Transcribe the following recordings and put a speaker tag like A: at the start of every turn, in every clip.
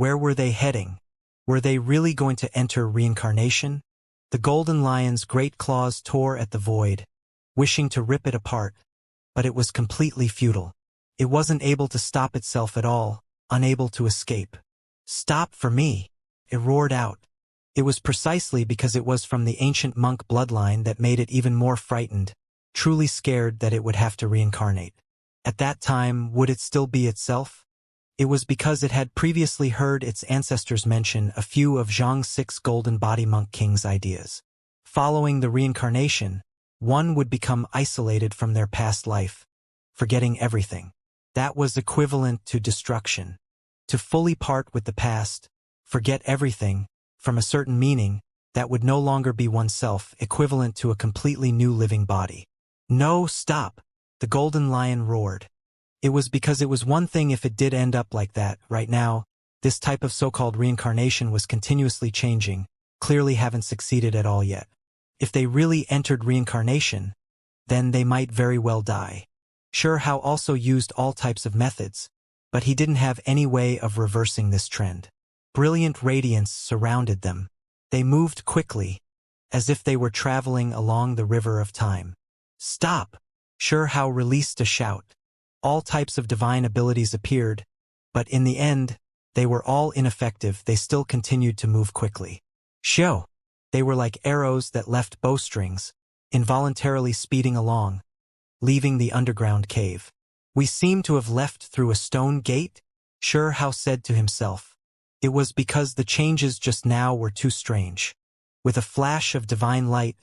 A: Where were they heading? Were they really going to enter reincarnation? The golden lion's great claws tore at the void, wishing to rip it apart, but it was completely futile. It wasn't able to stop itself at all, unable to escape. "Stop for me!" it roared out. It was precisely because it was from the ancient monk bloodline that made it even more frightened, truly scared that it would have to reincarnate. At that time, would it still be itself? It was because it had previously heard its ancestors mention a few of Xianxia's golden body monk king's ideas. Following the reincarnation, one would become isolated from their past life, forgetting everything. That was equivalent to destruction. To fully part with the past, forget everything, from a certain meaning, that would no longer be oneself, equivalent to a completely new living body. "No, stop!" the golden lion roared. It was because it was one thing if it did end up like that. Right now, this type of so-called reincarnation was continuously changing, clearly haven't succeeded at all yet. If they really entered reincarnation, then they might very well die. Sure, Hao also used all types of methods, but he didn't have any way of reversing this trend. Brilliant radiance surrounded them. They moved quickly, as if they were traveling along the river of time. "Stop!" Sure, Hao released a shout. All types of divine abilities appeared, but in the end, they were all ineffective. They still continued to move quickly. Show! They were like arrows that left bowstrings, involuntarily speeding along, leaving the underground cave. "We seem to have left through a stone gate," Sure Hao said to himself. It was because the changes just now were too strange. With a flash of divine light,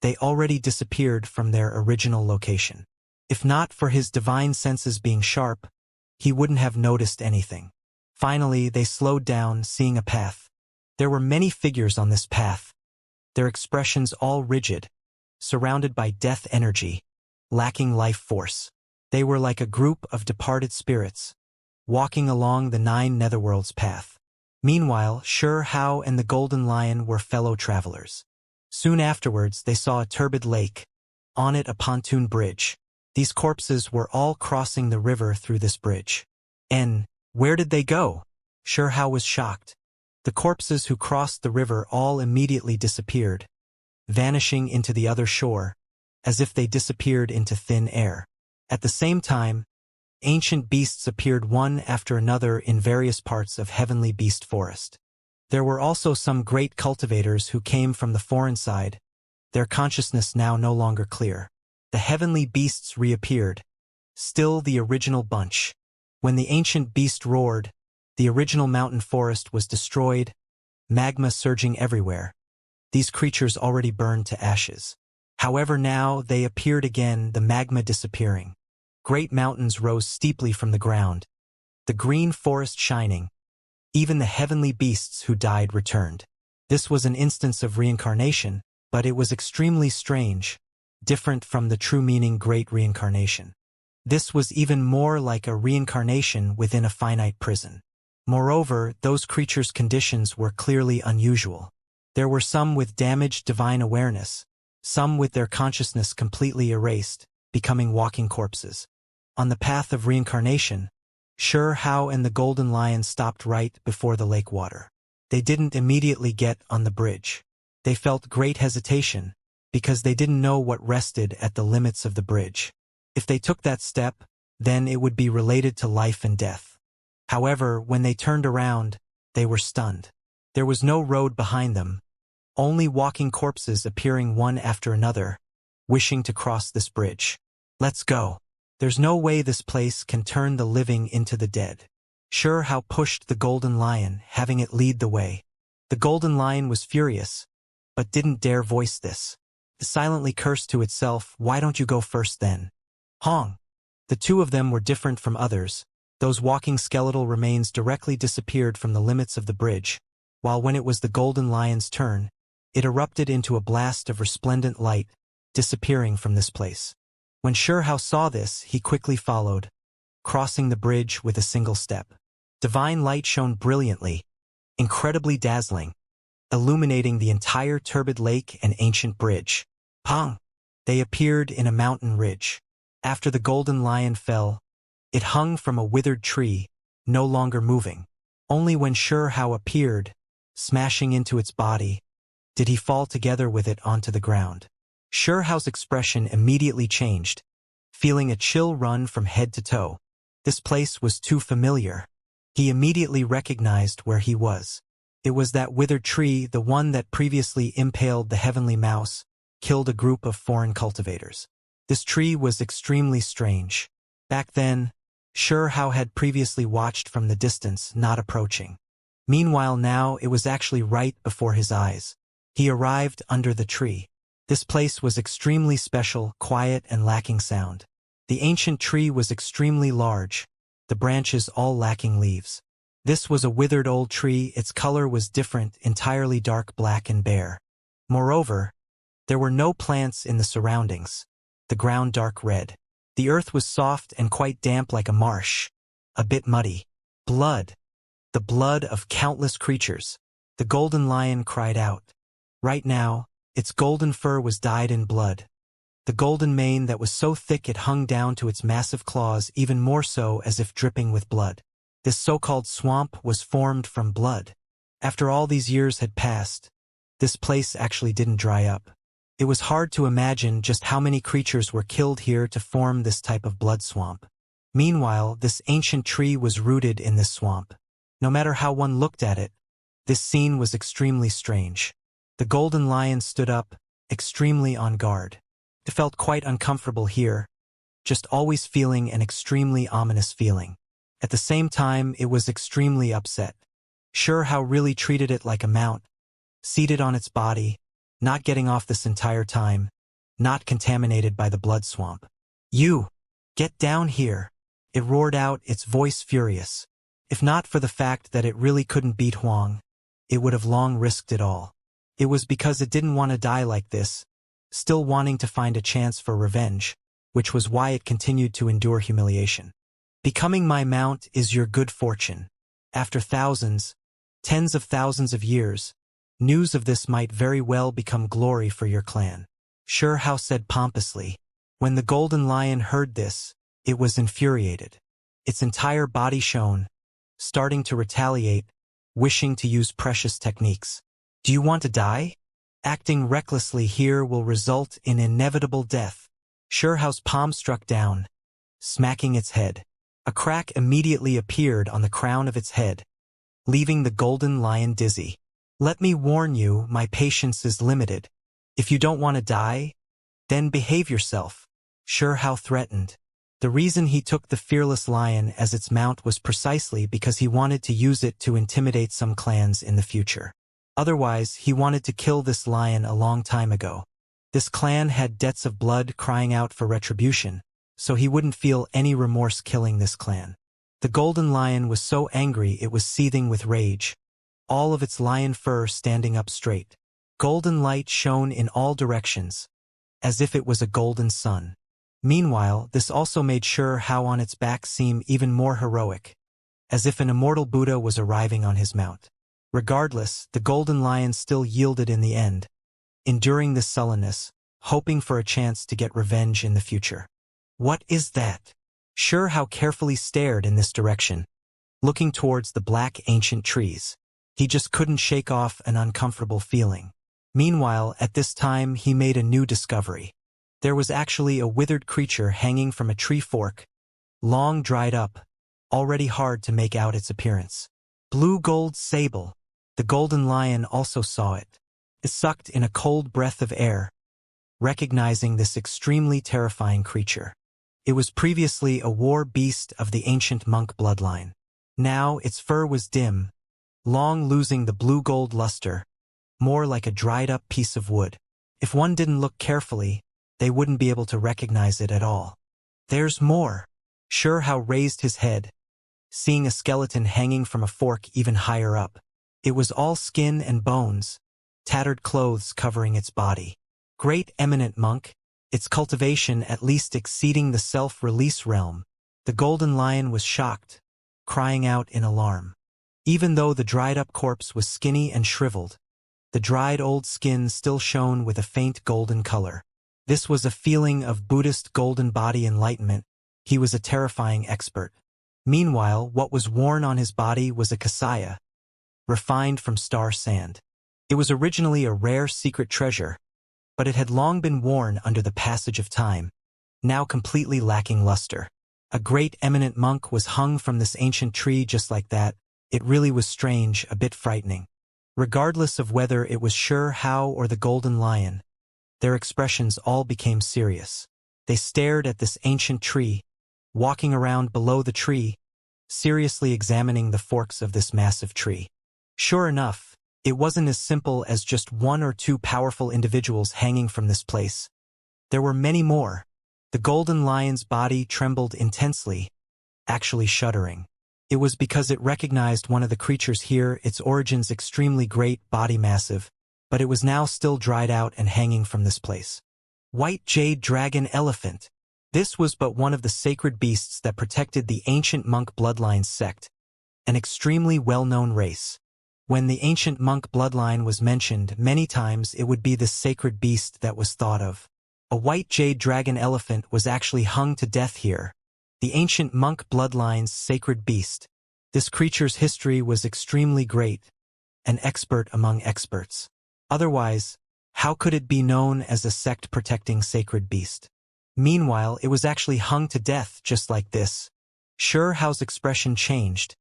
A: they already disappeared from their original location. If not for his divine senses being sharp, he wouldn't have noticed anything. Finally, they slowed down, seeing a path. There were many figures on this path, their expressions all rigid, surrounded by death energy, lacking life force. They were like a group of departed spirits, walking along the 9 netherworlds path. Meanwhile, Sure Hao and the golden lion were fellow travelers. Soon afterwards, they saw a turbid lake, on it a pontoon bridge. These corpses were all crossing the river through this bridge. And where did they go? Sure Hao was shocked. The corpses who crossed the river all immediately disappeared, vanishing into the other shore, as if they disappeared into thin air. At the same time, ancient beasts appeared one after another in various parts of Heavenly Beast Forest. There were also some great cultivators who came from the foreign side, their consciousness now no longer clear. The heavenly beasts reappeared, still the original bunch. When the ancient beast roared, the original mountain forest was destroyed, magma surging everywhere. These creatures already burned to ashes. However, now they appeared again, the magma disappearing. Great mountains rose steeply from the ground, the green forest shining. Even the heavenly beasts who died returned. This was an instance of reincarnation, but it was extremely strange, different from the true meaning great reincarnation. This was even more like a reincarnation within a finite prison. Moreover, those creatures' conditions were clearly unusual. There were some with damaged divine awareness, some with their consciousness completely erased, becoming walking corpses. On the path of reincarnation, Sure Hao and the golden lion stopped right before the lake water. They didn't immediately get on the bridge. They felt great hesitation, because they didn't know what rested at the limits of the bridge. If they took that step, then it would be related to life and death. However, when they turned around, they were stunned. There was no road behind them, only walking corpses appearing one after another, wishing to cross this bridge. "Let's go. There's no way this place can turn the living into the dead." Sure Hao pushed the golden lion, having it lead the way. The golden lion was furious, but didn't dare voice this. It silently cursed to itself, "Why don't you go first then?" Hong! The two of them were different from others. Those walking skeletal remains directly disappeared from the limits of the bridge, while when it was the golden lion's turn, it erupted into a blast of resplendent light, disappearing from this place. When Sure Hao saw this, he quickly followed, crossing the bridge with a single step. Divine light shone brilliantly, incredibly dazzling, illuminating the entire turbid lake and ancient bridge. Pong! They appeared in a mountain ridge. After the golden lion fell, it hung from a withered tree, no longer moving. Only when Hao appeared, smashing into its body, did he fall together with it onto the ground. Hao's expression immediately changed, feeling a chill run from head to toe. This place was too familiar. He immediately recognized where he was. It was that withered tree, the one that previously impaled the heavenly mouse, killed a group of foreign cultivators. This tree was extremely strange. Back then, Hao had previously watched from the distance, not approaching. Meanwhile now it was actually right before his eyes. He arrived under the tree. This place was extremely special, quiet and lacking sound. The ancient tree was extremely large, the branches all lacking leaves. This was a withered old tree, its color was different, entirely dark black and bare. Moreover, there were no plants in the surroundings, the ground dark red. The earth was soft and quite damp like a marsh, a bit muddy. Blood. The blood of countless creatures. The golden lion cried out. Right now, its golden fur was dyed in blood. The golden mane that was so thick it hung down to its massive claws, even more so as if dripping with blood. This so-called swamp was formed from blood. After all these years had passed, this place actually didn't dry up. It was hard to imagine just how many creatures were killed here to form this type of blood swamp. Meanwhile, this ancient tree was rooted in this swamp. No matter how one looked at it, this scene was extremely strange. The golden lion stood up, extremely on guard. It felt quite uncomfortable here, just always feeling an extremely ominous feeling. At the same time, it was extremely upset. Hao really treated it like a mount, seated on its body, not getting off this entire time, not contaminated by the blood swamp. You! Get down here! It roared out, its voice furious. If not for the fact that it really couldn't beat Huang, it would have long risked it all. It was because it didn't want to die like this, still wanting to find a chance for revenge, which was why it continued to endure humiliation. Becoming my mount is your good fortune. After thousands, tens of thousands of years, news of this might very well become glory for your clan. Hao said pompously. When the golden lion heard this, it was infuriated. Its entire body shone, starting to retaliate, wishing to use precious techniques. Do you want to die? Acting recklessly here will result in inevitable death. Hao's palm struck down, smacking its head. A crack immediately appeared on the crown of its head, leaving the golden lion dizzy. Let me warn you, my patience is limited. If you don't want to die, then behave yourself. Hao threatened. The reason he took the fearless lion as its mount was precisely because he wanted to use it to intimidate some clans in the future. Otherwise, he wanted to kill this lion a long time ago. This clan had debts of blood crying out for retribution, so he wouldn't feel any remorse killing this clan. The golden lion was so angry it was seething with rage, all of its lion fur standing up straight. Golden light shone in all directions, as if it was a golden sun. Meanwhile, this also made Hao on its back seem even more heroic, as if an immortal Buddha was arriving on his mount. Regardless, the golden lion still yielded in the end, enduring this sullenness, hoping for a chance to get revenge in the future. What is that? Hao carefully stared in this direction, looking towards the black ancient trees. He just couldn't shake off an uncomfortable feeling. Meanwhile, at this time he made a new discovery. There was actually a withered creature hanging from a tree fork, long dried up, already hard to make out its appearance. Blue gold sable. The golden lion also saw it. It sucked in a cold breath of air, recognizing this extremely terrifying creature. It was previously a war beast of the ancient monk bloodline. Now its fur was dim, long losing the blue-gold luster, more like a dried-up piece of wood. If one didn't look carefully, they wouldn't be able to recognize it at all. There's more. Hao raised his head, seeing a skeleton hanging from a fork even higher up. It was all skin and bones, tattered clothes covering its body. Great eminent monk, its cultivation at least exceeding the self-release realm. The golden lion was shocked, crying out in alarm. Even though the dried-up corpse was skinny and shriveled, the dried old skin still shone with a faint golden color. This was a feeling of Buddhist golden body enlightenment. He was a terrifying expert. Meanwhile, what was worn on his body was a Xianxia, refined from star sand. It was originally a rare secret treasure, but it had long been worn under the passage of time, now completely lacking luster. A great eminent monk was hung from this ancient tree just like that. It really was strange, a bit frightening. Regardless of whether it was Sure Hao or the Golden Lion, their expressions all became serious. They stared at this ancient tree, walking around below the tree, seriously examining the forks of this massive tree. Sure enough, it wasn't as simple as just one or two powerful individuals hanging from this place. There were many more. The Golden Lion's body trembled intensely, actually shuddering. It was because it recognized one of the creatures here, its origins extremely great, body massive, but it was now still dried out and hanging from this place. White Jade Dragon Elephant. This was but one of the sacred beasts that protected the ancient monk bloodline sect, an extremely well-known race. When the ancient monk bloodline was mentioned many times, it would be this sacred beast that was thought of. A white jade dragon elephant was actually hung to death here, the ancient monk bloodline's sacred beast. This creature's history was extremely great, an expert among experts. Otherwise, how could it be known as a sect protecting sacred beast? Meanwhile, it was actually hung to death just like this. Sure Hao's expression changed,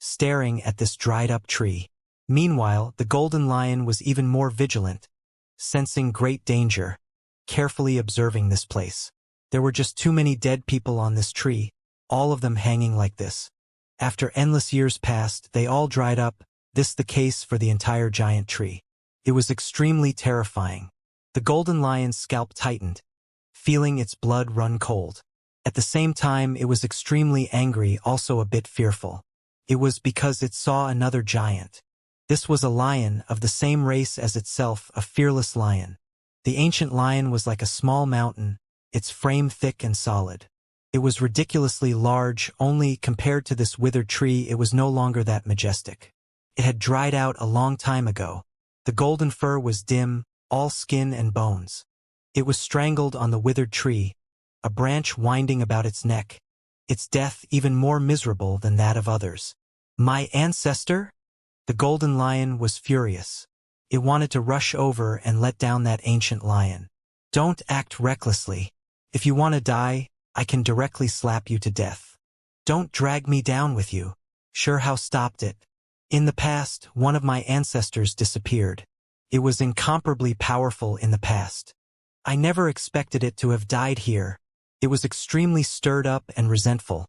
A: staring at this dried-up tree. Meanwhile, the Golden Lion was even more vigilant, sensing great danger, carefully observing this place. There were just too many dead people on this tree, all of them hanging like this. After endless years passed, they all dried up, this the case for the entire giant tree. It was extremely terrifying. The Golden Lion's scalp tightened, feeling its blood run cold. At the same time, it was extremely angry, also a bit fearful. It was because it saw another giant. This was a lion of the same race as itself, a fearless lion. The ancient lion was like a small mountain, its frame thick and solid. It was ridiculously large, only compared to this withered tree it was no longer that majestic. It had dried out a long time ago. The golden fur was dim, all skin and bones. It was strangled on the withered tree, a branch winding about its neck, its death even more miserable than that of others. My ancestor? The Golden Lion was furious. It wanted to rush over and let down that ancient lion. Don't act recklessly. If you want to die, I can directly slap you to death. Don't drag me down with you. Sure Hao stopped it. In the past, one of my ancestors disappeared. It was incomparably powerful in the past. I never expected it to have died here. It was extremely stirred up and resentful,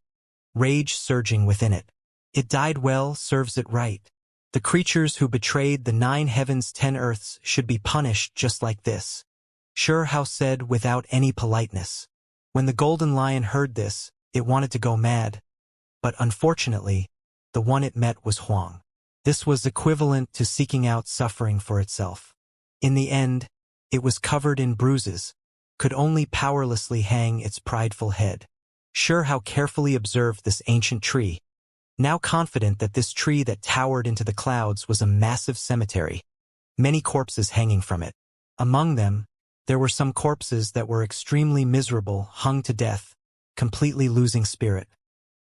A: rage surging within it. It died well, serves it right. The creatures who betrayed the 9 heavens 10 earths should be punished just like this. Sure Hao said without any politeness. When the Golden Lion heard this, it wanted to go mad. But unfortunately, the one it met was Huang. This was equivalent to seeking out suffering for itself. In the end, it was covered in bruises, could only powerlessly hang its prideful head. Sure Hao carefully observed this ancient tree, now confident that this tree that towered into the clouds was a massive cemetery, many corpses hanging from it. Among them, there were some corpses that were extremely miserable, hung to death, completely losing spirit.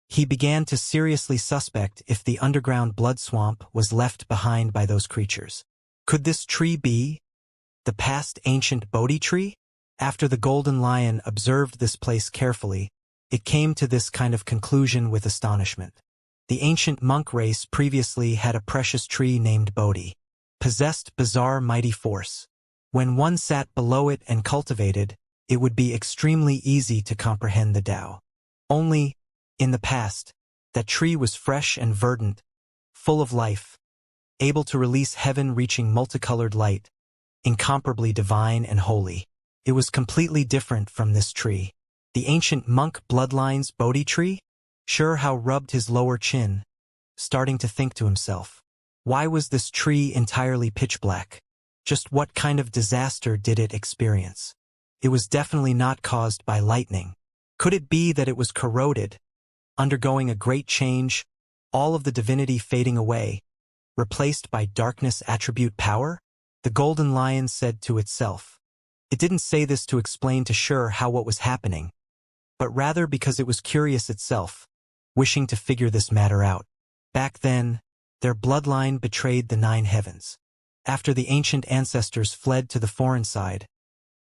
A: He began to seriously suspect if the underground blood swamp was left behind by those creatures. Could this tree be the past ancient Bodhi tree? After the Golden Lion observed this place carefully, it came to this kind of conclusion with astonishment. The ancient monk race previously had a precious tree named Bodhi, possessed bizarre mighty force. When one sat below it and cultivated, it would be extremely easy to comprehend the Tao. Only, in the past, that tree was fresh and verdant, full of life, able to release heaven-reaching multicolored light, incomparably divine and holy. It was completely different from this tree. The ancient monk bloodline's Bodhi tree? Sure Hao rubbed his lower chin, starting to think to himself. Why was this tree entirely pitch black? Just what kind of disaster did it experience? It was definitely not caused by lightning. Could it be that it was corroded, undergoing a great change, all of the divinity fading away, replaced by darkness attribute power? The Golden Lion said to itself. It didn't say this to explain to Sure Hao what was happening, but rather because it was curious itself. wishing to figure this matter out. Back then, their bloodline betrayed the 9 heavens. After the ancient ancestors fled to the foreign side,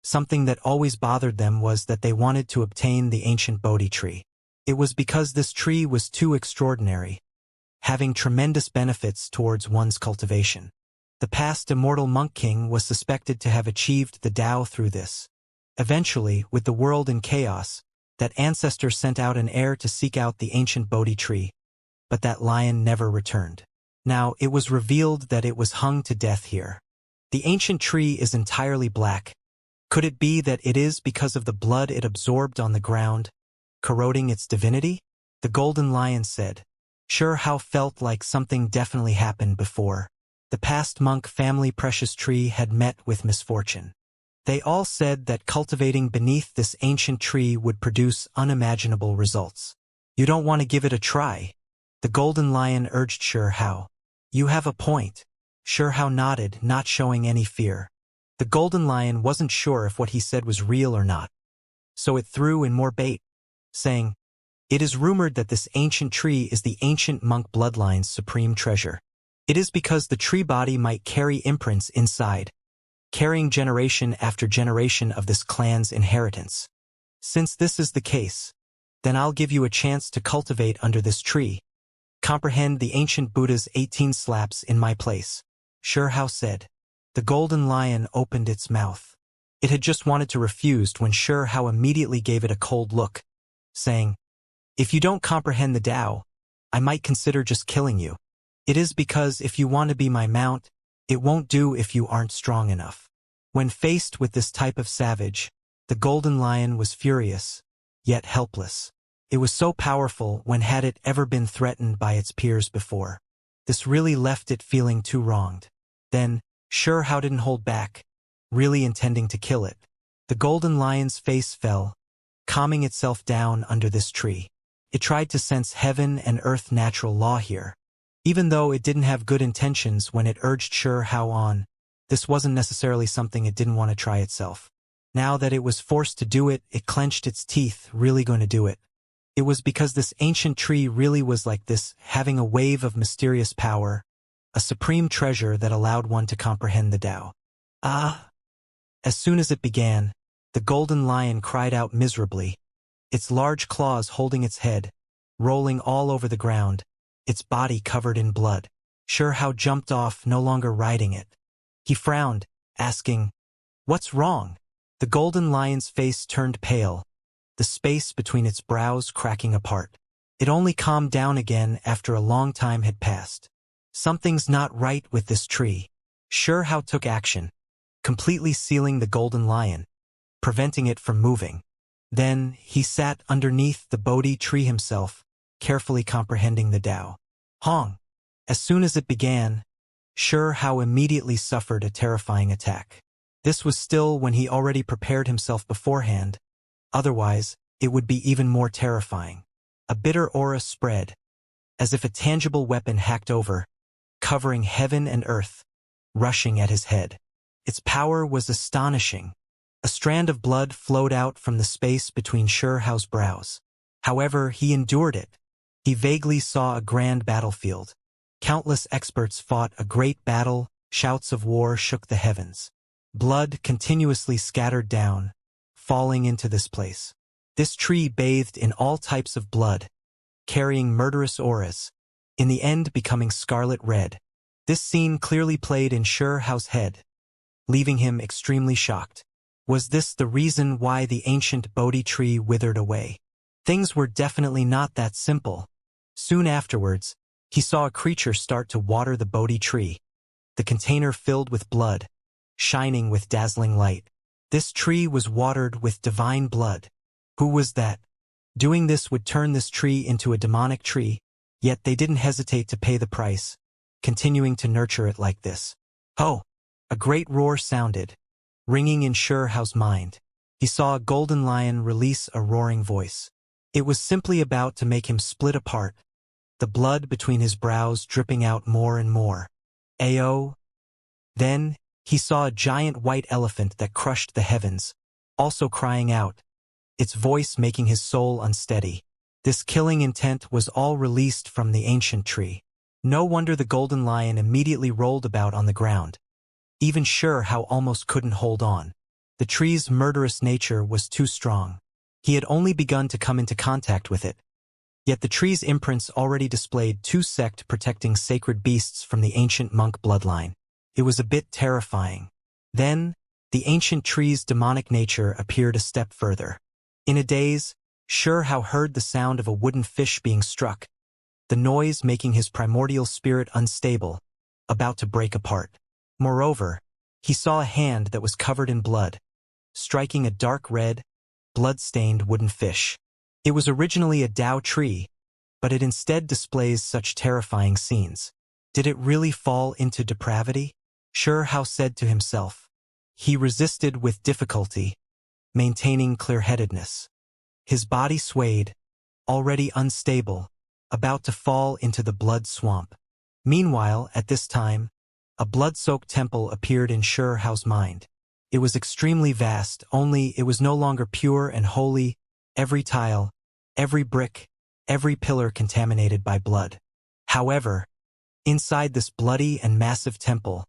A: something that always bothered them was that they wanted to obtain the ancient Bodhi tree. It was because this tree was too extraordinary, having tremendous benefits towards one's cultivation. The past immortal monk king was suspected to have achieved the Tao through this. Eventually, with the world in chaos, that ancestor sent out an heir to seek out the ancient Bodhi tree, but that lion never returned. Now, it was revealed that it was hung to death here. The ancient tree is entirely black. Could it be that it is because of the blood it absorbed on the ground, corroding its divinity? The golden lion said. Sure how felt like something definitely happened before. The past monk family precious tree had met with misfortune. They all said that cultivating beneath this ancient tree would produce unimaginable results. You don't want to give it a try? The golden lion urged Sure How. You have a point. Sure How nodded, not showing any fear. The golden lion wasn't sure if what he said was real or not, so it threw in more bait, saying, It is rumored that this ancient tree is the ancient monk bloodline's supreme treasure. It is because the tree body might carry imprints inside, carrying generation after generation of this clan's inheritance. Since this is the case, then I'll give you a chance to cultivate under this tree. Comprehend the ancient Buddha's 18 slaps in my place. Sure How said. The golden lion opened its mouth. It had just wanted to refuse when Sure How immediately gave it a cold look, saying, If you don't comprehend the Tao, I might consider just killing you. It is because if you want to be my mount, it won't do if you aren't strong enough. When faced with this type of savage, the golden lion was furious, yet helpless. It was so powerful when had it ever been threatened by its peers before. This really left it feeling too wronged. Then, Sure How didn't hold back, really intending to kill it. The golden lion's face fell, calming itself down under this tree. It tried to sense heaven and earth natural law here. Even though it didn't have good intentions when it urged Sure How on, this wasn't necessarily something it didn't want to try itself. Now that it was forced to do it, it clenched its teeth, really going to do it. It was because this ancient tree really was like this, having a wave of mysterious power, a supreme treasure that allowed one to comprehend the Tao. Ah! As soon as it began, the golden lion cried out miserably, its large claws holding its head, rolling all over the ground, its body covered in blood. Sure How jumped off, no longer riding it. He frowned, asking, What's wrong? The golden lion's face turned pale, the space between its brows cracking apart. It only calmed down again after a long time had passed. Something's not right with this tree. Sure How took action, completely sealing the golden lion, preventing it from moving. Then, he sat underneath the Bodhi tree himself, carefully comprehending the Tao. Hong! As soon as it began, Sure How immediately suffered a terrifying attack. This was still when he already prepared himself beforehand. Otherwise, it would be even more terrifying. A bitter aura spread, as if a tangible weapon hacked over, covering heaven and earth, rushing at his head. Its power was astonishing. A strand of blood flowed out from the space between Sure Hao's brows. However, he endured it. He vaguely saw a grand battlefield. Countless experts fought a great battle, shouts of war shook the heavens. Blood continuously scattered down, falling into this place. This tree bathed in all types of blood, carrying murderous auras, in the end becoming scarlet red. This scene clearly played in Sure Hao's head, leaving him extremely shocked. Was this the reason why the ancient Bodhi tree withered away? Things were definitely not that simple. Soon afterwards, he saw a creature start to water the Bodhi tree, the container filled with blood, shining with dazzling light. This tree was watered with divine blood. Who was that? Doing this would turn this tree into a demonic tree, yet they didn't hesitate to pay the price, continuing to nurture it like this. Oh! A great roar sounded, ringing in Sure Hao's mind. He saw a golden lion release a roaring voice. It was simply about to make him split apart, the blood between his brows dripping out more and more. Ayo! Then, he saw a giant white elephant that crushed the heavens, also crying out, its voice making his soul unsteady. This killing intent was all released from the ancient tree. No wonder the golden lion immediately rolled about on the ground. Even Xianxia almost couldn't hold on. The tree's murderous nature was too strong. He had only begun to come into contact with it. Yet the tree's imprints already displayed two sects protecting sacred beasts from the ancient monk bloodline. It was a bit terrifying. Then, the ancient tree's demonic nature appeared a step further. In a daze, Xianxia heard the sound of a wooden fish being struck, the noise making his primordial spirit unstable, about to break apart. Moreover, he saw a hand that was covered in blood, striking a dark red, blood-stained wooden fish. It was originally a Dao tree, but it instead displays such terrifying scenes. Did it really fall into depravity? Xianxia said to himself. He resisted with difficulty, maintaining clear-headedness. His body swayed, already unstable, about to fall into the blood swamp. Meanwhile, at this time, a blood-soaked temple appeared in Xiao's mind. It was extremely vast, only it was no longer pure and holy, every tile, every brick, every pillar contaminated by blood. However, inside this bloody and massive temple,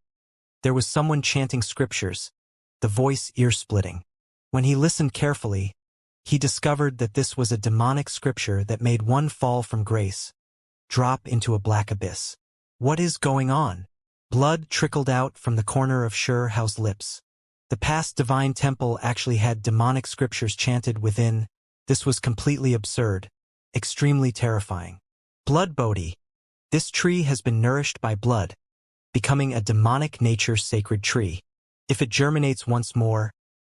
A: there was someone chanting scriptures, the voice ear-splitting. When he listened carefully, he discovered that this was a demonic scripture that made one fall from grace, drop into a black abyss. What is going on? Blood trickled out from the corner of Xiao's lips. The past divine temple actually had demonic scriptures chanted within. This was completely absurd, extremely terrifying. Blood Bodhi. This tree has been nourished by blood, becoming a demonic nature sacred tree. If it germinates once more,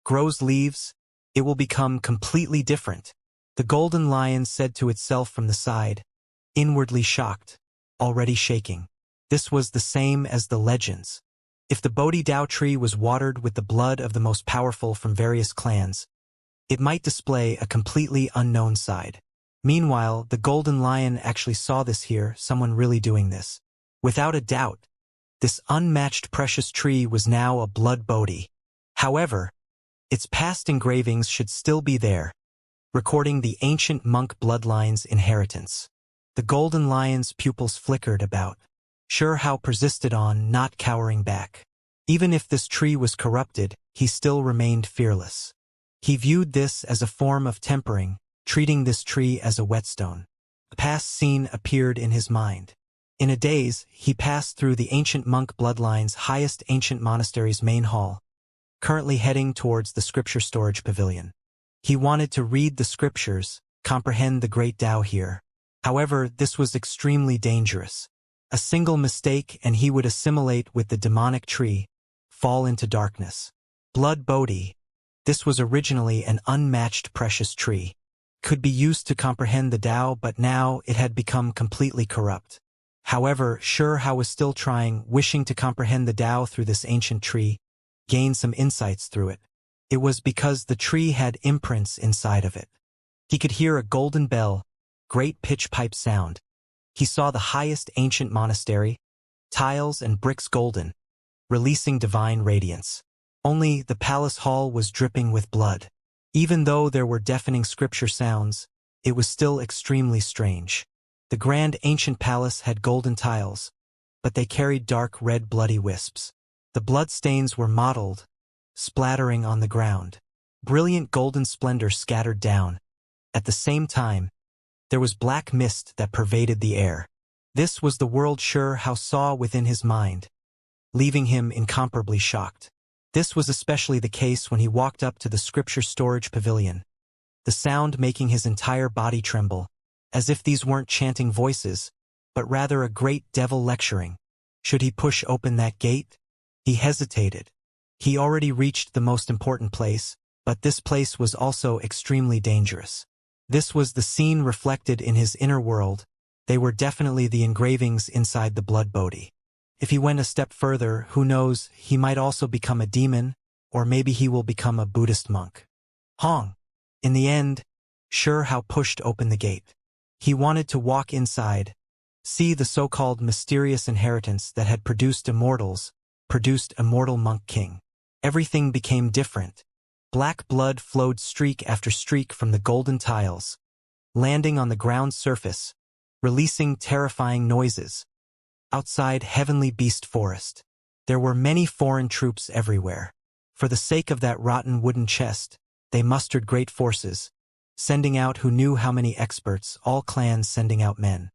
A: grows leaves, it will become completely different. The golden lion said to itself from the side, inwardly shocked, already shaking. This was the same as the legends. If the Bodhi Dao tree was watered with the blood of the most powerful from various clans, it might display a completely unknown side. Meanwhile, the golden lion actually saw this here, someone really doing this. Without a doubt, this unmatched precious tree was now a blood Bodhi. However, its past engravings should still be there, recording the ancient monk bloodline's inheritance. The golden lion's pupils flickered about. Xiao persisted on, not cowering back. Even if this tree was corrupted, he still remained fearless. He viewed this as a form of tempering, treating this tree as a whetstone. A past scene appeared in his mind. In a daze, he passed through the ancient monk bloodline's highest ancient monastery's main hall, currently heading towards the scripture storage pavilion. He wanted to read the scriptures, comprehend the great Tao here. However, this was extremely dangerous. A single mistake and he would assimilate with the demonic tree, fall into darkness. Blood Bodhi. This was originally an unmatched precious tree. Could be used to comprehend the Tao, but now it had become completely corrupt. However, Xiao was still trying, wishing to comprehend the Tao through this ancient tree, gain some insights through it. It was because the tree had imprints inside of it. He could hear a golden bell, great pitch pipe sound. He saw the highest ancient monastery, tiles and bricks golden, releasing divine radiance. Only the palace hall was dripping with blood. Even though there were deafening scripture sounds, it was still extremely strange. The grand ancient palace had golden tiles, but they carried dark red bloody wisps. The blood stains were mottled, splattering on the ground. Brilliant golden splendor scattered down. At the same time, there was black mist that pervaded the air. This was the world Xiao saw within his mind, leaving him incomparably shocked. This was especially the case when he walked up to the scripture storage pavilion, the sound making his entire body tremble, as if these weren't chanting voices, but rather a great devil lecturing. Should he push open that gate? He hesitated. He already reached the most important place, but this place was also extremely dangerous. This was the scene reflected in his inner world. They were definitely the engravings inside the blood Bodhi. If he went a step further, who knows, he might also become a demon, or maybe he will become a Buddhist monk. Hong. In the end, Xiao pushed open the gate. He wanted to walk inside, see the so-called mysterious inheritance that had produced immortals, produced immortal monk king. Everything became different. Black blood flowed streak after streak from the golden tiles, landing on the ground surface, releasing terrifying noises. Outside Heavenly Beast Forest, there were many foreign troops everywhere. For the sake of that rotten wooden chest, they mustered great forces, sending out who knew how many experts, all clans sending out men.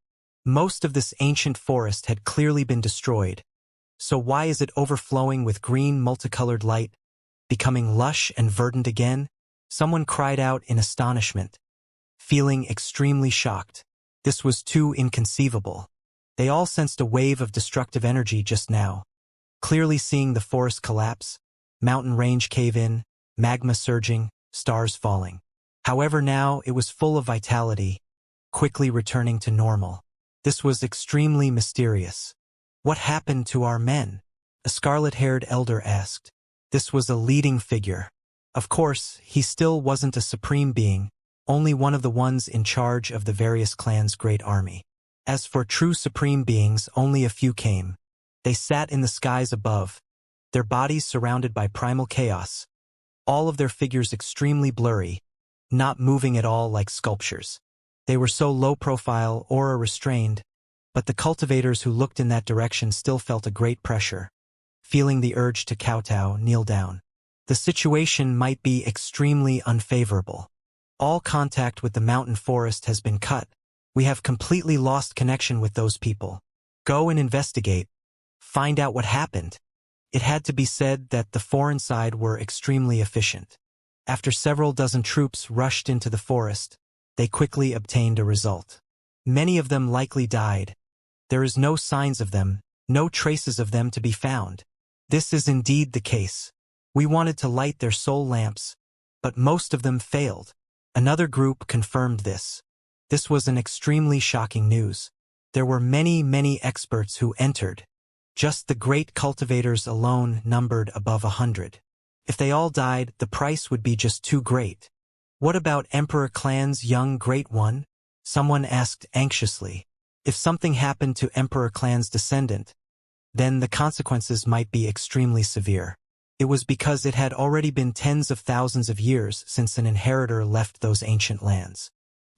A: Most of this ancient forest had clearly been destroyed, so why is it overflowing with green multicolored light, becoming lush and verdant again? Someone cried out in astonishment, feeling extremely shocked. This was too inconceivable. They all sensed a wave of destructive energy just now, clearly seeing the forest collapse, mountain range cave in, magma surging, stars falling. However, now it was full of vitality, quickly returning to normal. This was extremely mysterious. What happened to our men? A scarlet-haired elder asked. This was a leading figure. Of course, he still wasn't a supreme being, only one of the ones in charge of the various clans' great army. As for true supreme beings, only a few came. They sat in the skies above, their bodies surrounded by primal chaos, all of their figures extremely blurry, not moving at all like sculptures. They were so low profile, aura restrained, but the cultivators who looked in that direction still felt a great pressure, feeling the urge to kowtow, kneel down. The situation might be extremely unfavorable. All contact with the mountain forest has been cut. We have completely lost connection with those people. Go and investigate. Find out what happened. It had to be said that the foreign side were extremely efficient. After several dozen troops rushed into the forest, they quickly obtained a result. Many of them likely died. There is no signs of them, no traces of them to be found. This is indeed the case. We wanted to light their soul lamps, but most of them failed. Another group confirmed this. This was an extremely shocking news. There were many experts who entered. Just the great cultivators alone numbered above 100. If they all died, the price would be just too great. What about Emperor Clan's young great one? Someone asked anxiously. If something happened to Emperor Clan's descendant, then the consequences might be extremely severe. It was because it had already been tens of thousands of years since an inheritor left those ancient lands.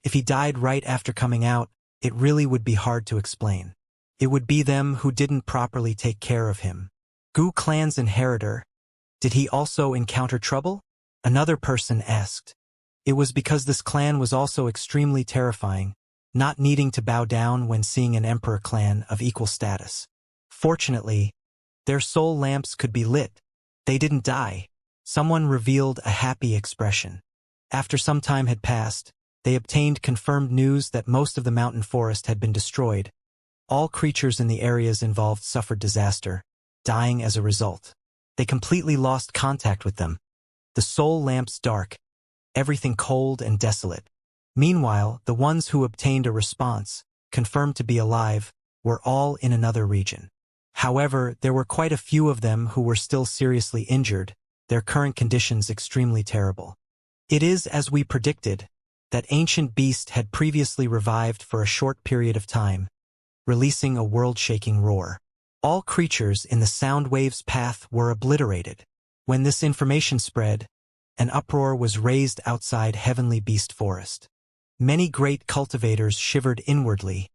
A: If he died right after coming out, it really would be hard to explain. It would be them who didn't properly take care of him. Gu Clan's inheritor, did he also encounter trouble? Another person asked. It was because this clan was also extremely terrifying, not needing to bow down when seeing an emperor clan of equal status. Fortunately, their soul lamps could be lit. They didn't die. Someone revealed a happy expression. After some time had passed, they obtained confirmed news that most of the mountain forest had been destroyed. All creatures in the areas involved suffered disaster, dying as a result. They completely lost contact with them. The soul lamps dark, everything cold and desolate. Meanwhile, the ones who obtained a response, confirmed to be alive, were all in another region. However, there were quite a few of them who were still seriously injured, their current conditions extremely terrible. It is as we predicted. That ancient beast had previously revived for a short period of time, releasing a world-shaking roar. All creatures in the sound wave's path were obliterated. When this information spread, an uproar was raised outside Heavenly Beast Forest. Many great cultivators shivered inwardly,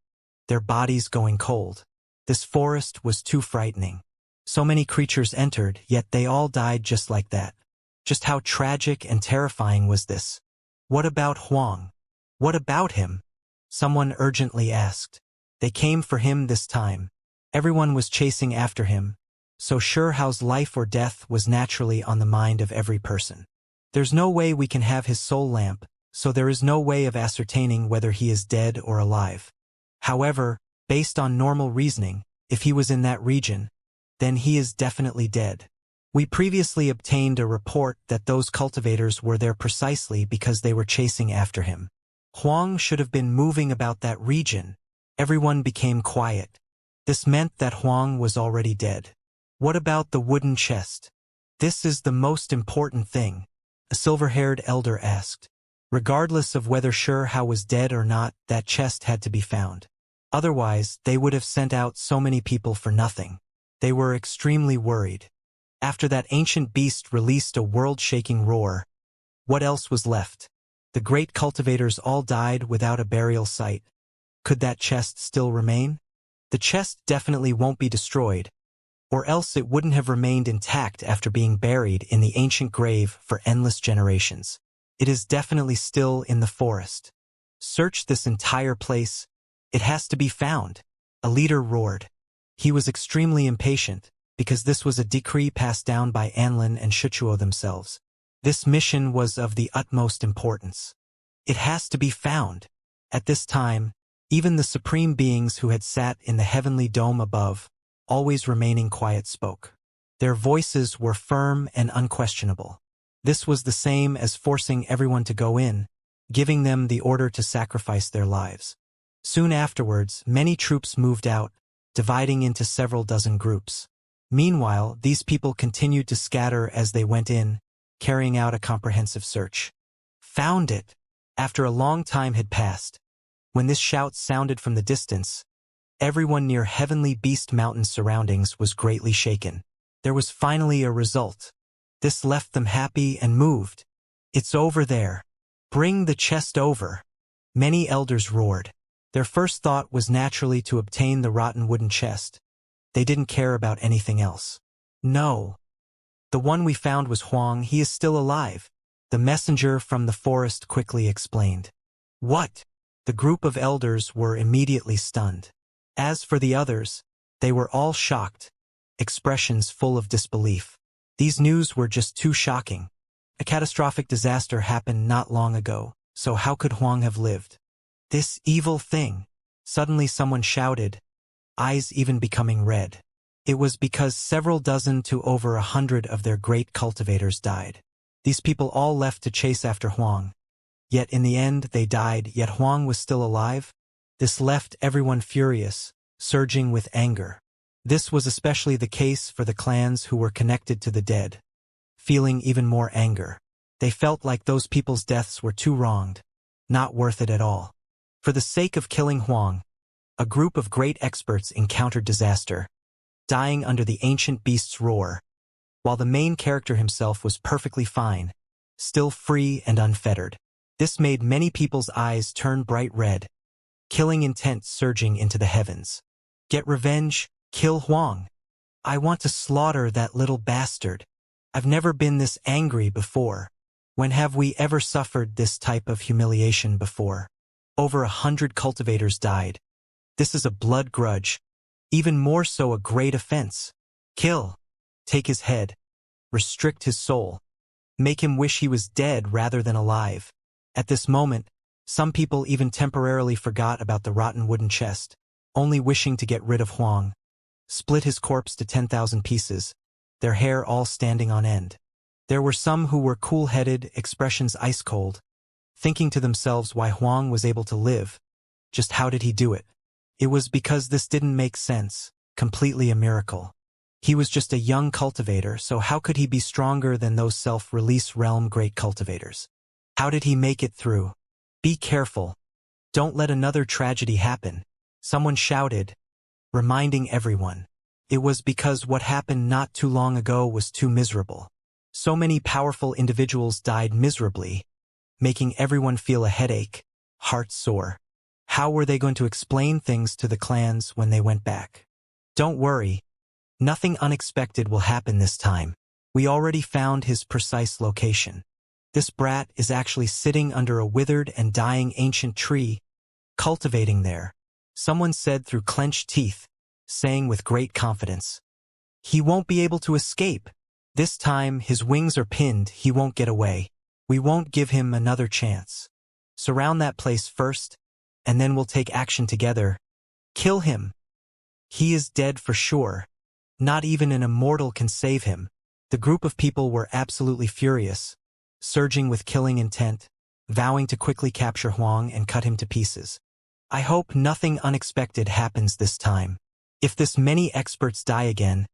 A: their bodies going cold. This forest was too frightening. So many creatures entered, yet they all died just like that. Just how tragic and terrifying was this? What about Huang? What about him? Someone urgently asked. They came for him this time. Everyone was chasing after him, so sure how's life or death was naturally on the mind of every person. There's no way we can have his soul lamp, so there is no way of ascertaining whether he is dead or alive. However, based on normal reasoning, if he was in that region, then he is definitely dead. We previously obtained a report that those cultivators were there precisely because they were chasing after him. Huang should have been moving about that region. Everyone became quiet. This meant that Huang was already dead. What about the wooden chest? This is the most important thing, a silver-haired elder asked. Regardless of whether Sure Hao was dead or not, that chest had to be found. Otherwise, they would have sent out so many people for nothing. They were extremely worried. After that ancient beast released a world-shaking roar, what else was left? The great cultivators all died without a burial site. Could that chest still remain? The chest definitely won't be destroyed, or else it wouldn't have remained intact after being buried in the ancient grave for endless generations. It is definitely still in the forest. Search this entire place. It has to be found. A leader roared. He was extremely impatient, because this was a decree passed down by Anlin and Shuchuo themselves. This mission was of the utmost importance. It has to be found. At this time, even the supreme beings who had sat in the heavenly dome above, always remaining quiet, spoke. Their voices were firm and unquestionable. This was the same as forcing everyone to go in, giving them the order to sacrifice their lives. Soon afterwards, many troops moved out, dividing into several dozen groups. Meanwhile, these people continued to scatter as they went in, carrying out a comprehensive search. Found it! After a long time had passed, when this shout sounded from the distance, everyone near Heavenly Beast Mountain's surroundings was greatly shaken. There was finally a result. This left them happy and moved. It's over there. Bring the chest over. Many elders roared. Their first thought was naturally to obtain the rotten wooden chest. They didn't care about anything else. No. The one we found was Huang. He is still alive. The messenger from the forest quickly explained. What? The group of elders were immediately stunned. As for the others, they were all shocked, expressions full of disbelief. These news were just too shocking. A catastrophic disaster happened not long ago, so how could Huang have lived? This evil thing. Suddenly someone shouted, eyes even becoming red. It was because several dozen to over 100 of their great cultivators died. These people all left to chase after Huang. Yet in the end they died, yet Huang was still alive? This left everyone furious, surging with anger. This was especially the case for the clans who were connected to the dead. Feeling even more anger. They felt like those people's deaths were too wronged, not worth it at all. For the sake of killing Huang, a group of great experts encountered disaster, dying under the ancient beast's roar, while the main character himself was perfectly fine, still free and unfettered. This made many people's eyes turn bright red, killing intent surging into the heavens. Get revenge, kill Huang. I want to slaughter that little bastard. I've never been this angry before. When have we ever suffered this type of humiliation before? Over 100 cultivators died. This is a blood grudge. Even more so a great offense. Kill. Take his head. Restrict his soul. Make him wish he was dead rather than alive. At this moment, some people even temporarily forgot about the rotten wooden chest, only wishing to get rid of Huang. Split his corpse to 10,000 pieces, their hair all standing on end. There were some who were cool-headed, expressions ice-cold, thinking to themselves why Huang was able to live. Just how did he do it? It was because this didn't make sense, completely a miracle. He was just a young cultivator, so how could he be stronger than those self-release realm great cultivators? How did he make it through? Be careful. Don't let another tragedy happen. Someone shouted, reminding everyone. It was because what happened not too long ago was too miserable. So many powerful individuals died miserably, making everyone feel a headache, heart sore. How were they going to explain things to the clans when they went back? Don't worry. Nothing unexpected will happen this time. We already found his precise location. This brat is actually sitting under a withered and dying ancient tree, cultivating there. Someone said through clenched teeth, saying with great confidence. He won't be able to escape. This time his wings are pinned, he won't get away. We won't give him another chance. Surround that place first, and then we'll take action together. Kill him. He is dead for sure. Not even an immortal can save him. The group of people were absolutely furious, surging with killing intent, vowing to quickly capture Huang and cut him to pieces. I hope nothing unexpected happens this time. If this many experts die again,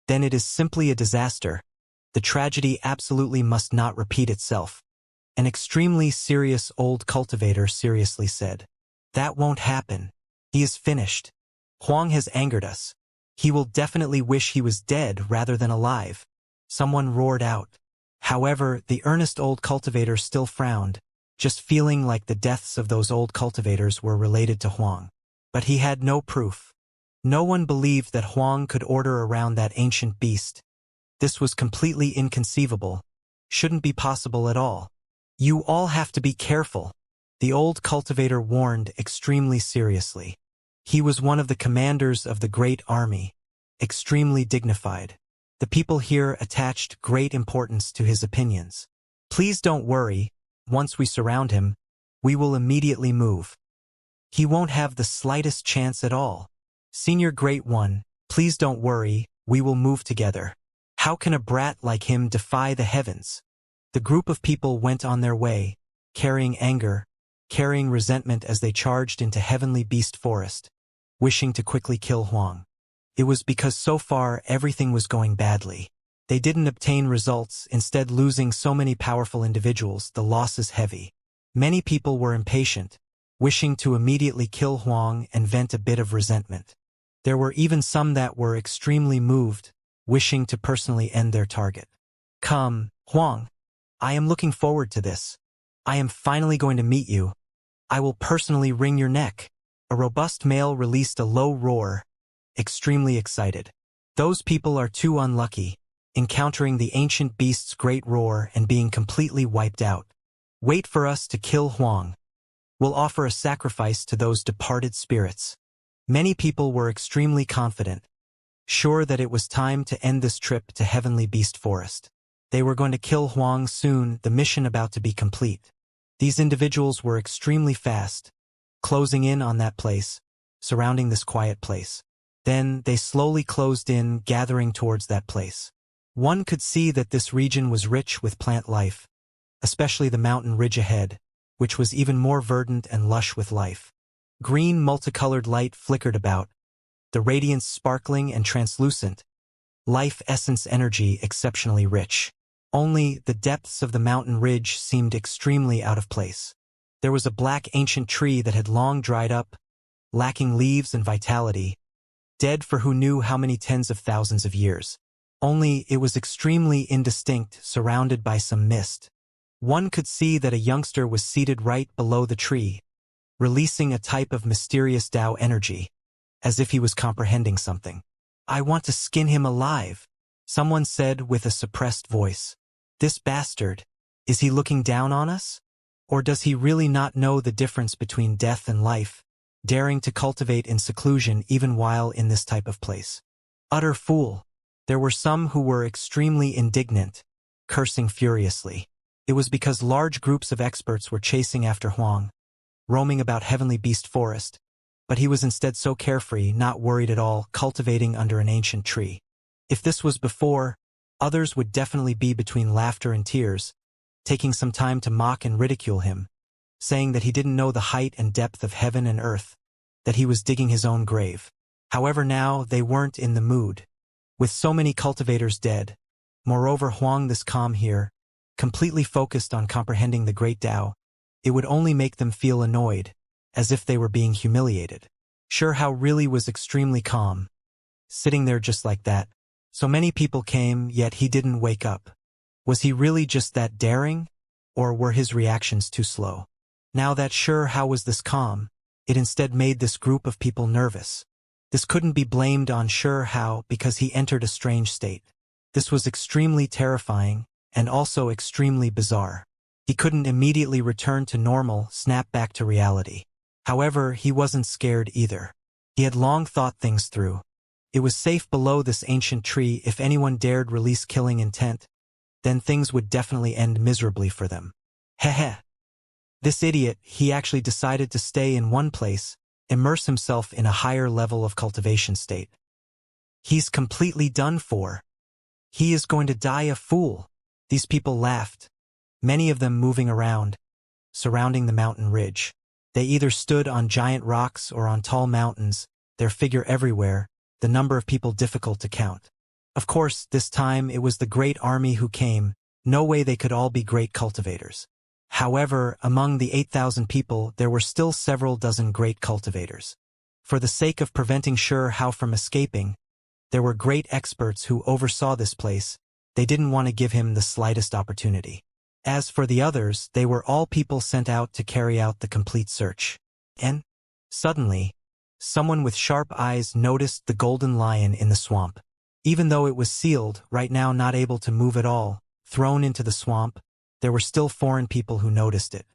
A: then it is simply a disaster. The tragedy absolutely must not repeat itself. An extremely serious old cultivator seriously said. That won't happen. He is finished. Huang has angered us. He will definitely wish he was dead rather than alive. Someone roared out. However, the earnest old cultivator still frowned, just feeling like the deaths of those old cultivators were related to Huang. But he had no proof. No one believed that Huang could order around that ancient beast. This was completely inconceivable. Shouldn't be possible at all. You all have to be careful, the old cultivator warned extremely seriously. He was one of the commanders of the great army, extremely dignified. The people here attached great importance to his opinions. Please don't worry, once we surround him, we will immediately move. He won't have the slightest chance at all. Senior Great One, please don't worry, we will move together. How can a brat like him defy the heavens? The group of people went on their way, carrying anger, carrying resentment as they charged into Heavenly Beast Forest, wishing to quickly kill Huang. It was because so far everything was going badly. They didn't obtain results, instead losing so many powerful individuals, the loss is heavy. Many people were impatient, wishing to immediately kill Huang and vent a bit of resentment. There were even some that were extremely moved, wishing to personally end their target. Come, Huang. I am looking forward to this. I am finally going to meet you. I will personally wring your neck. A robust male released a low roar, extremely excited. Those people are too unlucky, encountering the ancient beast's great roar and being completely wiped out. Wait for us to kill Huang. We'll offer a sacrifice to those departed spirits. Many people were extremely confident, sure that it was time to end this trip to Heavenly Beast Forest. They were going to kill Huang soon, the mission about to be complete. These individuals were extremely fast, closing in on that place, surrounding this quiet place. Then they slowly closed in, gathering towards that place. One could see that this region was rich with plant life, especially the mountain ridge ahead, which was even more verdant and lush with life. Green multicolored light flickered about, the radiance sparkling and translucent, life essence energy exceptionally rich. Only the depths of the mountain ridge seemed extremely out of place. There was a black ancient tree that had long dried up, lacking leaves and vitality, dead for who knew how many tens of thousands of years. Only it was extremely indistinct, surrounded by some mist. One could see that a youngster was seated right below the tree, releasing a type of mysterious Tao energy, as if he was comprehending something. I want to skin him alive, someone said with a suppressed voice. This bastard, is he looking down on us? Or does he really not know the difference between death and life, daring to cultivate in seclusion even while in this type of place? Utter fool. There were some who were extremely indignant, cursing furiously. It was because large groups of experts were chasing after Huang, roaming about Heavenly Beast Forest, but he was instead so carefree, not worried at all, cultivating under an ancient tree. If this was before, others would definitely be between laughter and tears, taking some time to mock and ridicule him, saying that he didn't know the height and depth of heaven and earth, that he was digging his own grave. However, now they weren't in the mood. With so many cultivators dead, moreover Huang this calm here, completely focused on comprehending the great Tao, it would only make them feel annoyed, as if they were being humiliated. Sure, Hao really was extremely calm, sitting there just like that. So many people came, yet he didn't wake up. Was he really just that daring? Or were his reactions too slow? Now that sure Hao was this calm, it instead made this group of people nervous. This couldn't be blamed on Sure Hao because he entered a strange state. This was extremely terrifying, and also extremely bizarre. He couldn't immediately return to normal, snap back to reality. However, he wasn't scared either. He had long thought things through. It was safe below this ancient tree. If anyone dared release killing intent, then things would definitely end miserably for them. Heh. This idiot, he actually decided to stay in one place, immerse himself in a higher level of cultivation state. He's completely done for. He is going to die a fool. These people laughed, many of them moving around, surrounding the mountain ridge. They either stood on giant rocks or on tall mountains, their figure everywhere, the number of people difficult to count. Of course, this time it was the great army who came, no way they could all be great cultivators. However, among the 8,000 people there were still several dozen great cultivators. For the sake of preventing Sure Hao from escaping, there were great experts who oversaw this place. They didn't want to give him the slightest opportunity. As for the others, they were all people sent out to carry out the complete search. And, suddenly, someone with sharp eyes noticed the golden lion in the swamp. Even though it was sealed, right now not able to move at all, thrown into the swamp, there were still foreign people who noticed it.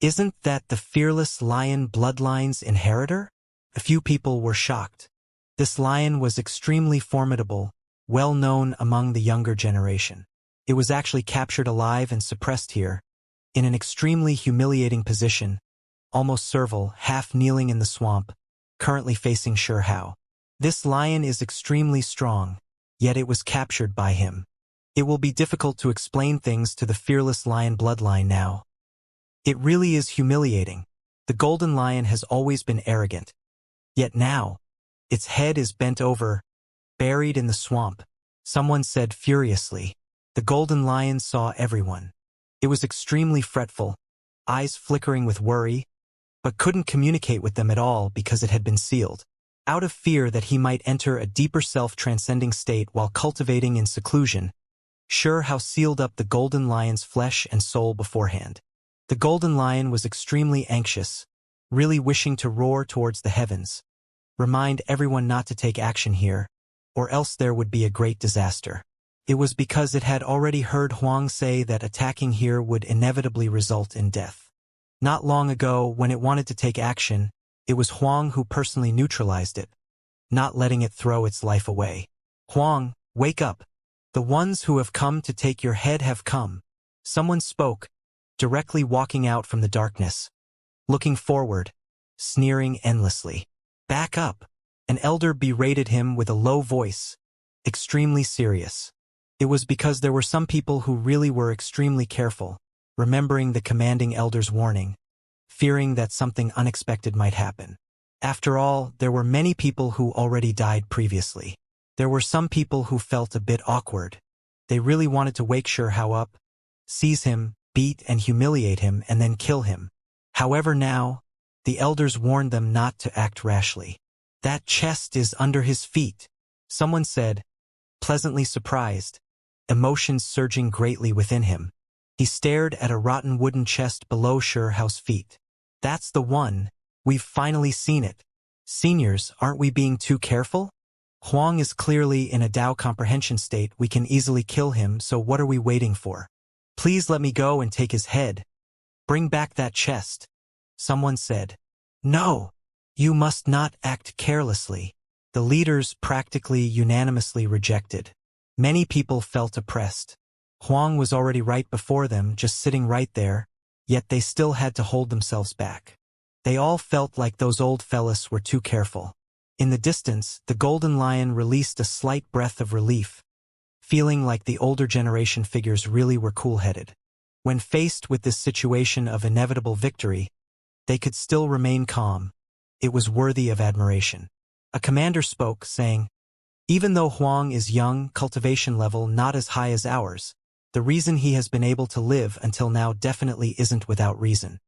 A: Isn't that the fearless lion bloodline's inheritor? A few people were shocked. This lion was extremely formidable, well known among the younger generation. It was actually captured alive and suppressed here, in an extremely humiliating position, almost servile, half kneeling in the swamp, currently facing Xianxia. This lion is extremely strong, yet it was captured by him. It will be difficult to explain things to the fearless lion bloodline now. It really is humiliating. The golden lion has always been arrogant. Yet now, its head is bent over, buried in the swamp. Someone said furiously. The golden lion saw everyone. It was extremely fretful, eyes flickering with worry, but couldn't communicate with them at all because it had been sealed. Out of fear that he might enter a deeper self-transcending state while cultivating in seclusion, Xianxia sealed up the golden lion's flesh and soul beforehand. The golden lion was extremely anxious, really wishing to roar towards the heavens, remind everyone not to take action here, or else there would be a great disaster. It was because it had already heard Huang say that attacking here would inevitably result in death. Not long ago, when it wanted to take action, it was Huang who personally neutralized it, not letting it throw its life away. Huang, wake up. The ones who have come to take your head have come. Someone spoke, directly walking out from the darkness, looking forward, sneering endlessly. Back up. An elder berated him with a low voice, extremely serious. It was because there were some people who really were extremely careful, remembering the commanding elder's warning, fearing that something unexpected might happen. After all, there were many people who already died previously. There were some people who felt a bit awkward. They really wanted to wake Xianxia up, seize him, beat and humiliate him, and then kill him. However now, the elders warned them not to act rashly. That chest is under his feet, someone said, pleasantly surprised, emotions surging greatly within him. He stared at a rotten wooden chest below Xianxia's feet. That's the one. We've finally seen it. Seniors, aren't we being too careful? Huang is clearly in a Dao comprehension state. We can easily kill him, so what are we waiting for? Please let me go and take his head. Bring back that chest. Someone said. No. You must not act carelessly. The leaders practically unanimously rejected. Many people felt oppressed. Huang was already right before them, just sitting right there, yet they still had to hold themselves back. They all felt like those old fellas were too careful. In the distance, the golden lion released a slight breath of relief, feeling like the older generation figures really were cool-headed. When faced with this situation of inevitable victory, they could still remain calm. It was worthy of admiration. A commander spoke, saying, even though Huang is young, cultivation level not as high as ours, the reason he has been able to live until now definitely isn't without reason.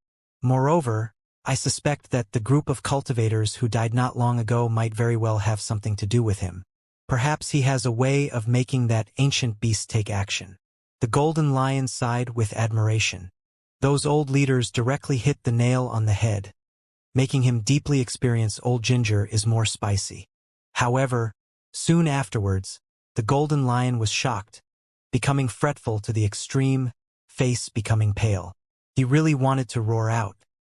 A: Moreover, I suspect that the group of cultivators who died not long ago might very well have something to do with him. Perhaps he has a way of making that ancient beast take action. The golden lion sighed with admiration. Those old leaders directly hit the nail on the head. Making him deeply experience old ginger is more spicy. However, soon afterwards, the golden lion was shocked, becoming fretful to the extreme, face becoming pale. He really wanted to roar out.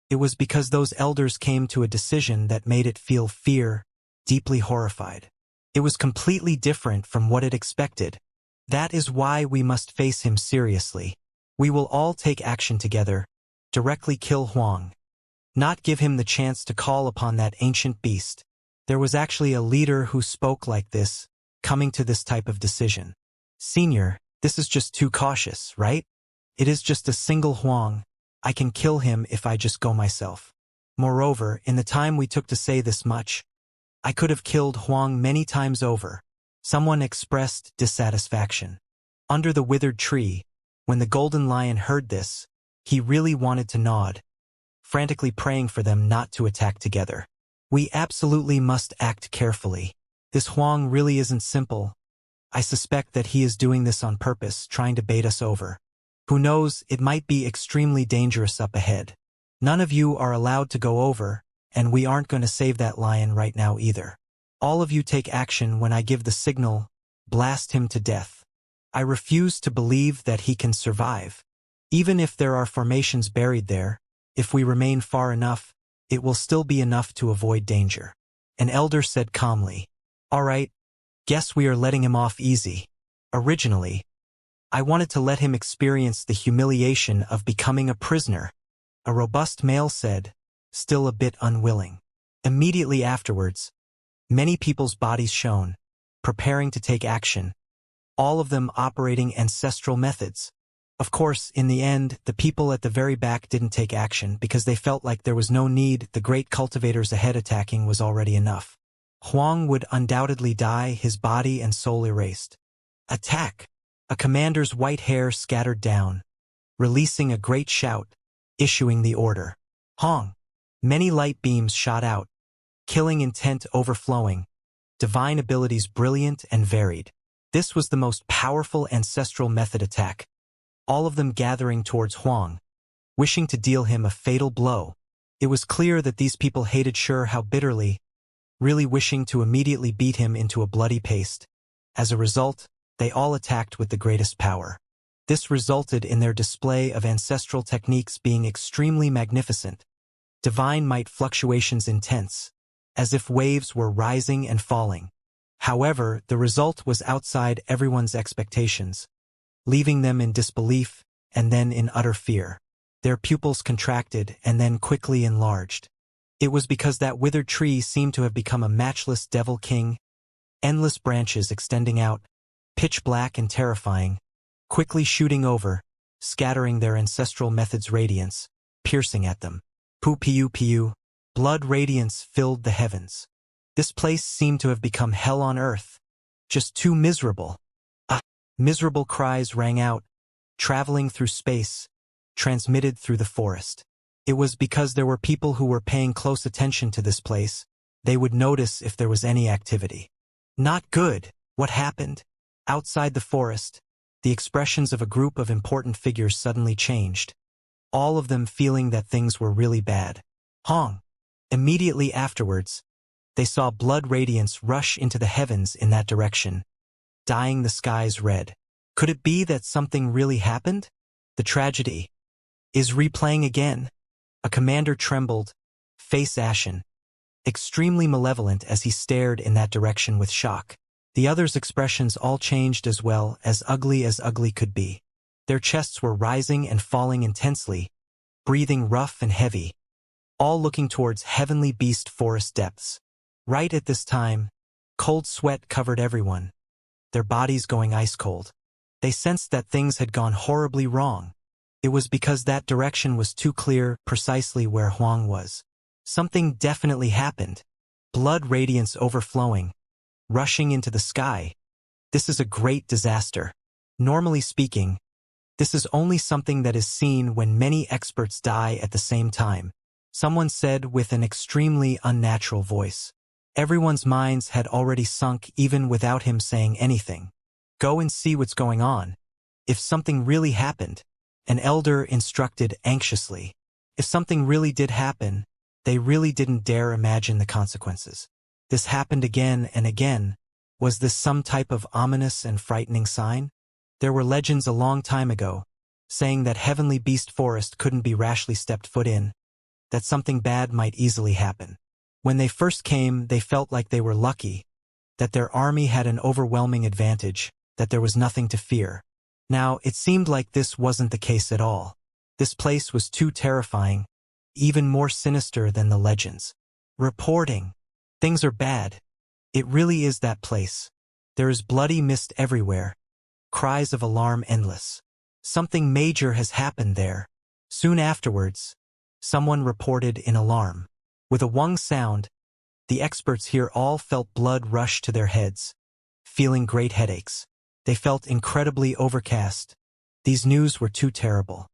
A: It was because those elders came to a decision that made it feel fear, deeply horrified. It was completely different from what it expected. That is why we must face him seriously. We will all take action together, directly kill Huang. Not give him the chance to call upon that ancient beast. There was actually a leader who spoke like this, coming to this type of decision. Senior, this is just too cautious, right? It is just a single Huang. I can kill him if I just go myself. Moreover, in the time we took to say this much, I could have killed Huang many times over. Someone expressed dissatisfaction. Under the withered tree, when the golden lion heard this, he really wanted to nod, frantically praying for them not to attack together. We absolutely must act carefully. This Huang really isn't simple. I suspect that he is doing this on purpose, trying to bait us over. Who knows, it might be extremely dangerous up ahead. None of you are allowed to go over, and we aren't going to save that lion right now either. All of you take action when I give the signal, blast him to death. I refuse to believe that he can survive. Even if there are formations buried there, if we remain far enough, it will still be enough to avoid danger. An elder said calmly, "All right, guess we are letting him off easy. Originally, I wanted to let him experience the humiliation of becoming a prisoner," a robust male said, still a bit unwilling. Immediately afterwards, many people's bodies shone, preparing to take action, all of them operating ancestral methods. Of course, in the end, the people at the very back didn't take action because they felt like there was no need. The great cultivators ahead attacking was already enough. Huang would undoubtedly die, his body and soul erased. Attack! A commander's white hair scattered down, releasing a great shout, issuing the order. Hong! Many light beams shot out, killing intent overflowing, divine abilities brilliant and varied. This was the most powerful ancestral method attack, all of them gathering towards Huang, wishing to deal him a fatal blow. It was clear that these people hated Sure how bitterly, really wishing to immediately beat him into a bloody paste. As a result, they all attacked with the greatest power. This resulted in their display of ancestral techniques being extremely magnificent. Divine might fluctuations intense, as if waves were rising and falling. However, the result was outside everyone's expectations, leaving them in disbelief and then in utter fear. Their pupils contracted and then quickly enlarged. It was because that withered tree seemed to have become a matchless devil king, endless branches extending out, pitch black and terrifying, quickly shooting over, scattering their ancestral method's radiance, piercing at them. Pu, blood radiance filled the heavens. This place seemed to have become hell on earth, just too miserable. Miserable cries rang out, traveling through space, transmitted through the forest. It was because there were people who were paying close attention to this place. They would notice if there was any activity. Not good. What happened? Outside the forest, the expressions of a group of important figures suddenly changed, all of them feeling that things were really bad. Hong! Immediately afterwards, they saw blood radiance rush into the heavens in that direction, dyeing the skies red. Could it be that something really happened? The tragedy is replaying again. A commander trembled, face ashen, extremely malevolent as he stared in that direction with shock. The others' expressions all changed as well, as ugly could be. Their chests were rising and falling intensely, breathing rough and heavy, all looking towards heavenly beast forest depths. Right at this time, cold sweat covered everyone, their bodies going ice cold. They sensed that things had gone horribly wrong. It was because that direction was too clear, precisely where Huang was. Something definitely happened. Blood radiance overflowing, rushing into the sky. This is a great disaster. Normally speaking, this is only something that is seen when many experts die at the same time, someone said with an extremely unnatural voice. Everyone's minds had already sunk even without him saying anything. Go and see what's going on. If something really happened, an elder instructed anxiously. If something really did happen, they really didn't dare imagine the consequences. This happened again and again. Was this some type of ominous and frightening sign? There were legends a long time ago, saying that heavenly beast forest couldn't be rashly stepped foot in, that something bad might easily happen. When they first came, they felt like they were lucky, that their army had an overwhelming advantage, that there was nothing to fear. Now, it seemed like this wasn't the case at all. This place was too terrifying, even more sinister than the legends. Reporting. Things are bad. It really is that place. There is bloody mist everywhere. Cries of alarm endless. Something major has happened there. Soon afterwards, someone reported in alarm. With a Wang sound, the experts here all felt blood rush to their heads, feeling great headaches. They felt incredibly overcast. These news were too terrible.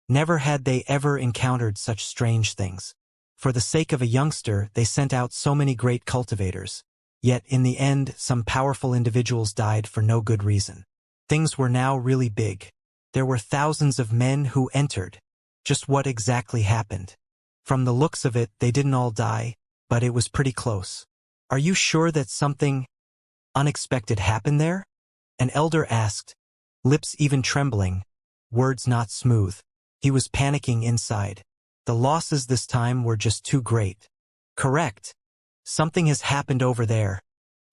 A: Never had they ever encountered such strange things. For the sake of a youngster, they sent out so many great cultivators. Yet, in the end, some powerful individuals died for no good reason. Things were now really big. There were thousands of men who entered. Just what exactly happened? From the looks of it, they didn't all die, but it was pretty close. Are you sure that something unexpected happened there? An elder asked, lips even trembling, words not smooth. He was panicking inside. The losses this time were just too great. Correct. Something has happened over there,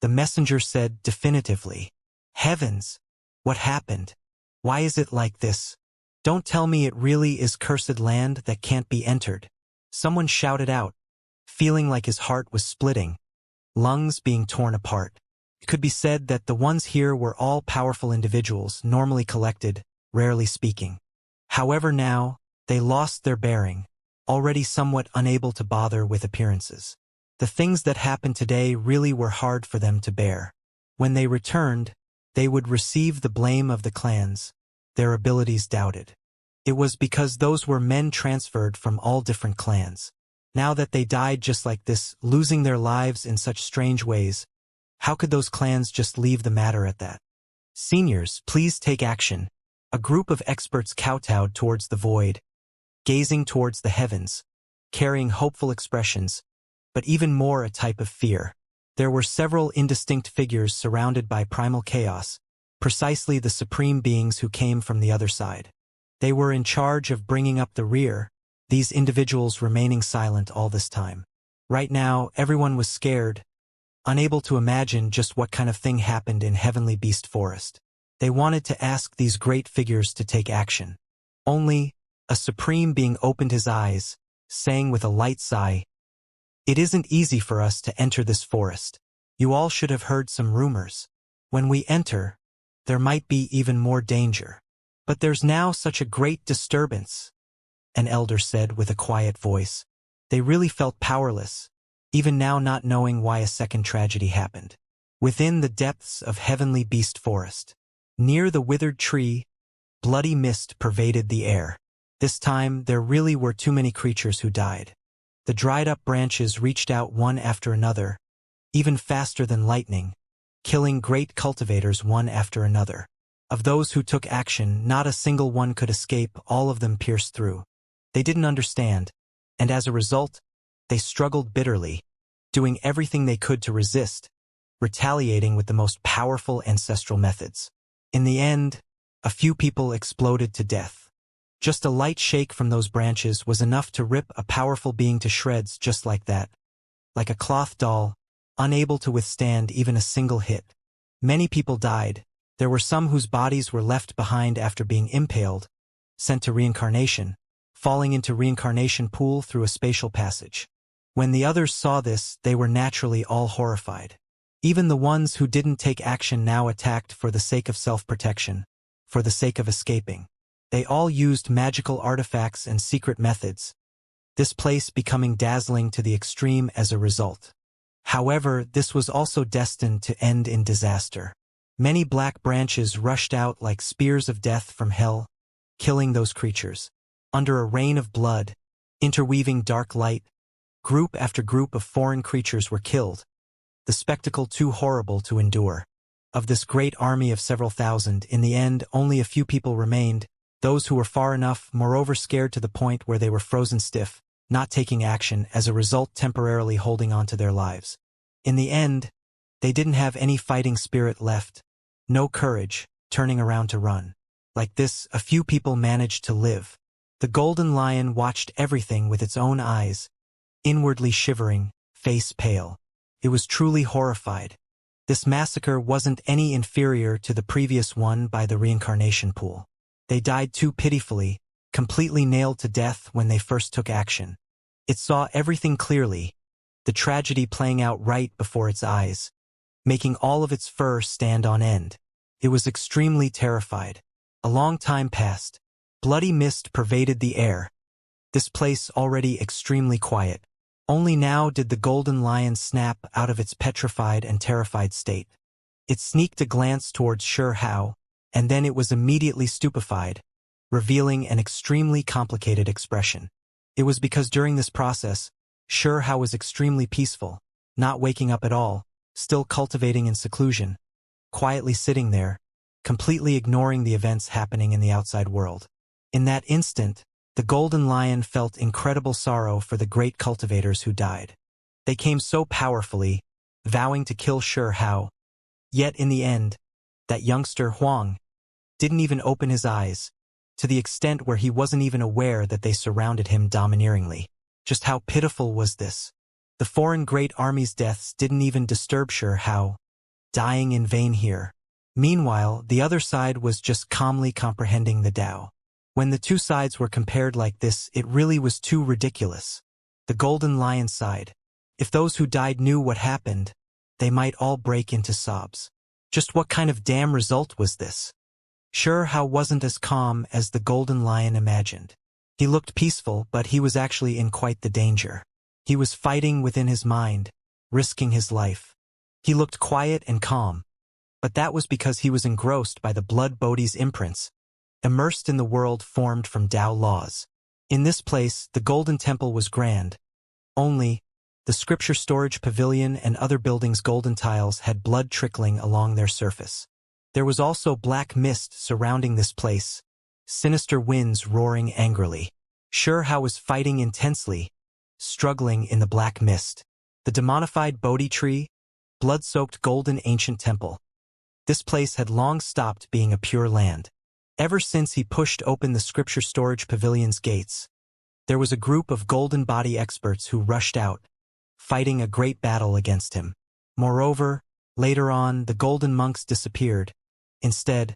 A: the messenger said definitively. Heavens! What happened? Why is it like this? Don't tell me it really is cursed land that can't be entered. Someone shouted out, feeling like his heart was splitting, lungs being torn apart. It could be said that the ones here were all powerful individuals, normally collected, rarely speaking. However now, they lost their bearing, already somewhat unable to bother with appearances. The things that happened today really were hard for them to bear. When they returned, they would receive the blame of the clans, their abilities doubted. It was because those were men transferred from all different clans. Now that they died just like this, losing their lives in such strange ways, how could those clans just leave the matter at that? Seniors, please take action. A group of experts kowtowed towards the void, gazing towards the heavens, carrying hopeful expressions, but even more a type of fear. There were several indistinct figures surrounded by primal chaos, precisely the supreme beings who came from the other side. They were in charge of bringing up the rear, these individuals remaining silent all this time. Right now, everyone was scared, unable to imagine just what kind of thing happened in Heavenly Beast Forest. They wanted to ask these great figures to take action. Only, a supreme being opened his eyes, saying with a light sigh, "It isn't easy for us to enter this forest. You all should have heard some rumors. When we enter, there might be even more danger. But there's now such a great disturbance," an elder said with a quiet voice. They really felt powerless, even now not knowing why a second tragedy happened. Within the depths of Heavenly Beast Forest, near the withered tree, bloody mist pervaded the air. This time, there really were too many creatures who died. The dried-up branches reached out one after another, even faster than lightning, killing great cultivators one after another. Of those who took action, not a single one could escape, all of them pierced through. They didn't understand, and as a result, they struggled bitterly, doing everything they could to resist, retaliating with the most powerful ancestral methods. In the end, a few people exploded to death. Just a light shake from those branches was enough to rip a powerful being to shreds just like that. Like a cloth doll, unable to withstand even a single hit. Many people died. There were some whose bodies were left behind after being impaled, sent to Reincarnation, falling into Reincarnation pool through a spatial passage. When the others saw this, they were naturally all horrified. Even the ones who didn't take action now attacked for the sake of self-protection, for the sake of escaping. They all used magical artifacts and secret methods, this place becoming dazzling to the extreme as a result. However, this was also destined to end in disaster. Many black branches rushed out like spears of death from hell, killing those creatures. Under a rain of blood, interweaving dark light, group after group of foreign creatures were killed, the spectacle too horrible to endure. Of this great army of several thousand, in the end, only a few people remained, those who were far enough, moreover scared to the point where they were frozen stiff, not taking action, as a result temporarily holding on to their lives. In the end, they didn't have any fighting spirit left, no courage, turning around to run. Like this, a few people managed to live. The golden lion watched everything with its own eyes, inwardly shivering, face pale. It was truly horrified. This massacre wasn't any inferior to the previous one by the Reincarnation pool. They died too pitifully, completely nailed to death when they first took action. It saw everything clearly, the tragedy playing out right before its eyes, making all of its fur stand on end. It was extremely terrified. A long time passed. Bloody mist pervaded the air. This place already extremely quiet. Only now did the golden lion snap out of its petrified and terrified state. It sneaked a glance towards Sure How, and then it was immediately stupefied, revealing an extremely complicated expression. It was because during this process, Sure How was extremely peaceful, not waking up at all, still cultivating in seclusion, quietly sitting there, completely ignoring the events happening in the outside world. In that instant, the golden lion felt incredible sorrow for the great cultivators who died. They came so powerfully, vowing to kill Shi Hao. Yet in the end, that youngster Huang didn't even open his eyes, to the extent where he wasn't even aware that they surrounded him domineeringly. Just how pitiful was this? The foreign great army's deaths didn't even disturb Shi Hao, dying in vain here. Meanwhile, the other side was just calmly comprehending the Tao. When the two sides were compared like this, it really was too ridiculous. The golden lion side. If those who died knew what happened, they might all break into sobs. Just what kind of damn result was this? Shi Hao wasn't as calm as the golden lion imagined. He looked peaceful, but he was actually in quite the danger. He was fighting within his mind, risking his life. He looked quiet and calm, but that was because he was engrossed by the blood Bodhi's imprints, immersed in the world formed from Tao laws. In this place, the Golden Temple was grand. Only, the scripture storage pavilion and other buildings' golden tiles had blood trickling along their surface. There was also black mist surrounding this place, sinister winds roaring angrily. Shi Hao was fighting intensely, struggling in the black mist. The demonified Bodhi tree, blood-soaked golden ancient temple. This place had long stopped being a pure land. Ever since he pushed open the scripture storage pavilion's gates, there was a group of golden body experts who rushed out, fighting a great battle against him. Moreover, later on, the golden monks disappeared. Instead,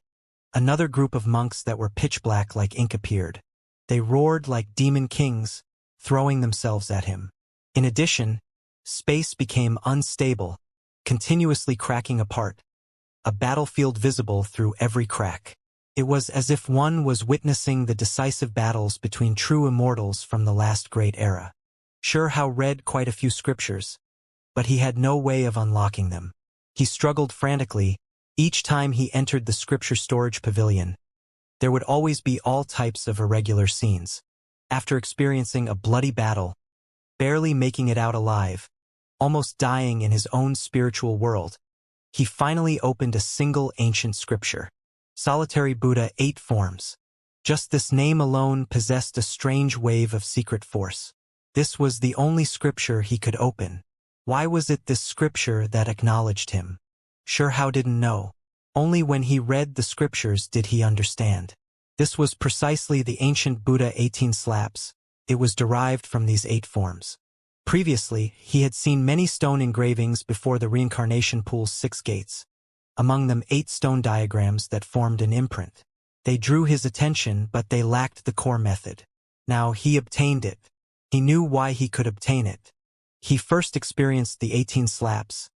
A: another group of monks that were pitch black like ink appeared. They roared like demon kings, throwing themselves at him. In addition, space became unstable, continuously cracking apart, a battlefield visible through every crack. It was as if one was witnessing the decisive battles between true immortals from the last great era. Shi Hao read quite a few scriptures, but he had no way of unlocking them. He struggled frantically. Each time he entered the scripture storage pavilion, there would always be all types of irregular scenes. After experiencing a bloody battle, barely making it out alive, almost dying in his own spiritual world, he finally opened a single ancient scripture. Solitary Buddha, 8 forms. Just this name alone possessed a strange wave of secret force. This was the only scripture he could open. Why was it this scripture that acknowledged him? Shi Hao didn't know. Only when he read the scriptures did he understand. This was precisely the ancient Buddha 18 slaps. It was derived from these 8 forms. Previously, he had seen many stone engravings before the Reincarnation pool's 6 gates. Among them 8 stone diagrams that formed an imprint. They drew his attention, but they lacked the core method. Now he obtained it. He knew why he could obtain it. He first experienced the 18 slaps.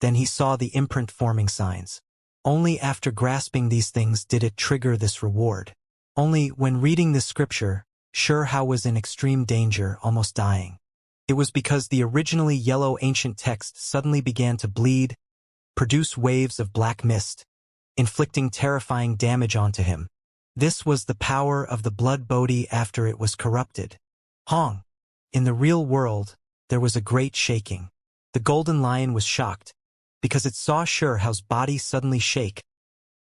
A: Then he saw the imprint-forming signs. Only after grasping these things did it trigger this reward. Only when reading this scripture, Shi Hao was in extreme danger, almost dying. It was because the originally yellow ancient text suddenly began to bleed, produce waves of black mist, inflicting terrifying damage onto him. This was the power of the blood Bodhi after it was corrupted. Hong. In the real world, there was a great shaking. The golden lion was shocked, because it saw Shi Hao's body suddenly shake,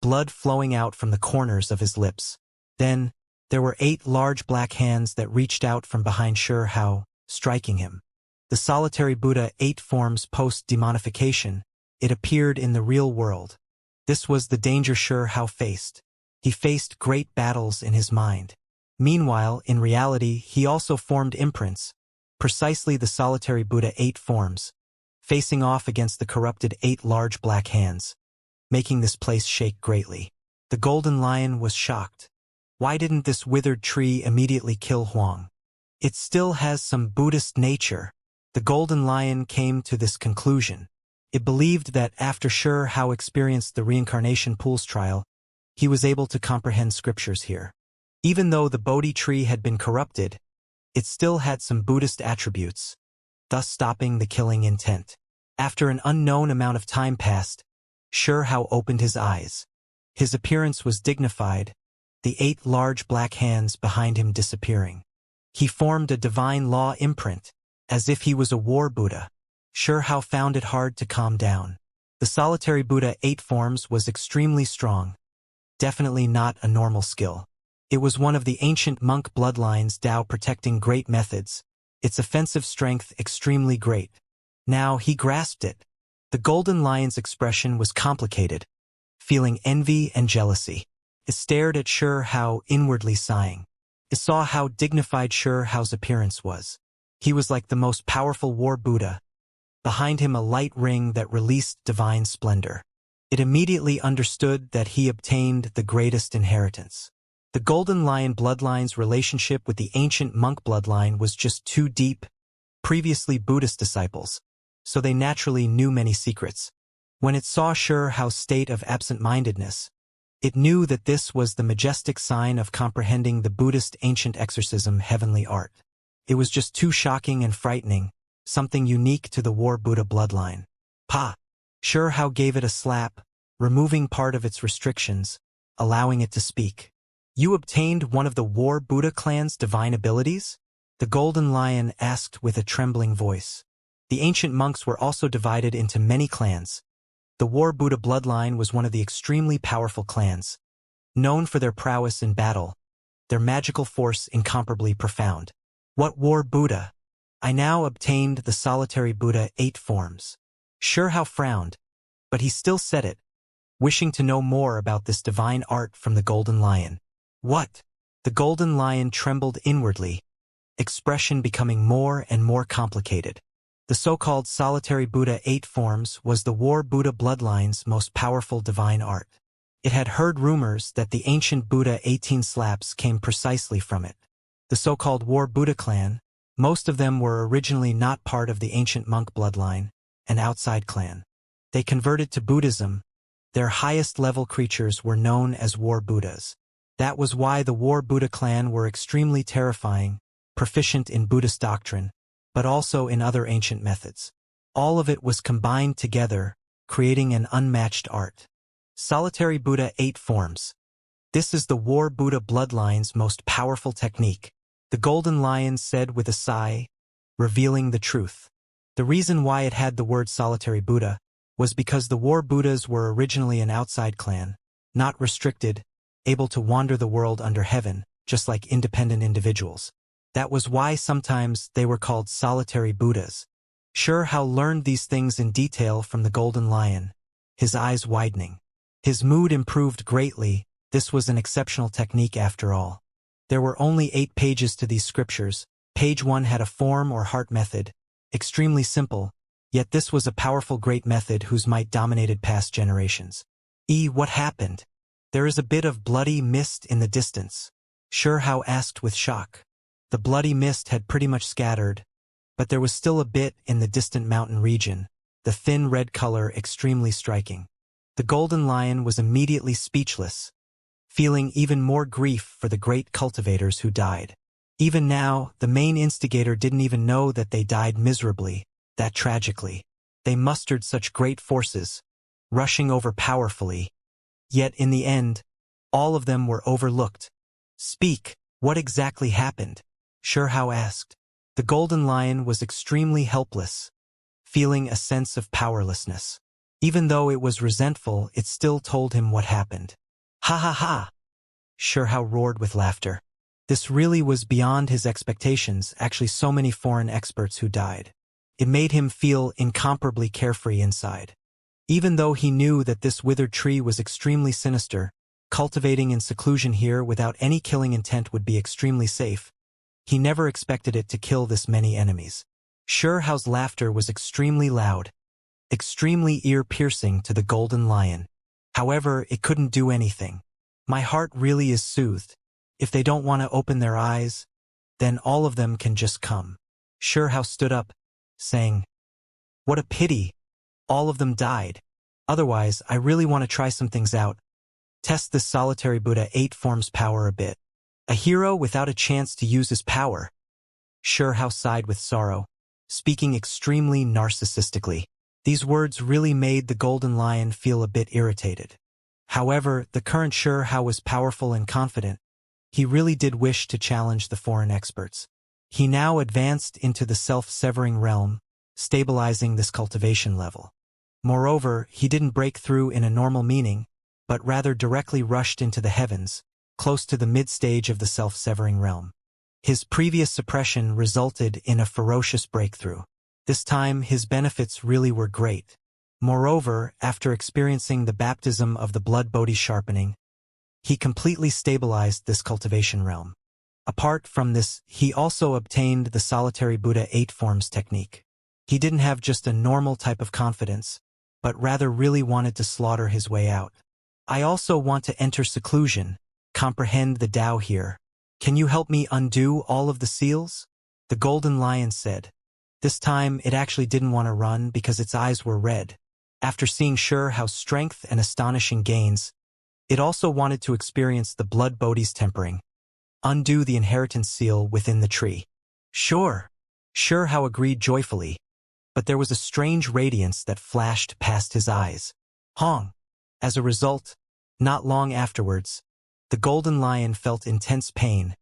A: blood flowing out from the corners of his lips. Then, there were 8 large black hands that reached out from behind Shi Hao, striking him. The solitary Buddha 8 forms post-demonification. It appeared in the real world. This was the danger Shi Hao faced. He faced great battles in his mind. Meanwhile, in reality, he also formed imprints, precisely the solitary Buddha 8 forms, facing off against the corrupted 8 large black hands, making this place shake greatly. The golden lion was shocked. Why didn't this withered tree immediately kill Huang? It still has some Buddhist nature. The golden lion came to this conclusion. It believed that after Shi Hao experienced the Reincarnation pool's trial, he was able to comprehend scriptures here. Even though the Bodhi tree had been corrupted, it still had some Buddhist attributes, thus stopping the killing intent. After an unknown amount of time passed, Shi Hao opened his eyes. His appearance was dignified, the 8 large black hands behind him disappearing. He formed a divine law imprint, as if he was a war Buddha. Shi Hao found it hard to calm down. The solitary Buddha 8 forms was extremely strong. definitely not a normal skill. It was one of the ancient monk bloodlines Tao protecting great methods, its offensive strength extremely great. Now he grasped it. The golden lion's expression was complicated, feeling envy and jealousy. It stared at Shi Hao inwardly sighing. It saw how dignified Shi Hao's appearance was. He was like the most powerful war Buddha. Behind him a light ring that released divine splendor. It immediately understood that he obtained the greatest inheritance. The Golden Lion bloodline's relationship with the ancient monk bloodline was just too deep, previously Buddhist disciples, so they naturally knew many secrets. When it saw Shi Hao's state of absent-mindedness, it knew that this was the majestic sign of comprehending the Buddhist ancient exorcism heavenly art. It was just too shocking and frightening, something unique to the war Buddha bloodline. Pa! Shi Hao gave it a slap, removing part of its restrictions, allowing it to speak. You obtained one of the war Buddha clan's divine abilities? The Golden Lion asked with a trembling voice. The ancient monks were also divided into many clans. The war Buddha bloodline was one of the extremely powerful clans, known for their prowess in battle, their magical force incomparably profound. What war Buddha? I now obtained the solitary Buddha 8 forms. Shi Hao frowned, but he still said it, wishing to know more about this divine art from the Golden Lion. What? The Golden Lion trembled inwardly, expression becoming more and more complicated. The so-called solitary Buddha 8 forms was the war Buddha bloodline's most powerful divine art. It had heard rumors that the ancient Buddha 18 slaps came precisely from it. The so-called war Buddha clan, most of them were originally not part of the ancient monk bloodline, an outside clan. They converted to Buddhism. Their highest-level creatures were known as war Buddhas. That was why the war Buddha clan were extremely terrifying, proficient in Buddhist doctrine, but also in other ancient methods. All of it was combined together, creating an unmatched art. Solitary Buddha 8 forms. This is the war Buddha bloodline's most powerful technique, the Golden Lion said with a sigh, revealing the truth. The reason why it had the word solitary Buddha was because the war Buddhas were originally an outside clan, not restricted, able to wander the world under heaven, just like independent individuals. That was why sometimes they were called solitary Buddhas. Shi Hao learned these things in detail from the Golden Lion, his eyes widening. His mood improved greatly. This was an exceptional technique after all. There were only 8 pages to these scriptures. Page 1 had a form or heart method, extremely simple, yet this was a powerful great method whose might dominated past generations. What happened? There is a bit of bloody mist in the distance. Shi Hao asked with shock. The bloody mist had pretty much scattered, but there was still a bit in the distant mountain region, the thin red color extremely striking. The Golden Lion was immediately speechless, feeling even more grief for the great cultivators who died. Even now, the main instigator didn't even know that they died miserably, that tragically. They mustered such great forces, rushing over powerfully. Yet in the end, all of them were overlooked. Speak, what exactly happened? Shi Hao asked. The Golden Lion was extremely helpless, feeling a sense of powerlessness. Even though it was resentful, it still told him what happened. Ha ha ha! Shi Hao roared with laughter. This really was beyond his expectations, actually so many foreign experts who died. It made him feel incomparably carefree inside. Even though he knew that this withered tree was extremely sinister, cultivating in seclusion here without any killing intent would be extremely safe, he never expected it to kill this many enemies. Shi Hao's laughter was extremely loud, extremely ear-piercing to the Golden Lion. However, it couldn't do anything. My heart really is soothed. If they don't want to open their eyes, then all of them can just come. Shi Hao stood up, saying, What a pity. All of them died. Otherwise, I really want to try some things out. Test this solitary Buddha 8 forms power a bit. A hero without a chance to use his power. Shi Hao sighed with sorrow, speaking extremely narcissistically. These words really made the Golden Lion feel a bit irritated. However, the current Shi Hao was powerful and confident. He really did wish to challenge the foreign experts. He now advanced into the self-severing realm, stabilizing this cultivation level. Moreover, he didn't break through in a normal meaning. but rather directly rushed into the heavens, close to the mid-stage of the self-severing realm. His previous suppression resulted in a ferocious breakthrough. This time, his benefits really were great. Moreover, after experiencing the baptism of the blood Bodhi sharpening, he completely stabilized this cultivation realm. Apart from this, he also obtained the solitary Buddha 8 forms technique. He didn't have just a normal type of confidence, but rather really wanted to slaughter his way out. I also want to enter seclusion, comprehend the Tao here. Can you help me undo all of the seals? The golden lion said. This time, it actually didn't want to run because its eyes were red. After seeing Xiao's strength and astonishing gains, it also wanted to experience the blood Bodhi's tempering. Undo the inheritance seal within the tree. Sure. Xiao agreed joyfully, but there was a strange radiance that flashed past his eyes. Hong. As a result, not long afterwards, the golden lion felt intense pain,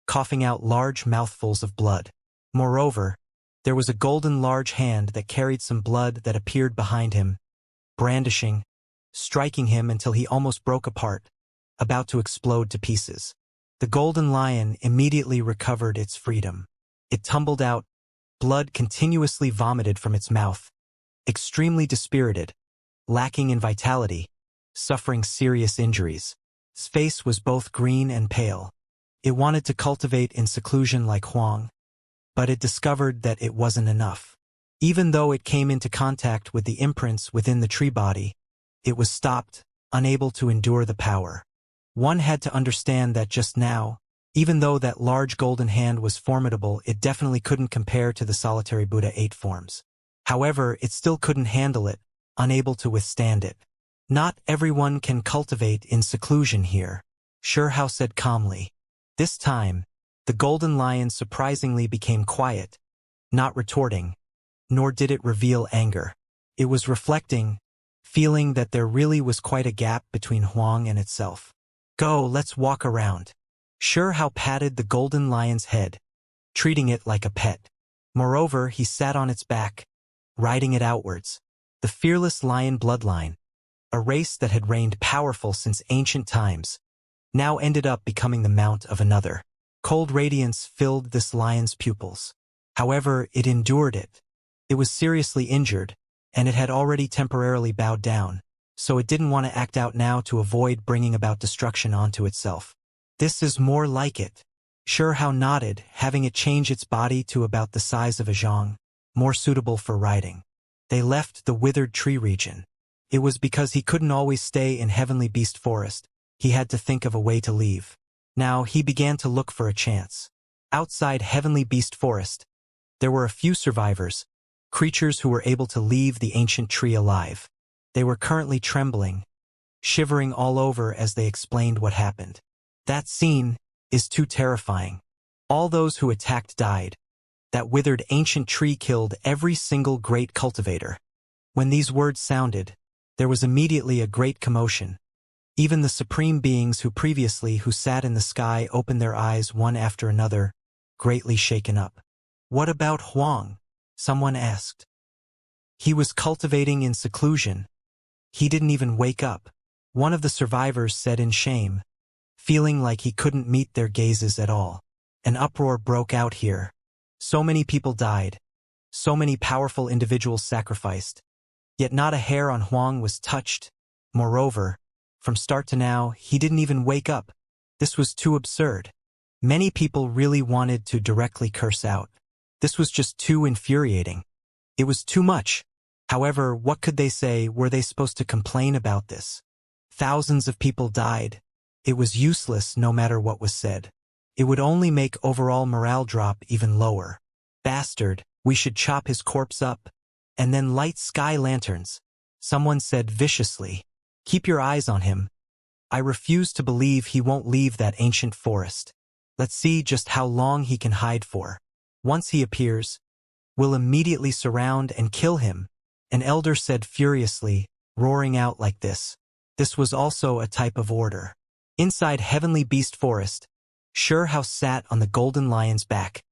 A: coughing out large mouthfuls of blood. Moreover, there was a golden large hand that carried some blood that appeared behind him, brandishing, striking him until he almost broke apart, about to explode to pieces. The golden lion immediately recovered its freedom. It tumbled out, blood continuously vomited from its mouth, extremely dispirited, lacking in vitality, suffering serious injuries. Its face was both green and pale. It wanted to cultivate in seclusion like Huang, but it discovered that it wasn't enough. Even though it came into contact with the imprints within the tree body, it was stopped, unable to endure the power. One had to understand that just now, even though that large golden hand was formidable, it definitely couldn't compare to the solitary Buddha 8 forms. However, it still couldn't handle it, unable to withstand it. Not everyone can cultivate in seclusion here, Xiao said calmly. This time, the golden lion surprisingly became quiet, not retorting, nor did it reveal anger. It was reflecting, feeling that there really was quite a gap between Huang and itself. Go, let's walk around. Xiao patted the golden lion's head, treating it like a pet. Moreover, he sat on its back, riding it outwards. The fearless lion bloodline, a race that had reigned powerful since ancient times, now ended up becoming the mount of another. Cold radiance filled this lion's pupils. However, it endured it. It was seriously injured, and it had already temporarily bowed down, so it didn't want to act out now to avoid bringing about destruction onto itself. This is more like it. Xiao nodded, having it change its body to about the size of a zhang, more suitable for riding. They left the withered tree region. It was because he couldn't always stay in Heavenly Beast Forest. He had to think of a way to leave. Now he began to look for a chance. Outside Heavenly Beast Forest, there were a few survivors, creatures who were able to leave the ancient tree alive. They were currently trembling, shivering all over as they explained what happened. That scene is too terrifying. All those who attacked died. That withered ancient tree killed every single great cultivator. When these words sounded, there was immediately a great commotion. Even the supreme beings who sat in the sky opened their eyes one after another, greatly shaken up. What about Huang? Someone asked. He was cultivating in seclusion. He didn't even wake up. One of the survivors said in shame, feeling like he couldn't meet their gazes at all. An uproar broke out here. So many people died. So many powerful individuals sacrificed. Yet not a hair on Huang was touched. Moreover, from start to now, he didn't even wake up. This was too absurd. Many people really wanted to directly curse out. This was just too infuriating. It was too much. However, what could they say? Were they supposed to complain about this? Thousands of people died. It was useless no matter what was said. It would only make overall morale drop even lower. Bastard, we should chop his corpse up, and then light sky lanterns. Someone said viciously. Keep your eyes on him. I refuse to believe he won't leave that ancient forest. Let's see just how long he can hide for. Once he appears, we'll immediately surround and kill him, an elder said furiously, roaring out like this. This was also a type of order. Inside Heavenly Beast Forest, Xiao sat on the golden lion's back,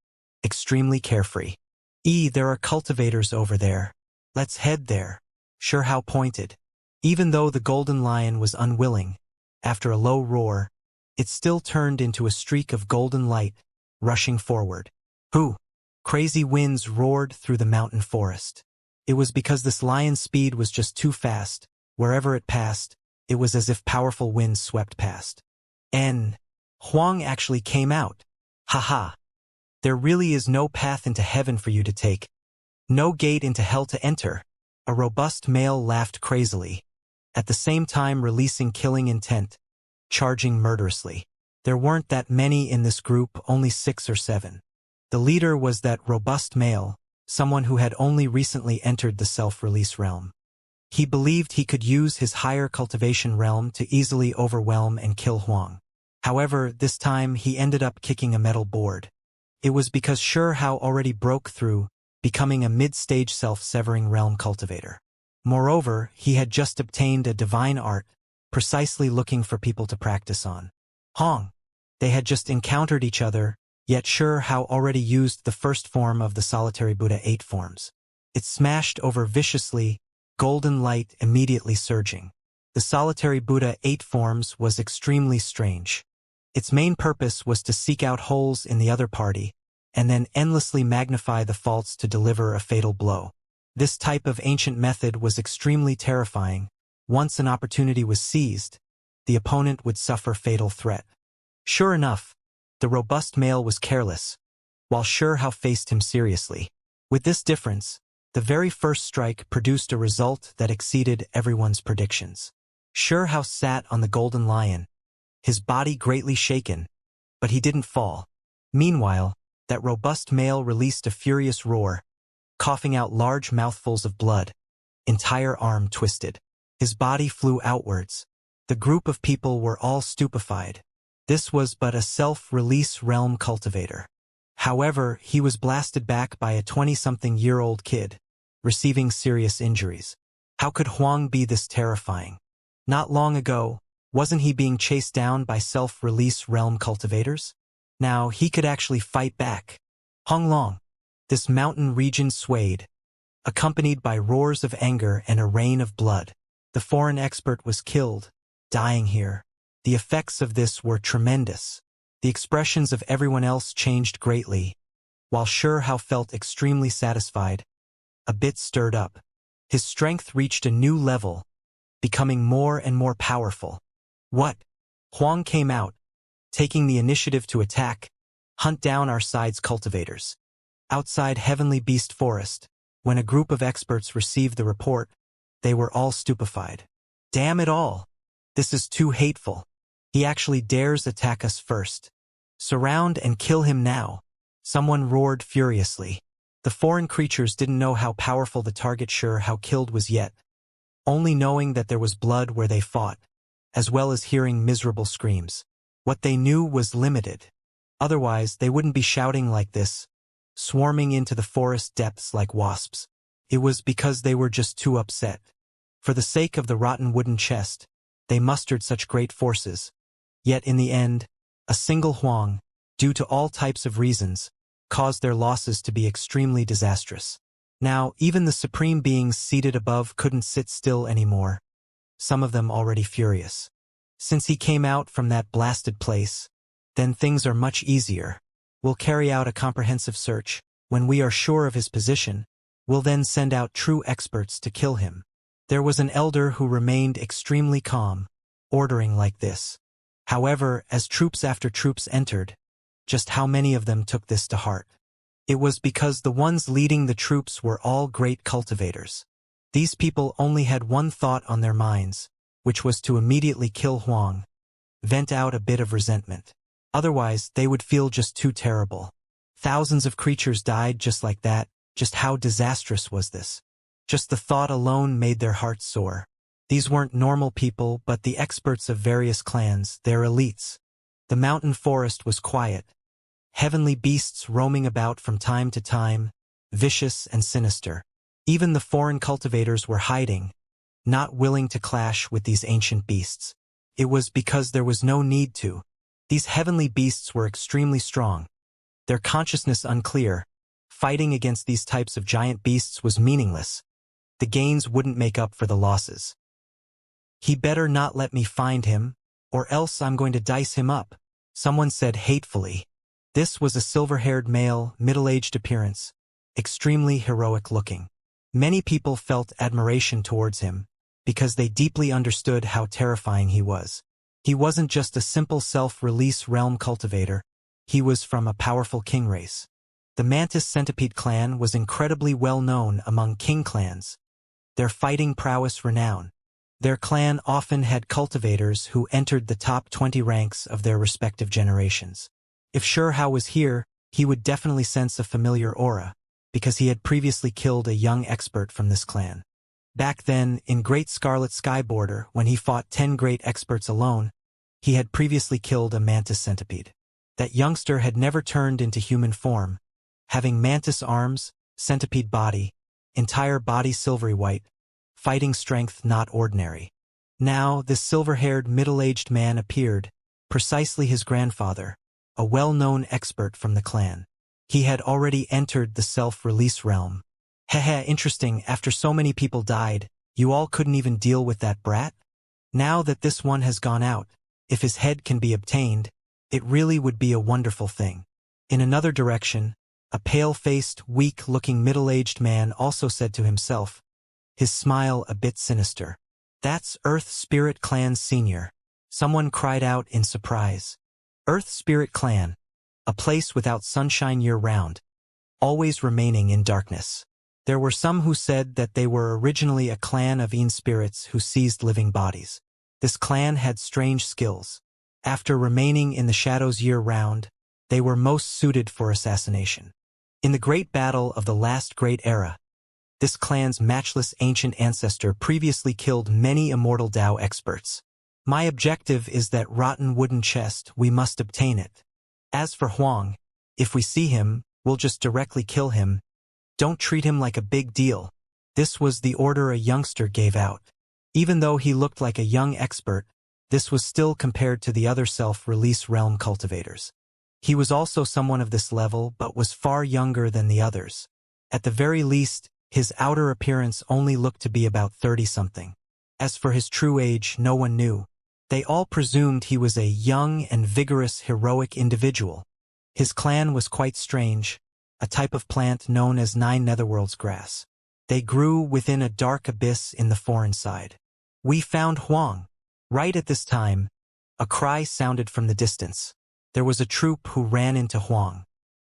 A: extremely carefree. There are cultivators over there. Let's head there. Xiao pointed. Even though the golden lion was unwilling, after a low roar, it still turned into a streak of golden light, rushing forward. Hoo! Crazy winds roared through the mountain forest. It was because this lion's speed was just too fast. Wherever it passed, it was as if powerful winds swept past. Huang actually came out. Haha! There really is no path into heaven for you to take. No gate into hell to enter. A robust male laughed crazily, at the same time releasing killing intent, charging murderously. There weren't that many in this group, only 6 or 7. The leader was that robust male, someone who had only recently entered the self-release realm. He believed he could use his higher cultivation realm to easily overwhelm and kill Huang. However, this time he ended up kicking a metal board. It was because Hao already broke through, becoming a mid-stage self-severing realm cultivator. Moreover, he had just obtained a divine art, precisely looking for people to practice on. They had just encountered each other, yet Hao already used the first form of the solitary Buddha 8 forms. It smashed over viciously, golden light immediately surging. The solitary Buddha 8 forms was extremely strange. Its main purpose was to seek out holes in the other party, and then endlessly magnify the faults to deliver a fatal blow. This type of ancient method was extremely terrifying. Once an opportunity was seized, the opponent would suffer fatal threat. Sure enough, the robust male was careless, while Hao faced him seriously. With this difference, the very first strike produced a result that exceeded everyone's predictions. Hao sat on the golden lion, his body greatly shaken, but he didn't fall. Meanwhile, that robust male released a furious roar, coughing out large mouthfuls of blood, entire arm twisted. His body flew outwards. The group of people were all stupefied. This was but a self-release realm cultivator. However, he was blasted back by a 20-something-year-old kid, receiving serious injuries. How could Huang be this terrifying? Not long ago, wasn't he being chased down by self-release realm cultivators? Now he could actually fight back. Honglong. This mountain region swayed, accompanied by roars of anger and a rain of blood. The foreign expert was killed, dying here. The effects of this were tremendous. The expressions of everyone else changed greatly, while Hao felt extremely satisfied, a bit stirred up. His strength reached a new level, becoming more and more powerful. What? Huang came out, taking the initiative to attack, hunt down our side's cultivators. Outside Heavenly Beast Forest, when a group of experts received the report, they were all stupefied. Damn it all! This is too hateful. He actually dares attack us first. Surround and kill him now. Someone roared furiously. The foreign creatures didn't know how powerful the target Hao killed was yet, only knowing that there was blood where they fought, as well as hearing miserable screams. What they knew was limited. Otherwise, they wouldn't be shouting like this, swarming into the forest depths like wasps. It was because they were just too upset. For the sake of the rotten wooden chest, they mustered such great forces. Yet in the end, a single Huang, due to all types of reasons, caused their losses to be extremely disastrous. Now, even the supreme beings seated above couldn't sit still anymore, some of them already furious. Since he came out from that blasted place, then things are much easier. We'll carry out a comprehensive search. When we are sure of his position, we'll then send out true experts to kill him. There was an elder who remained extremely calm, ordering like this. However, as troops after troops entered, just how many of them took this to heart? It was because the ones leading the troops were all great cultivators. These people only had one thought on their minds, which was to immediately kill Huang, vent out a bit of resentment. Otherwise, they would feel just too terrible. Thousands of creatures died just like that. Just how disastrous was this? Just the thought alone made their hearts sore. These weren't normal people, but the experts of various clans, their elites. The mountain forest was quiet. Heavenly beasts roaming about from time to time, vicious and sinister. Even the foreign cultivators were hiding, not willing to clash with these ancient beasts. It was because there was no need to. These heavenly beasts were extremely strong, their consciousness unclear. Fighting against these types of giant beasts was meaningless. The gains wouldn't make up for the losses. He better not let me find him, or else I'm going to dice him up, someone said hatefully. This was a silver-haired male, middle-aged appearance, extremely heroic-looking. Many people felt admiration towards him, because they deeply understood how terrifying he was. He wasn't just a simple self-release realm cultivator, he was from a powerful king race. The Mantis Centipede clan was incredibly well known among king clans, their fighting prowess renowned. Their clan often had cultivators who entered the top 20 ranks of their respective generations. If Shurhao was here, he would definitely sense a familiar aura, because he had previously killed a young expert from this clan. Back then, in Great Scarlet Sky Border, when he fought 10 great experts alone, he had previously killed a mantis centipede. That youngster had never turned into human form, having mantis arms, centipede body, entire body silvery white, fighting strength not ordinary. Now, this silver-haired middle-aged man appeared, precisely his grandfather, a well-known expert from the clan. He had already entered the self-release realm. Heh, interesting, after so many people died, you all couldn't even deal with that brat? Now that this one has gone out, if his head can be obtained, it really would be a wonderful thing. In another direction, a pale-faced, weak-looking middle-aged man also said to himself, his smile a bit sinister. That's Earth Spirit Clan Senior. Someone cried out in surprise. Earth Spirit Clan, a place without sunshine year-round, always remaining in darkness. There were some who said that they were originally a clan of Een spirits who seized living bodies. This clan had strange skills. After remaining in the shadows year-round, they were most suited for assassination. In the great battle of the last great era, this clan's matchless ancient ancestor previously killed many immortal Dao experts. My objective is that rotten wooden chest, we must obtain it. As for Huang, if we see him, we'll just directly kill him. Don't treat him like a big deal. This was the order a youngster gave out. Even though he looked like a young expert, this was still compared to the other self-release realm cultivators. He was also someone of this level but was far younger than the others. At the very least, his outer appearance only looked to be about 30-something. As for his true age, no one knew. They all presumed he was a young and vigorous heroic individual. His clan was quite strange, a type of plant known as Nine Netherworlds grass. They grew within a dark abyss in the foreign side. We found Huang. Right at this time, a cry sounded from the distance. There was a troop who ran into Huang.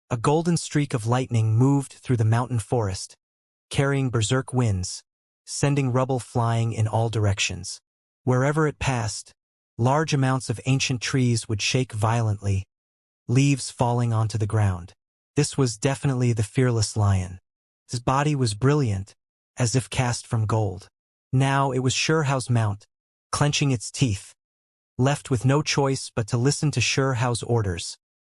A: A golden streak of lightning moved through the mountain forest, carrying berserk winds, sending rubble flying in all directions. Wherever it passed, large amounts of ancient trees would shake violently, leaves falling onto the ground. This was definitely the fearless lion. His body was brilliant, as if cast from gold. Now it was Shurhao's mount, clenching its teeth, left with no choice but to listen to Shurhao's orders.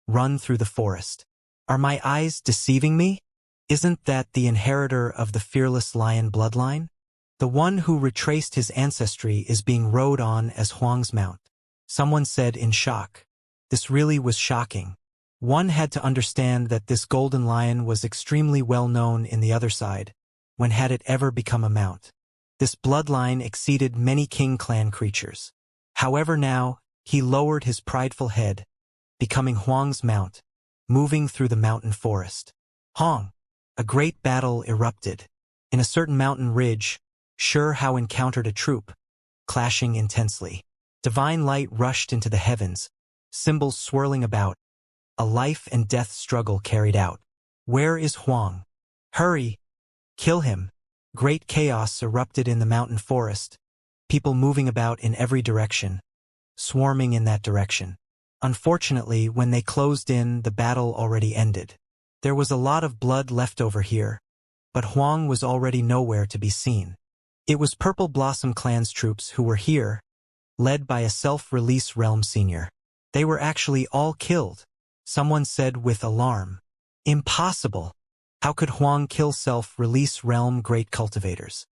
A: Run through the forest. Are my eyes deceiving me? Isn't that the inheritor of the fearless lion bloodline? The one who retraced his ancestry is being rode on as Huang's mount. Someone said in shock. This really was shocking. One had to understand that this golden lion was extremely well known in the other side. When had it ever become a mount? This bloodline exceeded many king clan creatures. However now, he lowered his prideful head, becoming Huang's mount, moving through the mountain forest. Huang! A great battle erupted. In a certain mountain ridge, Shurhao encountered a troop, clashing intensely. Divine light rushed into the heavens, symbols swirling about. A life and death struggle carried out. Where is Huang? Hurry! Kill him! Great chaos erupted in the mountain forest, people moving about in every direction, swarming in that direction. Unfortunately, when they closed in, the battle already ended. There was a lot of blood left over here, but Huang was already nowhere to be seen. It was Purple Blossom Clan's troops who were here, led by a self-release realm senior. They were actually all killed, someone said with alarm. Impossible! How could Huang kill self-release realm great cultivators?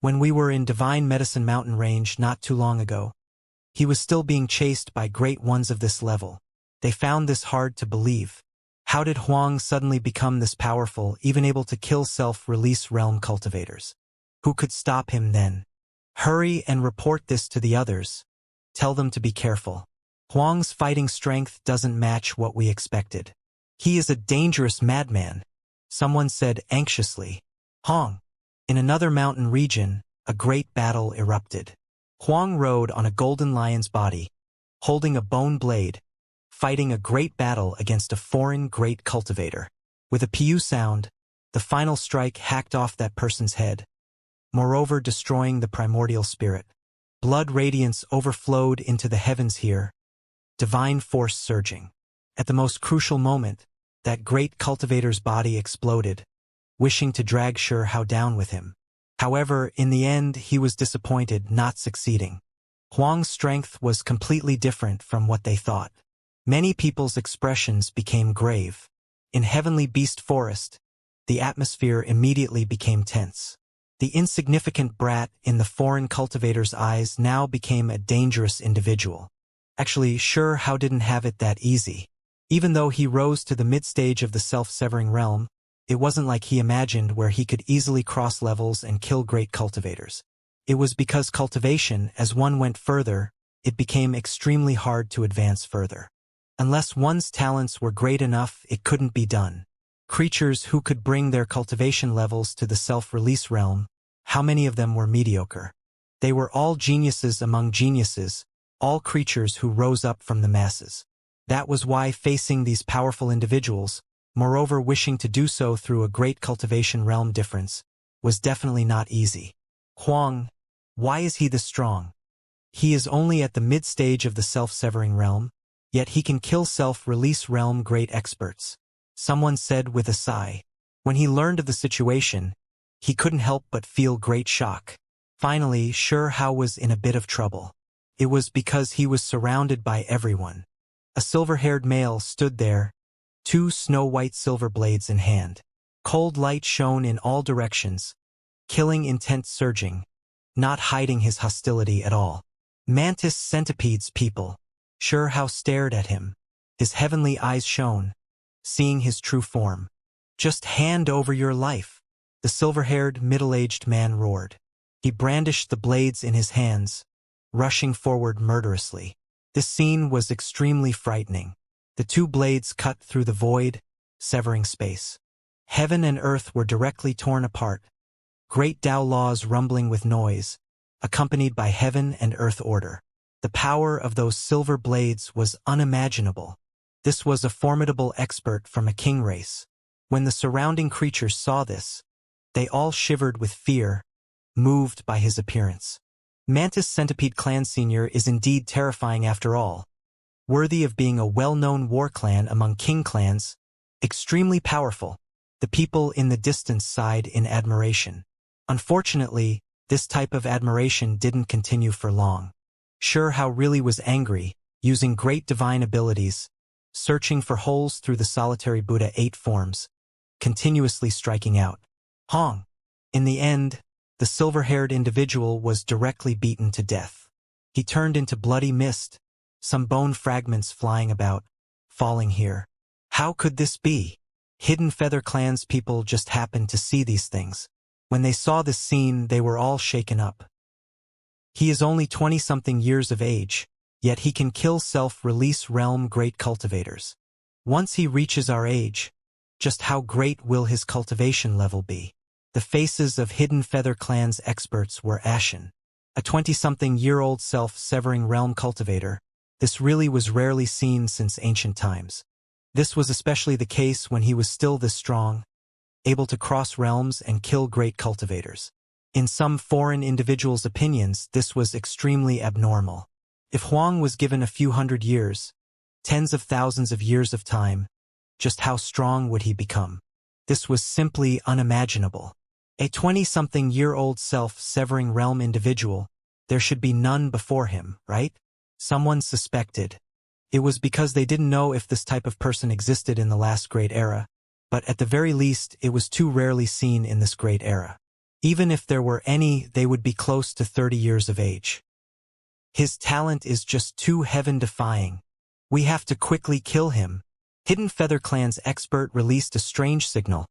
A: When we were in Divine Medicine Mountain Range not too long ago, he was still being chased by great ones of this level. They found this hard to believe. How did Huang suddenly become this powerful, even able to kill self-release realm cultivators? Who could stop him then? Hurry and report this to the others. Tell them to be careful. Huang's fighting strength doesn't match what we expected. He is a dangerous madman, someone said anxiously. Huang. In another mountain region, a great battle erupted. Huang rode on a golden lion's body, holding a bone blade, fighting a great battle against a foreign great cultivator. With a pu sound, the final strike hacked off that person's head, moreover destroying the primordial spirit. Blood radiance overflowed into the heavens here, divine force surging. At the most crucial moment, that great cultivator's body exploded, wishing to drag Xianxia down with him. However, in the end, he was disappointed, not succeeding. Huang's strength was completely different from what they thought. Many people's expressions became grave. In Heavenly Beast Forest, the atmosphere immediately became tense. The insignificant brat in the foreign cultivator's eyes now became a dangerous individual. Actually, Xianxia didn't have it that easy. Even though he rose to the mid-stage of the self-severing realm, it wasn't like he imagined where he could easily cross levels and kill great cultivators. It was because cultivation, as one went further, it became extremely hard to advance further. Unless one's talents were great enough, it couldn't be done. Creatures who could bring their cultivation levels to the self-release realm, how many of them were mediocre? They were all geniuses among geniuses, all creatures who rose up from the masses. That was why facing these powerful individuals, moreover wishing to do so through a great cultivation realm difference, was definitely not easy. Huang, why is he this strong? He is only at the mid-stage of the self-severing realm, yet he can kill self-release realm great experts. Someone said with a sigh. When he learned of the situation, he couldn't help but feel great shock. Finally, Xianxia was in a bit of trouble. It was because he was surrounded by everyone. A silver-haired male stood there, two snow-white silver blades in hand. Cold light shone in all directions, killing intent surging, not hiding his hostility at all. Mantis centipedes people. Xianxia stared at him. His heavenly eyes shone, seeing his true form. Just hand over your life, the silver-haired, middle-aged man roared. He brandished the blades in his hands, rushing forward murderously. This scene was extremely frightening. The two blades cut through the void, severing space. Heaven and earth were directly torn apart, great Tao laws rumbling with noise, accompanied by heaven and earth order. The power of those silver blades was unimaginable. This was a formidable expert from a king race. When the surrounding creatures saw this, they all shivered with fear, moved by his appearance. Mantis Centipede Clan Senior is indeed terrifying after all, worthy of being a well-known war clan among king clans, extremely powerful. The people in the distance sighed in admiration. Unfortunately, this type of admiration didn't continue for long. Xianxia really was angry, using great divine abilities, searching for holes through the solitary Buddha 8 forms, continuously striking out. Hong. In the end, the silver-haired individual was directly beaten to death. He turned into bloody mist, some bone fragments flying about, falling here. How could this be? Hidden Feather Clan's people just happened to see these things. When they saw this scene, they were all shaken up. He is only 20-something years of age, yet he can kill self-release realm great cultivators. Once he reaches our age, just how great will his cultivation level be? The faces of Hidden Feather Clan's experts were ashen. A 20-something-year-old self-severing realm cultivator, this really was rarely seen since ancient times. This was especially the case when he was still this strong, able to cross realms and kill great cultivators. In some foreign individuals' opinions, this was extremely abnormal. If Huang was given a few hundred years, tens of thousands of years of time, just how strong would he become? This was simply unimaginable. A 20-something-year-old self-severing realm individual, there should be none before him, right? Someone suspected. It was because they didn't know if this type of person existed in the last great era, but at the very least it was too rarely seen in this great era. Even if there were any, they would be close to 30 years of age. His talent is just too heaven-defying. We have to quickly kill him. Hidden Feather Clan's expert released a strange signal,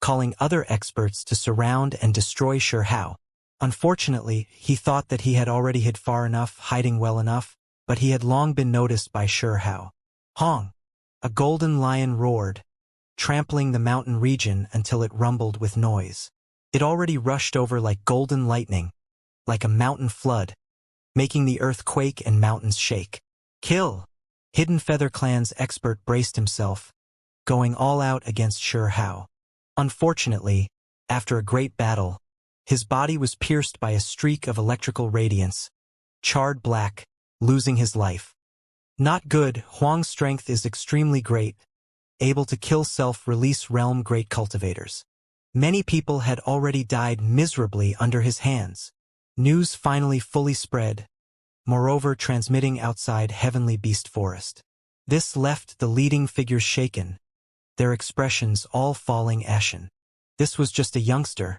A: calling other experts to surround and destroy Xianxia. Unfortunately, he thought that he had already hid far enough, hiding well enough, but he had long been noticed by Hao. Hong! A golden lion roared, trampling the mountain region until it rumbled with noise. It already rushed over like golden lightning, like a mountain flood, making the earth quake and mountains shake. Kill! Hidden Feather Clan's expert braced himself, going all out against Hao. Unfortunately, after a great battle, his body was pierced by a streak of electrical radiance, charred black, losing his life. Not good. Huang's strength is extremely great, able to kill self-release realm great cultivators. Many people had already died miserably under his hands. News finally fully spread, moreover transmitting outside Heavenly Beast Forest. This left the leading figures shaken, their expressions all falling ashen. This was just a youngster,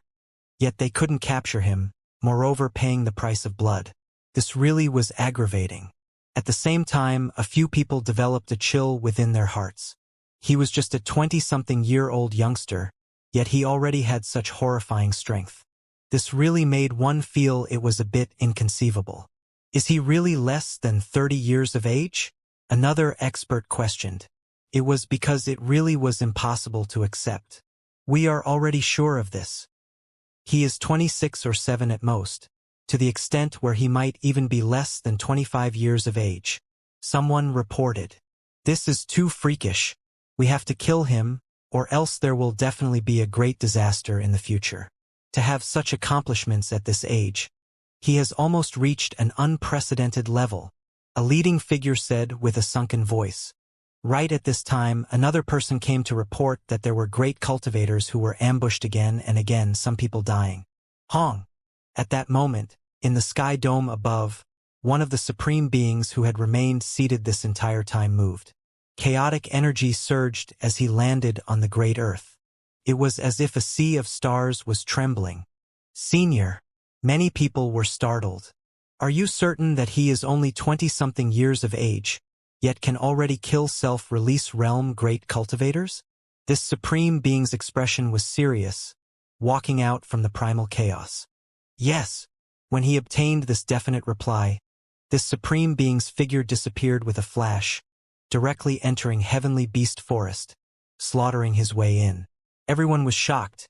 A: yet they couldn't capture him, moreover paying the price of blood. This really was aggravating. At the same time, a few people developed a chill within their hearts. He was just a 20-something-year-old youngster, yet he already had such horrifying strength. This really made one feel it was a bit inconceivable. Is he really less than 30 years of age? Another expert questioned. It was because it really was impossible to accept. We are already sure of this. He is 26 or 7 at most, to the extent where he might even be less than 25 years of age. Someone reported. This is too freakish. We have to kill him, or else there will definitely be a great disaster in the future. To have such accomplishments at this age, he has almost reached an unprecedented level, a leading figure said with a sunken voice. Right at this time, another person came to report that there were great cultivators who were ambushed again and again, some people dying. Hong! At that moment, in the sky dome above, one of the supreme beings who had remained seated this entire time moved. Chaotic energy surged as he landed on the great earth. It was as if a sea of stars was trembling. Senior! Many people were startled. Are you certain that he is only 20-something years of age, yet can already kill self-release realm great cultivators? This supreme being's expression was serious, walking out from the primal chaos. Yes. When he obtained this definite reply, this supreme being's figure disappeared with a flash, directly entering Heavenly Beast Forest, slaughtering his way in. Everyone was shocked,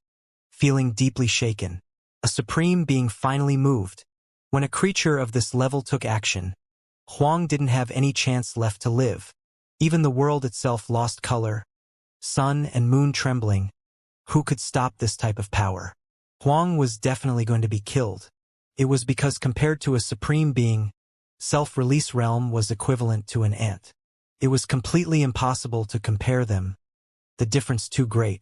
A: feeling deeply shaken. A supreme being finally moved. When a creature of this level took action, Huang didn't have any chance left to live. Even the world itself lost color, sun and moon trembling. Who could stop this type of power? Huang was definitely going to be killed. It was because compared to a supreme being, self-release realm was equivalent to an ant. It was completely impossible to compare them, the difference too great.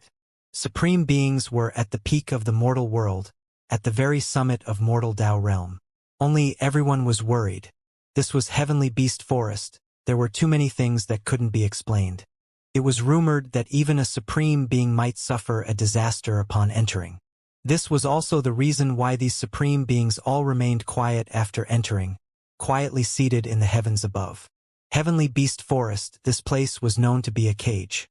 A: Supreme beings were at the peak of the mortal world, at the very summit of mortal Dao realm. Only everyone was worried. This was Heavenly Beast Forest. There were too many things that couldn't be explained. It was rumored that even a supreme being might suffer a disaster upon entering. This was also the reason why these supreme beings all remained quiet after entering, quietly seated in the heavens above. Heavenly Beast Forest, this place was known to be a cage.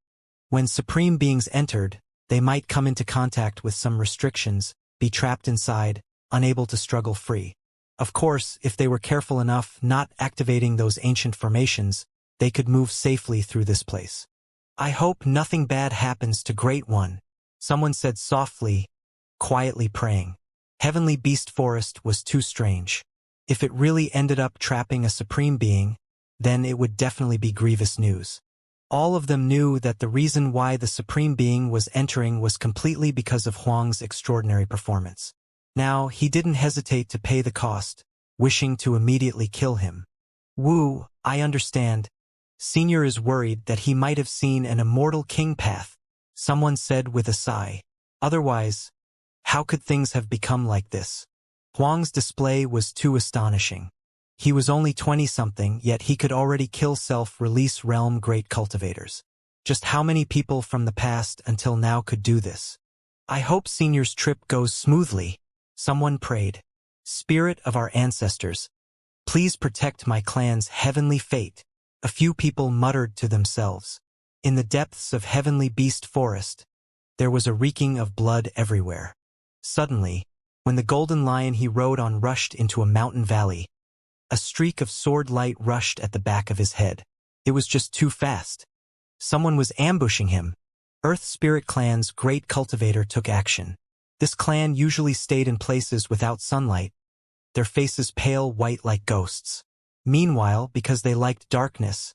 A: When supreme beings entered, they might come into contact with some restrictions, be trapped inside, unable to struggle free. Of course, if they were careful enough, not activating those ancient formations, they could move safely through this place. I hope nothing bad happens to Great One, someone said softly, quietly praying. Heavenly Beast Forest was too strange. If it really ended up trapping a supreme being, then it would definitely be grievous news. All of them knew that the reason why the supreme being was entering was completely because of Huang's extraordinary performance. Now, he didn't hesitate to pay the cost, wishing to immediately kill him. Wu, I understand. Senior is worried that he might have seen an immortal king path, someone said with a sigh. Otherwise, how could things have become like this? Huang's display was too astonishing. He was only 20-something, yet he could already kill self-release realm great cultivators. Just how many people from the past until now could do this? I hope Senior's trip goes smoothly, someone prayed. Spirit of our ancestors, please protect my clan's heavenly fate. A few people muttered to themselves. In the depths of Heavenly Beast Forest, there was a reeking of blood everywhere. Suddenly, When the golden lion he rode on rushed into a mountain valley, a streak of sword light rushed at the back of his head. It was just too fast. Someone was ambushing him. Earth Spirit Clan's great cultivator took action. This clan usually stayed in places without sunlight, their faces pale white like ghosts. Meanwhile, because they liked darkness,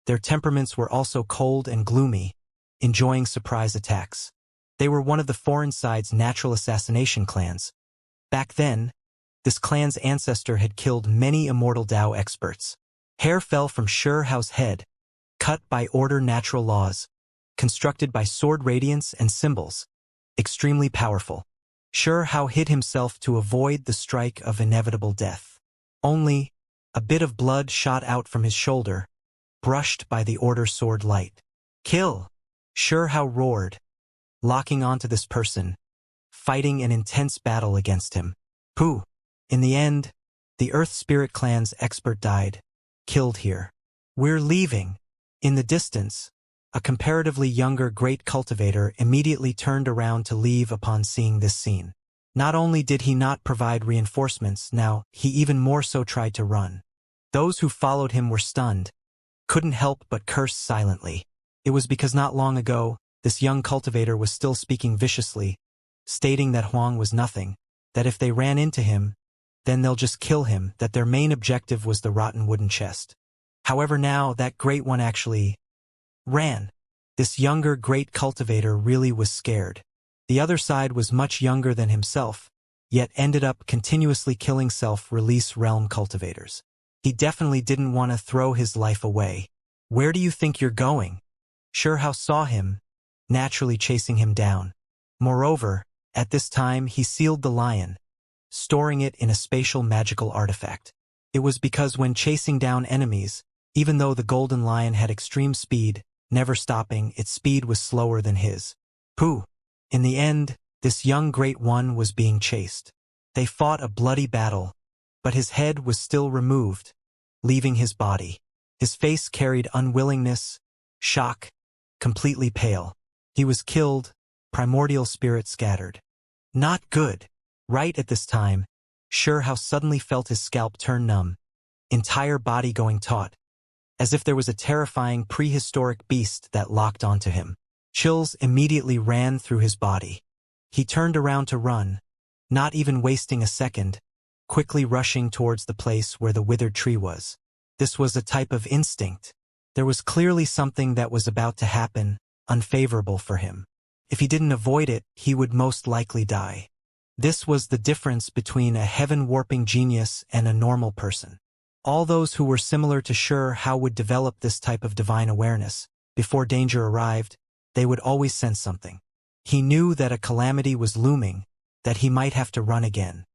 A: their temperaments were also cold and gloomy, enjoying surprise attacks. They were one of the foreign side's natural assassination clans. Back then, this clan's ancestor had killed many immortal Dao experts. Hair fell from Xiao's head, cut by order natural laws, constructed by sword radiance and symbols, extremely powerful. Xiao hid himself to avoid the strike of inevitable death. Only a bit of blood shot out from his shoulder, brushed by the order sword light. Kill! Xiao roared, locking onto this person, fighting an intense battle against him. Pooh! In the end, the Earth Spirit Clan's expert died, killed here. We're leaving. In the distance, a comparatively younger great cultivator immediately turned around to leave upon seeing this scene. Not only did he not provide reinforcements, now he even more so tried to run. Those who followed him were stunned, couldn't help but curse silently. It was because not long ago, this young cultivator was still speaking viciously, stating that Huang was nothing, that if they ran into him, then they'll just kill him, that their main objective was the rotten wooden chest. However, now that great one actually ran. This younger great cultivator really was scared. The other side was much younger than himself, yet ended up continuously killing self-release realm cultivators. He definitely didn't want to throw his life away. Where do you think you're going? Xiao saw him, naturally chasing him down. Moreover, at this time he sealed the lion, storing it in a spatial magical artifact. It was because when chasing down enemies, even though the golden lion had extreme speed, never stopping, its speed was slower than his. Pooh! In the end, this young great one was being chased. They fought a bloody battle, but his head was still removed, leaving his body. His face carried unwillingness, shock, completely pale. He was killed, primordial spirit scattered. Not good. Right at this time, Xiao suddenly felt his scalp turn numb, entire body going taut, as if there was a terrifying prehistoric beast that locked onto him. Chills immediately ran through his body. He turned around to run, not even wasting a second, quickly rushing towards the place where the withered tree was. This was a type of instinct. There was clearly something that was about to happen, unfavorable for him. If he didn't avoid it, he would most likely die. This was the difference between a heaven-warping genius and a normal person. All those who were similar to Xiao would develop this type of divine awareness. Before danger arrived, they would always sense something. He knew that a calamity was looming, that he might have to run again.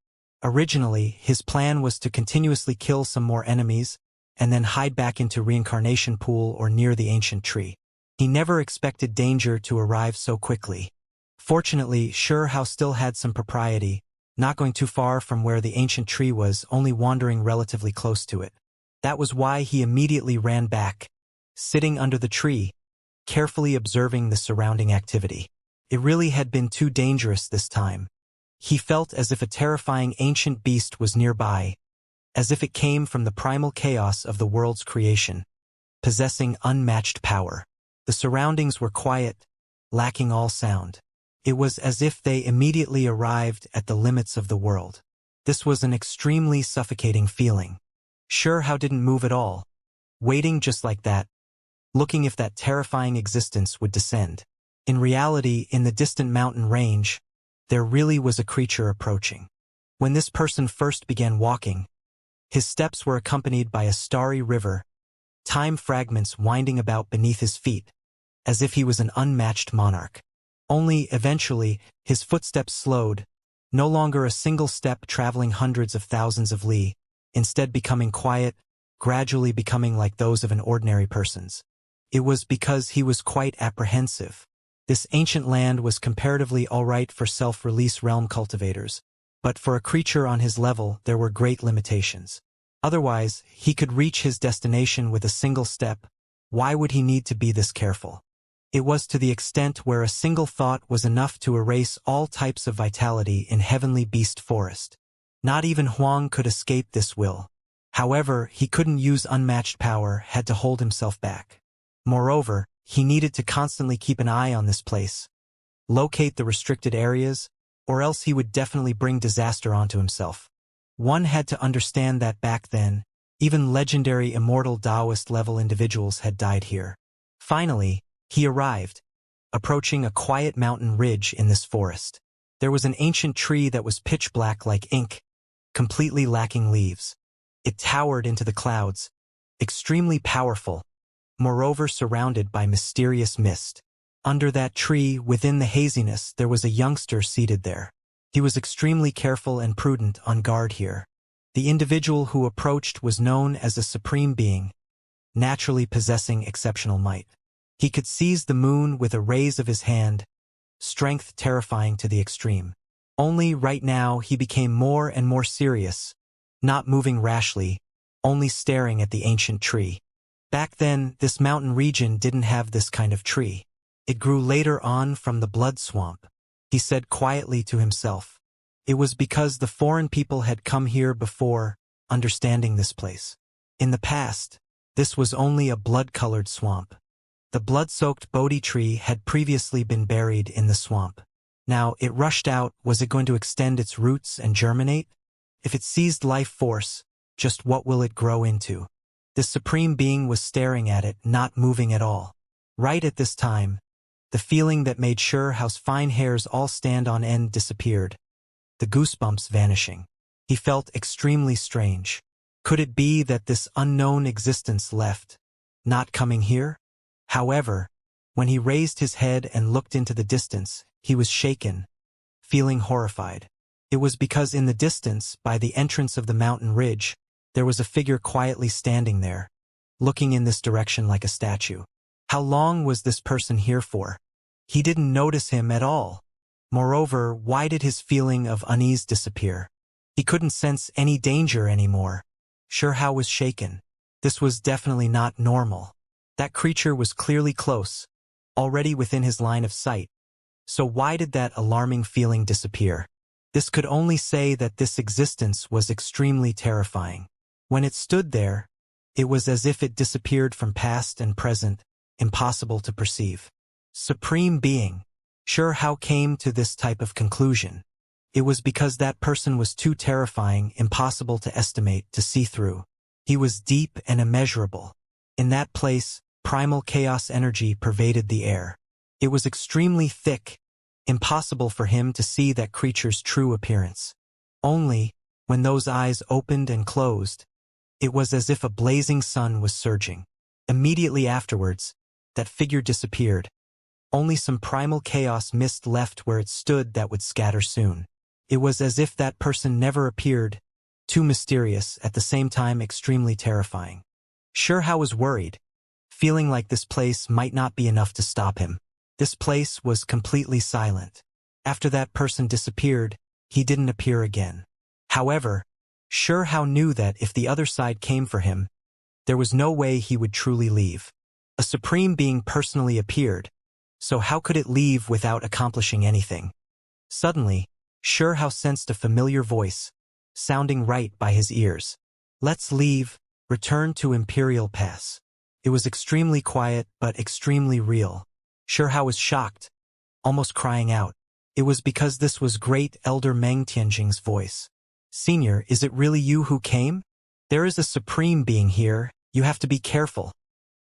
A: Originally, his plan was to continuously kill some more enemies, and then hide back into Reincarnation pool or near the ancient tree. He never expected danger to arrive so quickly. Fortunately, Xiao still had some propriety, not going too far from where the ancient tree was, only wandering relatively close to it. That was why he immediately ran back, sitting under the tree, carefully observing the surrounding activity. It really had been too dangerous this time. He felt as if a terrifying ancient beast was nearby, as if it came from the primal chaos of the world's creation, possessing unmatched power. The surroundings were quiet, lacking all sound. It was as if they immediately arrived at the limits of the world. This was an extremely suffocating feeling. Xiao didn't move at all, waiting just like that, looking if that terrifying existence would descend. In reality, in the distant mountain range, there really was a creature approaching. When this person first began walking, his steps were accompanied by a starry river, time fragments winding about beneath his feet, as if he was an unmatched monarch. Only, eventually, his footsteps slowed, no longer a single step traveling hundreds of thousands of li, instead becoming quiet, gradually becoming like those of an ordinary person's. It was because he was quite apprehensive. This ancient land was comparatively alright for self-release realm cultivators, but for a creature on his level there were great limitations. Otherwise, he could reach his destination with a single step. Why would he need to be this careful? It was to the extent where a single thought was enough to erase all types of vitality in Heavenly Beast Forest. Not even Huang could escape this will. However, he couldn't use unmatched power, had to hold himself back. Moreover, he needed to constantly keep an eye on this place, locate the restricted areas, or else he would definitely bring disaster onto himself. One had to understand that back then, even legendary immortal Taoist-level individuals had died here. Finally, he arrived, approaching a quiet mountain ridge in this forest. There was an ancient tree that was pitch black like ink, completely lacking leaves. It towered into the clouds, extremely powerful, moreover surrounded by mysterious mist. Under that tree, within the haziness, there was a youngster seated there. He was extremely careful and prudent, on guard here. The individual who approached was known as a supreme being, naturally possessing exceptional might. He could seize the moon with a raise of his hand, strength terrifying to the extreme. Only right now he became more and more serious, not moving rashly, only staring at the ancient tree. Back then, this mountain region didn't have this kind of tree. It grew later on from the blood swamp. He said quietly to himself. It was because the foreign people had come here before, understanding this place. In the past, this was only a blood-colored swamp. The blood-soaked Bodhi tree had previously been buried in the swamp. Now, it rushed out. Was it going to extend its roots and germinate? If it seized life force, just what will it grow into? This supreme being was staring at it, not moving at all. Right at this time, the feeling that made sure how's fine hairs all stand on end disappeared, the goosebumps vanishing. He felt extremely strange. Could it be that this unknown existence left, not coming here? However, when he raised his head and looked into the distance, he was shaken, feeling horrified. It was because in the distance, by the entrance of the mountain ridge, there was a figure quietly standing there, looking in this direction like a statue. How long was this person here for? He didn't notice him at all. Moreover, why did his feeling of unease disappear? He couldn't sense any danger anymore. Sure, Hao was shaken. This was definitely not normal. That creature was clearly close, already within his line of sight. So why did that alarming feeling disappear? This could only say that this existence was extremely terrifying. When it stood there, it was as if it disappeared from past and present, impossible to perceive. Supreme Being. Sure, Hao came to this type of conclusion. It was because that person was too terrifying, impossible to estimate, to see through. He was deep and immeasurable. In that place, primal chaos energy pervaded the air. It was extremely thick, impossible for him to see that creature's true appearance. Only, when those eyes opened and closed, it was as if a blazing sun was surging. Immediately afterwards, that figure disappeared. Only some primal chaos mist left where it stood that would scatter soon. It was as if that person never appeared, too mysterious, at the same time extremely terrifying. Sure, Hao was worried, feeling like this place might not be enough to stop him. This place was completely silent. After that person disappeared, he didn't appear again. However, Sure, Hao knew that if the other side came for him, there was no way he would truly leave. A supreme being personally appeared, so how could it leave without accomplishing anything? Suddenly, Sure, Hao sensed a familiar voice, sounding right by his ears. Let's leave, return to Imperial Pass. It was extremely quiet, but extremely real. Sure, Hao was shocked, almost crying out. It was because this was Great Elder Meng Tianjing's voice. Senior, is it really you who came? There is a supreme being here, you have to be careful.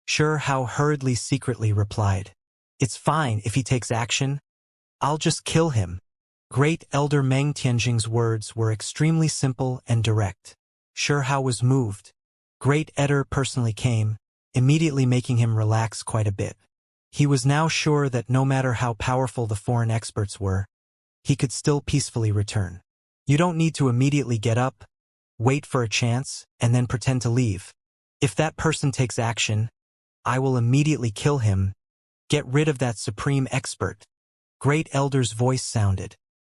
A: Sure, Hao hurriedly secretly replied. It's fine if he takes action. I'll just kill him. Great Elder Meng Tianjing's words were extremely simple and direct. Sure, Hao was moved. Great Elder personally came, immediately making him relax quite a bit. He was now sure that no matter how powerful the foreign experts were, he could still peacefully return. You don't need to immediately get up, wait for a chance, and then pretend to leave. If that person takes action, I will immediately kill him. Get rid of that supreme expert. Great Elder's voice sounded.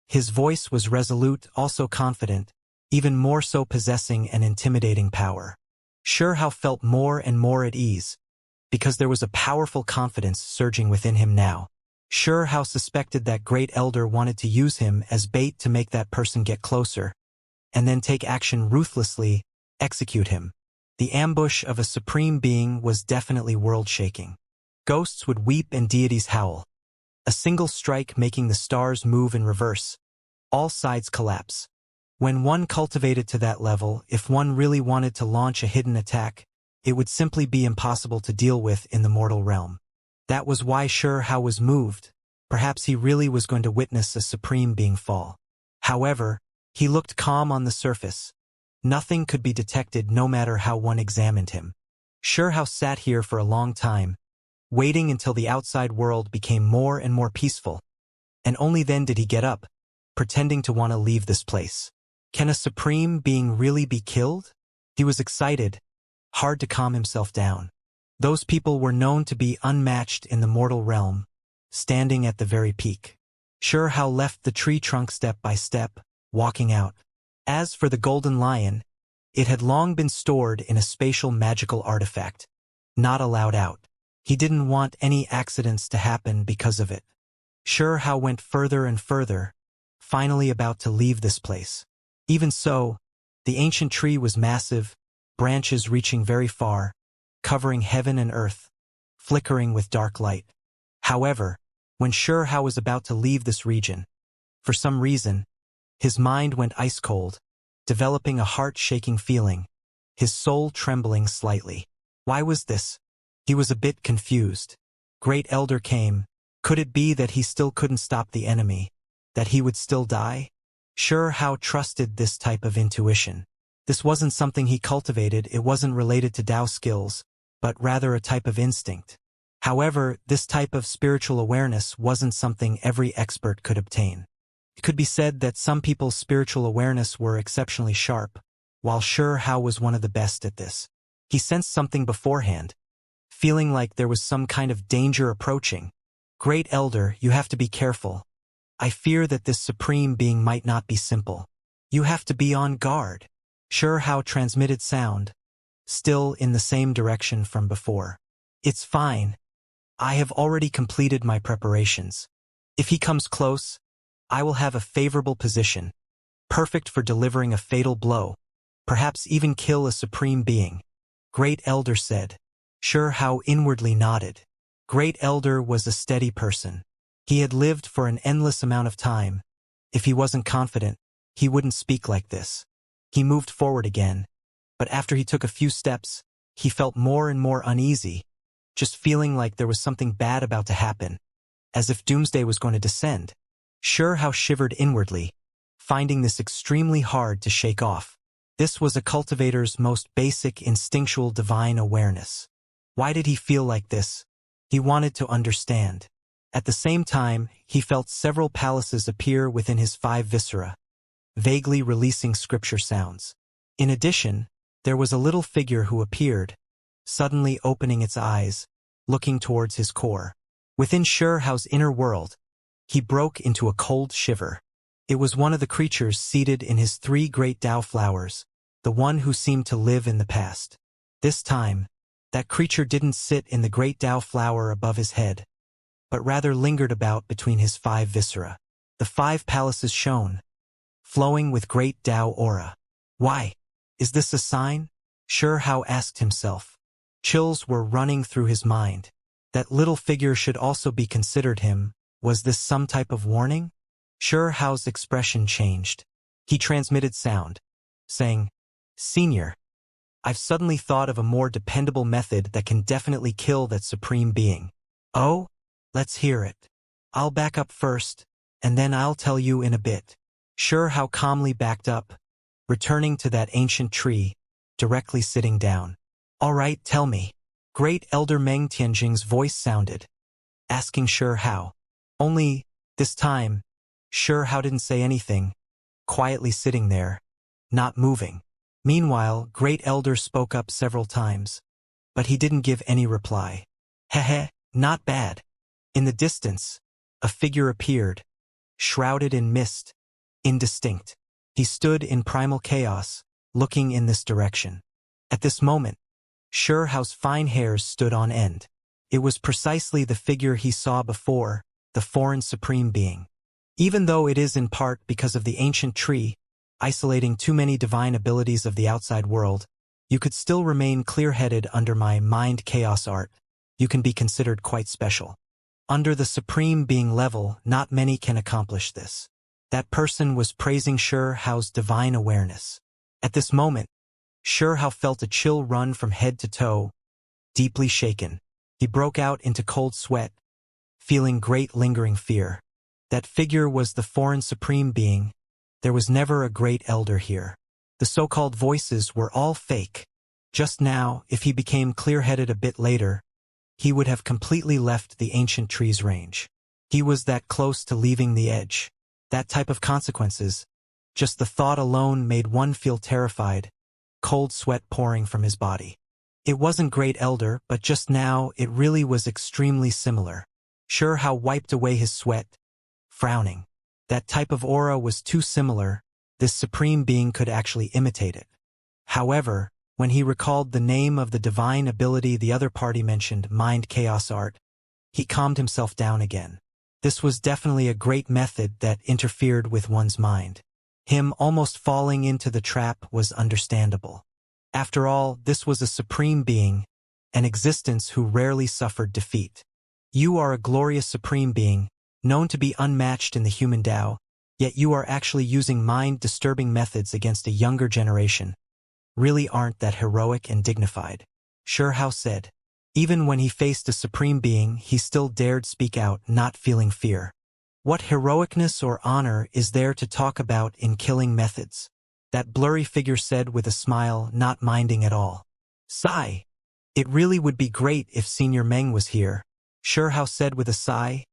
A: His voice was resolute, also confident, even more so possessing an intimidating power. Sure, Hao felt more and more at ease, because there was a powerful confidence surging within him now. Sure how suspected that great elder wanted to use him as bait to make that person get closer, and then take action ruthlessly, execute him. The ambush of a supreme being was definitely world-shaking. Ghosts would weep and deities howl. A single strike making the stars move in reverse. All sides collapse. When one cultivated to that level, if one really wanted to launch a hidden attack, it would simply be impossible to deal with in the mortal realm. That was why Sure How was moved. Perhaps he really was going to witness a supreme being fall. However, he looked calm on the surface. Nothing could be detected no matter how one examined him. Sure How sat here for a long time, waiting until the outside world became more and more peaceful. And only then did he get up, pretending to want to leave this place. Can a supreme being really be killed? He was excited, hard to calm himself down. Those people were known to be unmatched in the mortal realm, standing at the very peak. Sure How left the tree trunk step by step, walking out. As for the golden lion, it had long been stored in a spatial magical artifact, not allowed out. He didn't want any accidents to happen because of it. Sure How went further and further, finally about to leave this place. Even so, the ancient tree was massive, branches reaching very far, covering heaven and earth, flickering with dark light. However, when Sure How was about to leave this region, for some reason, his mind went ice-cold, developing a heart-shaking feeling, his soul trembling slightly. Why was this? He was a bit confused. Great Elder came. Could it be that he still couldn't stop the enemy? That he would still die? Sure How trusted this type of intuition. This wasn't something he cultivated, it wasn't related to Tao skills, but rather a type of instinct. However, this type of spiritual awareness wasn't something every expert could obtain. It could be said that some people's spiritual awareness were exceptionally sharp, while Sure How was one of the best at this. He sensed something beforehand, feeling like there was some kind of danger approaching. Great Elder, you have to be careful. I fear that this supreme being might not be simple. You have to be on guard. Sure How transmitted sound, still in the same direction from before. It's fine. I have already completed my preparations. If he comes close, I will have a favorable position, perfect for delivering a fatal blow, perhaps even kill a supreme being. Great Elder said. Sure How inwardly nodded. Great Elder was a steady person. He had lived for an endless amount of time. If he wasn't confident, he wouldn't speak like this. He moved forward again, but after he took a few steps, he felt more and more uneasy, just feeling like there was something bad about to happen, as if doomsday was going to descend. Sure How shivered inwardly, finding this extremely hard to shake off. This was a cultivator's most basic instinctual divine awareness. Why did he feel like this? He wanted to understand. At the same time, he felt several palaces appear within his 5 viscera, vaguely releasing scripture sounds. In addition, there was a little figure who appeared, suddenly opening its eyes, looking towards his core. Within Sure How's inner world, he broke into a cold shiver. It was one of the creatures seated in his 3 great Tao flowers, the one who seemed to live in the past. This time, that creature didn't sit in the great Tao flower above his head, but rather lingered about between his 5 viscera. The 5 palaces shone, flowing with great Tao aura. Why? Is this a sign? Sure How asked himself. Chills were running through his mind. That little figure should also be considered him. Was this some type of warning? Sure How's expression changed. He transmitted sound, saying, Senior, I've suddenly thought of a more dependable method that can definitely kill that supreme being. Oh? Let's hear it. I'll back up first, and then I'll tell you in a bit. Sure How calmly backed up, returning to that ancient tree, directly sitting down. All right, tell me. Great Elder Meng Tianjing's voice sounded, asking Sure How. Only, this time, Sure How didn't say anything, quietly sitting there, not moving. Meanwhile, Great Elder spoke up several times, but he didn't give any reply. Heh, not bad. In the distance, a figure appeared, shrouded in mist, indistinct. He stood in primal chaos, looking in this direction. At this moment, Hao's fine hairs stood on end. It was precisely the figure he saw before, the foreign supreme being. Even though it is in part because of the ancient tree, isolating too many divine abilities of the outside world, you could still remain clear-headed under my mind chaos art. You can be considered quite special. Under the supreme being level, not many can accomplish this. That person was praising Hao's divine awareness. At this moment, Hao felt a chill run from head to toe, deeply shaken. He broke out into cold sweat, feeling great lingering fear. That figure was the foreign supreme being. There was never a great elder here. The so-called voices were all fake. Just now, if he became clear-headed a bit later, he would have completely left the ancient tree's range. He was that close to leaving the edge. That type of consequences, just the thought alone made one feel terrified, cold sweat pouring from his body. It wasn't great elder, but just now it really was extremely similar. Hao wiped away his sweat, frowning. That type of aura was too similar. This supreme being could actually imitate it. However, when he recalled the name of the divine ability the other party mentioned, mind chaos art, he calmed himself down again. This was definitely a great method that interfered with one's mind. Him almost falling into the trap was understandable. After all, this was a supreme being, an existence who rarely suffered defeat. You are a glorious supreme being, known to be unmatched in the human Tao, yet you are actually using mind-disturbing methods against a younger generation. Really aren't that heroic and dignified. Hao said. Even when he faced a supreme being, he still dared speak out, not feeling fear. What heroicness or honor is there to talk about in killing methods? That blurry figure said with a smile, not minding at all. Sigh. It really would be great if Senior Meng was here, Hao said with a sigh,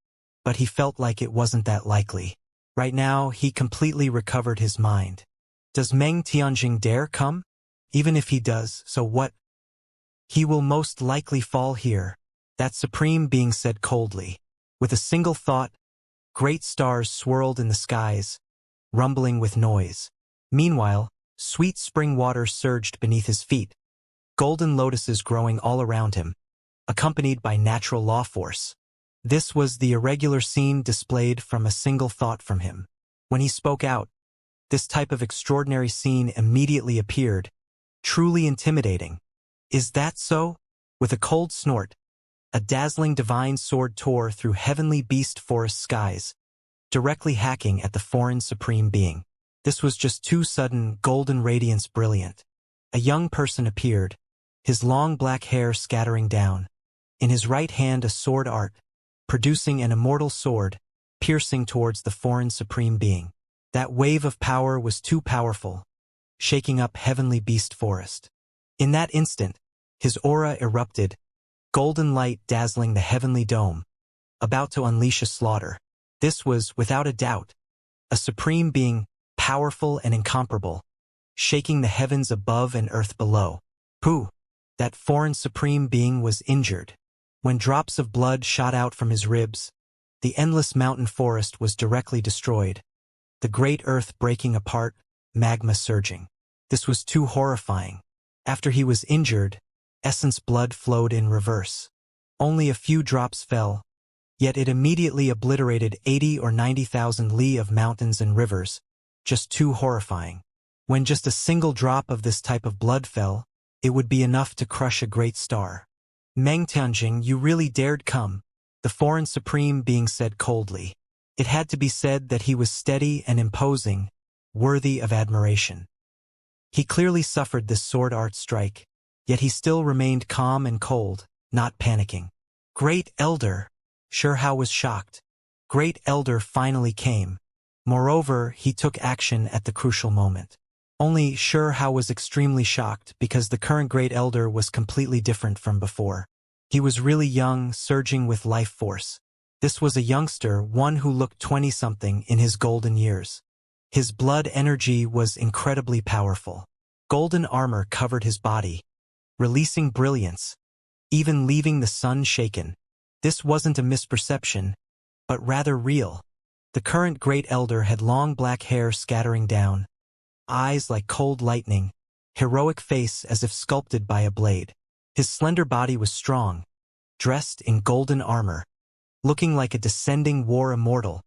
A: but he felt like it wasn't that likely. Right now, he completely recovered his mind. Does Meng Tianjing dare come? Even if he does, so what? He will most likely fall here, that supreme being said coldly. With a single thought, great stars swirled in the skies, rumbling with noise. Meanwhile, sweet spring water surged beneath his feet, golden lotuses growing all around him, accompanied by natural law force. This was the irregular scene displayed from a single thought from him. When he spoke out, this type of extraordinary scene immediately appeared, truly intimidating. Is that so? With a cold snort, a dazzling divine sword tore through heavenly beast forest skies, directly hacking at the foreign supreme being. This was just too sudden, golden radiance brilliant. A young person appeared, his long black hair scattering down. In his right hand a sword art, producing an immortal sword, piercing towards the foreign supreme being. That wave of power was too powerful, shaking up heavenly beast forest. In that instant, his aura erupted, golden light dazzling the heavenly dome, about to unleash a slaughter. This was, without a doubt, a supreme being, powerful and incomparable, shaking the heavens above and earth below. Pooh! That foreign supreme being was injured. When drops of blood shot out from his ribs, the endless mountain forest was directly destroyed, the great earth breaking apart, magma surging. This was too horrifying. After he was injured, essence blood flowed in reverse. Only a few drops fell, yet it immediately obliterated 80 or 90,000 li of mountains and rivers, just too horrifying. When just a single drop of this type of blood fell, it would be enough to crush a great star. Meng Tianjing, you really dared come, the foreign supreme being said coldly. It had to be said that he was steady and imposing, worthy of admiration. He clearly suffered this sword art strike, yet he still remained calm and cold, not panicking. Great Elder! Hao was shocked. Great Elder finally came. Moreover, he took action at the crucial moment. Only Hao was extremely shocked because the current Great Elder was completely different from before. He was really young, surging with life force. This was a youngster, one who looked 20-something in his golden years. His blood energy was incredibly powerful. Golden armor covered his body, releasing brilliance, even leaving the sun shaken. This wasn't a misperception, but rather real. The current Great Elder had long black hair scattering down, eyes like cold lightning, heroic face as if sculpted by a blade. His slender body was strong, dressed in golden armor, looking like a descending war immortal.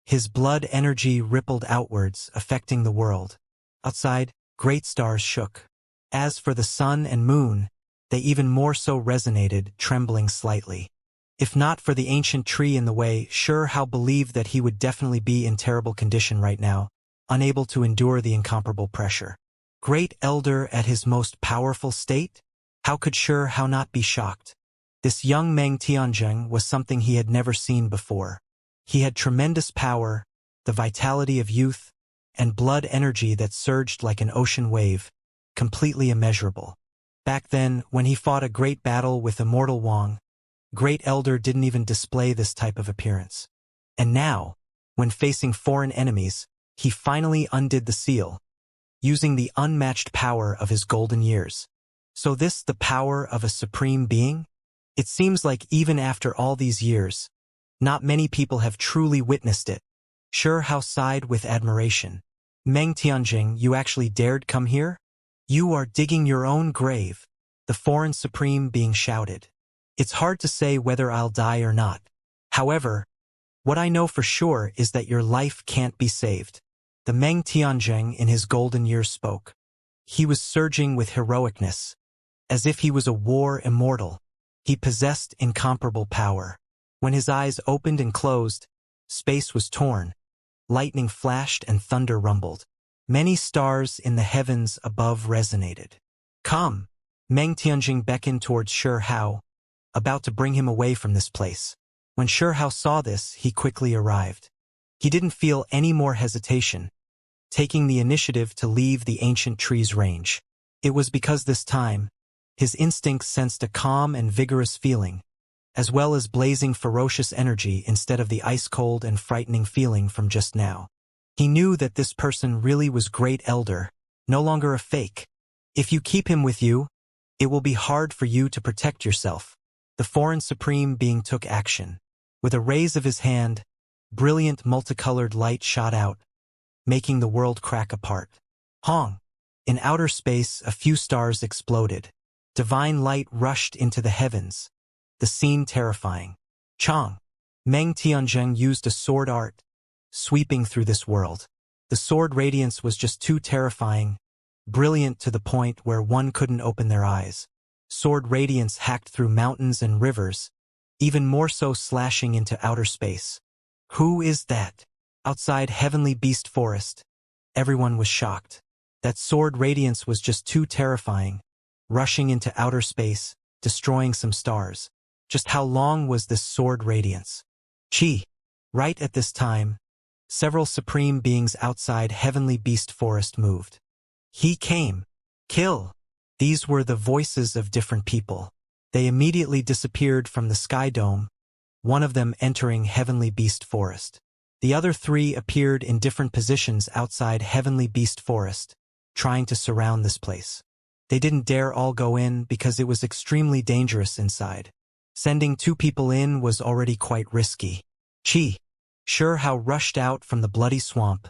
A: His blood energy rippled outwards, affecting the world. Outside, great stars shook. As for the sun and moon, they even more so resonated, trembling slightly. If not for the ancient tree in the way, Xianxia believed that he would definitely be in terrible condition right now, unable to endure the incomparable pressure. Great Elder at his most powerful state? How could Xianxia not be shocked? This young Meng Tianzheng was something he had never seen before. He had tremendous power, the vitality of youth, and blood energy that surged like an ocean wave, completely immeasurable. Back then, when he fought a great battle with Immortal Wang, Great Elder didn't even display this type of appearance. And now, when facing foreign enemies, he finally undid the seal, using the unmatched power of his golden years. So this the power of a supreme being? It seems like even after all these years, not many people have truly witnessed it. Xianxia sighed with admiration. Meng Tianjing, you actually dared come here? You are digging your own grave, the foreign supreme being shouted. It's hard to say whether I'll die or not. However, what I know for sure is that your life can't be saved. The Meng Tianjing in his golden years spoke. He was surging with heroicness, as if he was a war immortal. He possessed incomparable power. When his eyes opened and closed, space was torn. Lightning flashed and thunder rumbled. Many stars in the heavens above resonated. Come! Meng Tianjing beckoned towards Xianxia, about to bring him away from this place. When Xianxia saw this, he quickly arrived. He didn't feel any more hesitation, taking the initiative to leave the ancient tree's range. It was because this time, his instincts sensed a calm and vigorous feeling, as well as blazing ferocious energy instead of the ice-cold and frightening feeling from just now. He knew that this person really was Great Elder, no longer a fake. If you keep him with you, it will be hard for you to protect yourself. The foreign supreme being took action. With a raise of his hand, brilliant multicolored light shot out, making the world crack apart. Hong! In outer space, a few stars exploded. Divine light rushed into the heavens, the scene terrifying. Chang! Meng Tianzheng used a sword art, sweeping through this world. The sword radiance was just too terrifying, brilliant to the point where one couldn't open their eyes. Sword radiance hacked through mountains and rivers, even more so slashing into outer space. Who is that? Outside Heavenly Beast Forest, everyone was shocked. That sword radiance was just too terrifying, rushing into outer space, destroying some stars. Just how long was this sword radiance? Chi! Right at this time, several supreme beings outside Heavenly Beast Forest moved. He came. Kill! These were the voices of different people. They immediately disappeared from the sky dome, one of them entering Heavenly Beast Forest. The other three appeared in different positions outside Heavenly Beast Forest, trying to surround this place. They didn't dare all go in because it was extremely dangerous inside. Sending two people in was already quite risky. Chi! Xianxia rushed out from the bloody swamp,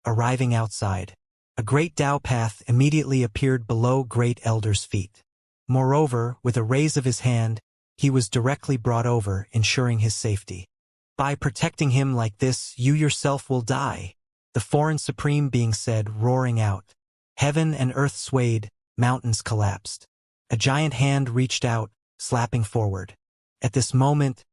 A: arriving outside. A great Tao path immediately appeared below Great Elder's feet. Moreover, with a raise of his hand, he was directly brought over, ensuring his safety. By protecting him like this, you yourself will die, the foreign supreme being said, roaring out. Heaven and earth swayed, mountains collapsed. A giant hand reached out, slapping forward. At this moment,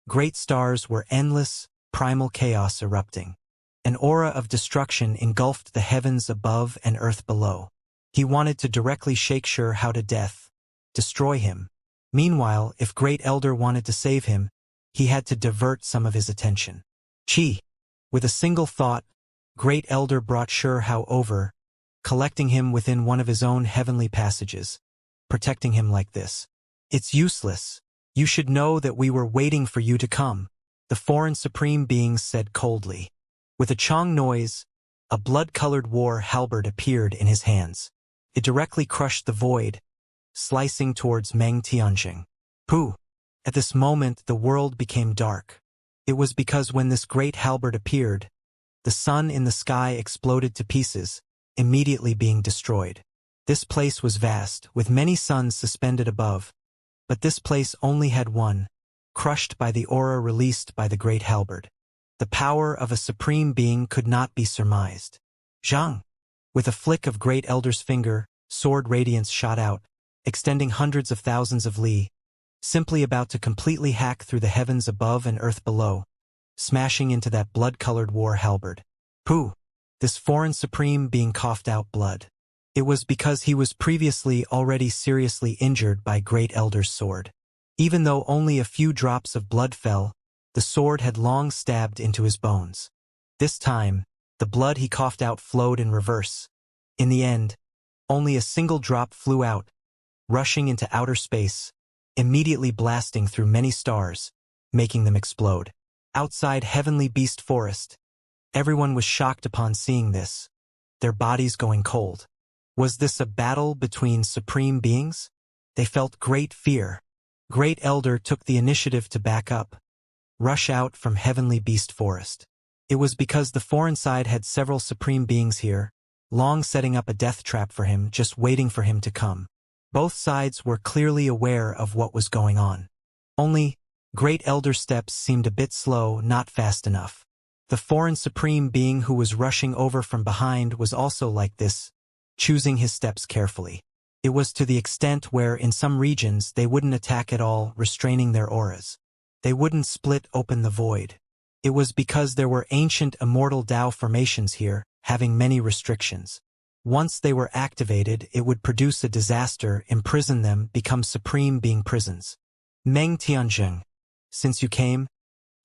A: great stars were endless, primal chaos erupting. An aura of destruction engulfed the heavens above and earth below. He wanted to directly shake Xianxia to death, destroy him. Meanwhile, if Great Elder wanted to save him, he had to divert some of his attention. Chi! With a single thought, Great Elder brought Xianxia over, collecting him within one of his own heavenly passages, protecting him like this. It's useless. You should know that we were waiting for you to come, the foreign supreme being said coldly. With a chong noise, a blood-colored war halberd appeared in his hands. It directly crushed the void, slicing towards Meng Tianjing. Pooh! At this moment, the world became dark. It was because when this great halberd appeared, the sun in the sky exploded to pieces, immediately being destroyed. This place was vast, with many suns suspended above, But this place only had one, crushed by the aura released by the great halberd. The power of a supreme being could not be surmised. Zhang! With a flick of Great Elder's finger, sword radiance shot out, extending hundreds of thousands of li, simply about to completely hack through the heavens above and earth below, smashing into that blood-colored war halberd. Pooh! This foreign supreme being coughed out blood. It was because he was previously already seriously injured by Great Elder's sword. Even though only a few drops of blood fell, the sword had long stabbed into his bones. This time, the blood he coughed out flowed in reverse. In the end, only a single drop flew out, rushing into outer space, immediately blasting through many stars, making them explode. Outside Heavenly Beast Forest, everyone was shocked upon seeing this, their bodies going cold. Was this a battle between supreme beings? They felt great fear. Great Elder took the initiative to back up, rush out from Heavenly Beast Forest. It was because the foreign side had several supreme beings here, long setting up a death trap for him, just waiting for him to come. Both sides were clearly aware of what was going on. Only, Great Elder's steps seemed a bit slow, not fast enough. The foreign supreme being who was rushing over from behind was also like this, choosing his steps carefully. It was to the extent where in some regions they wouldn't attack at all, restraining their auras. They wouldn't split open the void. It was because there were ancient immortal Tao formations here, having many restrictions. Once they were activated, it would produce a disaster, imprison them, become supreme being prisons. Meng Tianjing, since you came,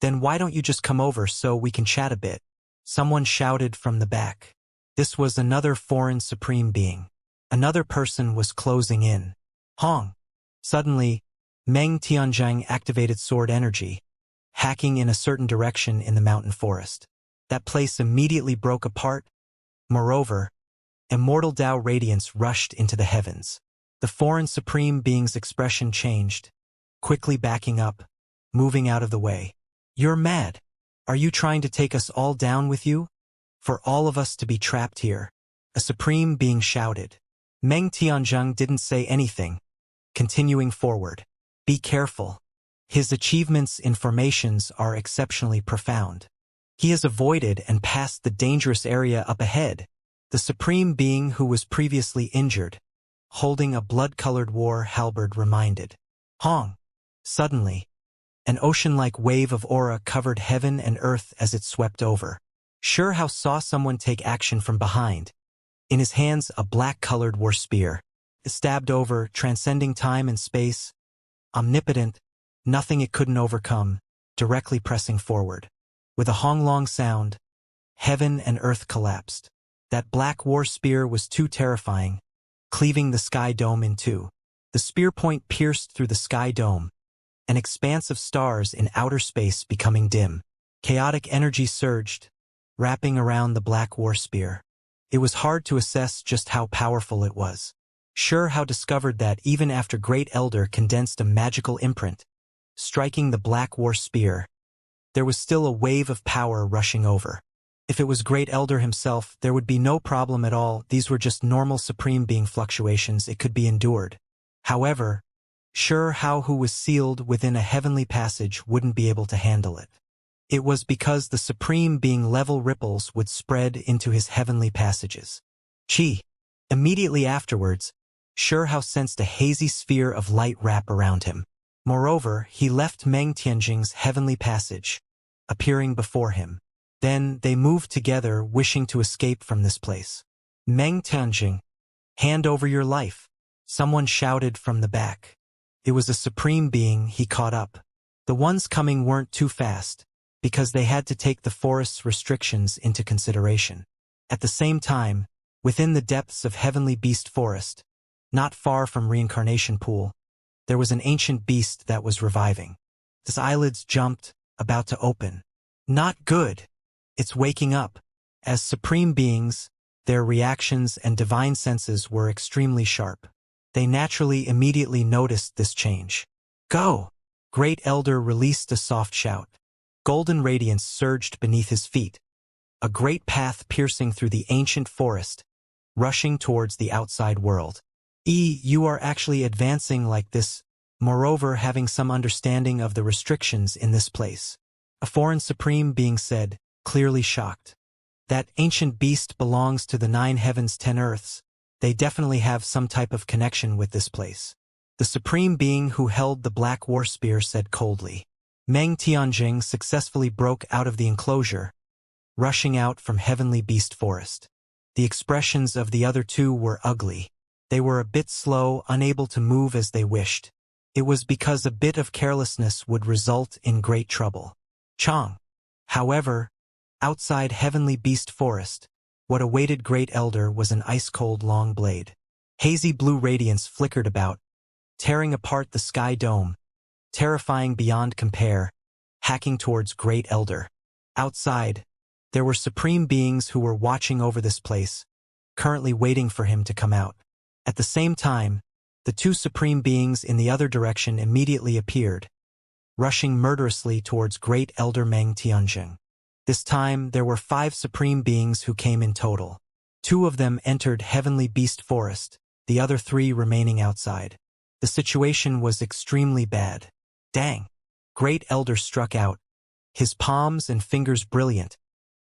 A: then why don't you just come over so we can chat a bit? Someone shouted from the back. This was another foreign supreme being. Another person was closing in. Hong! Suddenly, Meng Tianjing activated sword energy, hacking in a certain direction in the mountain forest. That place immediately broke apart. Moreover, immortal Tao radiance rushed into the heavens. The foreign supreme being's expression changed, quickly backing up, moving out of the way. You're mad. Are you trying to take us all down with you? For all of us to be trapped here, a supreme being shouted. Meng Tianjing didn't say anything, continuing forward. Be careful. His achievements in formations are exceptionally profound. He has avoided and passed the dangerous area up ahead. The supreme being who was previously injured, holding a blood-colored war halberd, reminded. Hong! Suddenly, an ocean-like wave of aura covered heaven and earth as it swept over. Sure how saw someone take action from behind. In his hands a black-colored war spear, stabbed over, transcending time and space, omnipotent, nothing it couldn't overcome, directly pressing forward. With a honglong sound, heaven and earth collapsed. That black war spear was too terrifying, cleaving the sky dome in two. The spear point pierced through the sky dome, an expanse of stars in outer space becoming dim. Chaotic energy surged, wrapping around the black war spear. It was hard to assess just how powerful it was. Sure how discovered that even after Great Elder condensed a magical imprint, striking the black war spear, there was still a wave of power rushing over. If it was Great Elder himself, there would be no problem at all. These were just normal supreme being fluctuations, it could be endured. However, sure how who was sealed within a heavenly passage wouldn't be able to handle it. It was because the supreme being level ripples would spread into his heavenly passages. Chi. Immediately afterwards, sure how sensed a hazy sphere of light wrap around him. Moreover, he left Meng Tianjing's heavenly passage, appearing before him. Then they moved together, wishing to escape from this place. Meng Tianjing, hand over your life, someone shouted from the back. It was a supreme being. He caught up. The ones coming weren't too fast, because they had to take the forest's restrictions into consideration. At the same time, within the depths of Heavenly Beast Forest, not far from Reincarnation Pool, there was an ancient beast that was reviving. Its eyelids jumped, about to open. Not good. It's waking up. As supreme beings, their reactions and divine senses were extremely sharp. They naturally immediately noticed this change. Go! Great Elder released a soft shout. Golden radiance surged beneath his feet, a great path piercing through the ancient forest, rushing towards the outside world. You are actually advancing like this. moreover having some understanding of the restrictions in this place. A foreign supreme being said, clearly shocked. That ancient beast belongs to the 9 heavens 10 earths. They definitely have some type of connection with this place. The supreme being who held the black war spear said coldly. Meng Tianjing successfully broke out of the enclosure, rushing out from Heavenly Beast Forest. The expressions of the other two were ugly. They were a bit slow, unable to move as they wished. It was because a bit of carelessness would result in great trouble. Chang. However, outside Heavenly Beast Forest, what awaited Great Elder was an ice-cold long blade. Hazy blue radiance flickered about, tearing apart the sky dome, terrifying beyond compare, hacking towards Great Elder. Outside, there were supreme beings who were watching over this place, currently waiting for him to come out. At the same time, the 2 supreme beings in the other direction immediately appeared, rushing murderously towards Great Elder Meng Tianjing. This time, there were 5 supreme beings who came in total. 2 of them entered Heavenly Beast Forest, the other 3 remaining outside. The situation was extremely bad. Dang! Great Elder struck out, his palms and fingers brilliant,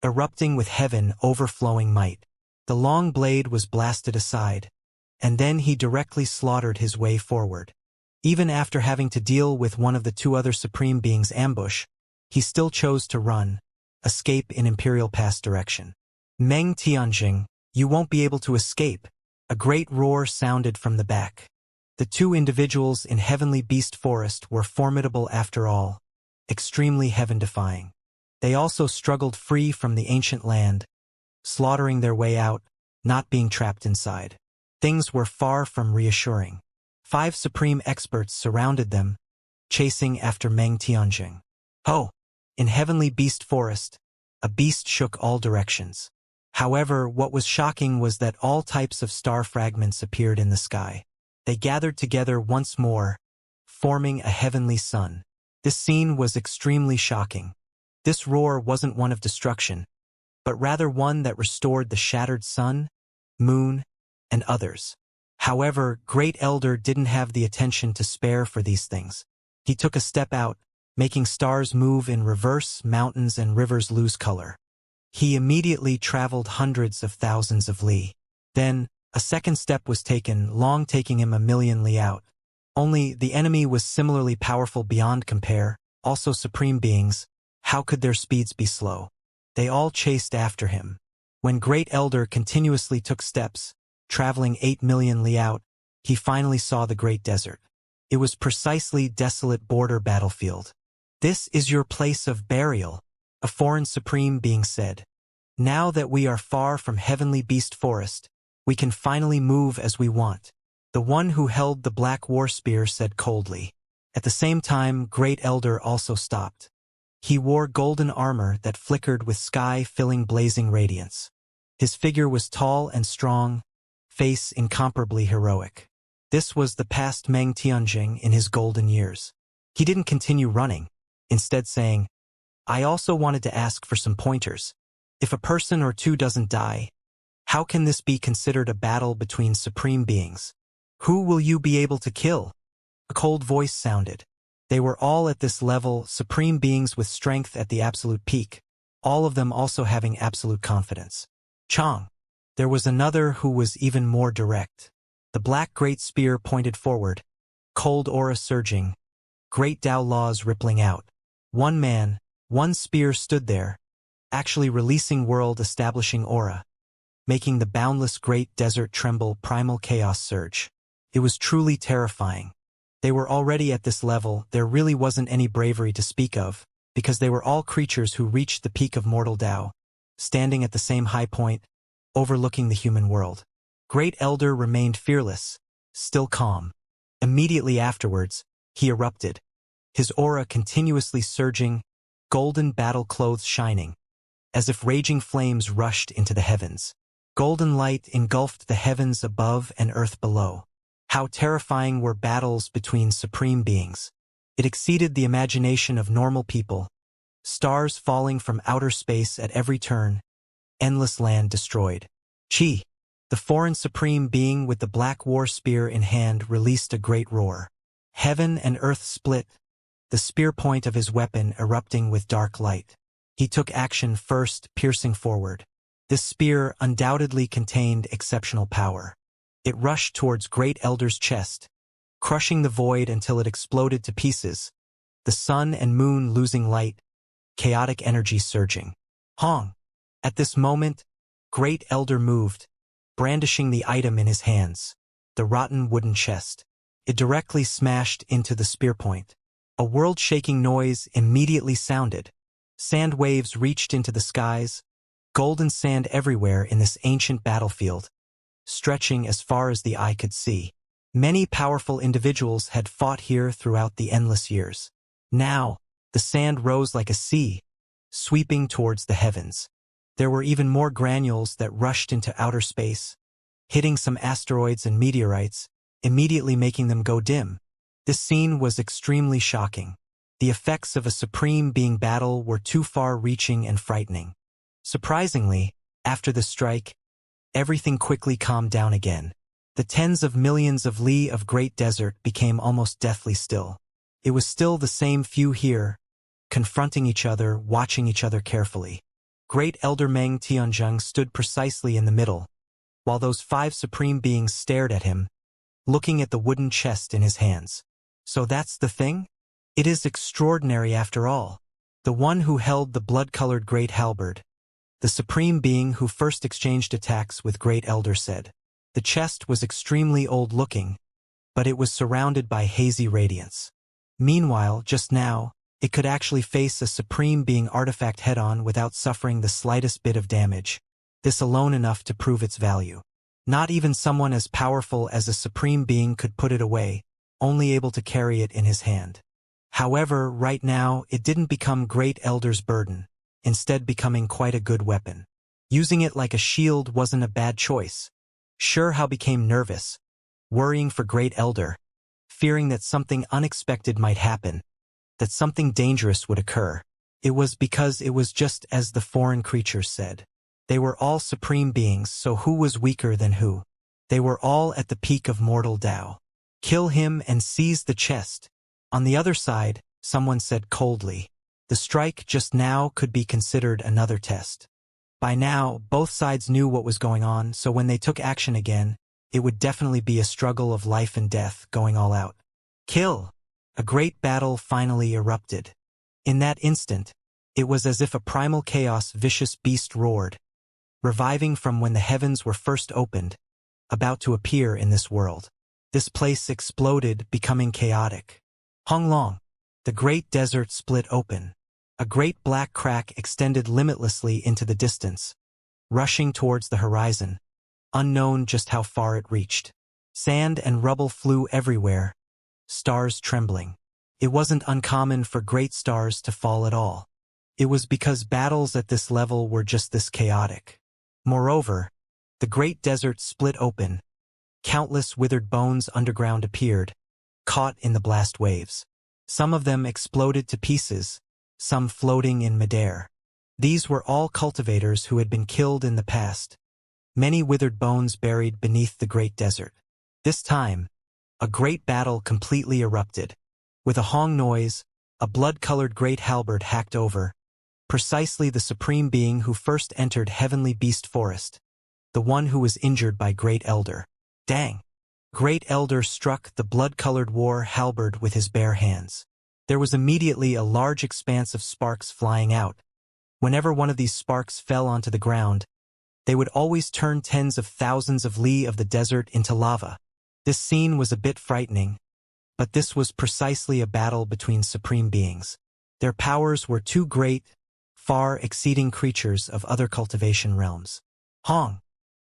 A: erupting with heaven overflowing might. The long blade was blasted aside, and then he directly slaughtered his way forward. Even after having to deal with one of the 2 other supreme beings' ambush, he still chose to run, escape in Imperial Pass direction. Meng Tianjing, you won't be able to escape. A great roar sounded from the back. The 2 individuals in Heavenly Beast Forest were formidable after all, extremely heaven-defying. They also struggled free from the ancient land, slaughtering their way out, not being trapped inside. Things were far from reassuring. 5 supreme experts surrounded them, chasing after Meng Tianjing. Oh! In Heavenly Beast Forest, a beast shook all directions. However, what was shocking was that all types of star fragments appeared in the sky. They gathered together once more, forming a heavenly sun. This scene was extremely shocking. This roar wasn't one of destruction, but rather one that restored the shattered sun, moon, and others. However, Great Elder didn't have the attention to spare for these things. He took a step out, making stars move in reverse, mountains and rivers lose color. He immediately traveled hundreds of thousands of li. Then, a second step was taken, long taking him a million li out. Only the enemy was similarly powerful beyond compare, also supreme beings. How could their speeds be slow? They all chased after him. When Great Elder continuously took steps, traveling 8 million li out, he finally saw the Great Desert. It was precisely desolate border battlefield. This is your place of burial, a foreign supreme being said. Now that we are far from Heavenly Beast Forest, we can finally move as we want. The one who held the black war spear said coldly. At the same time, Great Elder also stopped. He wore golden armor that flickered with sky-filling blazing radiance. His figure was tall and strong, face incomparably heroic. This was the past Meng Tianjing in his golden years. He didn't continue running, instead saying, I also wanted to ask for some pointers. If a person or 2 doesn't die, how can this be considered a battle between supreme beings? Who will you be able to kill? A cold voice sounded. They were all at this level, supreme beings with strength at the absolute peak, all of them also having absolute confidence. Chang. There was another who was even more direct. The black great spear pointed forward, cold aura surging, great Tao laws rippling out. One man, one spear stood there, actually releasing world-establishing aura, making the boundless great desert tremble, primal chaos surge. It was truly terrifying. They were already at this level, there really wasn't any bravery to speak of, because they were all creatures who reached the peak of mortal Tao, standing at the same high point, overlooking the human world. Great Elder remained fearless, still calm. Immediately afterwards, he erupted, his aura continuously surging, golden battle clothes shining, as if raging flames rushed into the heavens. Golden light engulfed the heavens above and earth below. How terrifying were battles between supreme beings. It exceeded the imagination of normal people. Stars falling from outer space at every turn, endless land destroyed. Chi, the foreign supreme being with the black war spear in hand, released a great roar. Heaven and earth split, the spear point of his weapon erupting with dark light. He took action first, piercing forward. This spear undoubtedly contained exceptional power. It rushed towards Great Elder's chest, crushing the void until it exploded to pieces, the sun and moon losing light, chaotic energy surging. Hong! At this moment, Great Elder moved, brandishing the item in his hands, the rotten wooden chest. It directly smashed into the spear point. A world-shaking noise immediately sounded. Sand waves reached into the skies, golden sand everywhere in this ancient battlefield, stretching as far as the eye could see. Many powerful individuals had fought here throughout the endless years. Now, the sand rose like a sea, sweeping towards the heavens. There were even more granules that rushed into outer space, hitting some asteroids and meteorites, immediately making them go dim. This scene was extremely shocking. The effects of a supreme being battle were too far-reaching and frightening. Surprisingly, after the strike, everything quickly calmed down again. The tens of millions of li of great desert became almost deathly still. It was still the same few here, confronting each other, watching each other carefully. Great Elder Meng Tianzheng stood precisely in the middle, while those 5 supreme beings stared at him, looking at the wooden chest in his hands. So that's the thing? It is extraordinary after all. The one who held the blood-colored great halberd, the supreme being who first exchanged attacks with Great Elder, said. The chest was extremely old-looking, but it was surrounded by hazy radiance. Meanwhile, just now, it could actually face a supreme being artifact head-on without suffering the slightest bit of damage. This alone enough to prove its value. Not even someone as powerful as a supreme being could put it away, only able to carry it in his hand. However, right now, it didn't become Great Elder's burden, instead becoming quite a good weapon. Using it like a shield wasn't a bad choice. Sure, Hao became nervous, worrying for Great Elder, fearing that something unexpected might happen, that something dangerous would occur. It was because it was just as the foreign creatures said. They were all supreme beings, so who was weaker than who? They were all at the peak of mortal Tao. Kill him and seize the chest. On the other side, someone said coldly. The strike just now could be considered another test. By now, both sides knew what was going on, so when they took action again, it would definitely be a struggle of life and death, going all out. Kill! A great battle finally erupted. In that instant, it was as if a primal chaos vicious beast roared, reviving from when the heavens were first opened, about to appear in this world. This place exploded, becoming chaotic. Honglong, the great desert split open. A great black crack extended limitlessly into the distance, rushing towards the horizon, unknown just how far it reached. Sand and rubble flew everywhere, stars trembling. It wasn't uncommon for great stars to fall at all. It was because battles at this level were just this chaotic. Moreover, the great desert split open. Countless withered bones underground appeared, caught in the blast waves. Some of them exploded to pieces, some floating in midair. These were all cultivators who had been killed in the past. Many withered bones buried beneath the great desert. This time, a great battle completely erupted. With a hong noise, a blood-colored great halberd hacked over, precisely the supreme being who first entered Heavenly Beast Forest, the one who was injured by Great Elder. Dang! Great Elder struck the blood-colored war halberd with his bare hands. There was immediately a large expanse of sparks flying out. Whenever one of these sparks fell onto the ground, they would always turn tens of thousands of li of the desert into lava. This scene was a bit frightening, but this was precisely a battle between supreme beings. Their powers were too great, far exceeding creatures of other cultivation realms. Hong!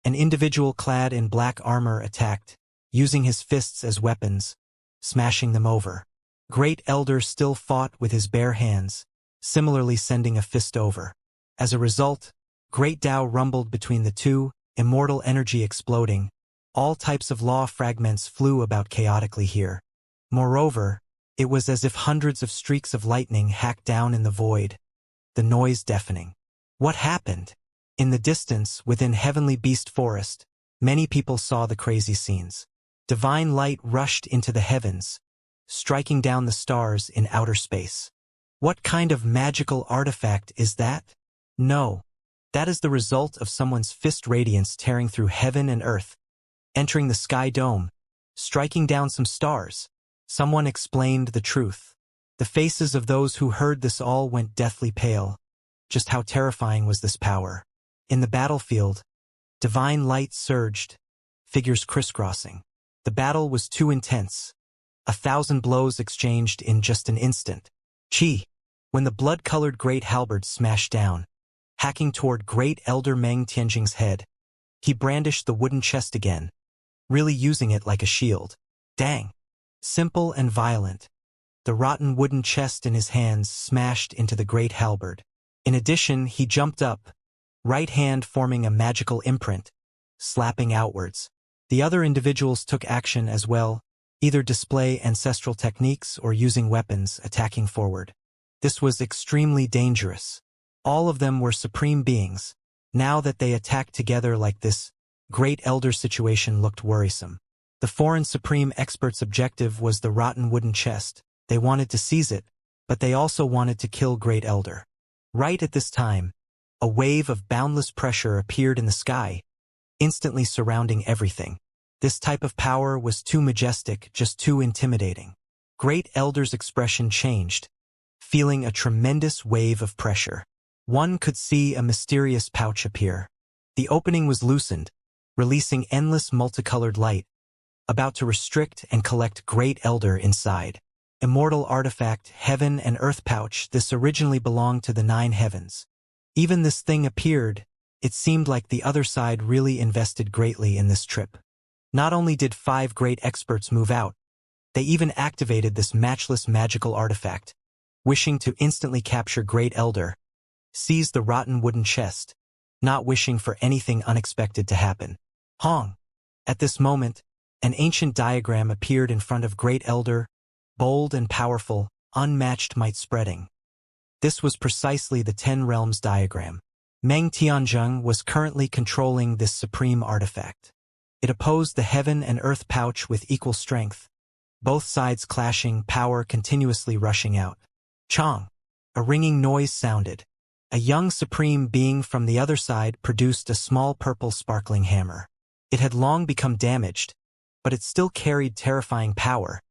A: An individual clad in black armor attacked, using his fists as weapons, smashing them over. Great Elder still fought with his bare hands, similarly sending a fist over. As a result, Great Tao rumbled between the two, immortal energy exploding. All types of law fragments flew about chaotically here. Moreover, it was as if hundreds of streaks of lightning hacked down in the void, the noise deafening. What happened? In the distance, within Heavenly Beast Forest, many people saw the crazy scenes. Divine light rushed into the heavens, striking down the stars in outer space. What kind of magical artifact is that? No. That is the result of someone's fist radiance tearing through heaven and earth, entering the sky dome, striking down some stars. Someone explained the truth. The faces of those who heard this all went deathly pale. Just how terrifying was this power? In the battlefield, divine light surged, figures crisscrossing. The battle was too intense. 1,000 blows exchanged in just an instant. Chi! When the blood-colored great halberd smashed down, hacking toward Great Elder Meng Tianjing's head, he brandished the wooden chest again, really using it like a shield. Dang! Simple and violent. The rotten wooden chest in his hands smashed into the great halberd. In addition, he jumped up, right hand forming a magical imprint, slapping outwards. The other individuals took action as well, either display ancestral techniques or using weapons, attacking forward. This was extremely dangerous. All of them were supreme beings. Now that they attacked together like this, Great Elder situation looked worrisome. The foreign supreme expert's objective was the rotten wooden chest. They wanted to seize it, but they also wanted to kill Great Elder. Right at this time, a wave of boundless pressure appeared in the sky, instantly surrounding everything. This type of power was too majestic, just too intimidating. Great Elder's expression changed, feeling a tremendous wave of pressure. One could see a mysterious pouch appear. The opening was loosened, releasing endless multicolored light, about to restrict and collect Great Elder inside. Immortal artifact, heaven and earth pouch. This originally belonged to the 9 heavens. Even this thing appeared, it seemed like the other side really invested greatly in this trip. Not only did 5 great experts move out, they even activated this matchless magical artifact, wishing to instantly capture Great Elder, seize the rotten wooden chest, not wishing for anything unexpected to happen. Hong! At this moment, an ancient diagram appeared in front of Great Elder, bold and powerful, unmatched might spreading. This was precisely the 10 Realms diagram. Meng Tianzheng was currently controlling this supreme artifact. It opposed the heaven and earth pouch with equal strength, both sides clashing, power continuously rushing out. Chong! A ringing noise sounded. A young supreme being from the other side produced a small purple sparkling hammer. It had long become damaged, but it still carried terrifying power.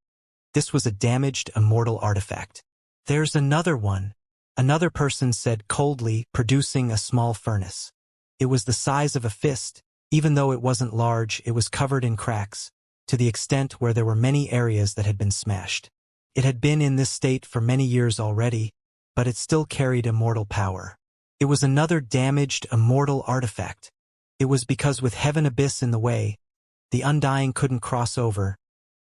A: This was a damaged immortal artifact. There's another one, another person said coldly, producing a small furnace. It was the size of a fist. Even though it wasn't large, it was covered in cracks, to the extent where there were many areas that had been smashed. It had been in this state for many years already, but it still carried immortal power. It was another damaged immortal artifact. It was because with Heaven Abyss in the way, the Undying couldn't cross over.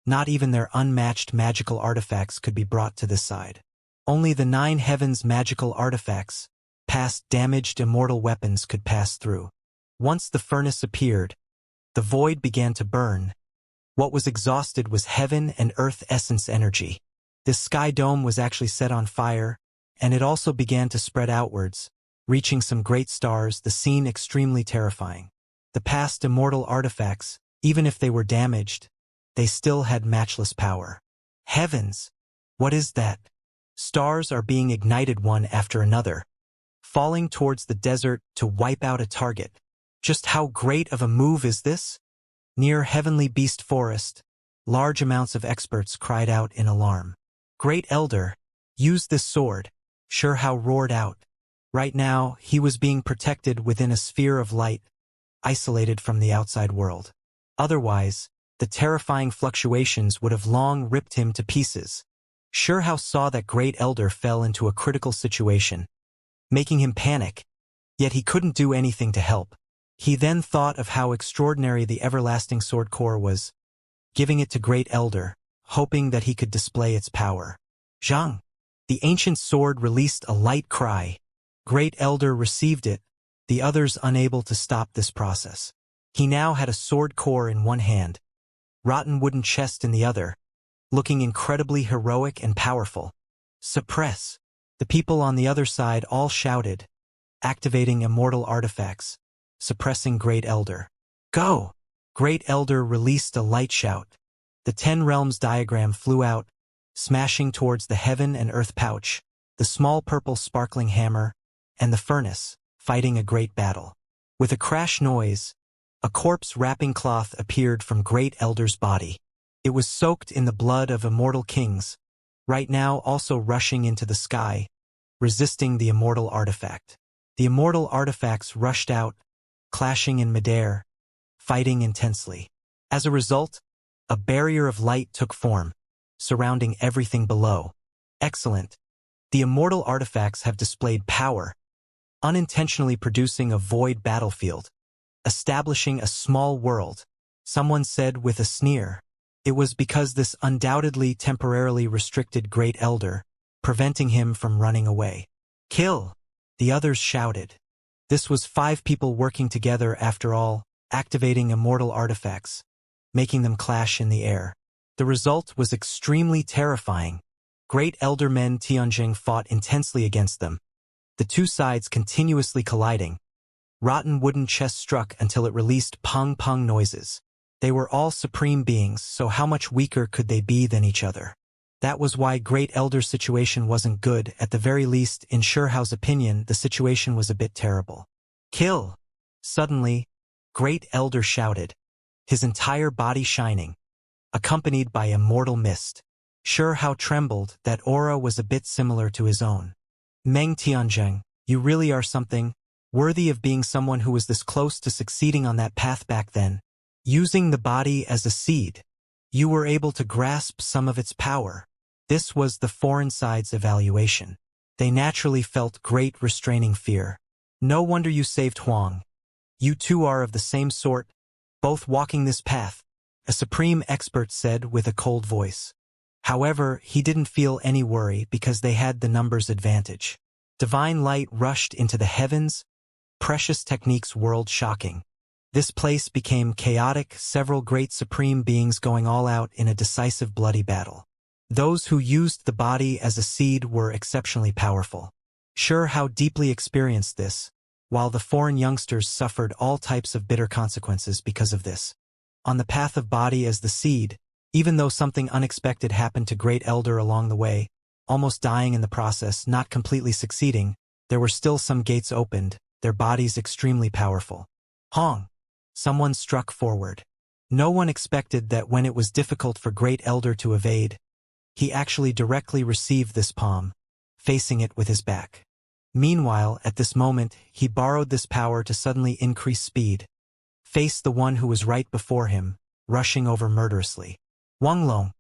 A: Not even their unmatched magical artifacts could be brought to this side. Only the 9 heavens' magical artifacts, past damaged immortal weapons, could pass through. Once the furnace appeared, the void began to burn. What was exhausted was heaven and earth essence energy. This sky dome was actually set on fire, and it also began to spread outwards, reaching some great stars, the scene extremely terrifying. The past immortal artifacts, even if they were damaged, they still had matchless power. Heavens! What is that? Stars are being ignited one after another, falling towards the desert to wipe out a target. Just how great of a move is this? Near Heavenly Beast Forest, large amounts of experts cried out in alarm. Great Elder, use this sword. Sure how roared out. Right now, he was being protected within a sphere of light, isolated from the outside world. Otherwise, the terrifying fluctuations would have long ripped him to pieces. Sure how saw that Great Elder fell into a critical situation, making him panic, yet he couldn't do anything to help. He then thought of how extraordinary the everlasting sword core was, giving it to Great Elder, hoping that he could display its power. Zhang! The ancient sword released a light cry. Great Elder received it, the others unable to stop this process. He now had a sword core in one hand, rotten wooden chest in the other, looking incredibly heroic and powerful. Suppress! The people on the other side all shouted, activating immortal artifacts, suppressing Great Elder. Go! Great Elder released a light shout. The 10 Realms diagram flew out, smashing towards the heaven and earth pouch, the small purple sparkling hammer, and the furnace, fighting a great battle. With a crash noise, a corpse wrapping cloth appeared from Great Elder's body. It was soaked in the blood of immortal kings, right now also rushing into the sky, resisting the immortal artifact. The immortal artifacts rushed out, clashing in midair, fighting intensely. As a result, a barrier of light took form, surrounding everything below. Excellent. The immortal artifacts have displayed power, unintentionally producing a void battlefield, establishing a small world. Someone said with a sneer. It was because this undoubtedly temporarily restricted Great Elder, preventing him from running away. Kill! The others shouted. This was 5 people working together after all, activating immortal artifacts, making them clash in the air. The result was extremely terrifying. Great Elder men Tianjing fought intensely against them, the two sides continuously colliding. Rotten wooden chest struck until it released pong-pong noises. They were all supreme beings, so how much weaker could they be than each other? That was why Great Elder's situation wasn't good. At the very least, in Shuhao's opinion, the situation was a bit terrible. Kill! Suddenly, Great Elder shouted, his entire body shining, accompanied by immortal mist. Shuhao trembled. That aura was a bit similar to his own. Meng Tianjing, you really are something, worthy of being someone who was this close to succeeding on that path back then. Using the body as a seed, you were able to grasp some of its power. This was the foreign side's evaluation. They naturally felt great restraining fear. No wonder you saved Huang. You two are of the same sort, both walking this path, a supreme expert said with a cold voice. However, he didn't feel any worry because they had the numbers advantage. Divine light rushed into the heavens, precious techniques world-shocking. This place became chaotic, several great supreme beings going all out in a decisive bloody battle. Those who used the body as a seed were exceptionally powerful. Shuhao deeply experienced this, while the foreign youngsters suffered all types of bitter consequences because of this. On the path of body as the seed, even though something unexpected happened to Great Elder along the way, almost dying in the process, not completely succeeding, there were still some gates opened, their bodies extremely powerful. Hong! Someone struck forward. No one expected that when it was difficult for Great Elder to evade, he actually directly received this palm, facing it with his back. Meanwhile, at this moment, he borrowed this power to suddenly increase speed, face the one who was right before him, rushing over murderously. Wanglong!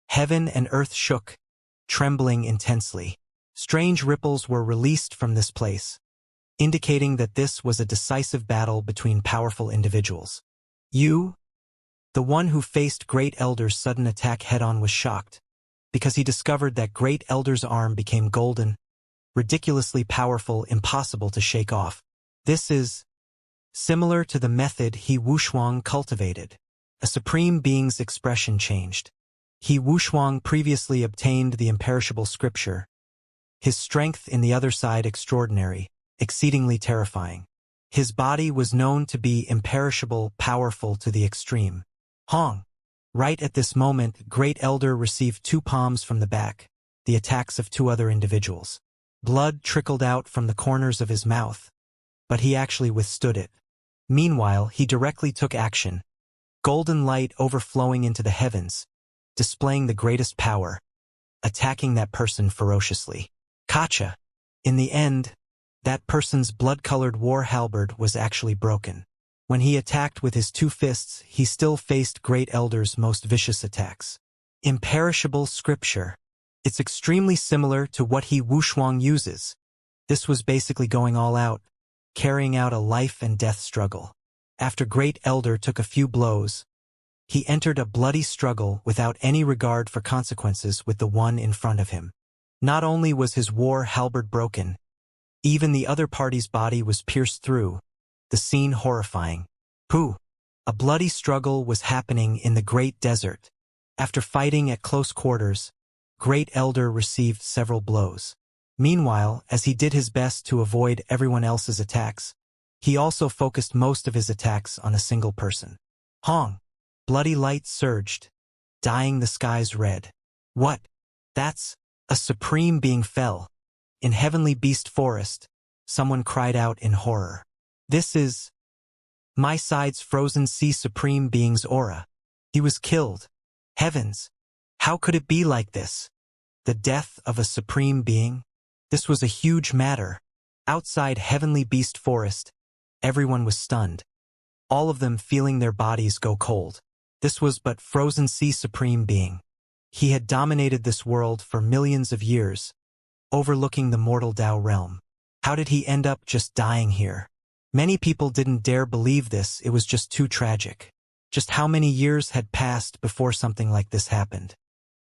A: Heaven and earth shook, trembling intensely. Strange ripples were released from this place, indicating that this was a decisive battle between powerful individuals. You? The one who faced Great Elder's sudden attack head-on was shocked, because he discovered that Great Elder's arm became golden, ridiculously powerful, impossible to shake off. This is similar to the method He Wushuang cultivated. A supreme being's expression changed. He Wushuang previously obtained the imperishable scripture. His strength in the other side extraordinary, exceedingly terrifying. His body was known to be imperishable, powerful to the extreme. Hong! Right at this moment, Great Elder received 2 palms from the back, the attacks of 2 other individuals. Blood trickled out from the corners of his mouth, but he actually withstood it. Meanwhile, he directly took action, golden light overflowing into the heavens, displaying the greatest power, attacking that person ferociously. Kacha! In the end, that person's blood-colored war halberd was actually broken. When he attacked with his 2 fists, he still faced Great Elder's most vicious attacks. Imperishable scripture. It's extremely similar to what He Wushuang uses. This was basically going all out, carrying out a life-and-death struggle. After Great Elder took a few blows, he entered a bloody struggle without any regard for consequences with the one in front of him. Not only was his war halberd broken, even the other party's body was pierced through, the scene horrifying. Pooh! A bloody struggle was happening in the Great Desert. After fighting at close quarters, Great Elder received several blows. Meanwhile, as he did his best to avoid everyone else's attacks, he also focused most of his attacks on a single person. Hong! Bloody light surged, dyeing the skies red. What? That's a supreme being fell. In Heavenly Beast Forest, someone cried out in horror. This is my side's frozen sea supreme being's aura. He was killed. Heavens! How could it be like this? The death of a supreme being? This was a huge matter. Outside Heavenly Beast Forest, everyone was stunned. All of them feeling their bodies go cold. This was but frozen sea supreme being. He had dominated this world for millions of years, overlooking the mortal Tao realm. How did he end up just dying here? Many people didn't dare believe this, it was just too tragic. Just how many years had passed before something like this happened?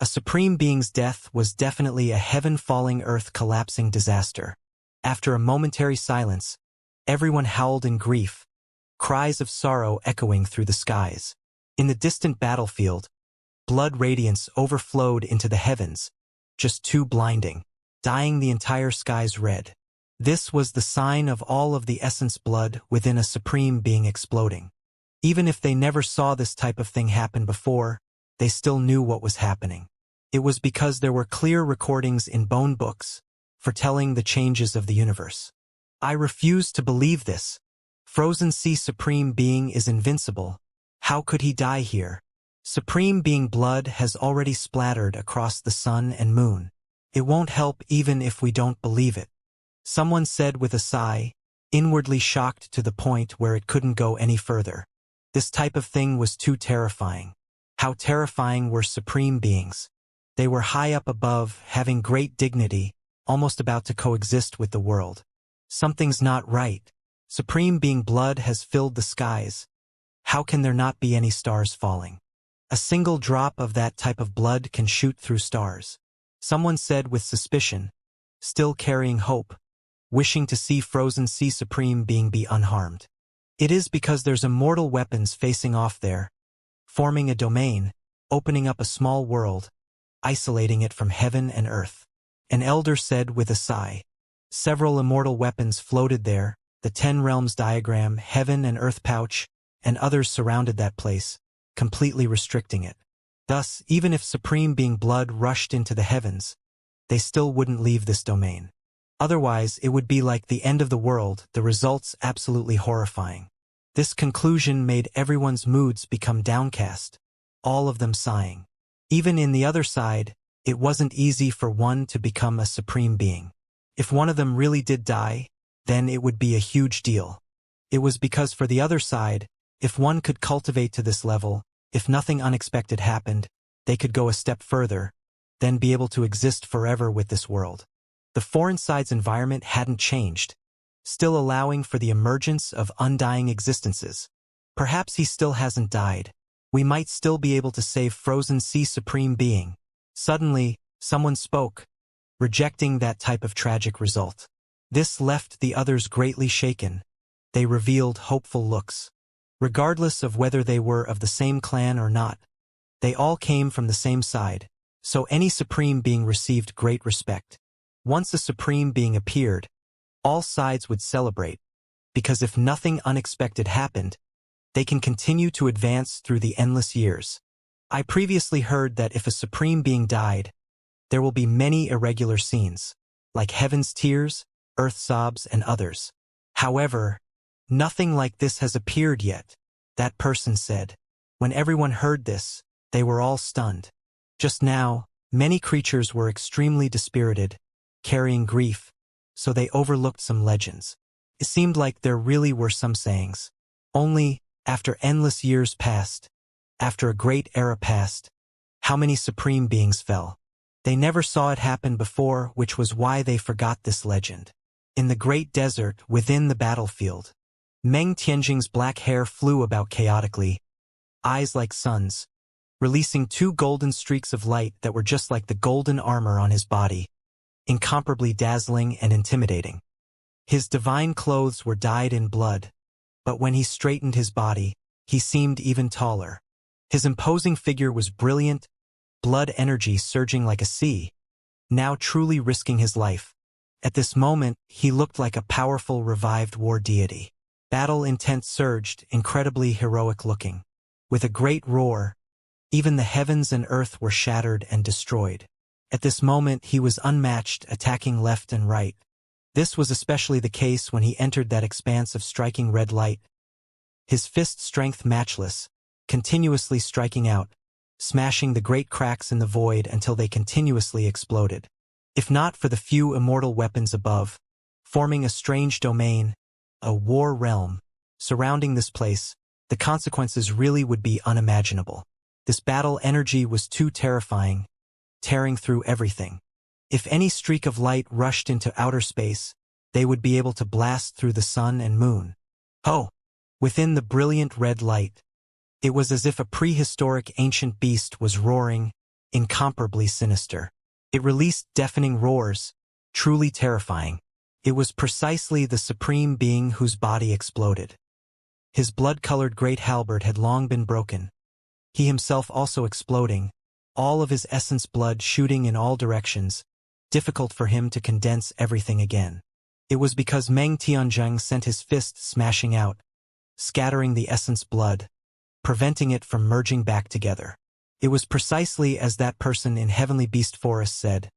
A: A supreme being's death was definitely a heaven-falling earth-collapsing disaster. After a momentary silence, everyone howled in grief, cries of sorrow echoing through the skies. In the distant battlefield, blood radiance overflowed into the heavens, just too blinding, dyeing the entire skies red. This was the sign of all of the essence blood within a supreme being exploding. Even if they never saw this type of thing happen before, they still knew what was happening. It was because there were clear recordings in bone books, foretelling the changes of the universe. I refuse to believe this. Frozen Sea Supreme Being is invincible. How could he die here? Supreme Being blood has already splattered across the sun and moon. It won't help even if we don't believe it. Someone said with a sigh, inwardly shocked to the point where it couldn't go any further. This type of thing was too terrifying. How terrifying were supreme beings. They were high up above, having great dignity, almost about to coexist with the world. Something's not right. Supreme Being blood has filled the skies. How can there not be any stars falling? A single drop of that type of blood can shoot through stars. Someone said with suspicion, still carrying hope, wishing to see Frozen Sea Supreme Being be unharmed. It is because there's immortal weapons facing off there, forming a domain, opening up a small world, isolating it from heaven and earth. An elder said with a sigh. Several immortal weapons floated there, the 10 realms diagram, heaven and earth pouch, and others surrounded that place, completely restricting it. Thus, even if Supreme Being blood rushed into the heavens, they still wouldn't leave this domain. Otherwise, it would be like the end of the world, the results absolutely horrifying. This conclusion made everyone's moods become downcast, all of them sighing. Even in the other side, it wasn't easy for one to become a supreme being. If one of them really did die, then it would be a huge deal. It was because for the other side, if one could cultivate to this level, if nothing unexpected happened, they could go a step further, then be able to exist forever with this world. The foreign side's environment hadn't changed, still allowing for the emergence of undying existences. Perhaps he still hasn't died. We might still be able to save Frozen Sea Supreme Being. Suddenly, someone spoke, rejecting that type of tragic result. This left the others greatly shaken. They revealed hopeful looks. Regardless of whether they were of the same clan or not, they all came from the same side, so any supreme being received great respect. Once a supreme being appeared, all sides would celebrate, because if nothing unexpected happened, they can continue to advance through the endless years. I previously heard that if a supreme being died, there will be many irregular scenes, like heaven's tears, earth sobs, and others. However, nothing like this has appeared yet, that person said. When everyone heard this, they were all stunned. Just now, many creatures were extremely dispirited, carrying grief, so they overlooked some legends. It seemed like there really were some sayings. Only, after endless years passed, after a great era passed, how many supreme beings fell? They never saw it happen before, which was why they forgot this legend. In the great desert within the battlefield, Meng Tianjing's black hair flew about chaotically, eyes like suns, releasing 2 golden streaks of light that were just like the golden armor on his body, incomparably dazzling and intimidating. His divine clothes were dyed in blood, but when he straightened his body, he seemed even taller. His imposing figure was brilliant, blood energy surging like a sea, now truly risking his life. At this moment, he looked like a powerful revived war deity. Battle intent surged, incredibly heroic looking. With a great roar, even the heavens and earth were shattered and destroyed. At this moment he was unmatched, attacking left and right. This was especially the case when he entered that expanse of striking red light. His fist strength matchless, continuously striking out, smashing the great cracks in the void until they continuously exploded. If not for the few immortal weapons above, forming a strange domain, a war realm, surrounding this place, the consequences really would be unimaginable. This battle energy was too terrifying, tearing through everything. If any streak of light rushed into outer space, they would be able to blast through the sun and moon. Oh! Within the brilliant red light, it was as if a prehistoric ancient beast was roaring, incomparably sinister. It released deafening roars, truly terrifying. It was precisely the supreme being whose body exploded. His blood-colored great halberd had long been broken, he himself also exploding, all of his essence blood shooting in all directions, difficult for him to condense everything again. It was because Meng Tianzheng sent his fist smashing out, scattering the essence blood, preventing it from merging back together. It was precisely as that person in Heavenly Beast Forest said.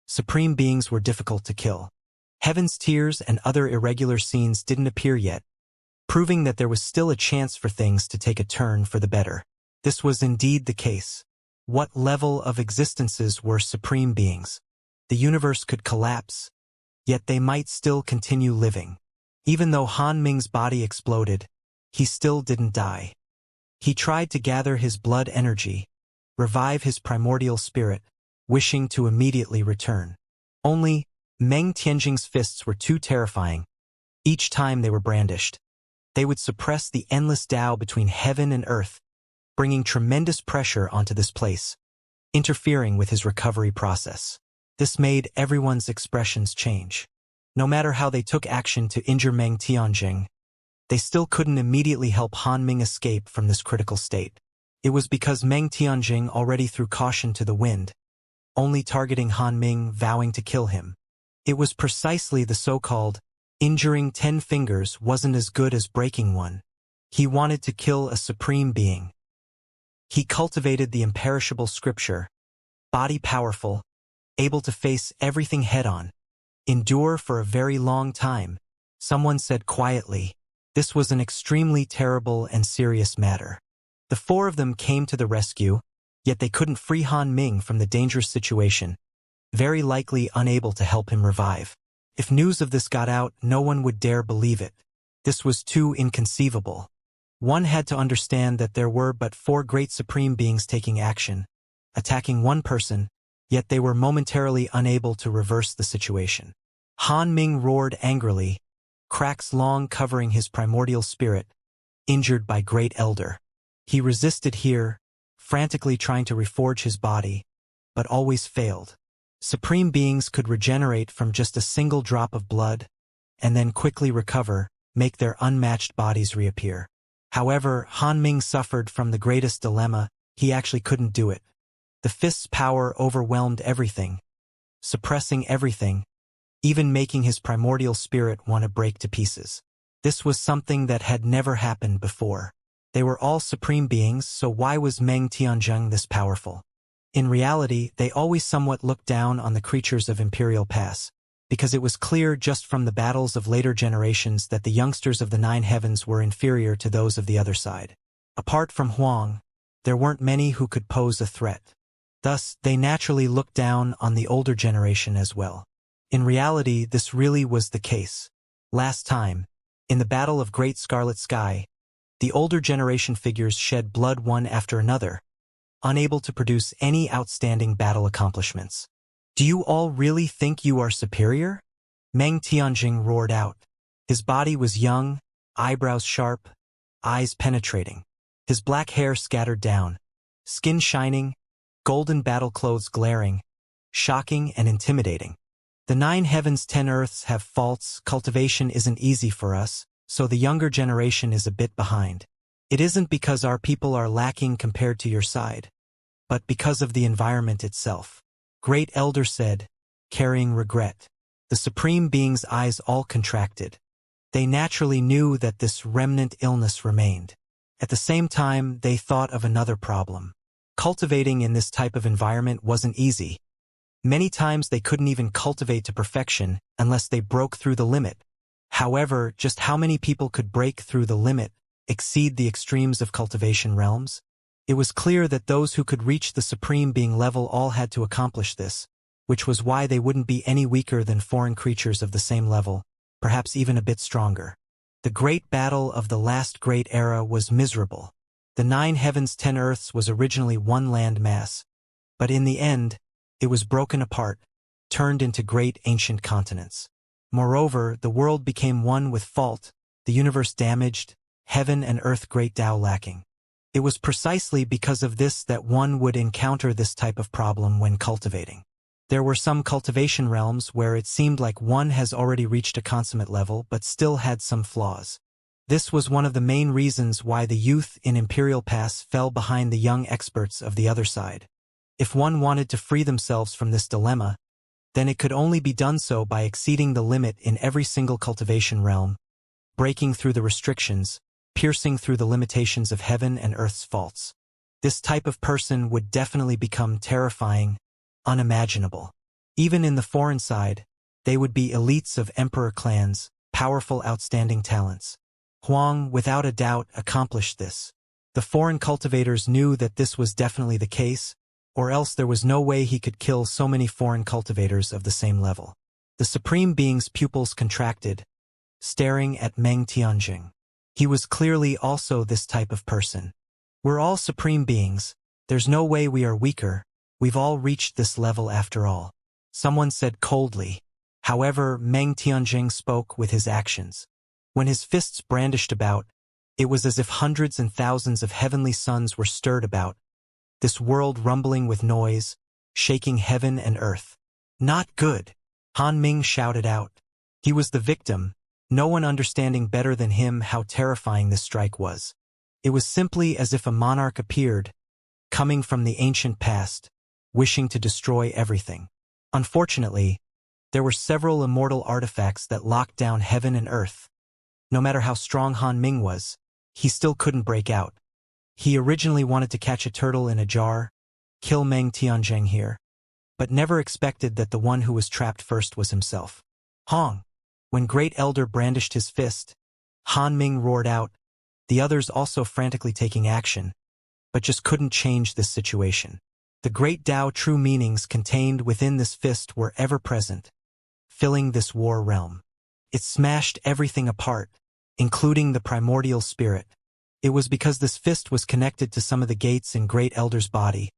A: Supreme beings were difficult to kill. Heaven's Tears and other irregular scenes didn't appear yet, proving that there was still a chance for things to take a turn for the better. This was indeed the case. What level of existences were supreme beings? The universe could collapse, yet they might still continue living. Even though Han Ming's body exploded, he still didn't die. He tried to gather his blood energy, revive his primordial spirit, wishing to immediately return. Only, Meng Tianjing's fists were too terrifying. Each time they were brandished, they would suppress the endless Tao between heaven and earth, bringing tremendous pressure onto this place, interfering with his recovery process. This made everyone's expressions change. No matter how they took action to injure Meng Tianjing, they still couldn't immediately help Han Ming escape from this critical state. It was because Meng Tianjing already threw caution to the wind, only targeting Han Ming, vowing to kill him. It was precisely the so-called injuring 10 fingers wasn't as good as breaking one. He wanted to kill a supreme being. He cultivated the imperishable scripture, body powerful, able to face everything head-on, endure for a very long time. Someone said quietly, this was an extremely terrible and serious matter. The four of them came to the rescue, yet they couldn't free Han Ming from the dangerous situation, very likely unable to help him revive. If news of this got out, no one would dare believe it. This was too inconceivable. One had to understand that there were but 4 great supreme beings taking action, attacking one person, yet they were momentarily unable to reverse the situation. Han Ming roared angrily, cracks long covering his primordial spirit, injured by Great Elder. He resisted here, frantically trying to reforge his body, but always failed. Supreme beings could regenerate from just a single drop of blood, and then quickly recover, make their unmatched bodies reappear. However, Han Ming suffered from the greatest dilemma. He actually couldn't do it. The fist's power overwhelmed everything, suppressing everything, even making his primordial spirit want to break to pieces. This was something that had never happened before. They were all supreme beings, so why was Meng Tianzheng this powerful? In reality, they always somewhat looked down on the creatures of Imperial Pass, because it was clear just from the battles of later generations that the youngsters of the 9 heavens were inferior to those of the other side. Apart from Huang, there weren't many who could pose a threat. Thus, they naturally looked down on the older generation as well. In reality, this really was the case. Last time, in the Battle of Great Scarlet Sky, the older generation figures shed blood one after another, unable to produce any outstanding battle accomplishments. Do you all really think you are superior? Meng Tianjing roared out. His body was young, eyebrows sharp, eyes penetrating. His black hair scattered down, skin shining, golden battle clothes glaring, shocking and intimidating. The 9 heavens 10 earths have faults. Cultivation isn't easy for us, so the younger generation is a bit behind. It isn't because our people are lacking compared to your side, but because of the environment itself. Great Elder said, carrying regret. The supreme being's eyes all contracted. They naturally knew that this remnant illness remained. At the same time, they thought of another problem. Cultivating in this type of environment wasn't easy. Many times they couldn't even cultivate to perfection unless they broke through the limit. However, just how many people could break through the limit, exceed the extremes of cultivation realms? It was clear that those who could reach the supreme being level all had to accomplish this, which was why they wouldn't be any weaker than foreign creatures of the same level, perhaps even a bit stronger. The great battle of the last great era was miserable. The 9 heavens 10 earths was originally one land mass, but in the end, it was broken apart, turned into great ancient continents. Moreover, the world became one with fault, the universe damaged, heaven and earth great Tao lacking. It was precisely because of this that one would encounter this type of problem when cultivating. There were some cultivation realms where it seemed like one has already reached a consummate level but still had some flaws. This was one of the main reasons why the youth in Imperial Pass fell behind the young experts of the other side. If one wanted to free themselves from this dilemma, then it could only be done so by exceeding the limit in every single cultivation realm, breaking through the restrictions, piercing through the limitations of heaven and earth's faults. This type of person would definitely become terrifying, unimaginable. Even in the foreign side, they would be elites of emperor clans, powerful outstanding talents. Huang, without a doubt, accomplished this. The foreign cultivators knew that this was definitely the case, or else there was no way he could kill so many foreign cultivators of the same level. The Supreme Being's pupils contracted, staring at Meng Tianjing. He was clearly also this type of person. We're all Supreme Beings. There's no way we are weaker. We've all reached this level after all. Someone said coldly. However, Meng Tianjing spoke with his actions. When his fists brandished about, it was as if hundreds and thousands of heavenly suns were stirred about, this world rumbling with noise, shaking heaven and earth. Not good, Han Ming shouted out. He was the victim, no one understanding better than him how terrifying this strike was. It was simply as if a monarch appeared, coming from the ancient past, wishing to destroy everything. Unfortunately, there were several immortal artifacts that locked down heaven and earth. No matter how strong Han Ming was, he still couldn't break out. He originally wanted to catch a turtle in a jar, kill Meng Tianjing here, but never expected that the one who was trapped first was himself. Hong! When Great Elder brandished his fist, Han Ming roared out, the others also frantically taking action, but just couldn't change this situation. The great Tao true meanings contained within this fist were ever present, filling this war realm. It smashed everything apart, including the primordial spirit. It was because this fist was connected to some of the gates in Great Elder's body.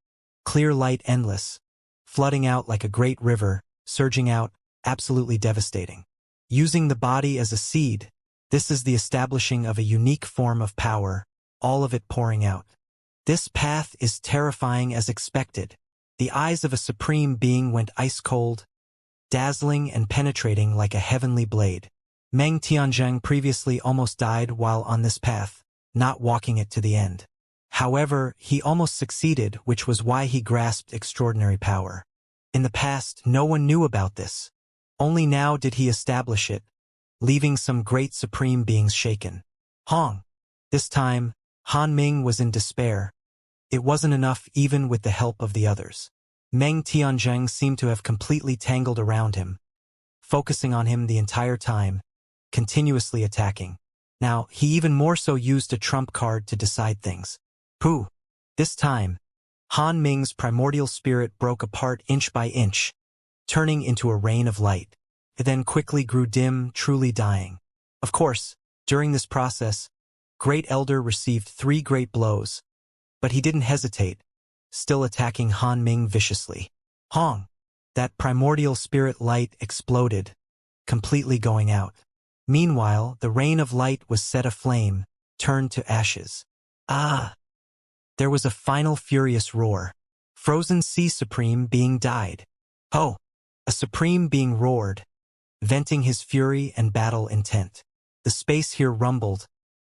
A: Clear light endless, flooding out like a great river, surging out, absolutely devastating. Using the body as a seed, this is the establishing of a unique form of power, all of it pouring out. This path is terrifying as expected. The eyes of a supreme being went ice-cold, dazzling and penetrating like a heavenly blade. Meng Tianjing previously almost died while on this path, not walking it to the end. However, he almost succeeded, which was why he grasped extraordinary power. In the past, no one knew about this. Only now did he establish it, leaving some great supreme beings shaken. Hong! This time, Han Ming was in despair. It wasn't enough even with the help of the others. Meng Tianjing seemed to have completely tangled around him, focusing on him the entire time, continuously attacking. Now, he even more so used a trump card to decide things. Pooh! This time, Han Ming's primordial spirit broke apart inch by inch, turning into a rain of light. It then quickly grew dim, truly dying. Of course, during this process, Great Elder received 3 great blows, but he didn't hesitate, still attacking Han Ming viciously. Hong! That primordial spirit light exploded, completely going out. Meanwhile, the rain of light was set aflame, turned to ashes. Ah! There was a final furious roar. Frozen Sea Supreme Being died. Oh! A Supreme Being roared, venting his fury and battle intent. The space here rumbled,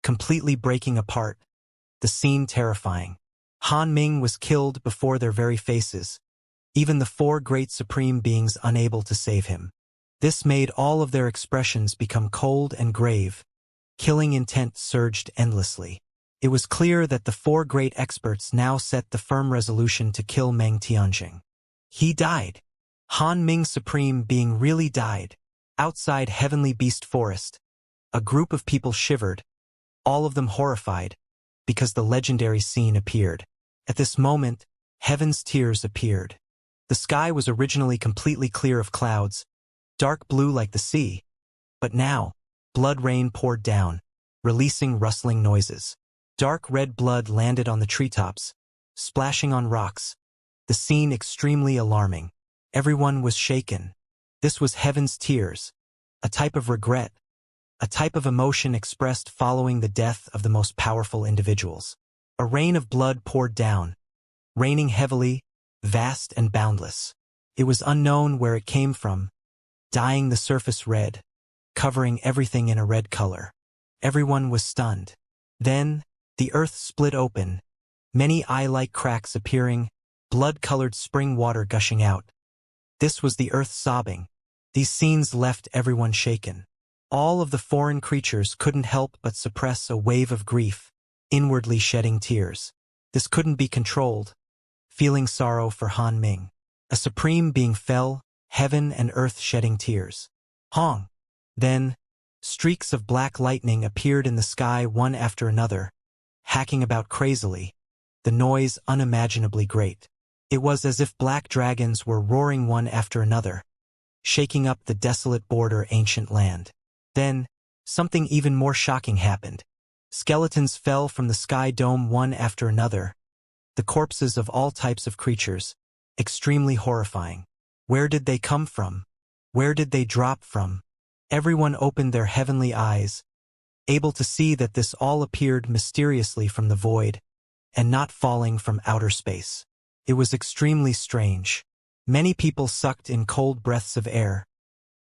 A: completely breaking apart, the scene terrifying. Han Ming was killed before their very faces, even the 4 great Supreme Beings unable to save him. This made all of their expressions become cold and grave. Killing intent surged endlessly. It was clear that the 4 great experts now set the firm resolution to kill Meng Tianjing. He died. Han Ming Supreme Being really died. Outside Heavenly Beast Forest, a group of people shivered, all of them horrified, because the legendary scene appeared. At this moment, heaven's tears appeared. The sky was originally completely clear of clouds, dark blue like the sea, but now, blood rain poured down, releasing rustling noises. Dark red blood landed on the treetops, splashing on rocks, the scene extremely alarming. Everyone was shaken. This was heaven's tears, a type of regret, a type of emotion expressed following the death of the most powerful individuals. A rain of blood poured down, raining heavily, vast and boundless. It was unknown where it came from, dyeing the surface red, covering everything in a red color. Everyone was stunned. Then, the earth split open, many eye-like cracks appearing, blood-colored spring water gushing out. This was the earth sobbing. These scenes left everyone shaken. All of the foreign creatures couldn't help but suppress a wave of grief, inwardly shedding tears. This couldn't be controlled, feeling sorrow for Han Ming. A supreme being fell, heaven and earth shedding tears. Hong! Then, streaks of black lightning appeared in the sky one after another, hacking about crazily, the noise unimaginably great. It was as if black dragons were roaring one after another, shaking up the desolate border ancient land. Then, something even more shocking happened. Skeletons fell from the sky dome one after another, the corpses of all types of creatures, extremely horrifying. Where did they come from? Where did they drop from? Everyone opened their heavenly eyes, able to see that this all appeared mysteriously from the void, and not falling from outer space. It was extremely strange. Many people sucked in cold breaths of air,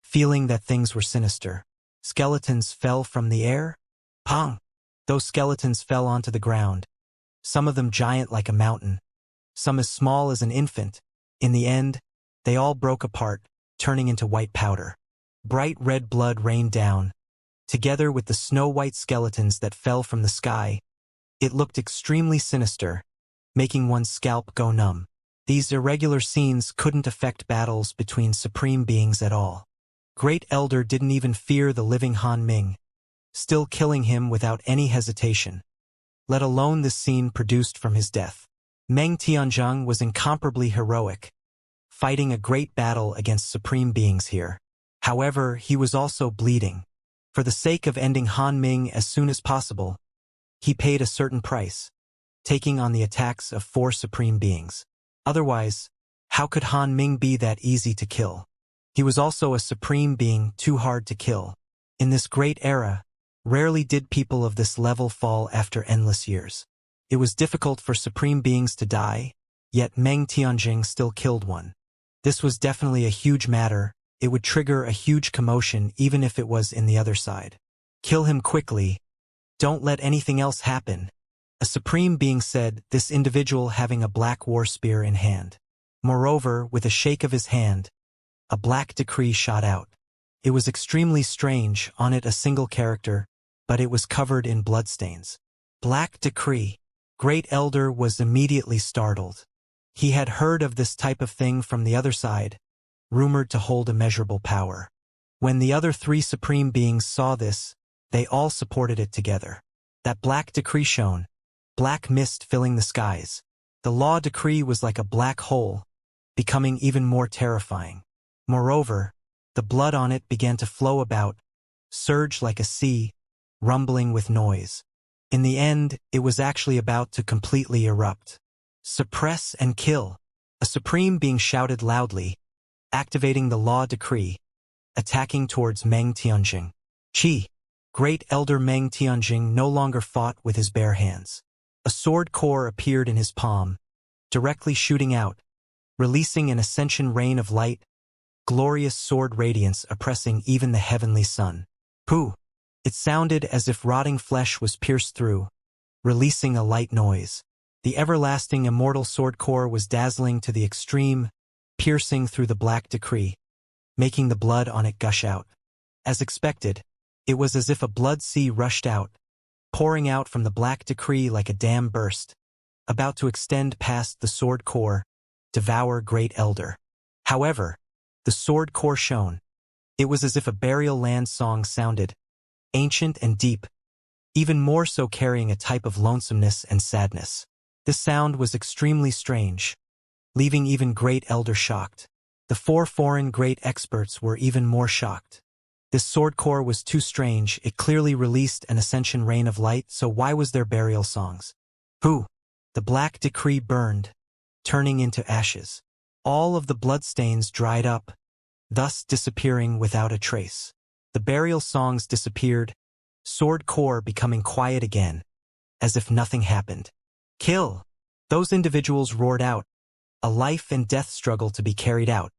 A: feeling that things were sinister. Skeletons fell from the air? Pong! Those skeletons fell onto the ground, some of them giant like a mountain, some as small as an infant. In the end, they all broke apart, turning into white powder. Bright red blood rained down. Together with the snow-white skeletons that fell from the sky, it looked extremely sinister, making one's scalp go numb. These irregular scenes couldn't affect battles between supreme beings at all. Great Elder didn't even fear the living Han Ming, still killing him without any hesitation, let alone this scene produced from his death. Meng Tianzheng was incomparably heroic, fighting a great battle against supreme beings here. However, he was also bleeding. For the sake of ending Han Ming as soon as possible, he paid a certain price, taking on the attacks of 4 supreme beings. Otherwise, how could Han Ming be that easy to kill? He was also a supreme being too hard to kill. In this great era, rarely did people of this level fall after endless years. It was difficult for supreme beings to die, yet Meng Tianjing still killed one. This was definitely a huge matter. It would trigger a huge commotion even if it was in the other side. Kill him quickly. Don't let anything else happen. A supreme being said, this individual having a black war spear in hand. Moreover, with a shake of his hand, a black decree shot out. It was extremely strange, on it a single character, but it was covered in bloodstains. Black decree. Great Elder was immediately startled. He had heard of this type of thing from the other side, rumored to hold immeasurable power. When the other 3 supreme beings saw this, they all supported it together. That black decree shone, black mist filling the skies. The law decree was like a black hole, becoming even more terrifying. Moreover, the blood on it began to flow about, surge like a sea, rumbling with noise. In the end, it was actually about to completely erupt. Suppress and kill. A supreme being shouted loudly, activating the law decree, attacking towards Meng Tianjing. Qi. Great Elder Meng Tianjing no longer fought with his bare hands. A sword core appeared in his palm, directly shooting out, releasing an ascension rain of light, glorious sword radiance oppressing even the heavenly sun. Pooh! It sounded as if rotting flesh was pierced through, releasing a light noise. The everlasting immortal sword core was dazzling to the extreme, piercing through the black decree, making the blood on it gush out. As expected, it was as if a blood sea rushed out, pouring out from the black decree like a dam burst, about to extend past the sword core, devour Great Elder. However, The sword core shone. It was as if a burial land song sounded, ancient and deep, even more so carrying a type of lonesomeness and sadness. This sound was extremely strange, leaving even Great Elder shocked. The 4 foreign great experts were even more shocked. This sword core was too strange. It clearly released an ascension rain of light, so why was there burial songs? Who? The black decree burned, turning into ashes. All of the bloodstains dried up, thus disappearing without a trace. The burial songs disappeared, sword core becoming quiet again, as if nothing happened. Kill! Those individuals roared out, a life and death struggle to be carried out,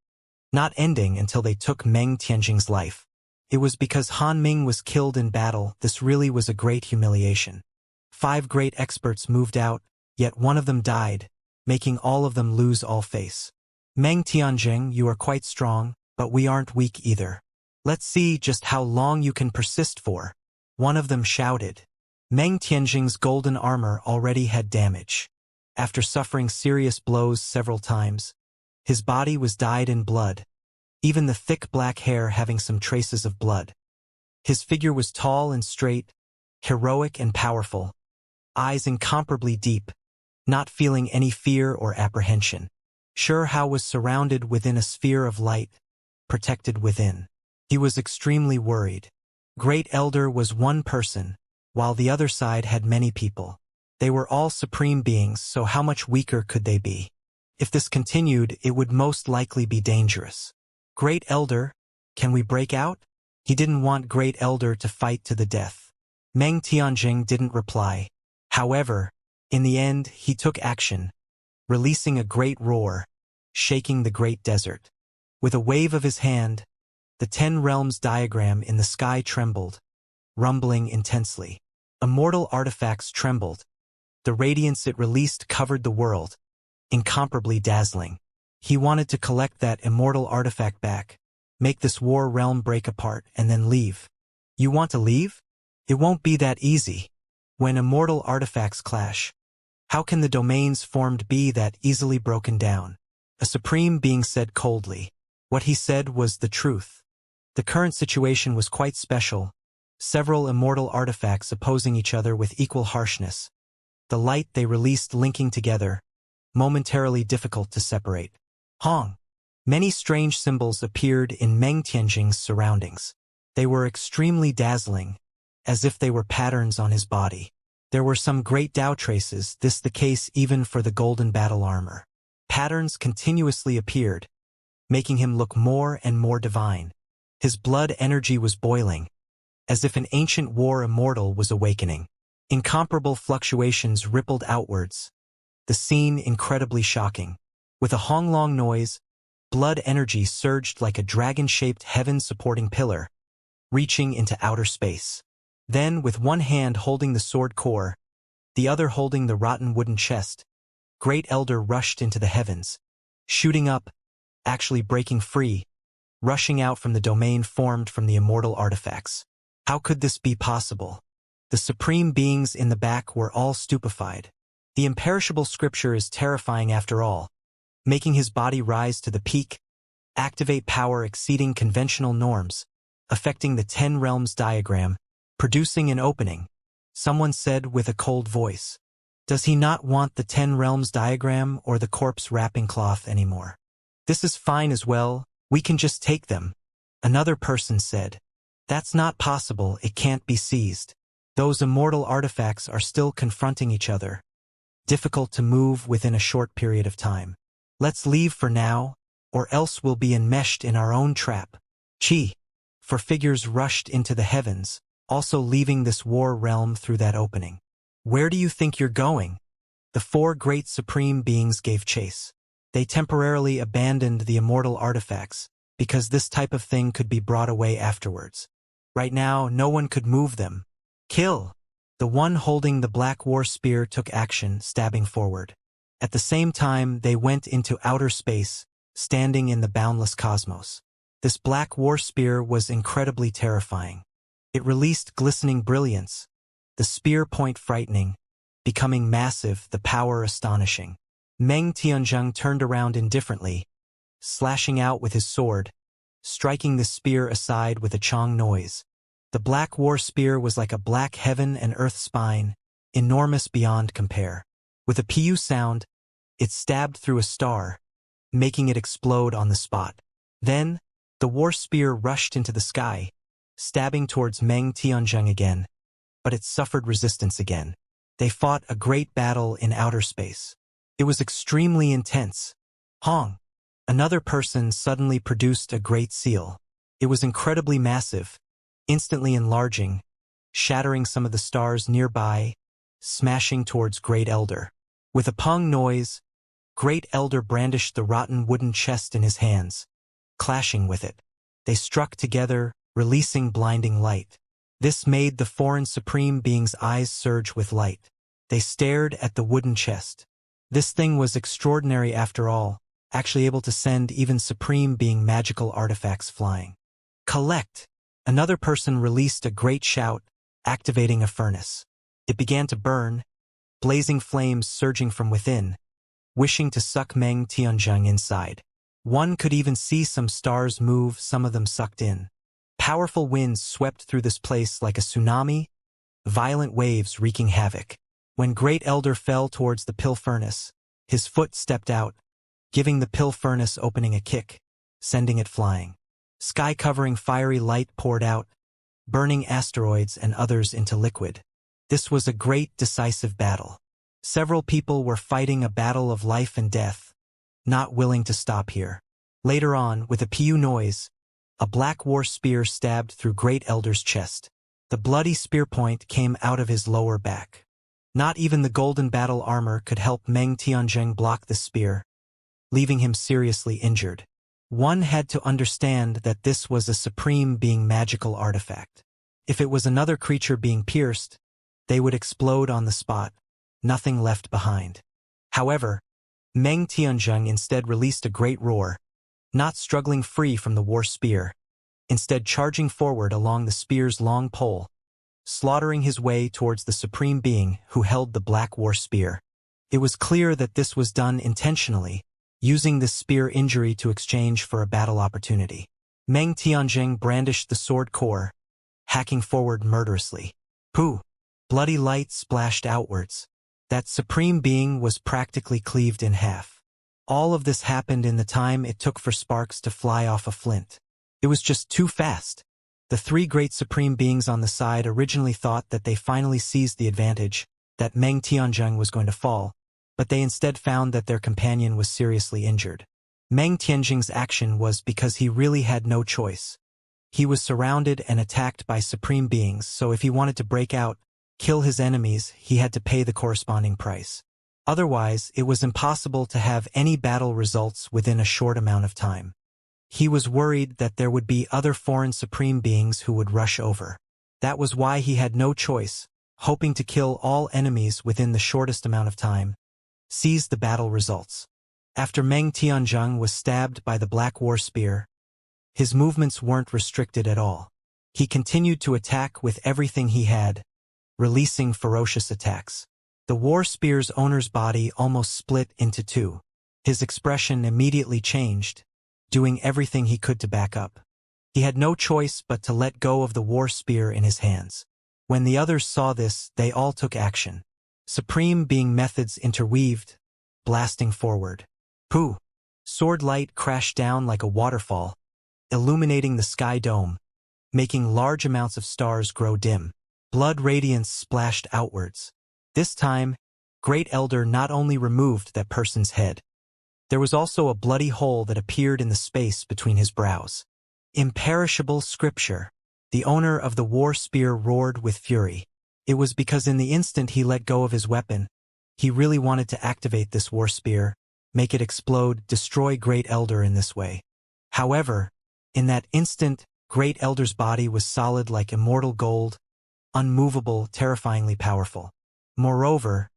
A: not ending until they took Meng Tianjing's life. It was because Han Ming was killed in battle. This really was a great humiliation. 5 great experts moved out, yet one of them died, making all of them lose all face. Meng Tianjing, you are quite strong, but we aren't weak either. Let's see just how long you can persist for. One of them shouted. Meng Tianjing's golden armor already had damage. After suffering serious blows several times, his body was dyed in blood, even the thick black hair having some traces of blood. His figure was tall and straight, heroic and powerful, eyes incomparably deep, not feeling any fear or apprehension. Sure Hao was surrounded within a sphere of light, protected within. He was extremely worried. Great Elder was one person, while the other side had many people. They were all supreme beings, so how much weaker could they be? If this continued, it would most likely be dangerous. Great Elder, can we break out? He didn't want Great Elder to fight to the death. Meng Tianjing didn't reply. However, in the end, he took action, releasing a great roar, shaking the great desert. With a wave of his hand, the 10 realms diagram in the sky trembled, rumbling intensely. Immortal artifacts trembled. The radiance it released covered the world, incomparably dazzling. He wanted to collect that immortal artifact back, make this war realm break apart, and then leave. You want to leave? It won't be that easy. When immortal artifacts clash, how can the domains formed be that easily broken down? A supreme being said coldly. What he said was the truth. The current situation was quite special, several immortal artifacts opposing each other with equal harshness. The light they released linking together, momentarily difficult to separate. Hong. Many strange symbols appeared in Meng Tianjing's surroundings. They were extremely dazzling, as if they were patterns on his body. There were some great Dao traces, this the case even for the golden battle armor. Patterns continuously appeared, making him look more and more divine. His blood energy was boiling, as if an ancient war immortal was awakening. Incomparable fluctuations rippled outwards, the scene incredibly shocking. With a honglong noise, blood energy surged like a dragon-shaped heaven-supporting pillar, reaching into outer space. Then, with one hand holding the sword core, the other holding the rotten wooden chest, Great Elder rushed into the heavens, shooting up, actually breaking free, rushing out from the domain formed from the immortal artifacts. How could this be possible? The supreme beings in the back were all stupefied. The imperishable scripture is terrifying after all, making his body rise to the peak, activate power exceeding conventional norms, affecting the 10 realms diagram, producing an opening. Someone said with a cold voice, "Does he not want the 10 realms diagram or the corpse wrapping cloth anymore? This is fine as well, we can just take them." Another person said, "That's not possible, it can't be seized. Those immortal artifacts are still confronting each other. Difficult to move within a short period of time. Let's leave for now, or else we'll be enmeshed in our own trap." Chi. For figures rushed into the heavens, also leaving this war realm through that opening. Where do you think you're going? The 4 great supreme beings gave chase. They temporarily abandoned the immortal artifacts, because this type of thing could be brought away afterwards. Right now, no one could move them. Kill! The one holding the black war spear took action, stabbing forward. At the same time, they went into outer space, standing in the boundless cosmos. This black war spear was incredibly terrifying. It released glistening brilliance, the spear point frightening, becoming massive, the power astonishing. Meng Tianjing turned around indifferently, slashing out with his sword, striking the spear aside with a chong noise. The black war spear was like a black heaven and earth spine, enormous beyond compare. With a pu sound, it stabbed through a star, making it explode on the spot. Then, the war spear rushed into the sky, stabbing towards Meng Tianzheng again, but it suffered resistance again. They fought a great battle in outer space. It was extremely intense. Hong! Another person suddenly produced a great seal. It was incredibly massive, instantly enlarging, shattering some of the stars nearby, smashing towards Great Elder. With a pong noise, Great Elder brandished the rotten wooden chest in his hands, clashing with it. They struck together, releasing blinding light. This made the foreign supreme being's eyes surge with light. They stared at the wooden chest. This thing was extraordinary after all, actually able to send even supreme being magical artifacts flying. Collect! Another person released a great shout, activating a furnace. It began to burn, blazing flames surging from within, wishing to suck Meng Tianzheng inside. One could even see some stars move, some of them sucked in. Powerful winds swept through this place like a tsunami, violent waves wreaking havoc. When Great Elder fell towards the pill furnace, his foot stepped out, giving the pill furnace opening a kick, sending it flying. Sky-covering fiery light poured out, burning asteroids and others into liquid. This was a great decisive battle. Several people were fighting a battle of life and death, not willing to stop here. Later on, with a pu noise, a black war spear stabbed through Great Elder's chest. The bloody spear point came out of his lower back. Not even the golden battle armor could help Meng Tianzheng block the spear, leaving him seriously injured. One had to understand that this was a supreme being magical artifact. If it was another creature being pierced, they would explode on the spot, nothing left behind. However, Meng Tianzheng instead released a great roar, not struggling free from the war spear, instead charging forward along the spear's long pole, slaughtering his way towards the supreme being who held the black war spear. It was clear that this was done intentionally, using this spear injury to exchange for a battle opportunity. Meng Tianzheng brandished the sword core, hacking forward murderously. Pooh! Bloody light splashed outwards. That supreme being was practically cleaved in half. All of this happened in the time it took for sparks to fly off a flint. It was just too fast. The three great supreme beings on the side originally thought that they finally seized the advantage, that Meng Tianzheng was going to fall, but they instead found that their companion was seriously injured. Meng Tianzheng's action was because he really had no choice. He was surrounded and attacked by supreme beings, so if he wanted to break out, kill his enemies, he had to pay the corresponding price. Otherwise, it was impossible to have any battle results within a short amount of time. He was worried that there would be other foreign supreme beings who would rush over. That was why he had no choice, hoping to kill all enemies within the shortest amount of time, seize the battle results. After Meng Tianzheng was stabbed by the black war spear, his movements weren't restricted at all. He continued to attack with everything he had, releasing ferocious attacks. The war spear's owner's body almost split into two. His expression immediately changed, doing everything he could to back up. He had no choice but to let go of the war spear in his hands. When the others saw this, they all took action. Supreme being methods interweaved, blasting forward. Pooh! Sword light crashed down like a waterfall, illuminating the sky dome, making large amounts of stars grow dim. Blood radiance splashed outwards. This time, Great Elder not only removed that person's head, there was also a bloody hole that appeared in the space between his brows. Imperishable scripture. The owner of the war spear roared with fury. It was because in the instant he let go of his weapon, he really wanted to activate this war spear, make it explode, destroy Great Elder in this way. However, in that instant, Great Elder's body was solid like immortal gold, unmovable, terrifyingly powerful. Moreover,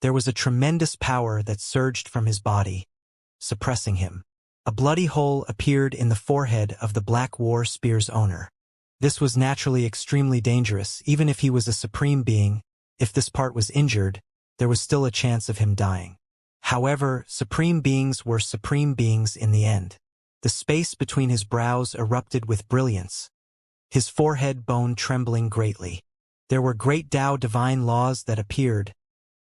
A: there was a tremendous power that surged from his body, suppressing him. A bloody hole appeared in the forehead of the black war spear's owner. This was naturally extremely dangerous, even if he was a supreme being. If this part was injured, there was still a chance of him dying. However, supreme beings were supreme beings in the end. The space between his brows erupted with brilliance, his forehead bone trembling greatly. There were great Tao divine laws that appeared,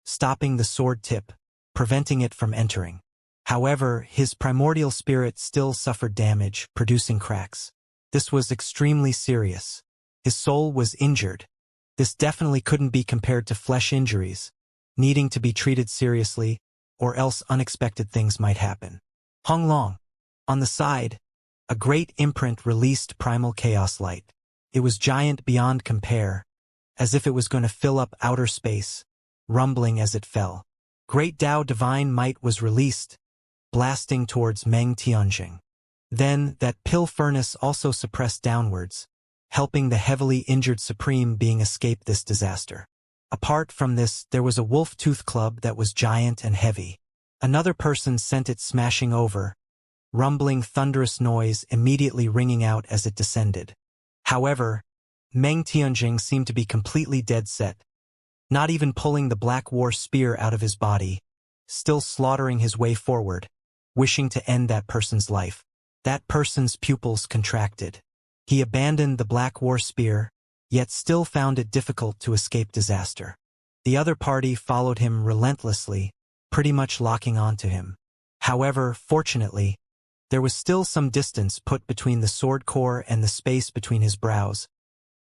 A: stopping the sword tip, preventing it from entering. However, his primordial spirit still suffered damage, producing cracks. This was extremely serious. His soul was injured. This definitely couldn't be compared to flesh injuries, needing to be treated seriously, or else unexpected things might happen. Hong Long. On the side, a great imprint released primal chaos light. It was giant beyond compare, as if it was going to fill up outer space, rumbling as it fell. Great Tao divine might was released, blasting towards Meng Tianjing. Then, that pill furnace also suppressed downwards, helping the heavily injured Supreme being escape this disaster. Apart from this, there was a wolf tooth club that was giant and heavy. Another person sent it smashing over, rumbling thunderous noise immediately ringing out as it descended. However, Meng Tianjing seemed to be completely dead set, not even pulling the Black War spear out of his body, still slaughtering his way forward, wishing to end that person's life. That person's pupils contracted. He abandoned the Black War spear, yet still found it difficult to escape disaster. The other party followed him relentlessly, pretty much locking onto him. However, fortunately, there was still some distance put between the sword core and the space between his brows,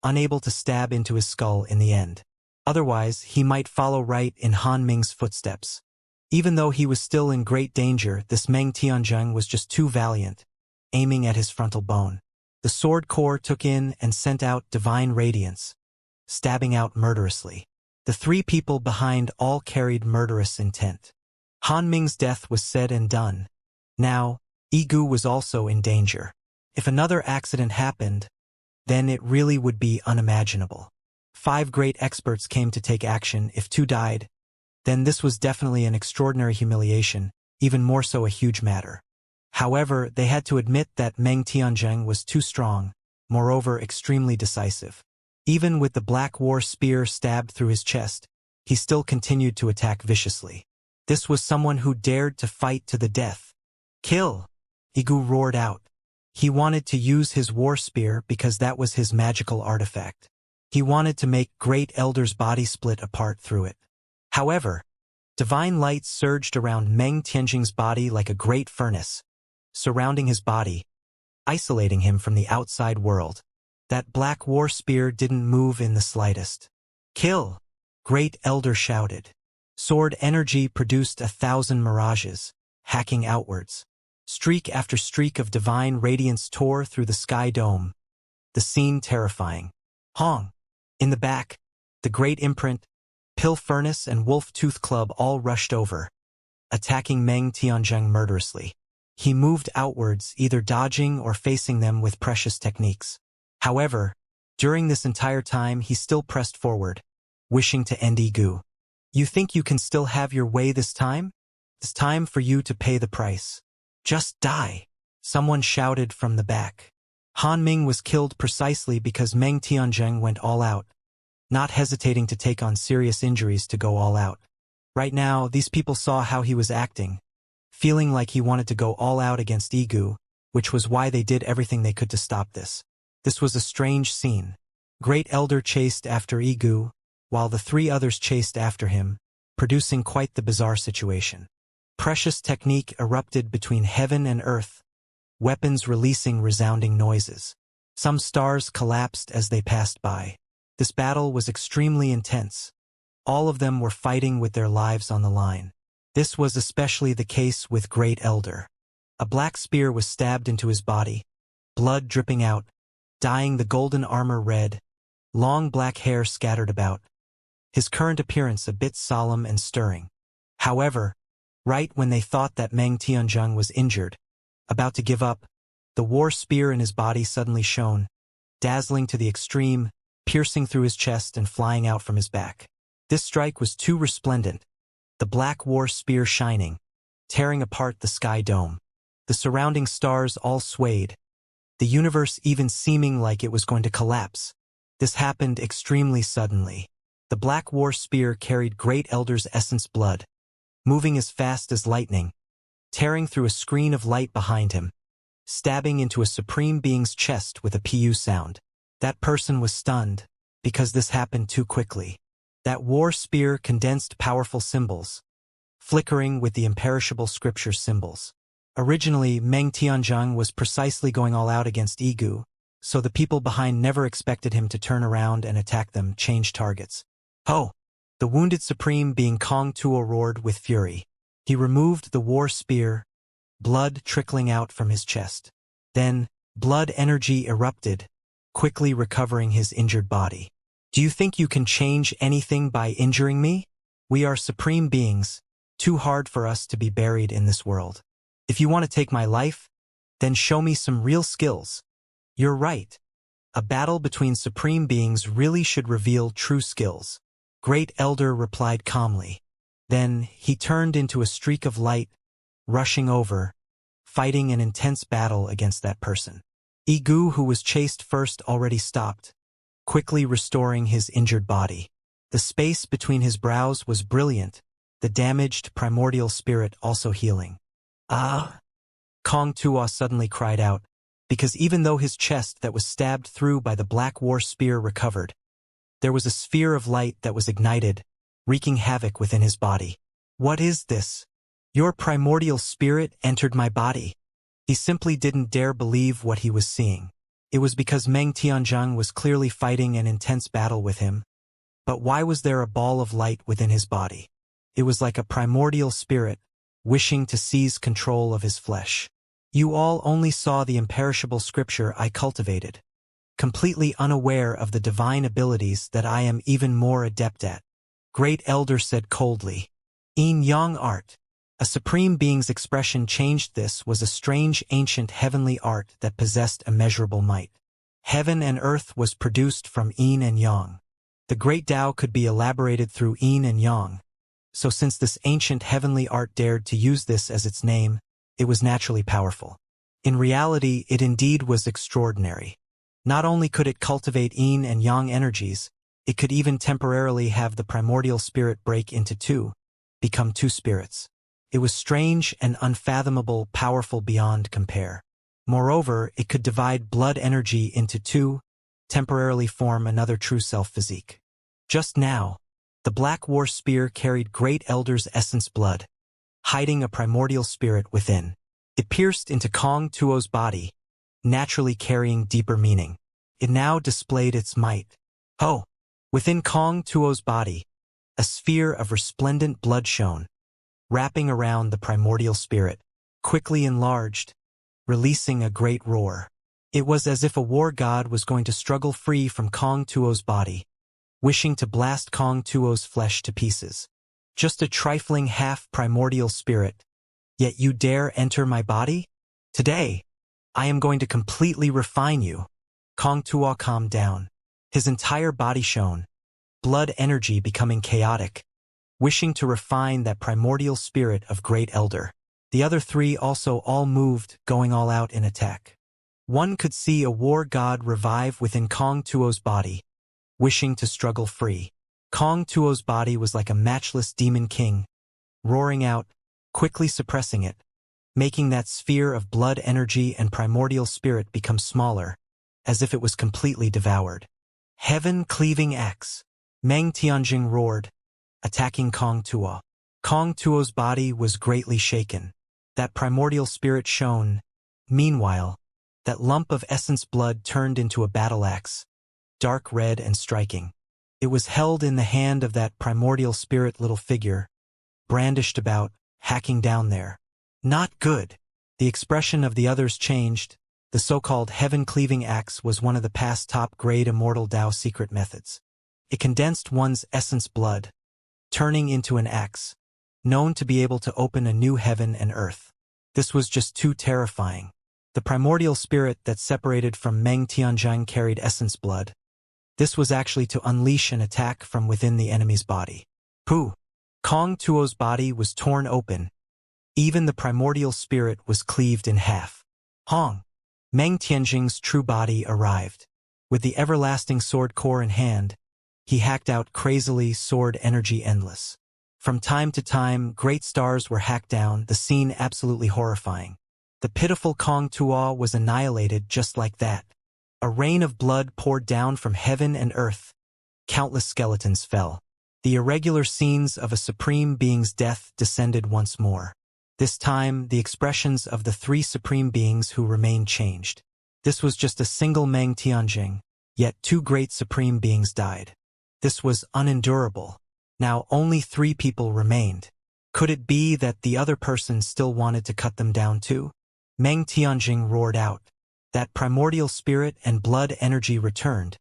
A: unable to stab into his skull in the end. Otherwise, he might follow right in Han Ming's footsteps. Even though he was still in great danger, this Meng Tianjing was just too valiant, aiming at his frontal bone. The sword core took in and sent out divine radiance, stabbing out murderously. The three people behind all carried murderous intent. Han Ming's death was said and done. Now, Yigu was also in danger. If another accident happened, then it really would be unimaginable. 5 great experts came to take action. If 2 died, then this was definitely an extraordinary humiliation, even more so a huge matter. However, they had to admit that Meng Tianjing was too strong, moreover extremely decisive. Even with the Black War spear stabbed through his chest, he still continued to attack viciously. This was someone who dared to fight to the death. Kill! Yigu roared out. He wanted to use his war spear because that was his magical artifact. He wanted to make Great Elder's body split apart through it. However, divine light surged around Meng Tianjing's body like a great furnace, surrounding his body, isolating him from the outside world. That Black War spear didn't move in the slightest. Kill! Great Elder shouted. Sword energy produced 1,000 mirages, hacking outwards. Streak after streak of divine radiance tore through the sky dome, the scene terrifying. Hong! In the back, the Great Imprint, Pill Furnace and Wolf Tooth Club all rushed over, attacking Meng Tianjing murderously. He moved outwards, either dodging or facing them with precious techniques. However, during this entire time he still pressed forward, wishing to end Yigu. You think you can still have your way this time? It's time for you to pay the price. Just die! Someone shouted from the back. Han Ming was killed precisely because Meng Tianjing went all out, not hesitating to take on serious injuries to go all out. Right now, these people saw how he was acting, feeling like he wanted to go all out against Yigu, which was why they did everything they could to stop this. This was a strange scene. Great Elder chased after Yigu, while the 3 others chased after him, producing quite the bizarre situation. Precious technique erupted between heaven and earth, weapons releasing resounding noises. Some stars collapsed as they passed by. This battle was extremely intense. All of them were fighting with their lives on the line. This was especially the case with Great Elder. A black spear was stabbed into his body, blood dripping out, dyeing the golden armor red, long black hair scattered about. His current appearance a bit solemn and stirring. However, right when they thought that Meng Tianjing was injured, about to give up, the war spear in his body suddenly shone, dazzling to the extreme, piercing through his chest and flying out from his back. This strike was too resplendent, the Black War spear shining, tearing apart the sky dome. The surrounding stars all swayed, the universe even seeming like it was going to collapse. This happened extremely suddenly. The Black War spear carried Great Elder's essence blood, moving as fast as lightning, tearing through a screen of light behind him, stabbing into a supreme being's chest with a PU sound. That person was stunned, because this happened too quickly. That war spear condensed powerful symbols, flickering with the imperishable scripture symbols. Originally, Meng Tianzhang was precisely going all out against Yigu, so the people behind never expected him to turn around and attack them, change targets. Ho! The wounded supreme being Kong Tuo roared with fury. He removed the war spear, blood trickling out from his chest. Then, blood energy erupted, quickly recovering his injured body. Do you think you can change anything by injuring me? We are supreme beings, too hard for us to be buried in this world. If you want to take my life, then show me some real skills. You're right. A battle between supreme beings really should reveal true skills. Great Elder replied calmly. Then he turned into a streak of light, rushing over, fighting an intense battle against that person. Yigu, who was chased first, already stopped, quickly restoring his injured body. The space between his brows was brilliant, the damaged primordial spirit also healing. Ah! Kong Tuo suddenly cried out, because even though his chest that was stabbed through by the black war spear recovered, there was a sphere of light that was ignited, wreaking havoc within his body. What is this? Your primordial spirit entered my body. He simply didn't dare believe what he was seeing. It was because Meng Tianzhang was clearly fighting an intense battle with him. But why was there a ball of light within his body? It was like a primordial spirit, wishing to seize control of his flesh. You all only saw the imperishable scripture I cultivated, completely unaware of the divine abilities that I am even more adept at. Great Elder said coldly. Yin Yang art. A supreme being's expression changed. This was a strange ancient heavenly art that possessed immeasurable might. Heaven and earth was produced from Yin and Yang. The great Tao could be elaborated through Yin and Yang. So since this ancient heavenly art dared to use this as its name, it was naturally powerful. In reality, it indeed was extraordinary. Not only could it cultivate Yin and Yang energies, it could even temporarily have the primordial spirit break into two, become two spirits. It was strange and unfathomable, powerful beyond compare. Moreover, it could divide blood energy into two, temporarily form another true self physique. Just now, the black war spear carried Great Elder's essence blood, hiding a primordial spirit within. It pierced into Kong Tuo's body, naturally carrying deeper meaning. It now displayed its might. Ho! Within Kong Tuo's body, a sphere of resplendent blood shone, wrapping around the primordial spirit, quickly enlarged, releasing a great roar. It was as if a war god was going to struggle free from Kong Tuo's body, wishing to blast Kong Tuo's flesh to pieces. Just a trifling half-primordial spirit, yet you dare enter my body? Today, I am going to completely refine you. Kong Tuo calmed down. His entire body shone, blood energy becoming chaotic, wishing to refine that primordial spirit of Great Elder. The other three also all moved, going all out in attack. One could see a war god revive within Kong Tuo's body, wishing to struggle free. Kong Tuo's body was like a matchless demon king, roaring out, quickly suppressing it, making that sphere of blood energy and primordial spirit become smaller, as if it was completely devoured. Heaven-cleaving axe. Meng Tianjing roared, attacking Kong Tuo. Kong Tuo's body was greatly shaken. That primordial spirit shone. Meanwhile, that lump of essence blood turned into a battle axe, dark red and striking. It was held in the hand of that primordial spirit little figure, brandished about, hacking down there. Not good. The expression of the others changed. The so-called heaven-cleaving axe was one of the past top-grade Immortal Tao secret methods. It condensed one's essence blood, turning into an axe, known to be able to open a new heaven and earth. This was just too terrifying. The primordial spirit that separated from Meng Tianzhang carried essence blood. This was actually to unleash an attack from within the enemy's body. Pooh! Kong Tuo's body was torn open. Even the primordial spirit was cleaved in half. Hong! Meng Tianjing's true body arrived. With the everlasting sword core in hand, he hacked out crazily, sword energy endless. From time to time, great stars were hacked down, the scene absolutely horrifying. The pitiful Kong Tuo was annihilated just like that. A rain of blood poured down from heaven and earth. Countless skeletons fell. The irregular scenes of a supreme being's death descended once more. This time, the expressions of the three supreme beings who remained changed. This was just a single Meng Tianjing, yet two great supreme beings died. This was unendurable. Now only 3 people remained. Could it be that the other person still wanted to cut them down too? Meng Tianjing roared out. That primordial spirit and blood energy returned,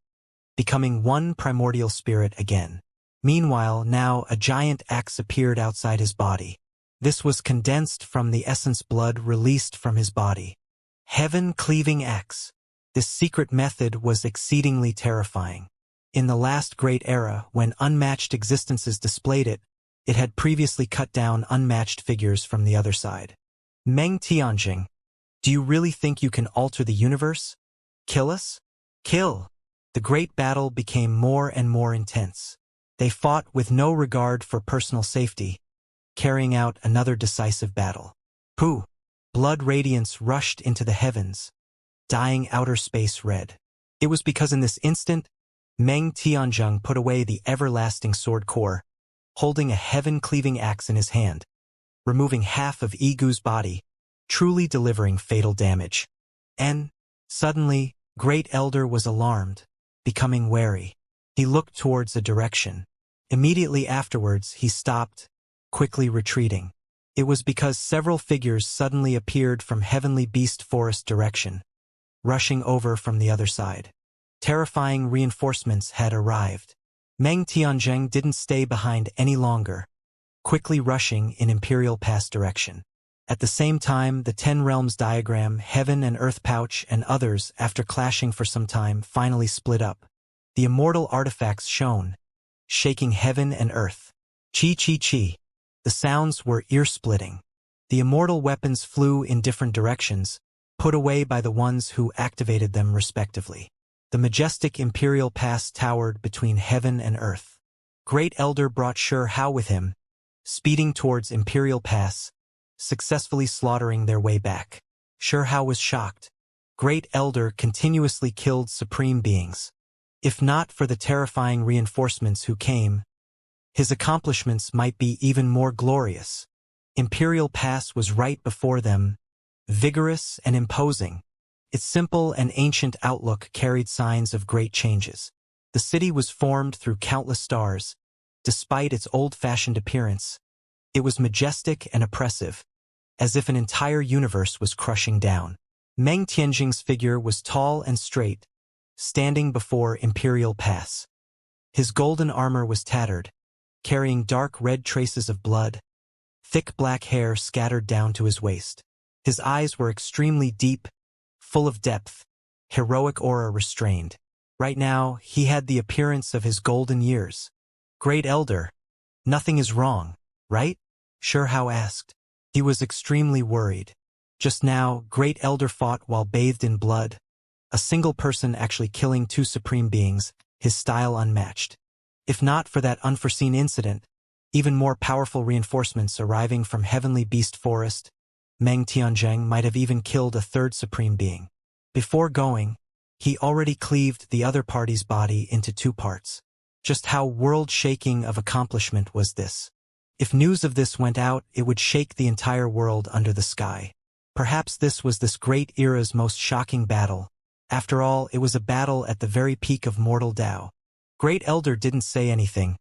A: becoming one primordial spirit again. Meanwhile, now a giant axe appeared outside his body. This was condensed from the essence blood released from his body. Heaven-cleaving axe. This secret method was exceedingly terrifying. In the last great era, when unmatched existences displayed it, it had previously cut down unmatched figures from the other side. Meng Tianjing, do you really think you can alter the universe? Kill us? Kill! The great battle became more and more intense. They fought with no regard for personal safety, carrying out another decisive battle. Pooh! Blood radiance rushed into the heavens, dyeing outer space red. It was because in this instant, Meng Tianjing put away the everlasting sword core, holding a heaven-cleaving axe in his hand, removing half of Igu's body, truly delivering fatal damage. And, suddenly, Great Elder was alarmed, becoming wary. He looked towards a direction. Immediately afterwards, he stopped, quickly retreating. It was because several figures suddenly appeared from Heavenly Beast Forest direction, rushing over from the other side. Terrifying reinforcements had arrived. Meng Tianjing didn't stay behind any longer, quickly rushing in Imperial Pass direction. At the same time, the 10 Realms diagram, Heaven and Earth pouch, and others, after clashing for some time, finally split up. The immortal artifacts shone, shaking heaven and earth. Chi-chi-chi. The sounds were ear-splitting. The immortal weapons flew in different directions, put away by the ones who activated them respectively. The majestic Imperial Pass towered between heaven and earth. Great Elder brought Shi Hao with him, speeding towards Imperial Pass, successfully slaughtering their way back. Shi Hao was shocked. Great Elder continuously killed supreme beings. If not for the terrifying reinforcements who came, his accomplishments might be even more glorious. Imperial Pass was right before them, vigorous and imposing. Its simple and ancient outlook carried signs of great changes. The city was formed through countless stars. Despite its old-fashioned appearance, it was majestic and oppressive, as if an entire universe was crushing down. Meng Tianjing's figure was tall and straight, standing before Imperial Pass. His golden armor was tattered, carrying dark red traces of blood. Thick black hair scattered down to his waist. His eyes were extremely deep, full of depth, heroic aura restrained. Right now, he had the appearance of his golden years. Great Elder, nothing is wrong, right? Shi Hao asked. He was extremely worried. Just now, Great Elder fought while bathed in blood, a single person actually killing 2 supreme beings, his style unmatched. If not for that unforeseen incident, even more powerful reinforcements arriving from Heavenly Beast Forest, Meng Tianjing might have even killed a 3rd supreme being. Before going, he already cleaved the other party's body into 2 parts. Just how world-shaking of accomplishment was this? If news of this went out, it would shake the entire world under the sky. Perhaps this was this great era's most shocking battle. After all, it was a battle at the very peak of mortal Tao. Great Elder didn't say anything,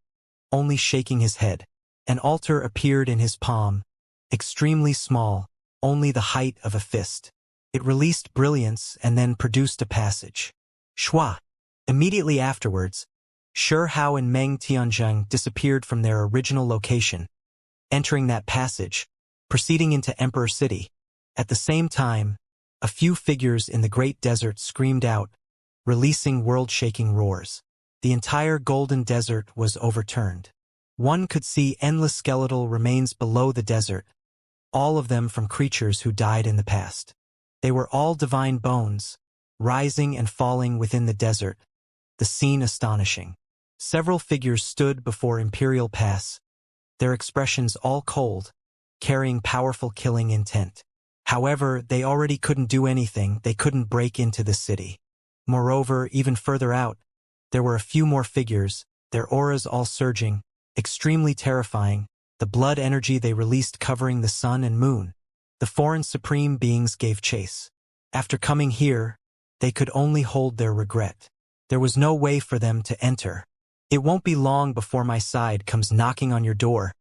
A: only shaking his head. An altar appeared in his palm, extremely small, only the height of a fist. It released brilliance and then produced a passage. Shua! Immediately afterwards, Shi Hao and Meng Tianjing disappeared from their original location, entering that passage, proceeding into Emperor City. At the same time, a few figures in the great desert screamed out, releasing world-shaking roars. The entire golden desert was overturned. One could see endless skeletal remains below the desert, all of them from creatures who died in the past. They were all divine bones, rising and falling within the desert, the scene astonishing. Several figures stood before Imperial Pass, their expressions all cold, carrying powerful killing intent. However, they already couldn't do anything, they couldn't break into the city. Moreover, even further out, there were a few more figures, their auras all surging, extremely terrifying, the blood energy they released covering the sun and moon. The foreign supreme beings gave chase. After coming here, they could only hold their regret. There was no way for them to enter. It won't be long before my side comes knocking on your door,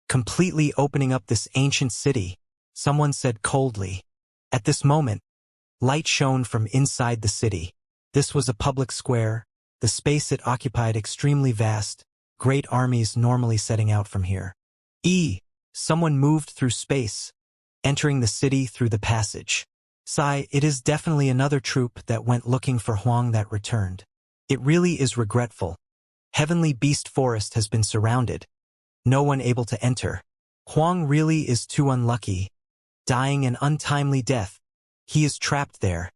A: completely opening up this ancient city, someone said coldly. At this moment, light shone from inside the city. This was a public square, the space it occupied extremely vast, great armies normally setting out from here. Someone moved through space, entering the city through the passage. It is definitely another troop that went looking for Huang that returned. It really is regretful. Heavenly Beast Forest has been surrounded. No one able to enter. Huang really is too unlucky. Dying an untimely death. He is trapped there.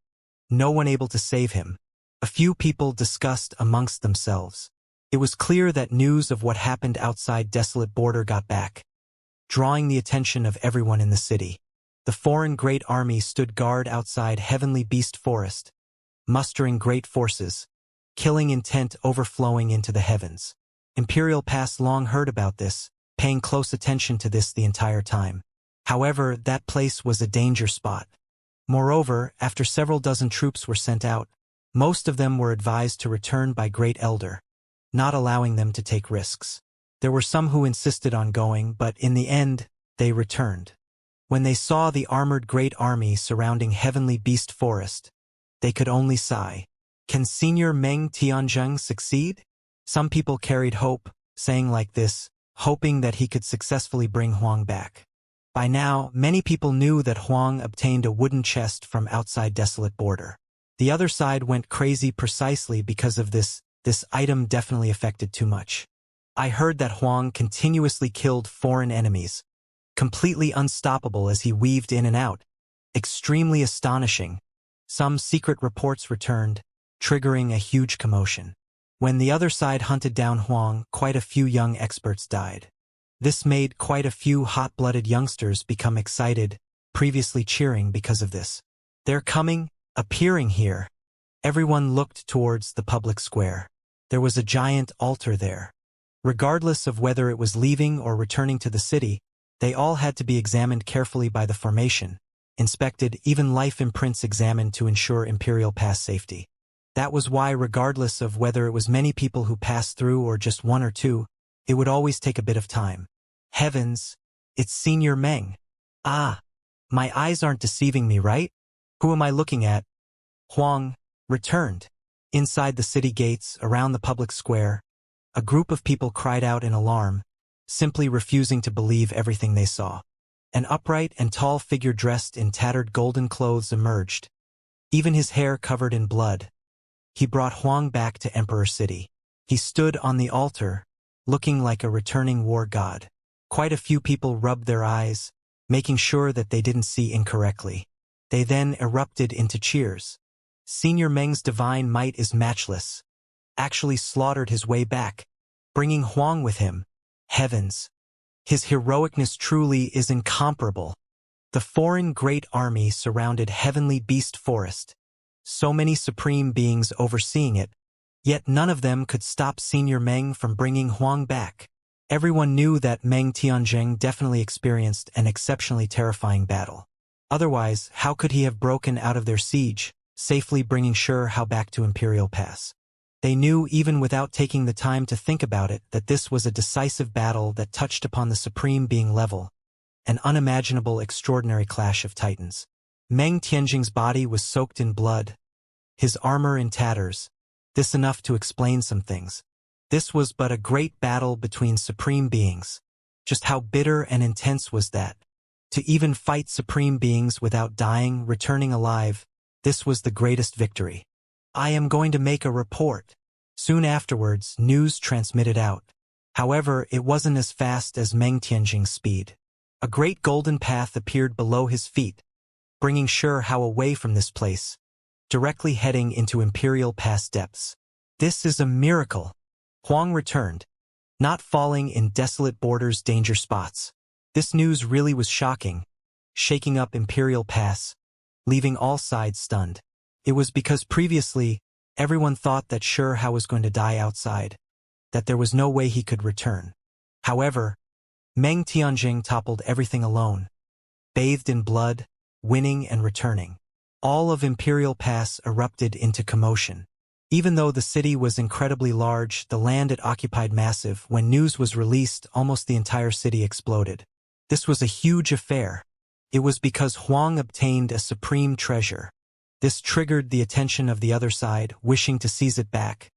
A: No one able to save him. A few people discussed amongst themselves. It was clear that news of what happened outside Desolate Border got back, drawing the attention of everyone in the city. The foreign great army stood guard outside Heavenly Beast Forest, mustering great forces, killing intent overflowing into the heavens. Imperial Pass long heard about this, paying close attention to this the entire time. However, that place was a danger spot. Moreover, after several dozen troops were sent out, most of them were advised to return by Great Elder, not allowing them to take risks. There were some who insisted on going, but in the end, they returned. When they saw the armored great army surrounding Heavenly Beast Forest, they could only sigh. Can Senior Meng Tianzheng succeed? Some people carried hope, saying like this, hoping that he could successfully bring Huang back. By now, many people knew that Huang obtained a wooden chest from outside Desolate Border. The other side went crazy precisely because of this item definitely affected too much. I heard that Huang continuously killed foreign enemies, completely unstoppable as he weaved in and out. Extremely astonishing. Some secret reports returned, triggering a huge commotion. When the other side hunted down Huang, quite a few young experts died. This made quite a few hot-blooded youngsters become excited, previously cheering because of this. They're coming, appearing here. Everyone looked towards the public square. There was a giant altar there. Regardless of whether it was leaving or returning to the city, they all had to be examined carefully by the formation, inspected, even life imprints examined to ensure Imperial Pass safety. That was why, regardless of whether it was many people who passed through or just one or two, it would always take a bit of time. Heavens, it's Senior Meng. Ah, my eyes aren't deceiving me, right? Who am I looking at? Huang returned. Inside the city gates, around the public square, a group of people cried out in alarm, simply refusing to believe everything they saw. An upright and tall figure dressed in tattered golden clothes emerged, even his hair covered in blood. He brought Huang back to Emperor City. He stood on the altar, looking like a returning war god. Quite a few people rubbed their eyes, making sure that they didn't see incorrectly. They then erupted into cheers. Senior Meng's divine might is matchless. Actually slaughtered his way back, bringing Huang with him. Heavens! His heroicness truly is incomparable. The foreign great army surrounded Heavenly Beast Forest. So many supreme beings overseeing it, yet none of them could stop Senior Meng from bringing Huang back. Everyone knew that Meng Tianzheng definitely experienced an exceptionally terrifying battle. Otherwise, how could he have broken out of their siege, safely bringing Hao back to Imperial Pass? They knew, even without taking the time to think about it, that this was a decisive battle that touched upon the supreme being level, an unimaginable extraordinary clash of titans. Meng Tianzheng's body was soaked in blood, his armor in tatters. This enough to explain some things. This was but a great battle between supreme beings. Just how bitter and intense was that? To even fight supreme beings without dying, returning alive, this was the greatest victory. I am going to make a report. Soon afterwards, news transmitted out. However, it wasn't as fast as Meng Tianzheng's speed. A great golden path appeared below his feet, bringing Hao away from this place, directly heading into Imperial Pass depths. This is a miracle. Huang returned, not falling in Desolate Border's danger spots. This news really was shocking. shaking up Imperial Pass, leaving all sides stunned. It was because previously, everyone thought that Xianxia was going to die outside, that there was no way he could return. However, Meng Tianjing toppled everything alone, bathed in blood, winning and returning. All of Imperial Pass erupted into commotion. Even though the city was incredibly large, the land it occupied massive. When news was released, almost the entire city exploded. This was a huge affair. It was because Huang obtained a supreme treasure. This triggered the attention of the other side, wishing to seize it back,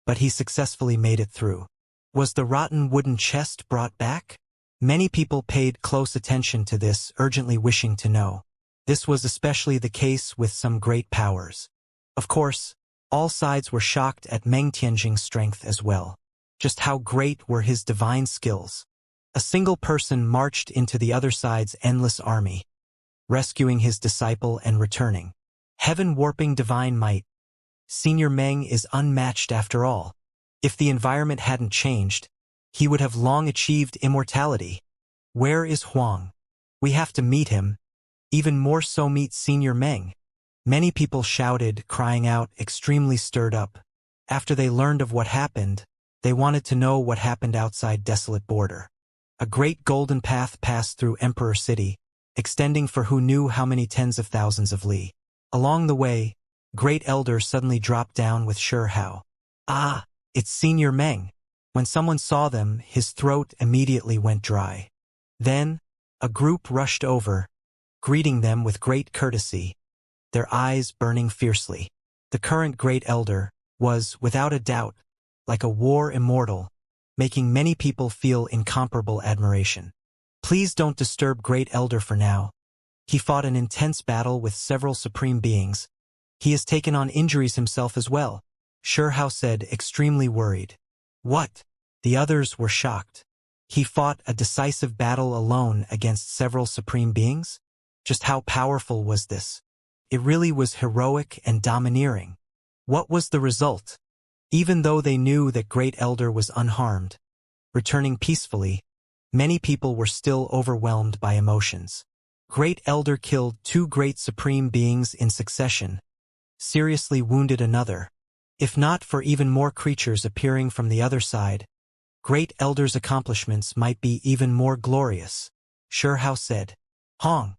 A: but he successfully made it through. Was the rotten wooden chest brought back? Many people paid close attention to this, urgently wishing to know. This was especially the case with some great powers. Of course, all sides were shocked at Meng Tianjing's strength as well. Just how great were his divine skills. A single person marched into the other side's endless army, rescuing his disciple and returning. Heaven-warping divine might. Senior Meng is unmatched after all. If the environment hadn't changed, he would have long achieved immortality. Where is Huang? We have to meet him. Even more so meet Senior Meng. Many people shouted, crying out, extremely stirred up. After they learned of what happened, they wanted to know what happened outside Desolate Border. A great golden path passed through Emperor City, extending for who knew how many tens of thousands of li. Along the way, Great Elder suddenly dropped down with Xianxia. Ah, it's Senior Meng. When someone saw them, his throat immediately went dry. Then, a group rushed over, greeting them with great courtesy, their eyes burning fiercely. The current Great Elder was, without a doubt, like a war immortal, making many people feel incomparable admiration. Please don't disturb Great Elder for now. He fought an intense battle with several supreme beings. He has taken on injuries himself as well, Xianxia said, extremely worried. What? The others were shocked. He fought a decisive battle alone against several supreme beings? Just how powerful was this? It really was heroic and domineering. What was the result? Even though they knew that Great Elder was unharmed, returning peacefully, many people were still overwhelmed by emotions. Great Elder killed 2 great supreme beings in succession, seriously wounded another. If not for even more creatures appearing from the other side, Great Elder's accomplishments might be even more glorious, Xianxia said. Hong.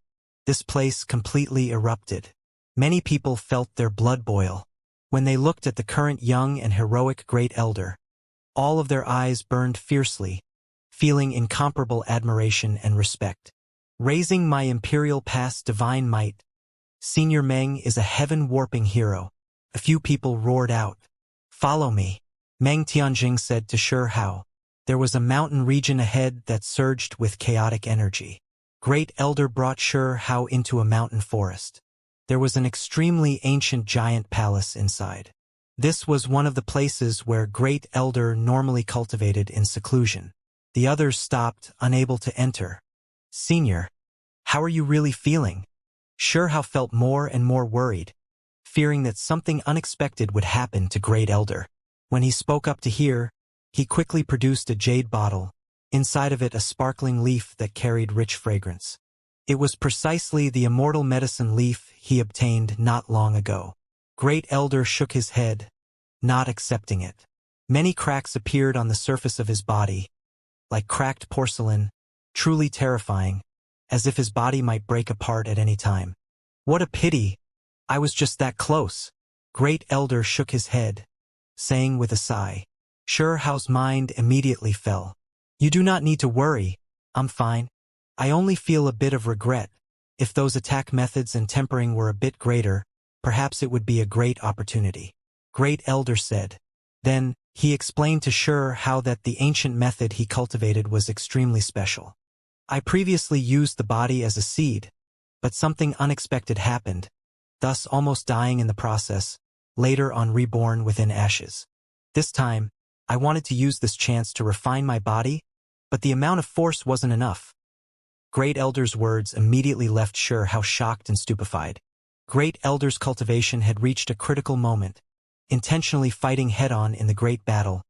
A: This place completely erupted. Many people felt their blood boil. When they looked at the current young and heroic Great Elder, all of their eyes burned fiercely, feeling incomparable admiration and respect. Raising my Imperial Pass divine might, Senior Meng is a heaven-warping hero. A few people roared out. Follow me, Meng Tianjing said to Xianxia. There was a mountain region ahead that surged with chaotic energy. Great Elder brought Xianxia into a mountain forest. There was an extremely ancient giant palace inside. This was one of the places where Great Elder normally cultivated in seclusion. The others stopped, unable to enter. Senior, how are you really feeling? Xianxia felt more and more worried, fearing that something unexpected would happen to Great Elder. When he spoke up to hear, he quickly produced a jade bottle, inside of it a sparkling leaf that carried rich fragrance. It was precisely the immortal medicine leaf he obtained not long ago. Great Elder shook his head, not accepting it. Many cracks appeared on the surface of his body, like cracked porcelain, truly terrifying, as if his body might break apart at any time. What a pity! I was just that close. Great Elder shook his head, saying with a sigh. Xianxia's mind immediately fell. You do not need to worry. I'm fine. I only feel a bit of regret. If those attack methods and tempering were a bit greater, perhaps it would be a great opportunity. Great Elder said. Then, he explained to Xianxia that the ancient method he cultivated was extremely special. I previously used the body as a seed, but something unexpected happened, thus almost dying in the process, later on reborn within ashes. This time, I wanted to use this chance to refine my body, but the amount of force wasn't enough. Great Elder's words immediately left Xianxia shocked and stupefied. Great Elder's cultivation had reached a critical moment, intentionally fighting head-on in the great battle,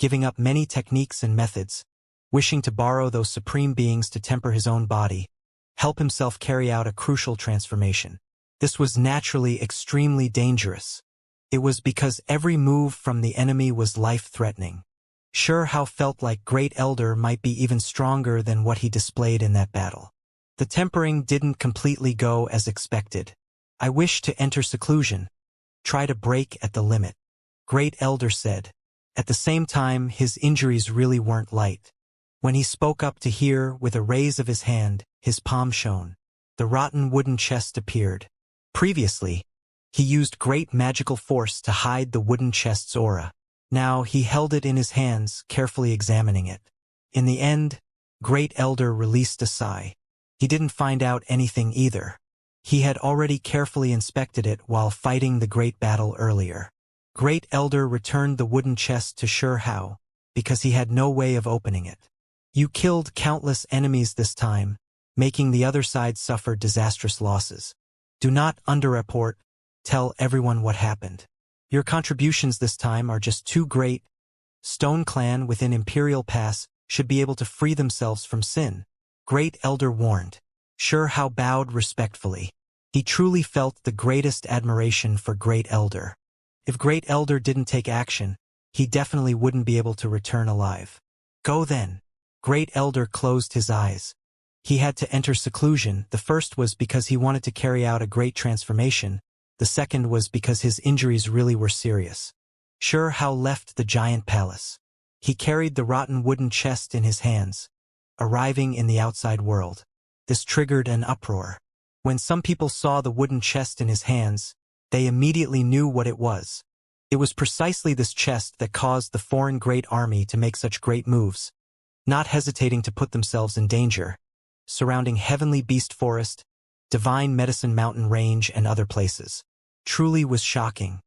A: giving up many techniques and methods, wishing to borrow those supreme beings to temper his own body, help himself carry out a crucial transformation. This was naturally extremely dangerous. It was because every move from the enemy was life-threatening. Shi Hao felt like Great Elder might be even stronger than what he displayed in that battle. The tempering didn't completely go as expected. I wish to enter seclusion. Try to break at the limit. Great Elder said. At the same time, his injuries really weren't light. When he spoke up to hear, with a raise of his hand, his palm shone. The rotten wooden chest appeared. Previously, he used great magical force to hide the wooden chest's aura. Now he held it in his hands, carefully examining it. In the end, Great Elder released a sigh. He didn't find out anything either. He had already carefully inspected it while fighting the great battle earlier. Great Elder returned the wooden chest to Shi Hao, because he had no way of opening it. You killed countless enemies this time, making the other side suffer disastrous losses. Do not underreport. Tell everyone what happened. Your contributions this time are just too great. Stone Clan within Imperial Pass should be able to free themselves from sin. Great Elder warned. Shi Hao bowed respectfully. He truly felt the greatest admiration for Great Elder. If Great Elder didn't take action, he definitely wouldn't be able to return alive. Go then. Great Elder closed his eyes. He had to enter seclusion. The first was because he wanted to carry out a great transformation. The second was because his injuries really were serious. Shi Hao left the giant palace. He carried the rotten wooden chest in his hands, arriving in the outside world. This triggered an uproar. When some people saw the wooden chest in his hands, they immediately knew what it was. It was precisely this chest that caused the foreign great army to make such great moves, not hesitating to put themselves in danger, surrounding Heavenly Beast Forest, Divine Medicine Mountain Range, and other places. Truly was shocking.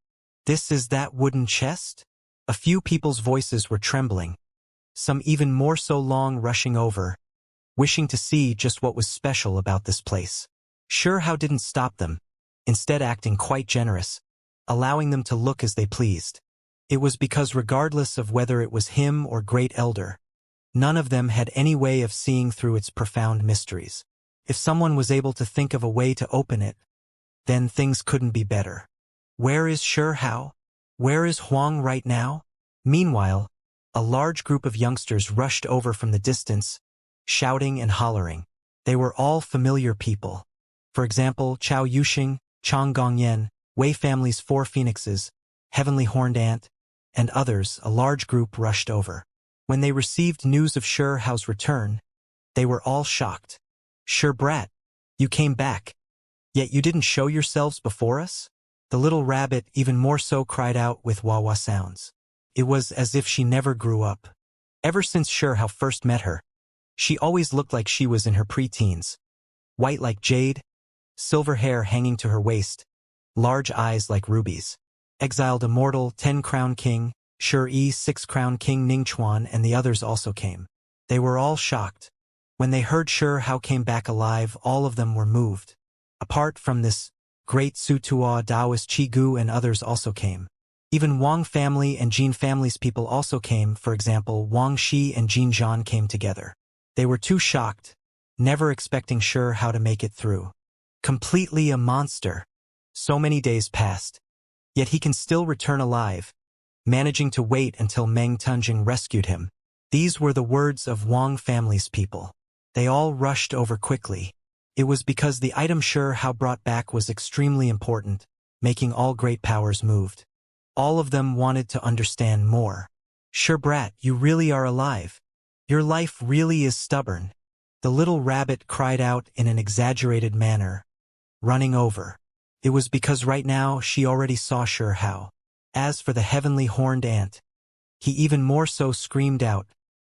A: This is that wooden chest? A few people's voices were trembling, some even more so long rushing over, wishing to see just what was special about this place. Shi Hao didn't stop them, instead acting quite generous, allowing them to look as they pleased. It was because regardless of whether it was him or Great Elder, none of them had any way of seeing through its profound mysteries. If someone was able to think of a way to open it, then things couldn't be better. Where is Shi Hao? Where is Huang right now? Meanwhile, a large group of youngsters rushed over from the distance, shouting and hollering. They were all familiar people. For example, Chao Yuxing, Chang Gongyan, Wei family's 4 phoenixes, Heavenly Horned Ant, and others. A large group rushed over. When they received news of Shi Hao's return, they were all shocked. Shi Brat, you came back, yet you didn't show yourselves before us? The little rabbit even more so cried out with wah-wah sounds. It was as if she never grew up. Ever since Shi Hao first met her, she always looked like she was in her pre-teens. White like jade, silver hair hanging to her waist, large eyes like rubies. Exiled Immortal, 10-crown king, Shi 6-crown king Ningchuan, and the others also came. They were all shocked. When they heard Shi Hao came back alive, all of them were moved. Apart from this, great Sutua Taoist Qi and others also came. Even Wang family and Jin family's people also came. For example, Wang Shi and Jin Zhan came together. They were too shocked, never expecting Shi Hao to make it through. Completely a monster. So many days passed, yet he can still return alive, managing to wait until Meng Tunjing rescued him. These were the words of Wang family's people. They all rushed over quickly. It was because the item Shi Hao brought back was extremely important, making all great powers moved. All of them wanted to understand more. Shi Brat, you really are alive. Your life really is stubborn. The little rabbit cried out in an exaggerated manner, running over. It was because right now she already saw Shi Hao. As for the Heavenly Horned Ant, he even more so screamed out,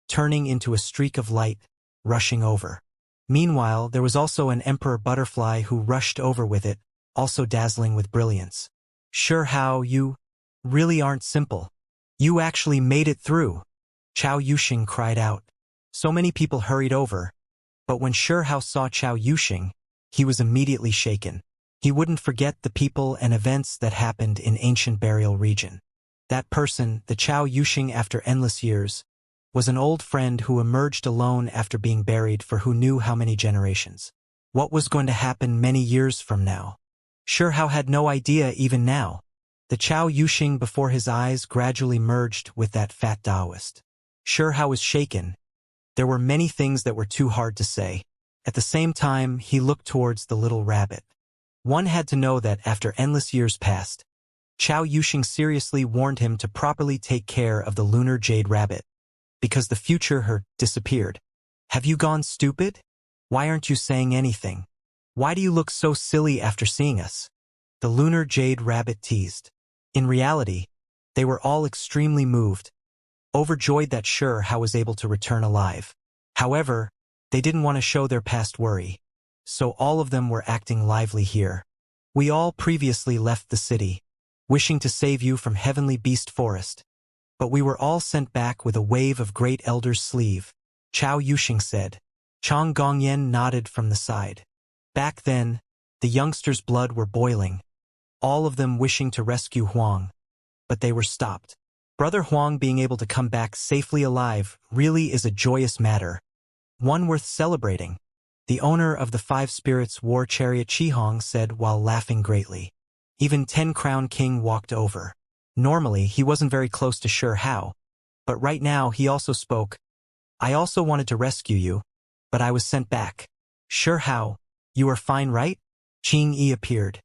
A: turning into a streak of light, rushing over. Meanwhile, there was also an Emperor Butterfly who rushed over with it, also dazzling with brilliance. Shi Hao, you really aren't simple. You actually made it through. Chao Yuxing cried out. So many people hurried over, but when Shi Hao saw Chao Yuxing, he was immediately shaken. He wouldn't forget the people and events that happened in ancient burial region. That person, the Chao Yuxing after endless years, was an old friend who emerged alone after being buried for who knew how many generations. What was going to happen many years from now? Sure Hao had no idea even now. The Chao Yuxing before his eyes gradually merged with that fat Taoist. Sure Hao was shaken. There were many things that were too hard to say. At the same time, he looked towards the little rabbit. One had to know that after endless years passed, Chao Yuxing seriously warned him to properly take care of the lunar jade rabbit, because the future her disappeared. Have you gone stupid? Why aren't you saying anything? Why do you look so silly after seeing us? The lunar jade rabbit teased. In reality, they were all extremely moved, overjoyed that Sure Hao was able to return alive. However, they didn't want to show their past worry, so all of them were acting lively here. We all previously left the city, wishing to save you from Heavenly Beast Forest, but we were all sent back with a wave of Great Elder's sleeve, Chao Yuxing said. Chang Gongyan nodded from the side. Back then, the youngsters' blood were boiling, all of them wishing to rescue Huang, but they were stopped. Brother Huang being able to come back safely alive really is a joyous matter, one worth celebrating, the owner of the Five Spirits War Chariot Qihong said while laughing greatly. Even 10 Crown King walked over. Normally, he wasn't very close to Sure Hao, but right now he also spoke. I also wanted to rescue you, but I was sent back. Sure Hao, you are fine, right? Qing Yi appeared.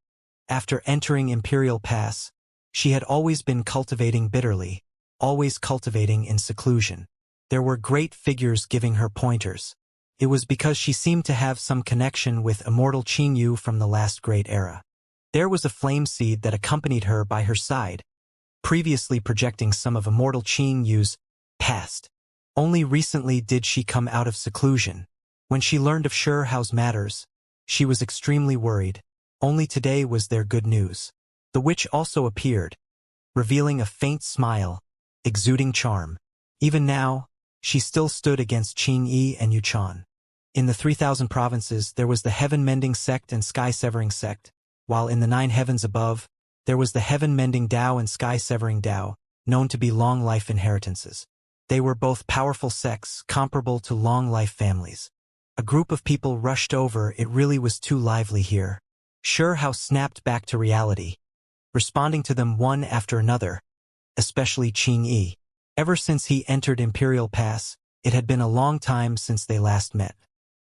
A: After entering Imperial Pass, she had always been cultivating bitterly, always cultivating in seclusion. There were great figures giving her pointers. It was because she seemed to have some connection with immortal Qing Yu from the last great era. There was a flame seed that accompanied her by her side, previously projecting some of immortal Qing Yu's past. Only recently did she come out of seclusion. When she learned of Sure Hao's matters, she was extremely worried. Only today was there good news. The witch also appeared, revealing a faint smile, exuding charm. Even now, she still stood against Qing Yi and Yuchan. In the 3,000 provinces, there was the Heaven-Mending Sect and Sky-Severing Sect, while in the 9 heavens above, there was the Heaven-Mending Dao and Sky-Severing Dao, known to be long-life inheritances. They were both powerful sects, comparable to long-life families. A group of people rushed over. It really was too lively here. Sure Hao snapped back to reality, responding to them one after another, especially Qing Yi. Ever since he entered Imperial Pass, it had been a long time since they last met.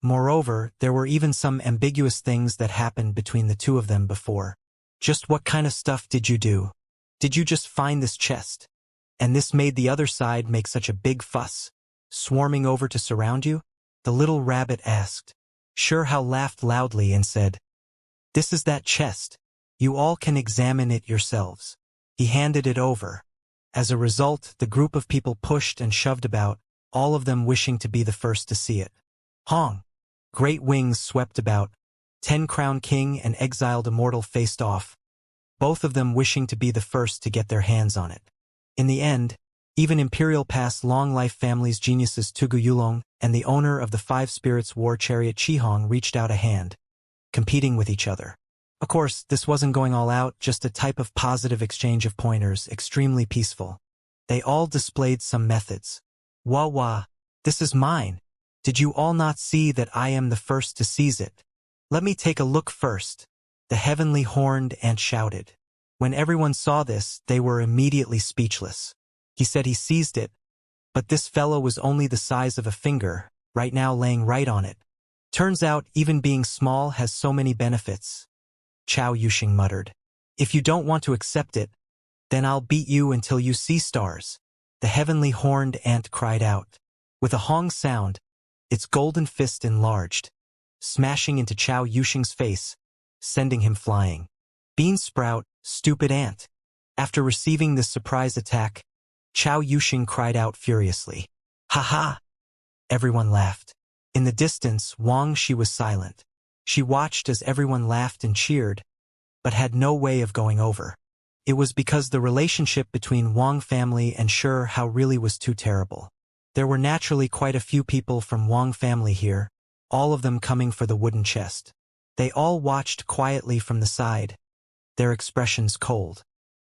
A: Moreover, there were even some ambiguous things that happened between the two of them before. Just what kind of stuff did you do? Did you just find this chest? And this made the other side make such a big fuss, swarming over to surround you? The little rabbit asked. Sure Hao laughed loudly and said, "This is that chest. You all can examine it yourselves." He handed it over. As a result, the group of people pushed and shoved about, all of them wishing to be the first to see it. Hong! Great wings swept about. 10 Crown King and exiled Immortal faced off, both of them wishing to be the first to get their hands on it. In the end, even Imperial Pass long-life families geniuses Tugu Yulong and the owner of the Five Spirits War Chariot Qihong reached out a hand, competing with each other. Of course, this wasn't going all out, just a type of positive exchange of pointers, extremely peaceful. They all displayed some methods. Wah wah, this is mine. Did you all not see that I am the first to seize it? Let me take a look first. The heavenly horned ant shouted. When everyone saw this, they were immediately speechless. He said he seized it, but this fellow was only the size of a finger, right now laying right on it. Turns out even being small has so many benefits. Chao Yuxing muttered. If you don't want to accept it, then I'll beat you until you see stars. The heavenly horned ant cried out. With a hong sound, its golden fist enlarged, smashing into Chao Yuxing's face, sending him flying. Bean sprout, stupid ant. After receiving this surprise attack, Chao Yuxing cried out furiously. Ha ha! Everyone laughed. In the distance, Wang Shi was silent. She watched as everyone laughed and cheered, but had no way of going over. It was because the relationship between Wang family and Sure Hao really was too terrible. There were naturally quite a few people from Wang family here, all of them coming for the wooden chest. They all watched quietly from the side, their expressions cold.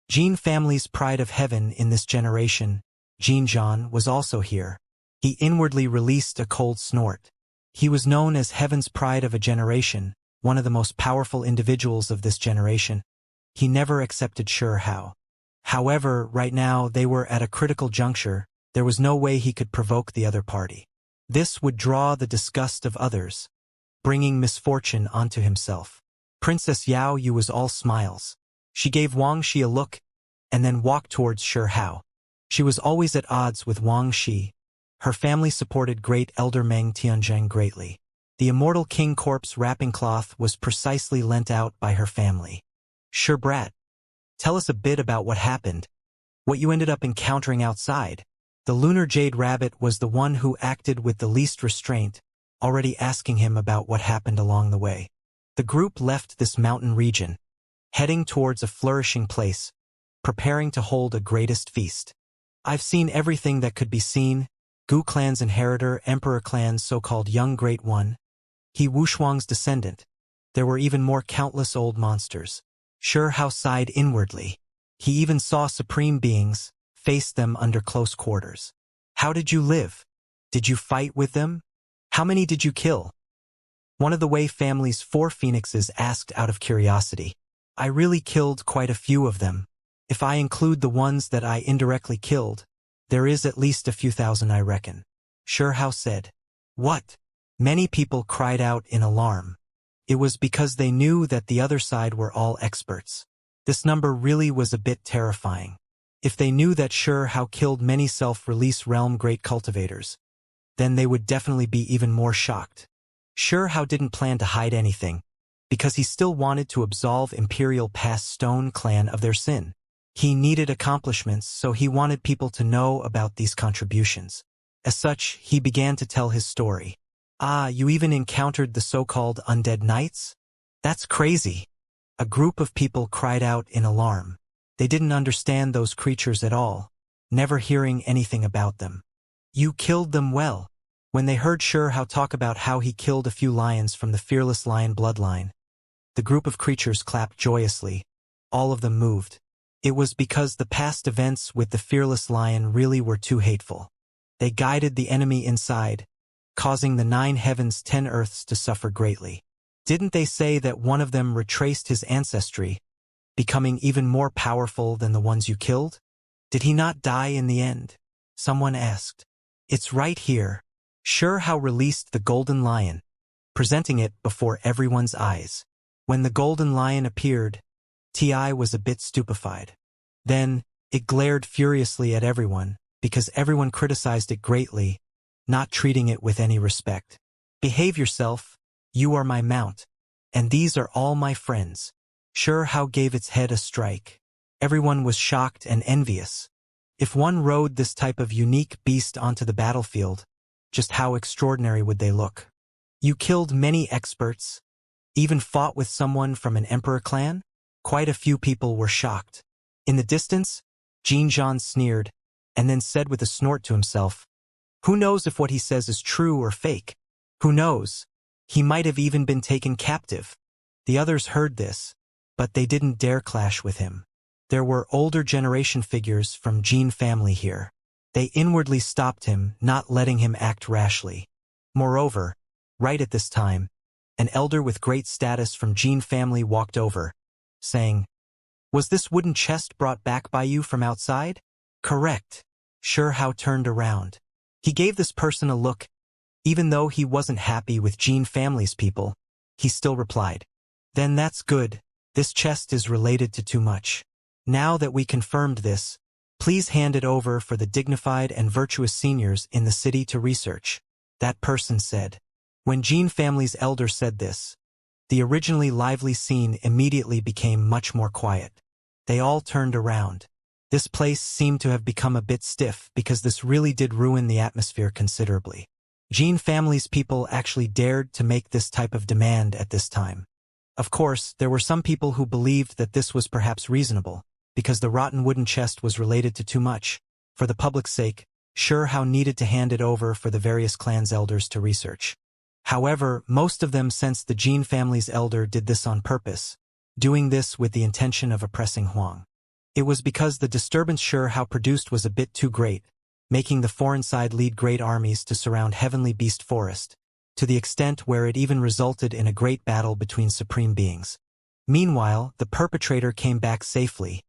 A: Jin family's pride of heaven in this generation, Jin Zhan, was also here. He inwardly released a cold snort. He was known as Heaven's Pride of a generation, one of the most powerful individuals of this generation. He never accepted Xianxia. However, right now they were at a critical juncture. There was no way he could provoke the other party. This would draw the disgust of others, bringing misfortune onto himself. Princess Yao Yu was all smiles. She gave Wang Shi a look, and then walked towards Xianxia. She was always at odds with Wang Shi. Her family supported great elder Meng Tianzheng greatly. The immortal king corpse wrapping cloth was precisely lent out by her family. Sure, brat. Tell us a bit about what happened, what you ended up encountering outside. The lunar jade rabbit was the one who acted with the least restraint, already asking him about what happened along the way. The group left this mountain region, heading towards a flourishing place, preparing to hold a greatest feast. I've seen everything that could be seen. Gu clan's inheritor, Emperor clan's so-called young great one. He Wushuang's descendant. There were even more countless old monsters. Xianxia sighed inwardly. He even saw supreme beings, faced them under close quarters. How did you live? Did you fight with them? How many did you kill? One of the Wei family's 4 phoenixes asked out of curiosity. I really killed quite a few of them. If I include the ones that I indirectly killed, there is at least a few thousand, I reckon. Xianxia said. What? Many people cried out in alarm. It was because they knew that the other side were all experts. This number really was a bit terrifying. If they knew that Xianxia killed many self-release realm great cultivators, then they would definitely be even more shocked. Xianxia didn't plan to hide anything, because he still wanted to absolve Imperial Past Stone Clan of their sin. He needed accomplishments, so he wanted people to know about these contributions. As such, he began to tell his story. Ah, you even encountered the so-called undead knights? That's crazy. A group of people cried out in alarm. They didn't understand those creatures at all, never hearing anything about them. You killed them well. When they heard Xianxia talk about how he killed a few lions from the fearless lion bloodline, the group of creatures clapped joyously. All of them moved. It was because the past events with the fearless lion really were too hateful. They guided the enemy inside, causing the 9 heavens 10 earths to suffer greatly. Didn't they say that one of them retraced his ancestry, becoming even more powerful than the ones you killed? Did he not die in the end? Someone asked. It's right here. Xianxia released the golden lion, presenting it before everyone's eyes. When the golden lion appeared, Ti was a bit stupefied. Then, it glared furiously at everyone, because everyone criticized it greatly, not treating it with any respect. Behave yourself, you are my mount, and these are all my friends. Xianxia gave its head a strike. Everyone was shocked and envious. If one rode this type of unique beast onto the battlefield, just how extraordinary would they look? You killed many experts, even fought with someone from an emperor clan? Quite a few people were shocked. In the distance, Jin Zhan sneered, and then said with a snort to himself, who knows if what he says is true or fake? Who knows? He might have even been taken captive. The others heard this, but they didn't dare clash with him. There were older generation figures from Jin family here. They inwardly stopped him, not letting him act rashly. Moreover, right at this time, an elder with great status from Jin family walked over, saying, was this wooden chest brought back by you from outside? Correct. Xianxia turned around. He gave this person a look. Even though he wasn't happy with Jin family's people, he still replied, then that's good. This chest is related to too much. Now that we confirmed this, please hand it over for the dignified and virtuous seniors in the city to research. That person said. When Jin family's elder said this, the originally lively scene immediately became much more quiet. They all turned around. This place seemed to have become a bit stiff because this really did ruin the atmosphere considerably. Jin family's people actually dared to make this type of demand at this time. Of course, there were some people who believed that this was perhaps reasonable, because the rotten wooden chest was related to too much. For the public's sake, Xianxia needed to hand it over for the various clans' elders to research. However, most of them sensed the Jin family's elder did this on purpose, doing this with the intention of oppressing Huang. It was because the disturbance Xianxia produced was a bit too great, making the foreign side lead great armies to surround Heavenly Beast Forest, to the extent where it even resulted in a great battle between supreme beings. Meanwhile, the perpetrator came back safely,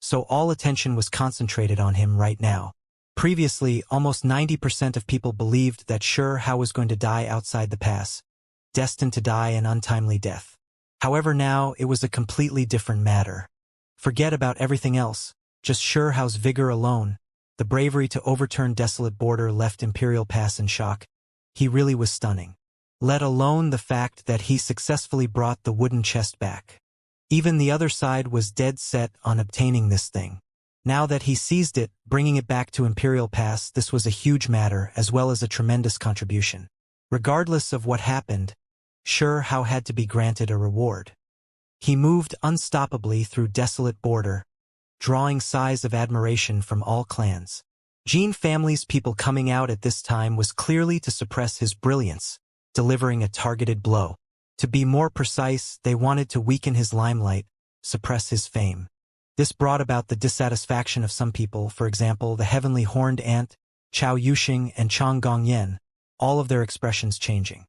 A: so all attention was concentrated on him right now. Previously, almost 90% of people believed that Xianxia was going to die outside the pass, destined to die an untimely death. However, now it was a completely different matter. Forget about everything else, just Xianxia's vigor alone, the bravery to overturn desolate border left Imperial Pass in shock. He really was stunning. Let alone the fact that he successfully brought the wooden chest back. Even the other side was dead set on obtaining this thing. Now that he seized it, bringing it back to Imperial Pass, this was a huge matter as well as a tremendous contribution. Regardless of what happened, Xianxia had to be granted a reward. He moved unstoppably through desolate border, drawing sighs of admiration from all clans. Jin family's people coming out at this time was clearly to suppress his brilliance, delivering a targeted blow. To be more precise, they wanted to weaken his limelight, suppress his fame. This brought about the dissatisfaction of some people, for example, the heavenly horned ant, Chao Yuxing and Chang Gongyan, all of their expressions changing.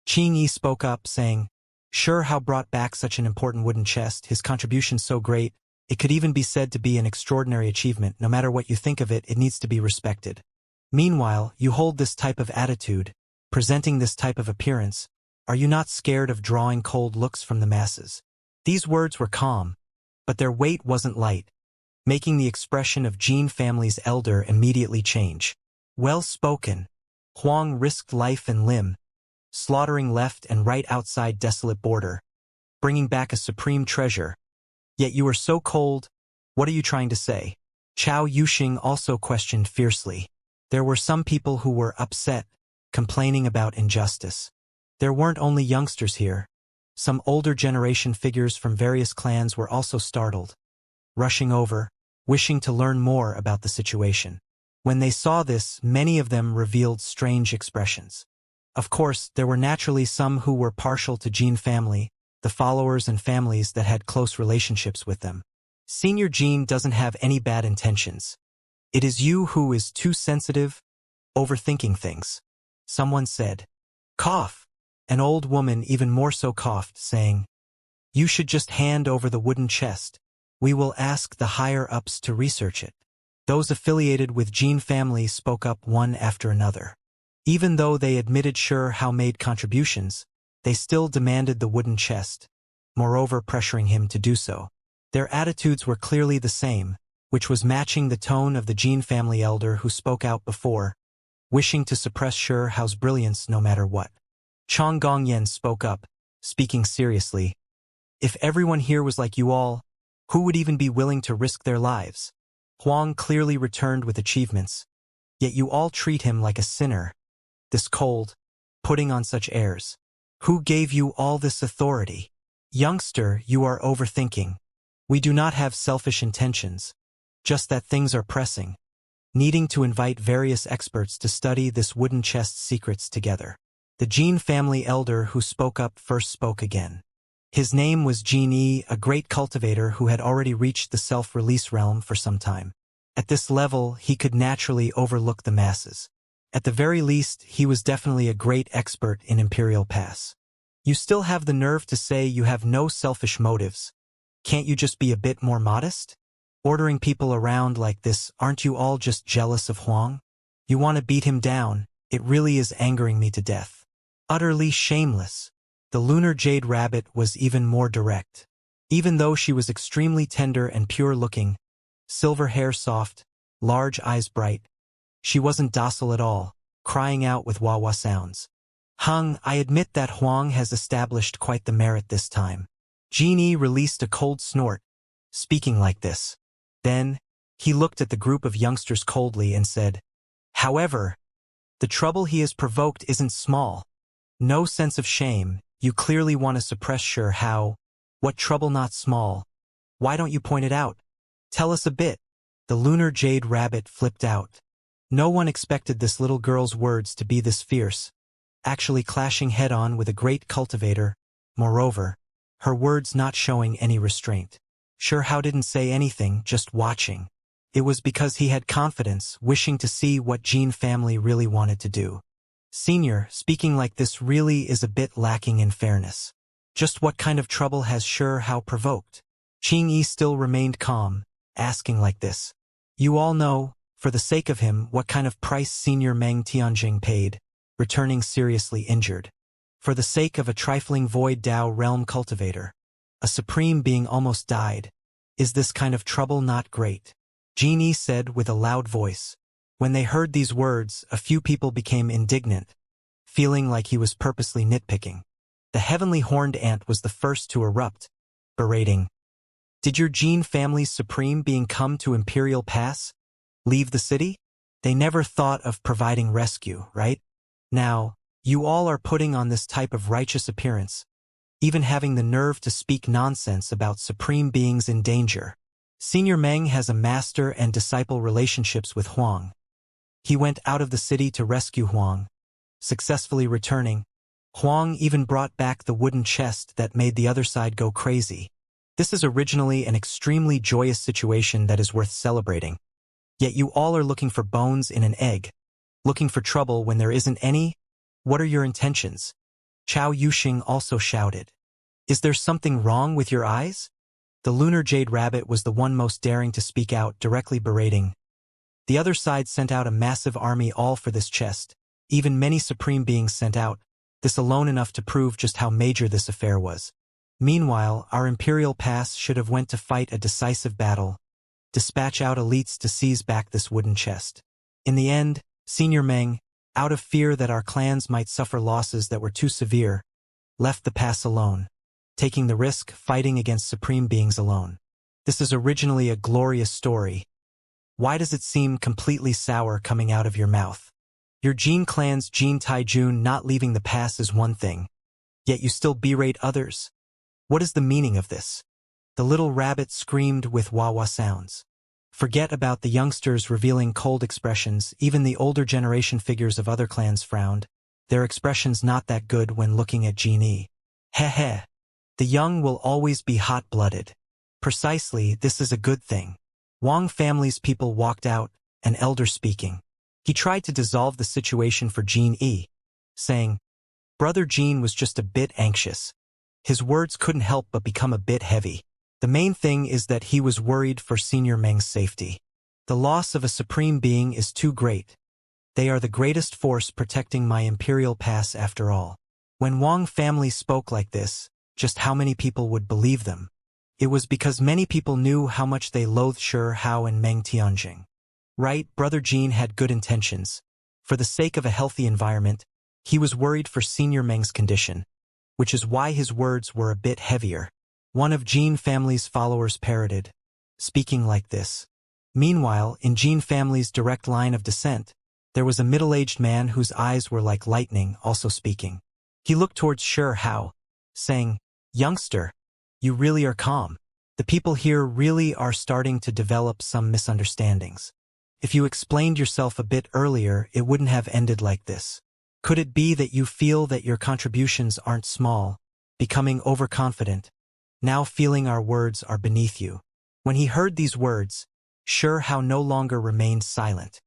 A: Qing Yi spoke up, saying, Xianxia brought back such an important wooden chest, his contribution so great, it could even be said to be an extraordinary achievement. No matter what you think of it, it needs to be respected. Meanwhile, you hold this type of attitude, presenting this type of appearance. Are you not scared of drawing cold looks from the masses? These words were calm, but their weight wasn't light, making the expression of Jin family's elder immediately change. Well spoken. Huang risked life and limb, slaughtering left and right outside desolate border, bringing back a supreme treasure. Yet you are so cold, what are you trying to say? Chao Yuxing also questioned fiercely. There were some people who were upset, complaining about injustice. There weren't only youngsters here. Some older generation figures from various clans were also startled, rushing over, wishing to learn more about the situation. When they saw this, many of them revealed strange expressions. Of course, there were naturally some who were partial to Jin family, the followers and families that had close relationships with them. Senior Jin doesn't have any bad intentions. It is you who is too sensitive, overthinking things. Someone said. Cough. An old woman even more so coughed, saying, You should just hand over the wooden chest. We will ask the higher-ups to research it. Those affiliated with Jin family spoke up one after another. Even though they admitted Xianxia made contributions, they still demanded the wooden chest, moreover pressuring him to do so. Their attitudes were clearly the same, which was matching the tone of the Jin family elder who spoke out before, wishing to suppress Xianxia's brilliance no matter what. Chang Gongyan spoke up, speaking seriously. If everyone here was like you all, who would even be willing to risk their lives? Huang clearly returned with achievements, yet you all treat him like a sinner. This cold, putting on such airs. Who gave you all this authority? Youngster, you are overthinking. We do not have selfish intentions, just that things are pressing, needing to invite various experts to study this wooden chest's secrets together. The Jin family elder who spoke up first spoke again. His name was Jin Yi, a great cultivator who had already reached the self-release realm for some time. At this level, he could naturally overlook the masses. At the very least, he was definitely a great expert in Imperial Pass. You still have the nerve to say you have no selfish motives. Can't you just be a bit more modest? Ordering people around like this, aren't you all just jealous of Huang? You want to beat him down, it really is angering me to death. Utterly shameless. The lunar jade rabbit was even more direct. Even though she was extremely tender and pure-looking, silver hair soft, large eyes bright, she wasn't docile at all, crying out with wah-wah sounds. I admit that Huang has established quite the merit this time. Genie released a cold snort, speaking like this. Then, he looked at the group of youngsters coldly and said, However, the trouble he has provoked isn't small. No sense of shame, you clearly want to suppress Xianxia. What trouble not small? Why don't you point it out? Tell us a bit. The lunar jade rabbit flipped out. No one expected this little girl's words to be this fierce, actually clashing head-on with a great cultivator. Moreover, her words not showing any restraint. Xianxia didn't say anything, just watching. It was because he had confidence, wishing to see what Jin family really wanted to do. Senior, speaking like this really is a bit lacking in fairness. Just what kind of trouble has Xianxia provoked? Qingyi still remained calm, asking like this. You all know, for the sake of him, what kind of price Senior Meng Tianjing paid, returning seriously injured. For the sake of a trifling void Dao realm cultivator. A supreme being almost died. Is this kind of trouble not great? Qingyi said with a loud voice. When they heard these words, a few people became indignant, feeling like he was purposely nitpicking. The heavenly horned ant was the first to erupt, berating. Did your Jin family's supreme being come to Imperial Pass? Leave the city? They never thought of providing rescue, right? Now, you all are putting on this type of righteous appearance, even having the nerve to speak nonsense about supreme beings in danger. Senior Meng has a master and disciple relationships with Huang. He went out of the city to rescue Huang, successfully returning. Huang even brought back the wooden chest that made the other side go crazy. This is originally an extremely joyous situation that is worth celebrating. Yet you all are looking for bones in an egg, looking for trouble when there isn't any. What are your intentions? Chao Yuxing also shouted. Is there something wrong with your eyes? The lunar jade rabbit was the one most daring to speak out, directly berating. The other side sent out a massive army all for this chest, even many supreme beings sent out, this alone enough to prove just how major this affair was. Meanwhile, our Imperial Pass should have went to fight a decisive battle, dispatch out elites to seize back this wooden chest. In the end, Senior Meng, out of fear that our clans might suffer losses that were too severe, left the pass alone, taking the risk fighting against supreme beings alone. This is originally a glorious story. Why does it seem completely sour coming out of your mouth? Your Jin clan's Jin Taijun not leaving the pass is one thing, yet you still berate others. What is the meaning of this? The little rabbit screamed with wah-wah sounds. Forget about the youngsters revealing cold expressions, even the older generation figures of other clans frowned, their expressions not that good when looking at Jinyi. Heh. The young will always be hot-blooded. Precisely, this is a good thing. Wang family's people walked out, an elder speaking. He tried to dissolve the situation for Jinyi, saying, Brother Jin was just a bit anxious. His words couldn't help but become a bit heavy. The main thing is that he was worried for Senior Meng's safety. The loss of a supreme being is too great. They are the greatest force protecting my Imperial Pass after all. When Wang family spoke like this, just how many people would believe them? It was because many people knew how much they loathed Xianxia and Meng Tianjing. Right, Brother Jin had good intentions. For the sake of a healthy environment, he was worried for Senior Meng's condition, which is why his words were a bit heavier. One of Jin family's followers parroted, speaking like this. Meanwhile, in Jin family's direct line of descent, there was a middle-aged man whose eyes were like lightning also speaking. He looked towards Xianxia, saying, Youngster, you really are calm. The people here really are starting to develop some misunderstandings. If you explained yourself a bit earlier, it wouldn't have ended like this. Could it be that you feel that your contributions aren't small, becoming overconfident, now feeling our words are beneath you? When he heard these words, Xianxia no longer remained silent.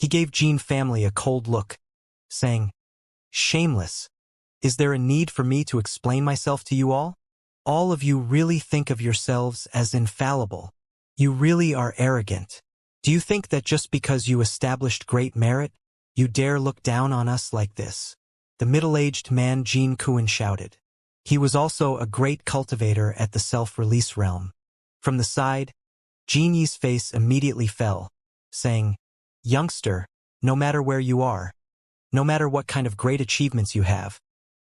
A: He gave Jin family a cold look, saying, Shameless. Is there a need for me to explain myself to you all? All of you really think of yourselves as infallible. You really are arrogant. Do you think that just because you established great merit, you dare look down on us like this? The middle-aged man Jin Kuan shouted. He was also a great cultivator at the self-release realm. From the side, Jinyi's face immediately fell, saying, Youngster, no matter where you are, no matter what kind of great achievements you have,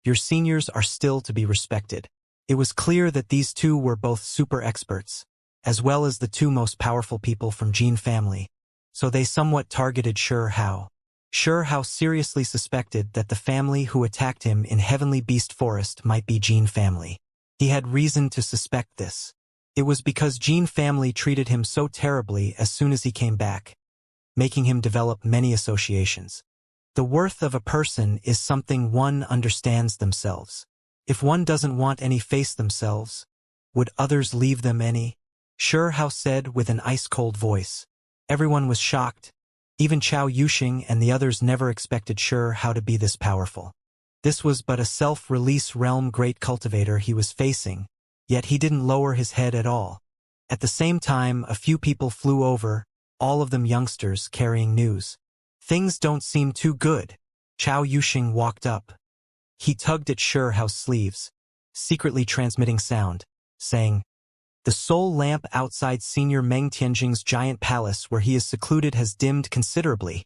A: your seniors are still to be respected. It was clear that these two were both super experts, as well as the two most powerful people from Jin family, so they somewhat targeted Xianxia. Xianxia seriously suspected that the family who attacked him in Heavenly Beast Forest might be Jin family. He had reason to suspect this. It was because Jin family treated him so terribly as soon as he came back, making him develop many associations. The worth of a person is something one understands themselves. If one doesn't want any face themselves, would others leave them any? Xianxia said with an ice-cold voice. Everyone was shocked, Even Chao Yuxing and the others never expected Sure how to be this powerful. This was but a self-release realm great cultivator he was facing, yet he didn't lower his head at all. At the same time, a few people flew over, all of them youngsters carrying news. Things don't seem too good. Chao Yuxing walked up. He tugged at Sure Hao's sleeves, secretly transmitting sound, saying, "The soul lamp outside Senior Meng Tianjing's giant palace where he is secluded has dimmed considerably.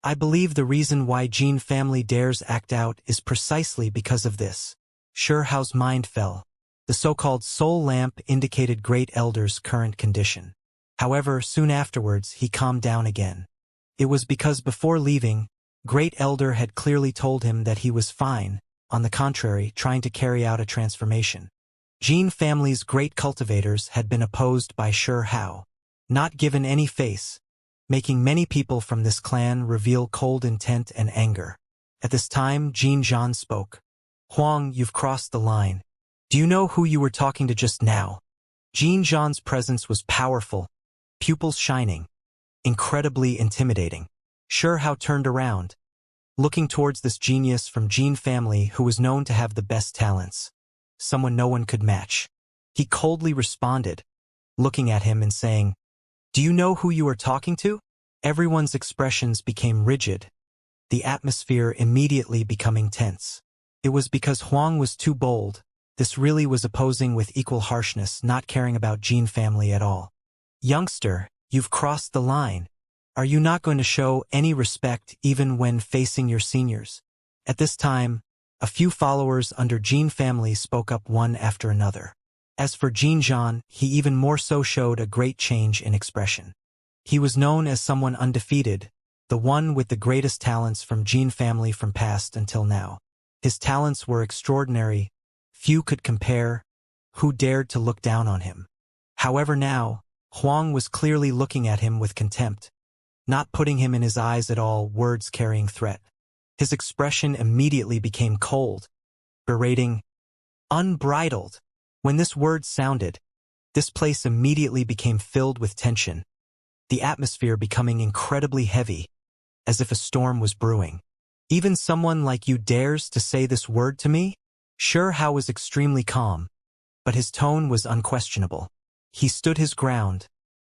A: I believe the reason why Jin family dares act out is precisely because of this." Sure Hao's mind fell. The so-called soul lamp indicated Great Elder's current condition. However, soon afterwards, he calmed down again. It was because before leaving, Great Elder had clearly told him that he was fine, on the contrary, trying to carry out a transformation. Jin family's great cultivators had been opposed by Sure Hao, not given any face, making many people from this clan reveal cold intent and anger. At this time, Jin Zhan spoke. "Huang, you've crossed the line. Do you know who you were talking to just now?" Jin Zhan's presence was powerful, pupils shining, incredibly intimidating. Sure Hao turned around, looking towards this genius from Jin family who was known to have the best talents, someone no one could match. He coldly responded, looking at him and saying, "Do you know who you are talking to?" Everyone's expressions became rigid, the atmosphere immediately becoming tense. It was because Huang was too bold. This really was opposing with equal harshness, not caring about Jin family at all. "Youngster, you've crossed the line. Are you not going to show any respect even when facing your seniors?" At this time, a few followers under Jin family spoke up one after another. As for Jin Zhan, he even more so showed a great change in expression. He was known as someone undefeated, the one with the greatest talents from Jin family from past until now. His talents were extraordinary. Few could compare. Who dared to look down on him? However now, Huang was clearly looking at him with contempt, not putting him in his eyes at all, words carrying threat. His expression immediately became cold, berating, unbridled. When this word sounded, this place immediately became filled with tension, the atmosphere becoming incredibly heavy, as if a storm was brewing. "Even someone like you dares to say this word to me?" Sure Hao was extremely calm, but his tone was unquestionable. He stood his ground,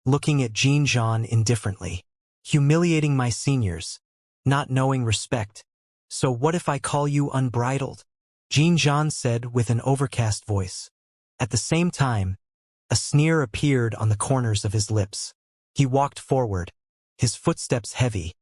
A: looking at Jin Zhan indifferently. "Humiliating my seniors, not knowing respect. So what if I call you unbridled?" Jin Zhan said with an overcast voice. At the same time, a sneer appeared on the corners of his lips. He walked forward, his footsteps heavy,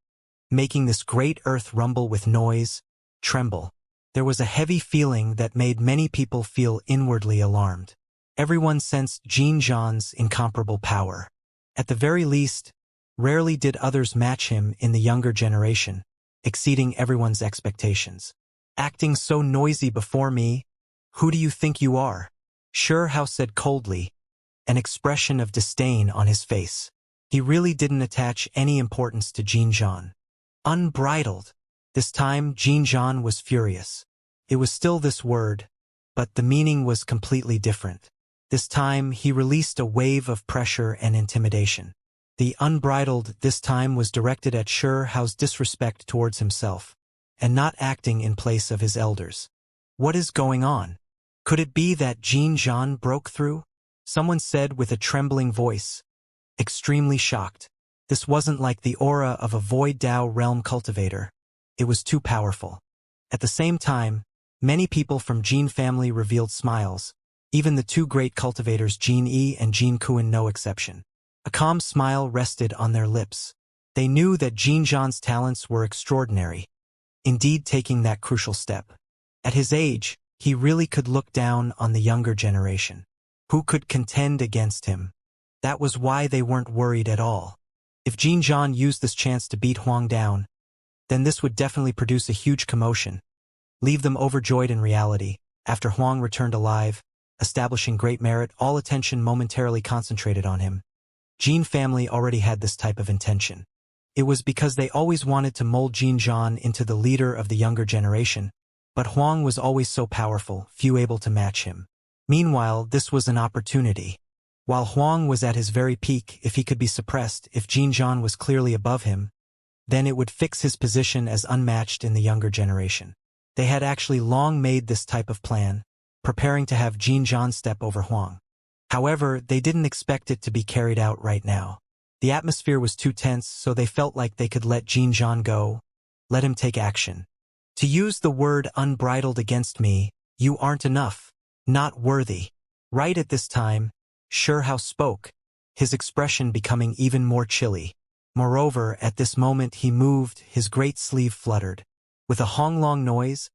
A: making this great earth rumble with noise, tremble. There was a heavy feeling that made many people feel inwardly alarmed. Everyone sensed Jin Zhan's incomparable power. At the very least, rarely did others match him in the younger generation, exceeding everyone's expectations. "Acting so noisy before me, who do you think you are?" Sure Hao said coldly, an expression of disdain on his face. He really didn't attach any importance to Jin Zhan. Unbridled. This time, Jin Zhan was furious. It was still this word, but the meaning was completely different. This time, he released a wave of pressure and intimidation. The unbridled this time was directed at Sure Hao's disrespect towards himself, and not acting in place of his elders. What is going on? Could it be that Jin Zhan broke through? Someone said with a trembling voice, extremely shocked. This wasn't like the aura of a Void Dao realm cultivator. It was too powerful. At the same time, many people from Jin family revealed smiles, even the two great cultivators Jin Yi and Jin Kuan no exception. A calm smile rested on their lips. They knew that Jin Zhan's talents were extraordinary, indeed taking that crucial step. At his age, he really could look down on the younger generation. Who could contend against him? That was why they weren't worried at all. If Jin Zhan used this chance to beat Huang down, then this would definitely produce a huge commotion, leave them overjoyed in reality. After Huang returned alive, establishing great merit, all attention momentarily concentrated on him. Jin family already had this type of intention. It was because they always wanted to mold Jin Zhan into the leader of the younger generation, but Huang was always so powerful, few able to match him. Meanwhile, this was an opportunity. While Huang was at his very peak, if he could be suppressed, if Jin Zhan was clearly above him, then it would fix his position as unmatched in the younger generation. They had actually long made this type of plan, preparing to have Jin Zhan step over Huang. However, they didn't expect it to be carried out right now. The atmosphere was too tense, so they felt like they could let Jin Zhan go, let him take action. To use the word unbridled against me, you aren't enough, not worthy. Right at this time, Shihao spoke, his expression becoming even more chilly. Moreover, at this moment he moved, his great sleeve fluttered. With a honglong noise,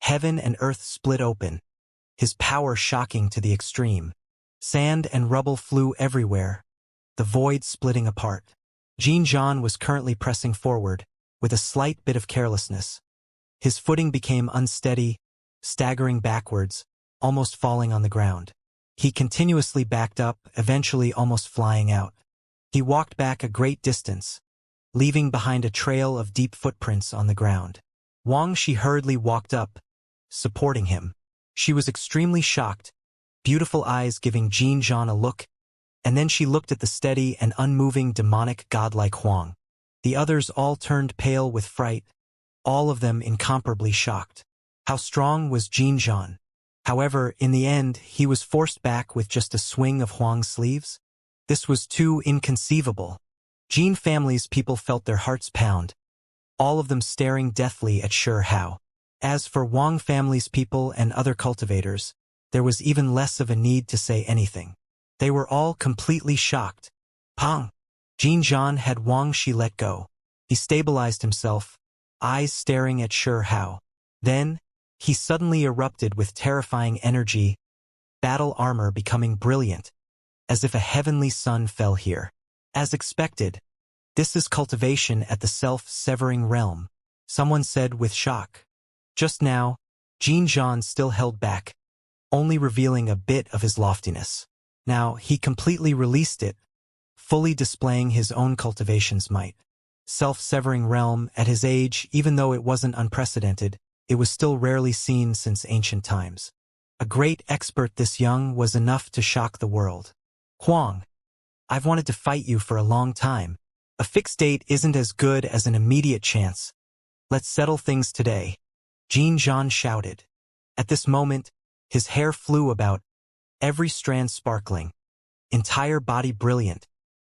A: heaven and earth split open, his power shocking to the extreme. Sand and rubble flew everywhere, the void splitting apart. Jin Zhan was currently pressing forward, with a slight bit of carelessness. His footing became unsteady, staggering backwards, almost falling on the ground. He continuously backed up, eventually almost flying out. He walked back a great distance, leaving behind a trail of deep footprints on the ground. Wang Shi hurriedly walked up, supporting him. She was extremely shocked, beautiful eyes giving Jin Zhan a look, and then she looked at the steady and unmoving demonic godlike Huang. The others all turned pale with fright, all of them incomparably shocked. How strong was Jin Zhan? However, in the end, he was forced back with just a swing of Huang's sleeves. This was too inconceivable. Jin family's people felt their hearts pound, all of them staring deathly at Shihao. As for Wang family's people and other cultivators, there was even less of a need to say anything. They were all completely shocked. Pang! Jin Zhan had Wang Shi let go. He stabilized himself, eyes staring at Shihao. Then, he suddenly erupted with terrifying energy, battle armor becoming brilliant, as if a heavenly sun fell here. As expected, this is cultivation at the self-severing realm, someone said with shock. Just now, Jin Zhan still held back, only revealing a bit of his loftiness. Now, he completely released it, fully displaying his own cultivation's might. Self-severing realm, at his age, even though it wasn't unprecedented, it was still rarely seen since ancient times. A great expert this young was enough to shock the world. Huang, I've wanted to fight you for a long time. A fixed date isn't as good as an immediate chance. Let's settle things today. Jin Zhan shouted. At this moment, his hair flew about, every strand sparkling, entire body brilliant,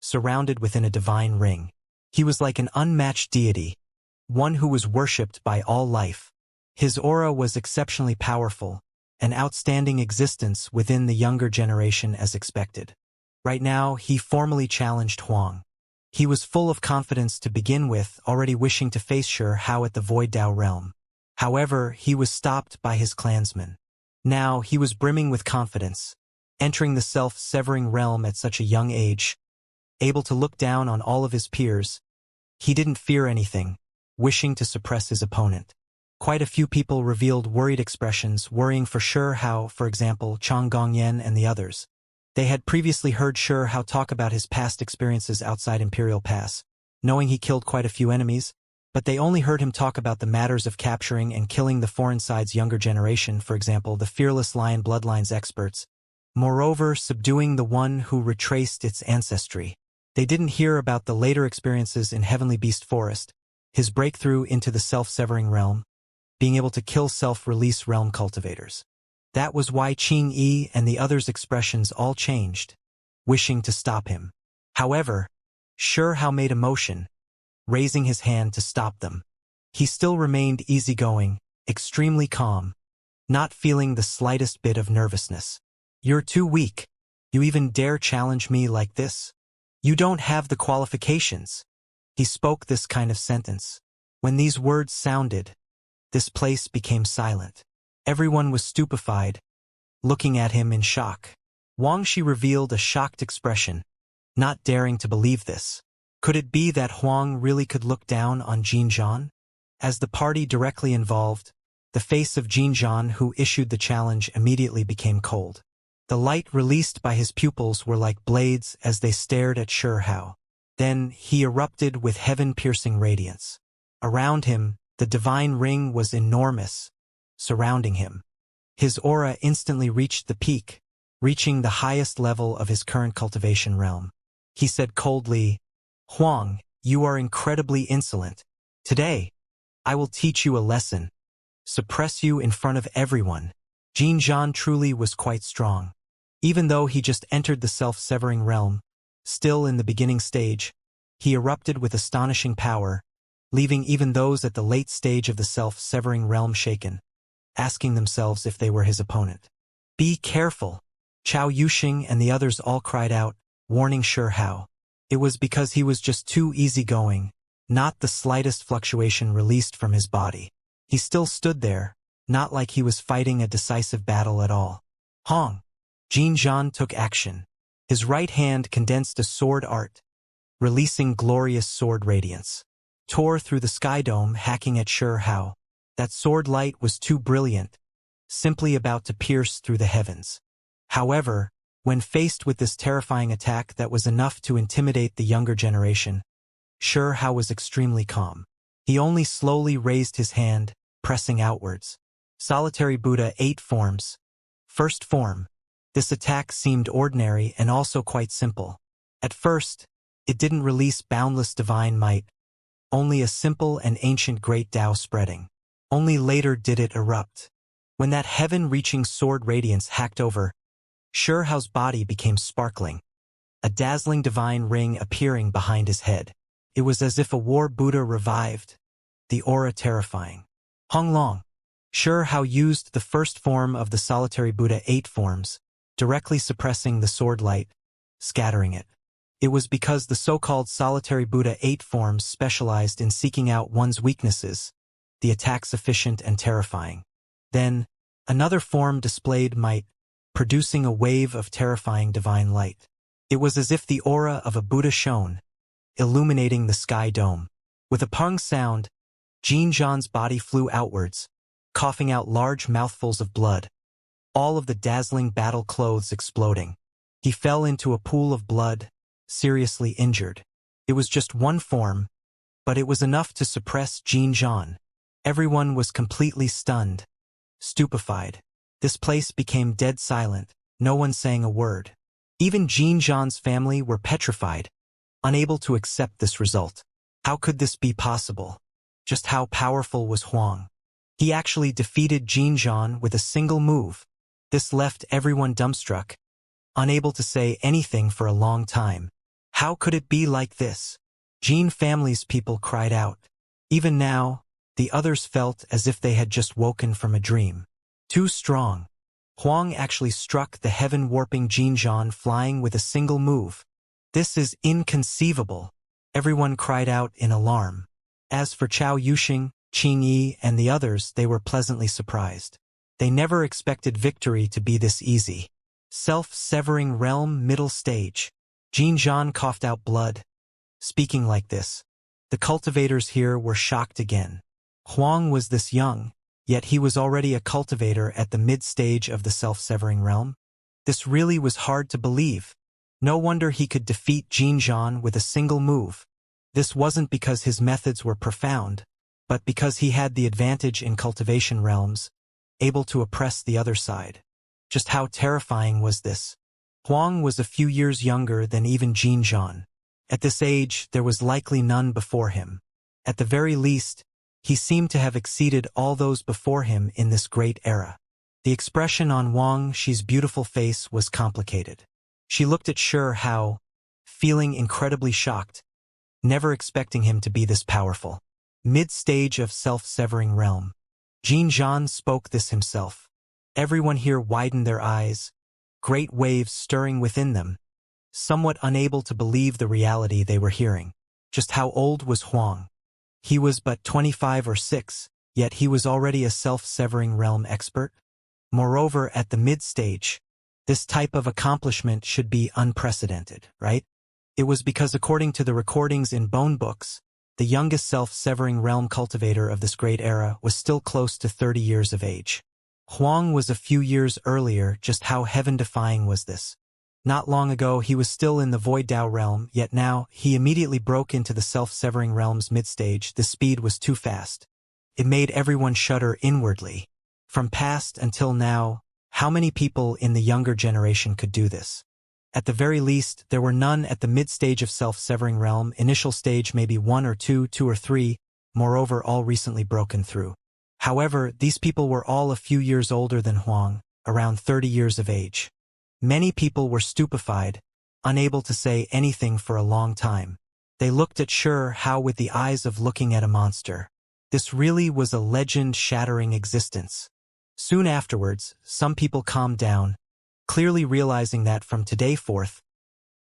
A: surrounded within a divine ring. He was like an unmatched deity, one who was worshipped by all life. His aura was exceptionally powerful, an outstanding existence within the younger generation as expected. Right now, he formally challenged Huang. He was full of confidence to begin with, already wishing to face Shihao at the Void Dao realm. However, he was stopped by his clansmen. Now, he was brimming with confidence, entering the self-severing realm at such a young age, able to look down on all of his peers. He didn't fear anything, wishing to suppress his opponent. Quite a few people revealed worried expressions, worrying for Shihao, for example, Chang Gongyan and the others. They had previously heard Shihao talk about his past experiences outside Imperial Pass, knowing he killed quite a few enemies, but they only heard him talk about the matters of capturing and killing the foreign side's younger generation, for example, the fearless lion bloodlines experts. Moreover, subduing the one who retraced its ancestry. They didn't hear about the later experiences in Heavenly Beast Forest, his breakthrough into the self-severing realm, being able to kill self-release realm cultivators. That was why Qing Yi and the others' expressions all changed, wishing to stop him. However, Shihao made a motion, raising his hand to stop them. He still remained easygoing, extremely calm, not feeling the slightest bit of nervousness. You're too weak. You even dare challenge me like this? You don't have the qualifications. He spoke this kind of sentence. When these words sounded, this place became silent. Everyone was stupefied, looking at him in shock. Wang Shi revealed a shocked expression, not daring to believe this. Could it be that Huang really could look down on Jin Zhan? As the party directly involved, the face of Jin Zhan, who issued the challenge, immediately became cold. The light released by his pupils were like blades as they stared at Shihao. Then he erupted with heaven-piercing radiance. Around him, the divine ring was enormous, surrounding him. His aura instantly reached the peak, reaching the highest level of his current cultivation realm. He said coldly, Huang, You are incredibly insolent. Today, I will teach you a lesson. Suppress you in front of everyone. Xianxia truly was quite strong. Even though he just entered the self-severing realm, still in the beginning stage, he erupted with astonishing power, leaving even those at the late stage of the self-severing realm shaken, asking themselves if they were his opponent. Be careful! Chao Yuxing and the others all cried out, warning Shi Hao. It was because he was just too easygoing, not the slightest fluctuation released from his body. He still stood there, not like he was fighting a decisive battle at all. Hong! Xianxia took action. His right hand condensed a sword art, releasing glorious sword radiance. Tore through the sky dome, hacking at Shi Hao. That sword light was too brilliant, simply about to pierce through the heavens. However, when faced with this terrifying attack that was enough to intimidate the younger generation, Shi Hao was extremely calm. He only slowly raised his hand, pressing outwards. Solitary Buddha 8 forms. First form. This attack seemed ordinary and also quite simple. At first, it didn't release boundless divine might, only a simple and ancient great Tao spreading. Only later did it erupt. When that heaven-reaching sword radiance hacked over, Shi Hao's body became sparkling, a dazzling divine ring appearing behind his head. It was as if a war Buddha revived, the aura terrifying. Hong Long. Shi Hao used the first form of the solitary Buddha 8 forms, directly suppressing the sword light, scattering it. It was because the so-called solitary Buddha 8 forms specialized in seeking out one's weaknesses, the attacks efficient and terrifying. Then, another form displayed might, producing a wave of terrifying divine light. It was as if the aura of a Buddha shone, illuminating the sky dome. With a pung sound, Xianxia's body flew outwards, coughing out large mouthfuls of blood, all of the dazzling battle clothes exploding. He fell into a pool of blood, seriously injured. It was just one form, but it was enough to suppress Xianxia. Everyone was completely stunned, stupefied. This place became dead silent, no one saying a word. Even Xianxia's family were petrified, unable to accept this result. How could this be possible? Just how powerful was Huang? He actually defeated Xianxia with a single move. This left everyone dumbstruck, unable to say anything for a long time. How could it be like this? Jin family's people cried out. Even now, the others felt as if they had just woken from a dream. Too strong. Huang actually struck the heaven-warping Xianxia flying with a single move. This is inconceivable. Everyone cried out in alarm. As for Chao Yuxing, Qing Yi, and the others, they were pleasantly surprised. They never expected victory to be this easy. Self-severing realm middle stage. Xianxia coughed out blood. Speaking like this, the cultivators here were shocked again. Huang was this young, yet he was already a cultivator at the mid-stage of the self-severing realm. This really was hard to believe. No wonder he could defeat Xianxia with a single move. This wasn't because his methods were profound, but because he had the advantage in cultivation realms, able to oppress the other side. Just how terrifying was this? Huang was a few years younger than even Xianxia. At this age, there was likely none before him. At the very least, he seemed to have exceeded all those before him in this great era. The expression on Wang Shi's beautiful face was complicated. She looked at Shi Hao, feeling incredibly shocked, never expecting him to be this powerful. Mid-stage of self-severing realm. Xianxia spoke this himself. Everyone here widened their eyes, great waves stirring within them, somewhat unable to believe the reality they were hearing. Just how old was Huang? He was but 25 or 6, yet he was already a self-severing realm expert. Moreover, at the mid-stage, this type of accomplishment should be unprecedented, right? It was because according to the recordings in bone books, the youngest self-severing realm cultivator of this great era was still close to 30 years of age. Huang was a few years earlier. Just how heaven-defying was this? Not long ago he was still in the Void Dao realm, yet now he immediately broke into the self-severing realm's mid-stage. The speed was too fast. It made everyone shudder inwardly. From past until now, how many people in the younger generation could do this? At the very least, there were none at the mid-stage of self-severing realm, initial stage maybe 1 or 2, 2 or 3, moreover all recently broken through. However, these people were all a few years older than Huang, around 30 years of age. Many people were stupefied, unable to say anything for a long time. They looked at Xianxia with the eyes of looking at a monster. This really was a legend-shattering existence. Soon afterwards, some people calmed down, clearly realizing that from today forth,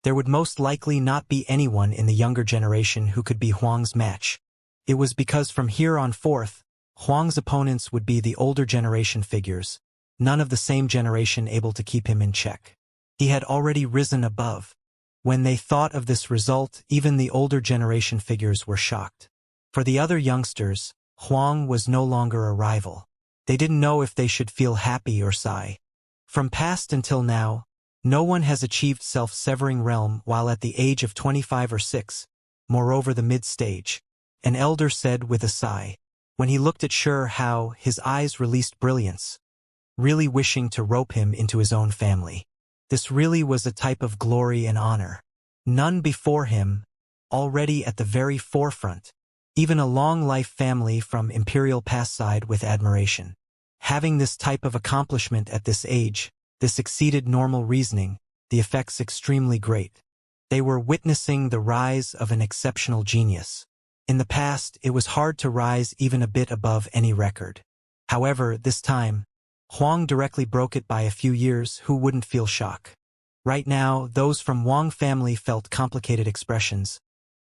A: there would most likely not be anyone in the younger generation who could be Huang's match. It was because from here on forth, Huang's opponents would be the older generation figures, none of the same generation able to keep him in check. He had already risen above. When they thought of this result, even the older generation figures were shocked. For the other youngsters, Huang was no longer a rival. They didn't know if they should feel happy or sigh. From past until now, no one has achieved self-severing realm while at the age of 25 or 6, moreover the mid-stage. An elder said with a sigh. When he looked at Xianxia, his eyes released brilliance, really wishing to rope him into his own family. This really was a type of glory and honor. None before him, already at the very forefront. Even a long-life family from imperial past sighed with admiration. Having this type of accomplishment at this age, this exceeded normal reasoning, the effects extremely great. They were witnessing the rise of an exceptional genius. In the past, it was hard to rise even a bit above any record. However, this time, Huang directly broke it by a few years. Who wouldn't feel shock? Right now, those from Wang family felt complicated expressions,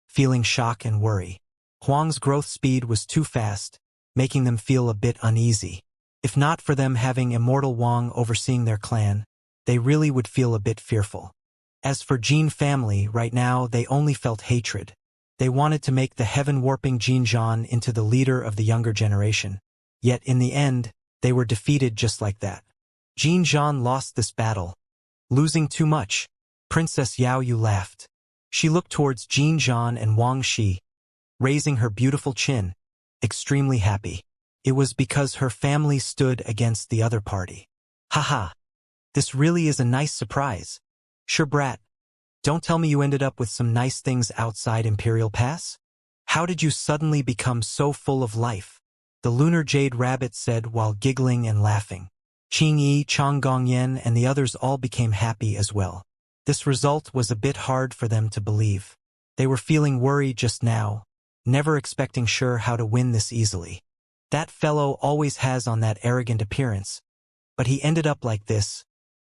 A: feeling shock and worry. Huang's growth speed was too fast, making them feel a bit uneasy. If not for them having Immortal Wang overseeing their clan, they really would feel a bit fearful. As for Jin family, right now they only felt hatred. They wanted to make the heaven-warping Jin Zhan into the leader of the younger generation. Yet in the end, they were defeated just like that. Jin Zhan lost this battle. Losing too much. Princess Yao Yu laughed. She looked towards Jin Zhan and Wang Shi, raising her beautiful chin, extremely happy. It was because her family stood against the other party. Haha. This really is a nice surprise. Sure, brat. Don't tell me you ended up with some nice things outside Imperial Pass? How did you suddenly become so full of life? The lunar jade rabbit said while giggling and laughing. Qing Yi, Chang Gongyan and the others all became happy as well. This result was a bit hard for them to believe. They were feeling worried just now, never expecting Xianxia to win this easily. That fellow always has on that arrogant appearance. But he ended up like this.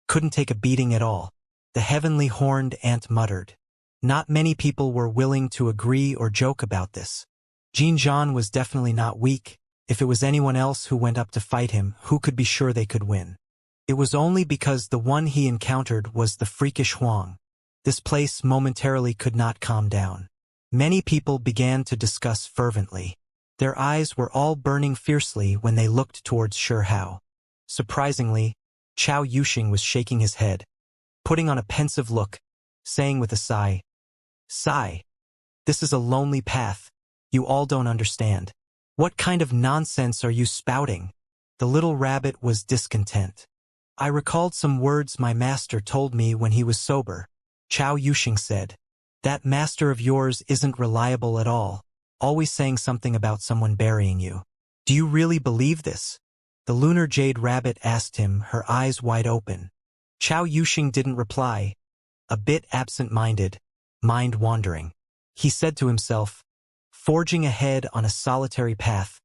A: Couldn't take a beating at all. The heavenly horned ant muttered. Not many people were willing to agree or joke about this. Jin Zhan was definitely not weak. If it was anyone else who went up to fight him, who could be sure they could win? It was only because the one he encountered was the freakish Huang. This place momentarily could not calm down. Many people began to discuss fervently. Their eyes were all burning fiercely when they looked towards Xianxia. Surprisingly, Chao Yuxing was shaking his head, putting on a pensive look, saying with a sigh, "Sigh. This is a lonely path. You all don't understand. What kind of nonsense are you spouting?" The little rabbit was discontent. "I recalled some words my master told me when he was sober," Chao Yuxing said. "That master of yours isn't reliable at all, always saying something about someone burying you. Do you really believe this?" The lunar jade rabbit asked him, her eyes wide open. Chao Yuxing didn't reply, a bit absent-minded, mind wandering. He said to himself, "Forging ahead on a solitary path.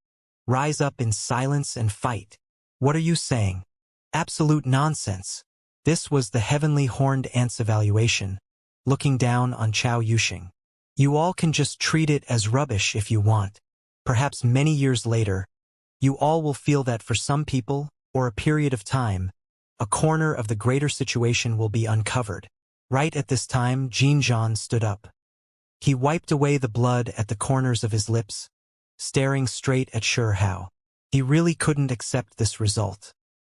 A: Rise up in silence and fight. What are you saying? Absolute nonsense." This was the heavenly horned ant's evaluation, looking down on Chao Yuxing. "You all can just treat it as rubbish if you want. Perhaps many years later, you all will feel that for some people, or a period of time, a corner of the greater situation will be uncovered." Right at this time, Jin Zhan stood up. He wiped away the blood at the corners of his lips, staring straight at Xianxia. He really couldn't accept this result.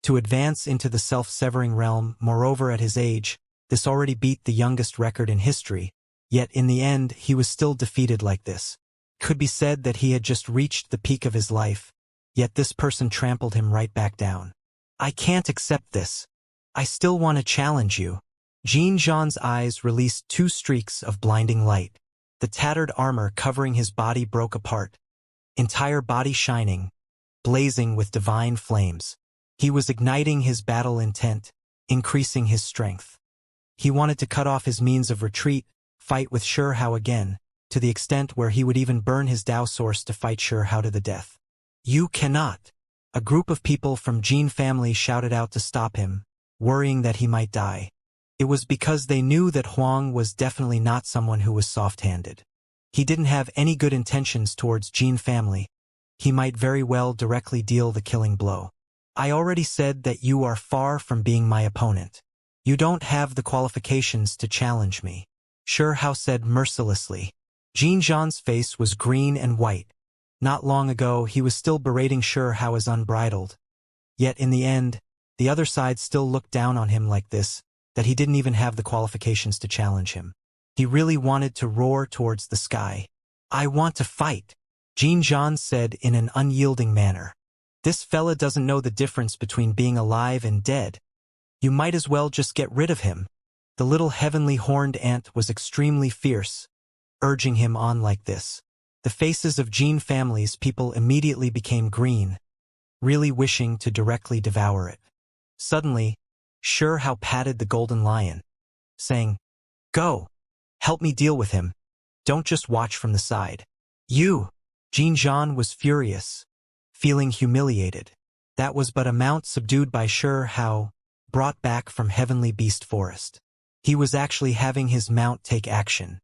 A: To advance into the self-severing realm, moreover at his age, this already beat the youngest record in history, yet in the end he was still defeated like this. Could be said that he had just reached the peak of his life, yet this person trampled him right back down. "I can't accept this. I still want to challenge you." Jean Jean's eyes released two streaks of blinding light. The tattered armor covering his body broke apart, entire body shining, blazing with divine flames. He was igniting his battle intent, increasing his strength. He wanted to cut off his means of retreat, fight with Shihao again, to the extent where he would even burn his Dao source to fight Shihao to the death. You cannot! A group of people from Jin family shouted out to stop him, worrying that he might die. It was because they knew that Huang was definitely not someone who was soft-handed. He didn't have any good intentions towards Jin family. He might very well directly deal the killing blow. I already said that you are far from being my opponent. You don't have the qualifications to challenge me. Shihao said mercilessly. Jin Zhan's face was green and white. Not long ago he was still berating Shihao as unbridled. Yet in the end, the other side still looked down on him like this, that he didn't even have the qualifications to challenge him. He really wanted to roar towards the sky. I want to fight, Jin Zhan said in an unyielding manner. This fella doesn't know the difference between being alive and dead. You might as well just get rid of him. The little heavenly horned ant was extremely fierce, urging him on like this. The faces of Jin family's people immediately became green, really wishing to directly devour it. Suddenly, Shihao patted the golden lion, saying, Go! Help me deal with him. Don't just watch from the side. You! Jin Zhan was furious, feeling humiliated. That was but a mount subdued by Shihao, brought back from Heavenly Beast Forest. He was actually having his mount take action.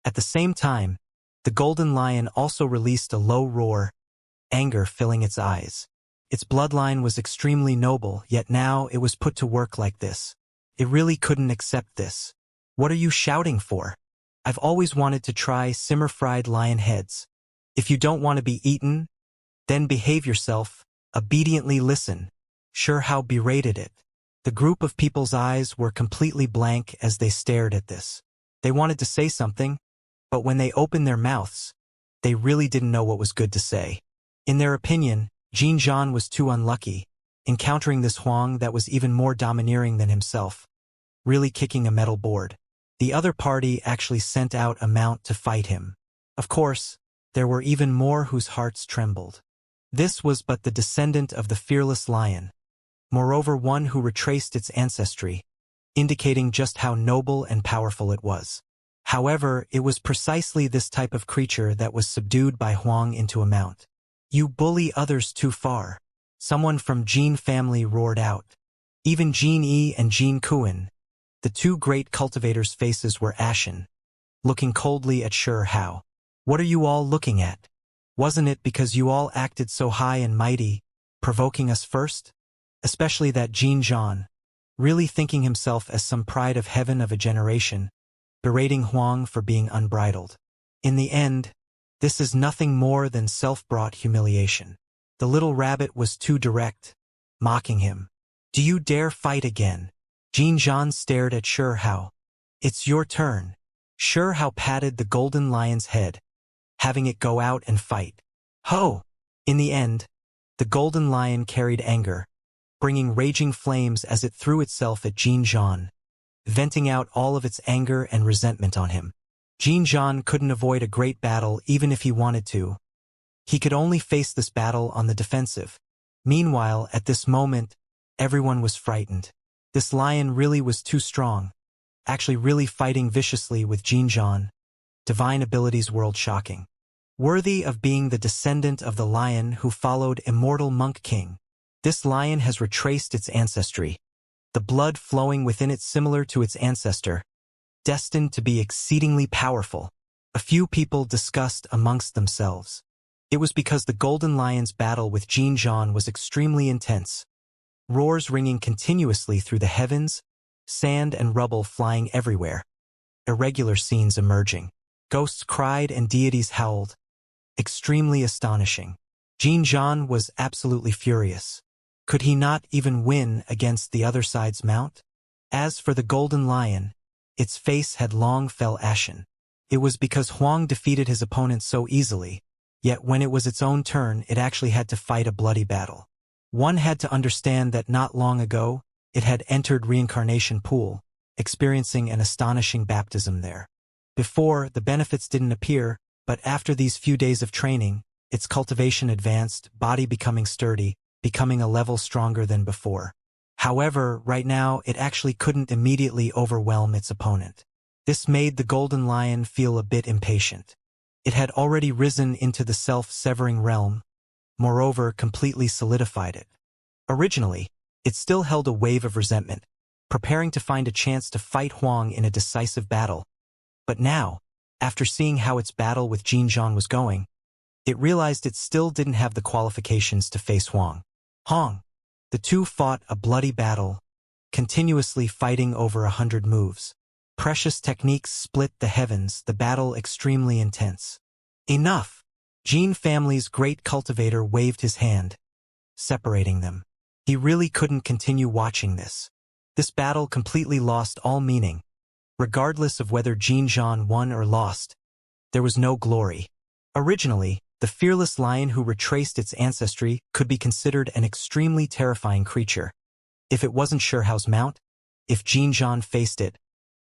A: At the same time, the golden lion also released a low roar, anger filling its eyes. Its bloodline was extremely noble, yet now it was put to work like this. It really couldn't accept this. What are you shouting for? I've always wanted to try simmer-fried lion heads. If you don't want to be eaten, then behave yourself, obediently listen. Shihao berated it. The group of people's eyes were completely blank as they stared at this. They wanted to say something, but when they opened their mouths, they really didn't know what was good to say. In their opinion, Jin Zhan was too unlucky, encountering this Huang that was even more domineering than himself, really kicking a metal board. The other party actually sent out a mount to fight him. Of course, there were even more whose hearts trembled. This was but the descendant of the fearless lion, moreover one who retraced its ancestry, indicating just how noble and powerful it was. However, it was precisely this type of creature that was subdued by Huang into a mount. You bully others too far. Someone from Jin family roared out. Even Jin Yi and Jin Kuan, the two great cultivators' faces were ashen, looking coldly at Shihao. What are you all looking at? Wasn't it because you all acted so high and mighty, provoking us first? Especially that Jin Zhan, really thinking himself as some pride of heaven of a generation, berating Huang for being unbridled. In the end, this is nothing more than self-brought humiliation. The little rabbit was too direct, mocking him. Do you dare fight again? Jin Zhan stared at Shihao. It's your turn. Shihao patted the golden lion's head, having it go out and fight. Ho! In the end, the golden lion carried anger, bringing raging flames as it threw itself at Jin Zhan, venting out all of its anger and resentment on him. Jin Zhan couldn't avoid a great battle even if he wanted to. He could only face this battle on the defensive. Meanwhile, at this moment, everyone was frightened. This lion really was too strong, actually really fighting viciously with Jin Zhan. Divine abilities world-shocking. Worthy of being the descendant of the lion who followed Immortal Monk King. This lion has retraced its ancestry, the blood flowing within it similar to its ancestor, destined to be exceedingly powerful. A few people discussed amongst themselves. It was because the Golden Lion's battle with Jin Zhan was extremely intense. Roars ringing continuously through the heavens, sand and rubble flying everywhere. Irregular scenes emerging. Ghosts cried and deities howled. Extremely astonishing. Jin Zhan was absolutely furious. Could he not even win against the other side's mount? As for the Golden Lion, its face had long fell ashen. It was because Huang defeated his opponent so easily, yet when it was its own turn it actually had to fight a bloody battle. One had to understand that not long ago, it had entered Reincarnation pool, experiencing an astonishing baptism there. Before, the benefits didn't appear, but after these few days of training, its cultivation advanced, body becoming sturdy, becoming a level stronger than before. However, right now, it actually couldn't immediately overwhelm its opponent. This made the golden lion feel a bit impatient. It had already risen into the self-severing realm, moreover completely solidified it. Originally, it still held a wave of resentment, preparing to find a chance to fight Huang in a decisive battle. But now, after seeing how its battle with Jin Zhang was going, it realized it still didn't have the qualifications to face Huang. The two fought a bloody battle, continuously fighting over 100 moves. Precious techniques split the heavens, the battle extremely intense. Enough! Jin family's great cultivator waved his hand, separating them. He really couldn't continue watching this. This battle completely lost all meaning. Regardless of whether Jin Zhang won or lost, there was no glory. Originally, the fearless lion who retraced its ancestry could be considered an extremely terrifying creature. If it wasn't sure how's mount, if Jin Zhang faced it,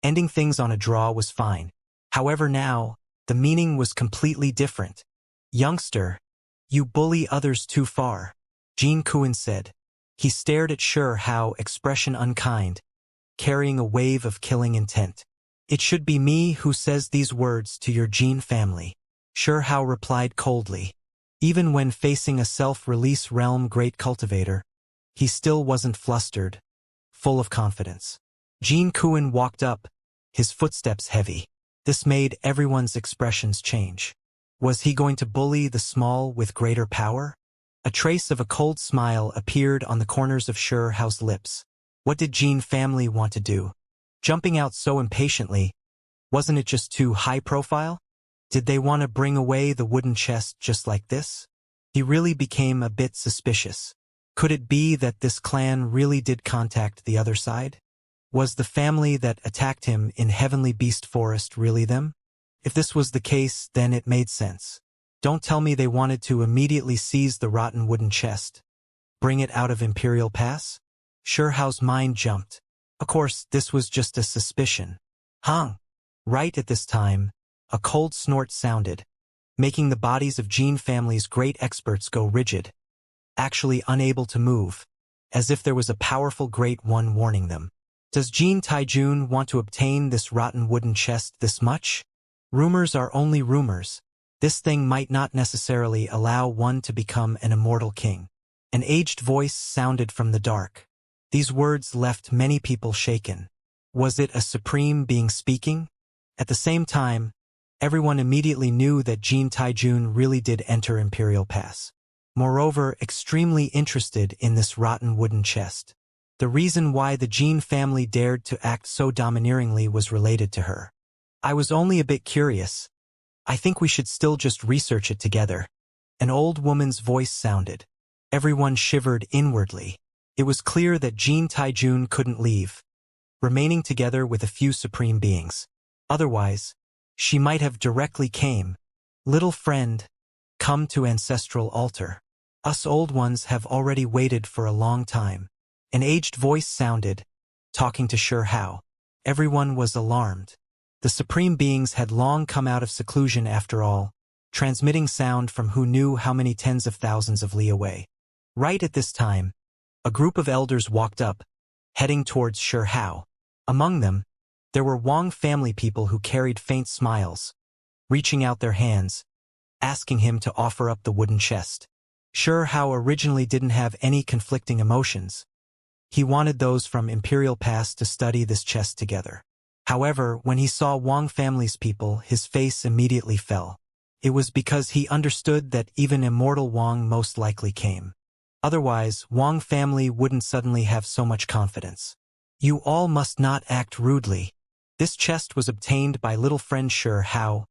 A: ending things on a draw was fine. However now, the meaning was completely different. Youngster, you bully others too far, Jin Kuan said. He stared at Sure Hao, expression unkind, carrying a wave of killing intent. It should be me who says these words to your Jin family. Sure Hao replied coldly. Even when facing a self-release realm great cultivator, he still wasn't flustered, full of confidence. Jin Kuan walked up, his footsteps heavy. This made everyone's expressions change. Was he going to bully the small with greater power? A trace of a cold smile appeared on the corners of Sure Hao's lips. What did Jin family want to do? Jumping out so impatiently, wasn't it just too high profile? Did they want to bring away the wooden chest just like this? He really became a bit suspicious. Could it be that this clan really did contact the other side? Was the family that attacked him in Heavenly Beast Forest really them? If this was the case, then it made sense. Don't tell me they wanted to immediately seize the rotten wooden chest. Bring it out of Imperial Pass? Sure Hao's mind jumped. Of course, this was just a suspicion. Right at this time, a cold snort sounded, making the bodies of Jin family's great experts go rigid, actually unable to move, as if there was a powerful great one warning them. Does Jin Taijun want to obtain this rotten wooden chest this much? Rumors are only rumors. This thing might not necessarily allow one to become an immortal king. An aged voice sounded from the dark. These words left many people shaken. Was it a supreme being speaking? At the same time, everyone immediately knew that Jin Taijun really did enter Imperial Pass. Moreover, extremely interested in this rotten wooden chest. The reason why the Jin family dared to act so domineeringly was related to her. I was only a bit curious. I think we should still just research it together. An old woman's voice sounded. Everyone shivered inwardly. It was clear that Jin Taijun couldn't leave, remaining together with a few supreme beings. Otherwise, she might have directly came. Little friend, come to ancestral altar. Us old ones have already waited for a long time. An aged voice sounded, talking to Sure Hao. Everyone was alarmed. The supreme beings had long come out of seclusion after all, transmitting sound from who knew how many tens of thousands of li away. Right at this time, a group of elders walked up, heading towards Sure Hao. Among them, there were Wang family people who carried faint smiles, reaching out their hands, asking him to offer up the wooden chest. Sure Hao originally didn't have any conflicting emotions. He wanted those from Imperial Pass to study this chest together. However, when he saw Wang family's people, his face immediately fell. It was because he understood that even immortal Wang most likely came. Otherwise, Wang family wouldn't suddenly have so much confidence. You all must not act rudely. This chest was obtained by little friend Sure Hao,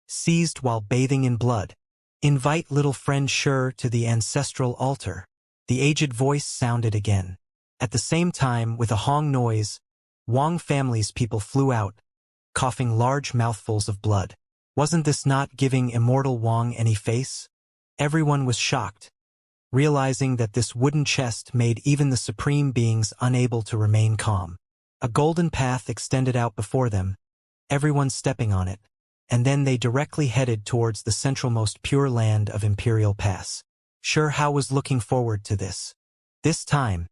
A: seized while bathing in blood. Invite little friend Sure to the ancestral altar. The aged voice sounded again. At the same time, with a hong noise, Wang family's people flew out, coughing large mouthfuls of blood. Wasn't this not giving immortal Wang any face? Everyone was shocked, realizing that this wooden chest made even the supreme beings unable to remain calm. A golden path extended out before them, everyone stepping on it, and then they directly headed towards the centralmost pure land of Imperial Pass. Hao was looking forward to this. This time,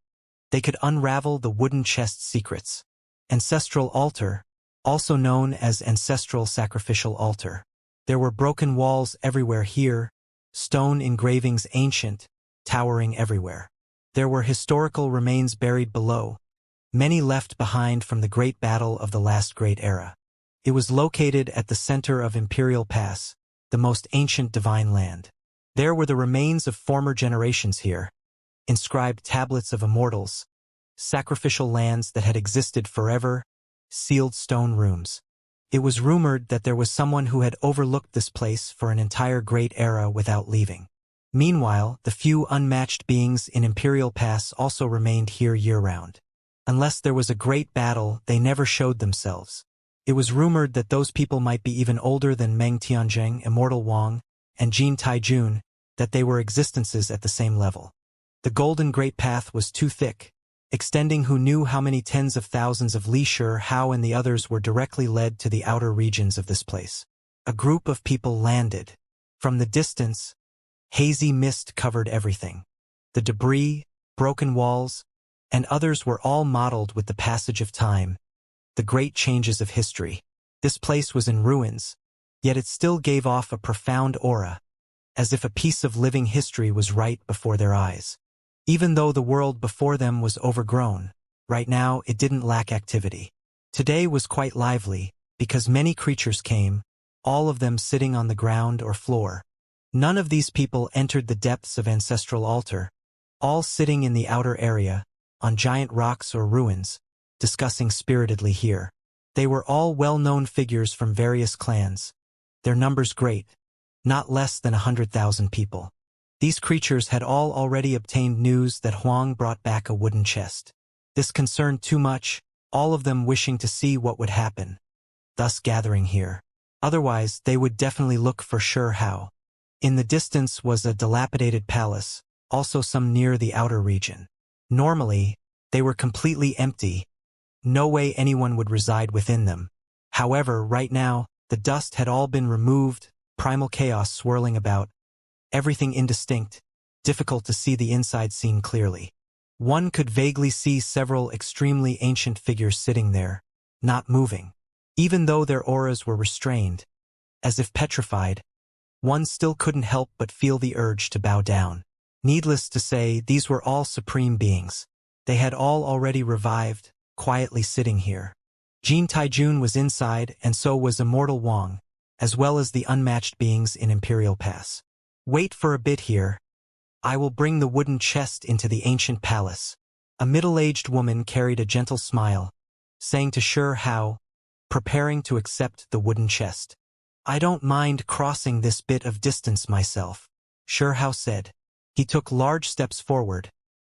A: they could unravel the wooden chest secrets. Ancestral altar, also known as ancestral sacrificial altar. There were broken walls everywhere here, stone engravings ancient, towering everywhere. There were historical remains buried below, many left behind from the great battle of the last great era. It was located at the center of Imperial Pass, the most ancient divine land. There were the remains of former generations here, inscribed tablets of immortals, sacrificial lands that had existed forever, sealed stone rooms. It was rumored that there was someone who had overlooked this place for an entire great era without leaving. Meanwhile, the few unmatched beings in Imperial Pass also remained here year-round. Unless there was a great battle, they never showed themselves. It was rumored that those people might be even older than Meng Tianzheng, Immortal Wang, and Jin Taijun, that they were existences at the same level. The Golden Great Path was too thick, extending who knew how many tens of thousands of Li Hao and the others were directly led to the outer regions of this place. A group of people landed. From the distance, hazy mist covered everything. The debris, broken walls, and others were all mottled with the passage of time, the great changes of history. This place was in ruins, yet it still gave off a profound aura, as if a piece of living history was right before their eyes. Even though the world before them was overgrown, right now it didn't lack activity. Today was quite lively, because many creatures came, all of them sitting on the ground or floor. None of these people entered the depths of Ancestral Altar, all sitting in the outer area, on giant rocks or ruins, discussing spiritedly here. They were all well-known figures from various clans. Their numbers great, not less than 100,000 people. These creatures had all already obtained news that Huang brought back a wooden chest. This concerned too much, all of them wishing to see what would happen, thus gathering here. Otherwise, they would definitely look for Hao. In the distance was a dilapidated palace, also some near the outer region. Normally, they were completely empty. No way anyone would reside within them. However, right now, the dust had all been removed, primal chaos swirling about, everything indistinct, difficult to see the inside scene clearly. One could vaguely see several extremely ancient figures sitting there, not moving. Even though their auras were restrained, as if petrified, one still couldn't help but feel the urge to bow down. Needless to say, these were all supreme beings. They had all already revived, quietly sitting here. Jin Taijun was inside, and so was Immortal Wang, as well as the unmatched beings in Imperial Pass. Wait for a bit here. I will bring the wooden chest into the ancient palace. A middle-aged woman carried a gentle smile, saying to Hao, preparing to accept the wooden chest. I don't mind crossing this bit of distance myself, Hao said. He took large steps forward,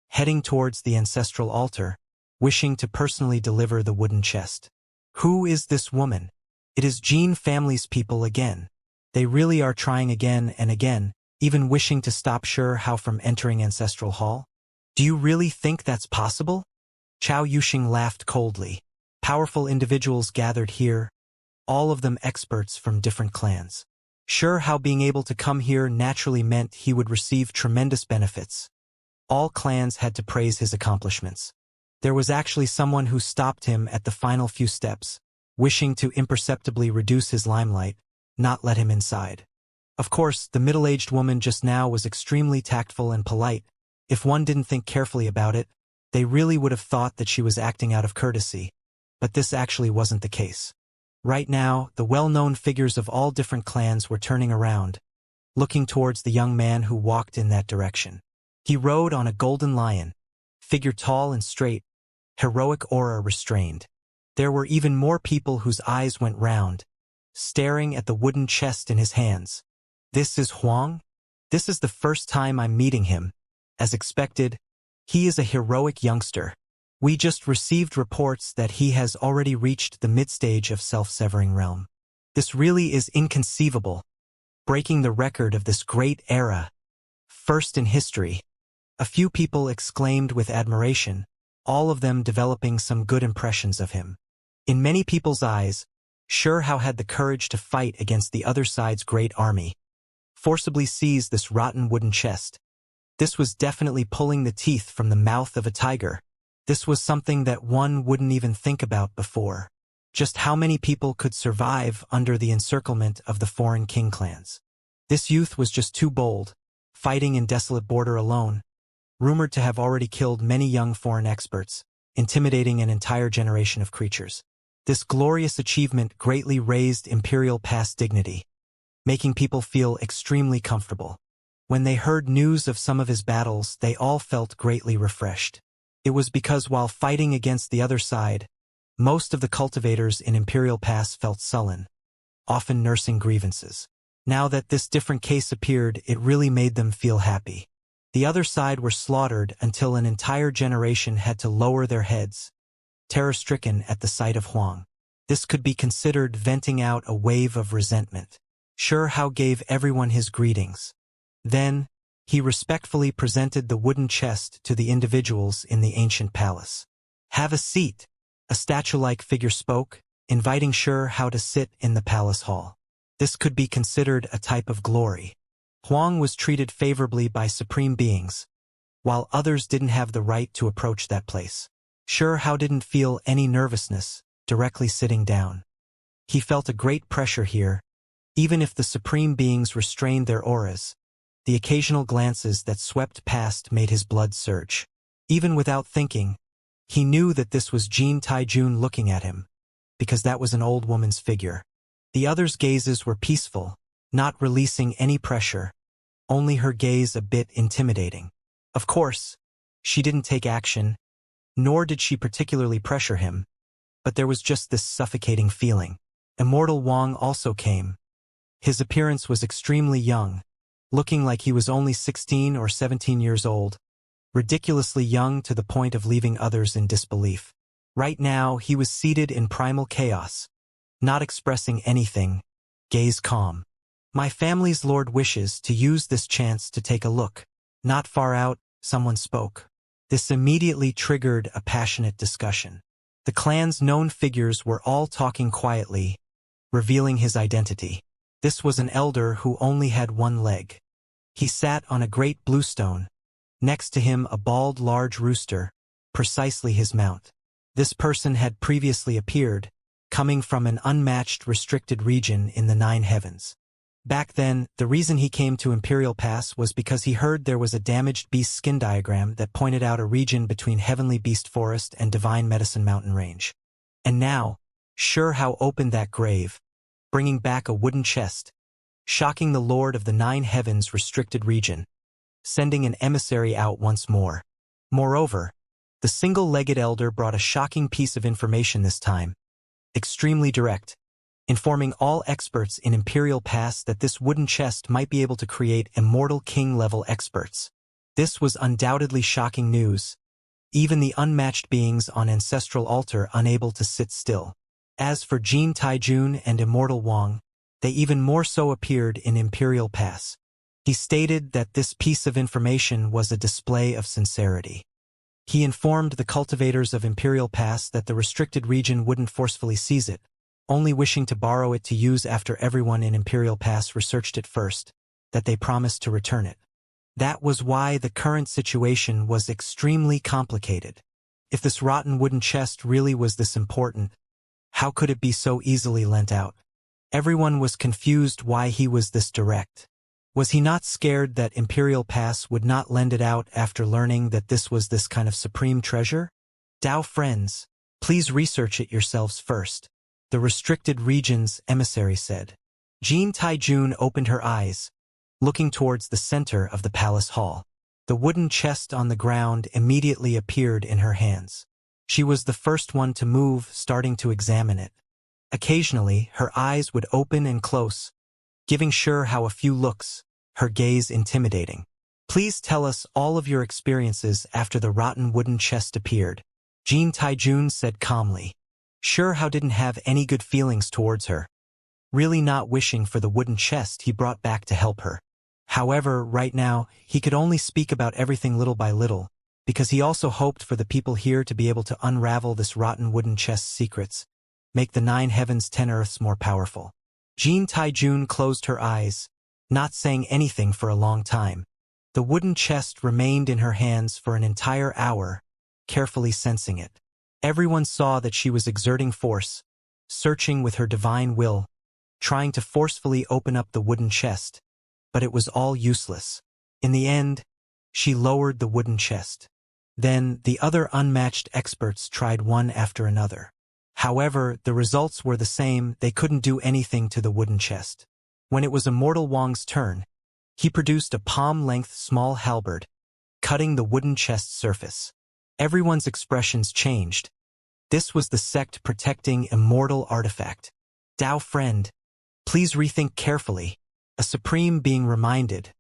A: heading towards the ancestral altar, wishing to personally deliver the wooden chest. Who is this woman? It is Jin family's people again. They really are trying again and again, even wishing to stop Hao from entering Ancestral Hall? Do you really think that's possible? Chao Yuxing laughed coldly. Powerful individuals gathered here, all of them experts from different clans. How being able to come here naturally meant he would receive tremendous benefits. All clans had to praise his accomplishments. There was actually someone who stopped him at the final few steps, wishing to imperceptibly reduce his limelight, not let him inside. Of course, the middle-aged woman just now was extremely tactful and polite. If one didn't think carefully about it, they really would have thought that she was acting out of courtesy. But this actually wasn't the case. Right now, the well-known figures of all different clans were turning around, looking towards the young man who walked in that direction. He rode on a golden lion, figure tall and straight, heroic aura restrained. There were even more people whose eyes went round, staring at the wooden chest in his hands. This is Huang? This is the first time I'm meeting him. As expected, he is a heroic youngster. We just received reports that he has already reached the mid-stage of self-severing realm. This really is inconceivable, breaking the record of this great era. First in history. A few people exclaimed with admiration, all of them developing some good impressions of him. In many people's eyes, Xianxia had the courage to fight against the other side's great army, forcibly seize this rotten wooden chest. This was definitely pulling the teeth from the mouth of a tiger. This was something that one wouldn't even think about before. Just how many people could survive under the encirclement of the foreign king clans? This youth was just too bold, fighting in desolate border alone, rumored to have already killed many young foreign experts, intimidating an entire generation of creatures. This glorious achievement greatly raised Imperial Pass dignity, making people feel extremely comfortable. When they heard news of some of his battles, they all felt greatly refreshed. It was because while fighting against the other side, most of the cultivators in Imperial Pass felt sullen, often nursing grievances. Now that this different case appeared, it really made them feel happy. The other side were slaughtered until an entire generation had to lower their heads, terror-stricken at the sight of Huang. This could be considered venting out a wave of resentment. Xianxia gave everyone his greetings. Then, he respectfully presented the wooden chest to the individuals in the ancient palace. "Have a seat," a statue-like figure spoke, inviting Xianxia to sit in the palace hall. This could be considered a type of glory. Huang was treated favorably by supreme beings, while others didn't have the right to approach that place. Xianxia didn't feel any nervousness directly sitting down. He felt a great pressure here, even if the supreme beings restrained their auras. The occasional glances that swept past made his blood surge. Even without thinking, he knew that this was Jin Taijun looking at him, because that was an old woman's figure. The others' gazes were peaceful, not releasing any pressure, only her gaze a bit intimidating. Of course, she didn't take action, nor did she particularly pressure him, but there was just this suffocating feeling. Immortal Wang also came. His appearance was extremely young, looking like he was only 16 or 17 years old, ridiculously young to the point of leaving others in disbelief. Right now, he was seated in primal chaos, not expressing anything, gaze calm. "My family's lord wishes to use this chance to take a look." Not far out, someone spoke. This immediately triggered a passionate discussion. The clan's known figures were all talking quietly, revealing his identity. This was an elder who only had one leg. He sat on a great bluestone, next to him a bald large rooster, precisely his mount. This person had previously appeared, coming from an unmatched restricted region in the Nine Heavens. Back then, the reason he came to Imperial Pass was because he heard there was a damaged beast skin diagram that pointed out a region between Heavenly Beast Forest and Divine Medicine Mountain Range. And now, Xianxia opened that grave, bringing back a wooden chest, shocking the Lord of the Nine Heavens restricted region, sending an emissary out once more. Moreover, the single-legged elder brought a shocking piece of information this time, extremely direct, informing all experts in Imperial Pass that this wooden chest might be able to create immortal king-level experts. This was undoubtedly shocking news, even the unmatched beings on Ancestral Altar unable to sit still. As for Jin Taijun and Immortal Wang, they even more so appeared in Imperial Pass. He stated that this piece of information was a display of sincerity. He informed the cultivators of Imperial Pass that the restricted region wouldn't forcefully seize it, only wishing to borrow it to use after everyone in Imperial Pass researched it first, that they promised to return it. That was why the current situation was extremely complicated. If this rotten wooden chest really was this important, how could it be so easily lent out? Everyone was confused why he was this direct. Was he not scared that Imperial Pass would not lend it out after learning that this was this kind of supreme treasure? "Dao friends, please research it yourselves first," the restricted region's emissary said. Jin Taijun opened her eyes, looking towards the center of the palace hall. The wooden chest on the ground immediately appeared in her hands. She was the first one to move, starting to examine it. Occasionally, her eyes would open and close, giving Xianxia a few looks, her gaze intimidating. "Please tell us all of your experiences after the rotten wooden chest appeared," Jin Taijun said calmly. Xianxia didn't have any good feelings towards her, really not wishing for the wooden chest he brought back to help her. However, right now, he could only speak about everything little by little, because he also hoped for the people here to be able to unravel this rotten wooden chest's secrets, make the 9 heavens 10 earths more powerful. Jean Taijun closed her eyes, not saying anything for a long time. The wooden chest remained in her hands for an entire hour, carefully sensing it. Everyone saw that she was exerting force, searching with her divine will, trying to forcefully open up the wooden chest, but it was all useless. In the end, she lowered the wooden chest. Then, the other unmatched experts tried one after another. However, the results were the same. They couldn't do anything to the wooden chest. When it was Immortal Wang's turn, he produced a palm-length small halberd, cutting the wooden chest's surface. Everyone's expressions changed. This was the sect protecting immortal artifact. Dao friend, please rethink carefully, a supreme being reminded,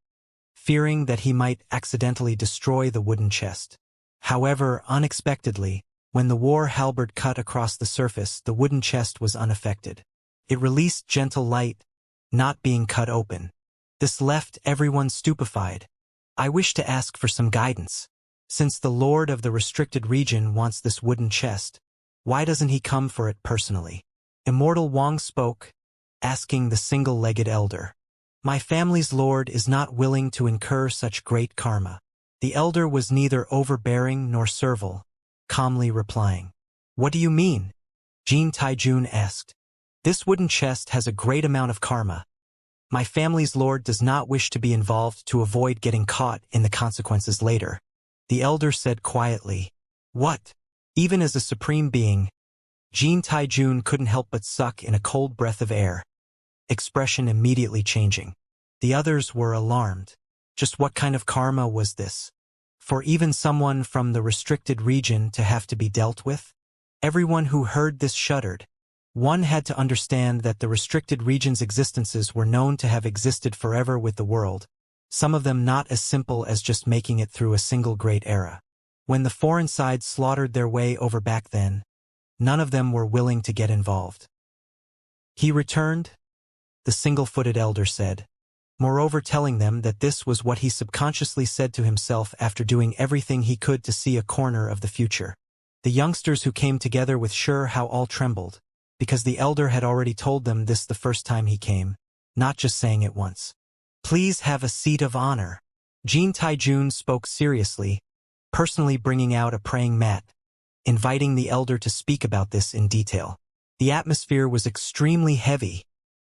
A: fearing that he might accidentally destroy the wooden chest. However, unexpectedly, when the war halberd cut across the surface, the wooden chest was unaffected. It released gentle light, not being cut open. This left everyone stupefied. I wish to ask for some guidance. Since the Lord of the restricted region wants this wooden chest, why doesn't he come for it personally? Immortal Wang spoke, asking the single-legged elder. My family's lord is not willing to incur such great karma. The elder was neither overbearing nor servile, calmly replying. What do you mean? Jean Taijun asked. This wooden chest has a great amount of karma. My family's lord does not wish to be involved to avoid getting caught in the consequences later. The elder said quietly. What? Even as a supreme being, Jean Taijun couldn't help but suck in a cold breath of air, expression immediately changing. The others were alarmed. Just what kind of karma was this? For even someone from the restricted region to have to be dealt with? Everyone who heard this shuddered. One had to understand that the restricted region's existences were known to have existed forever with the world, some of them not as simple as just making it through a single great era. When the foreign side slaughtered their way over back then, none of them were willing to get involved. He returned, the single-footed elder said, moreover telling them that this was what he subconsciously said to himself after doing everything he could to see a corner of the future. The youngsters who came together with sure how all trembled, because the elder had already told them this the first time he came, not just saying it once. Please have a seat of honor. Jean Taijun spoke seriously, personally bringing out a praying mat, inviting the elder to speak about this in detail. The atmosphere was extremely heavy,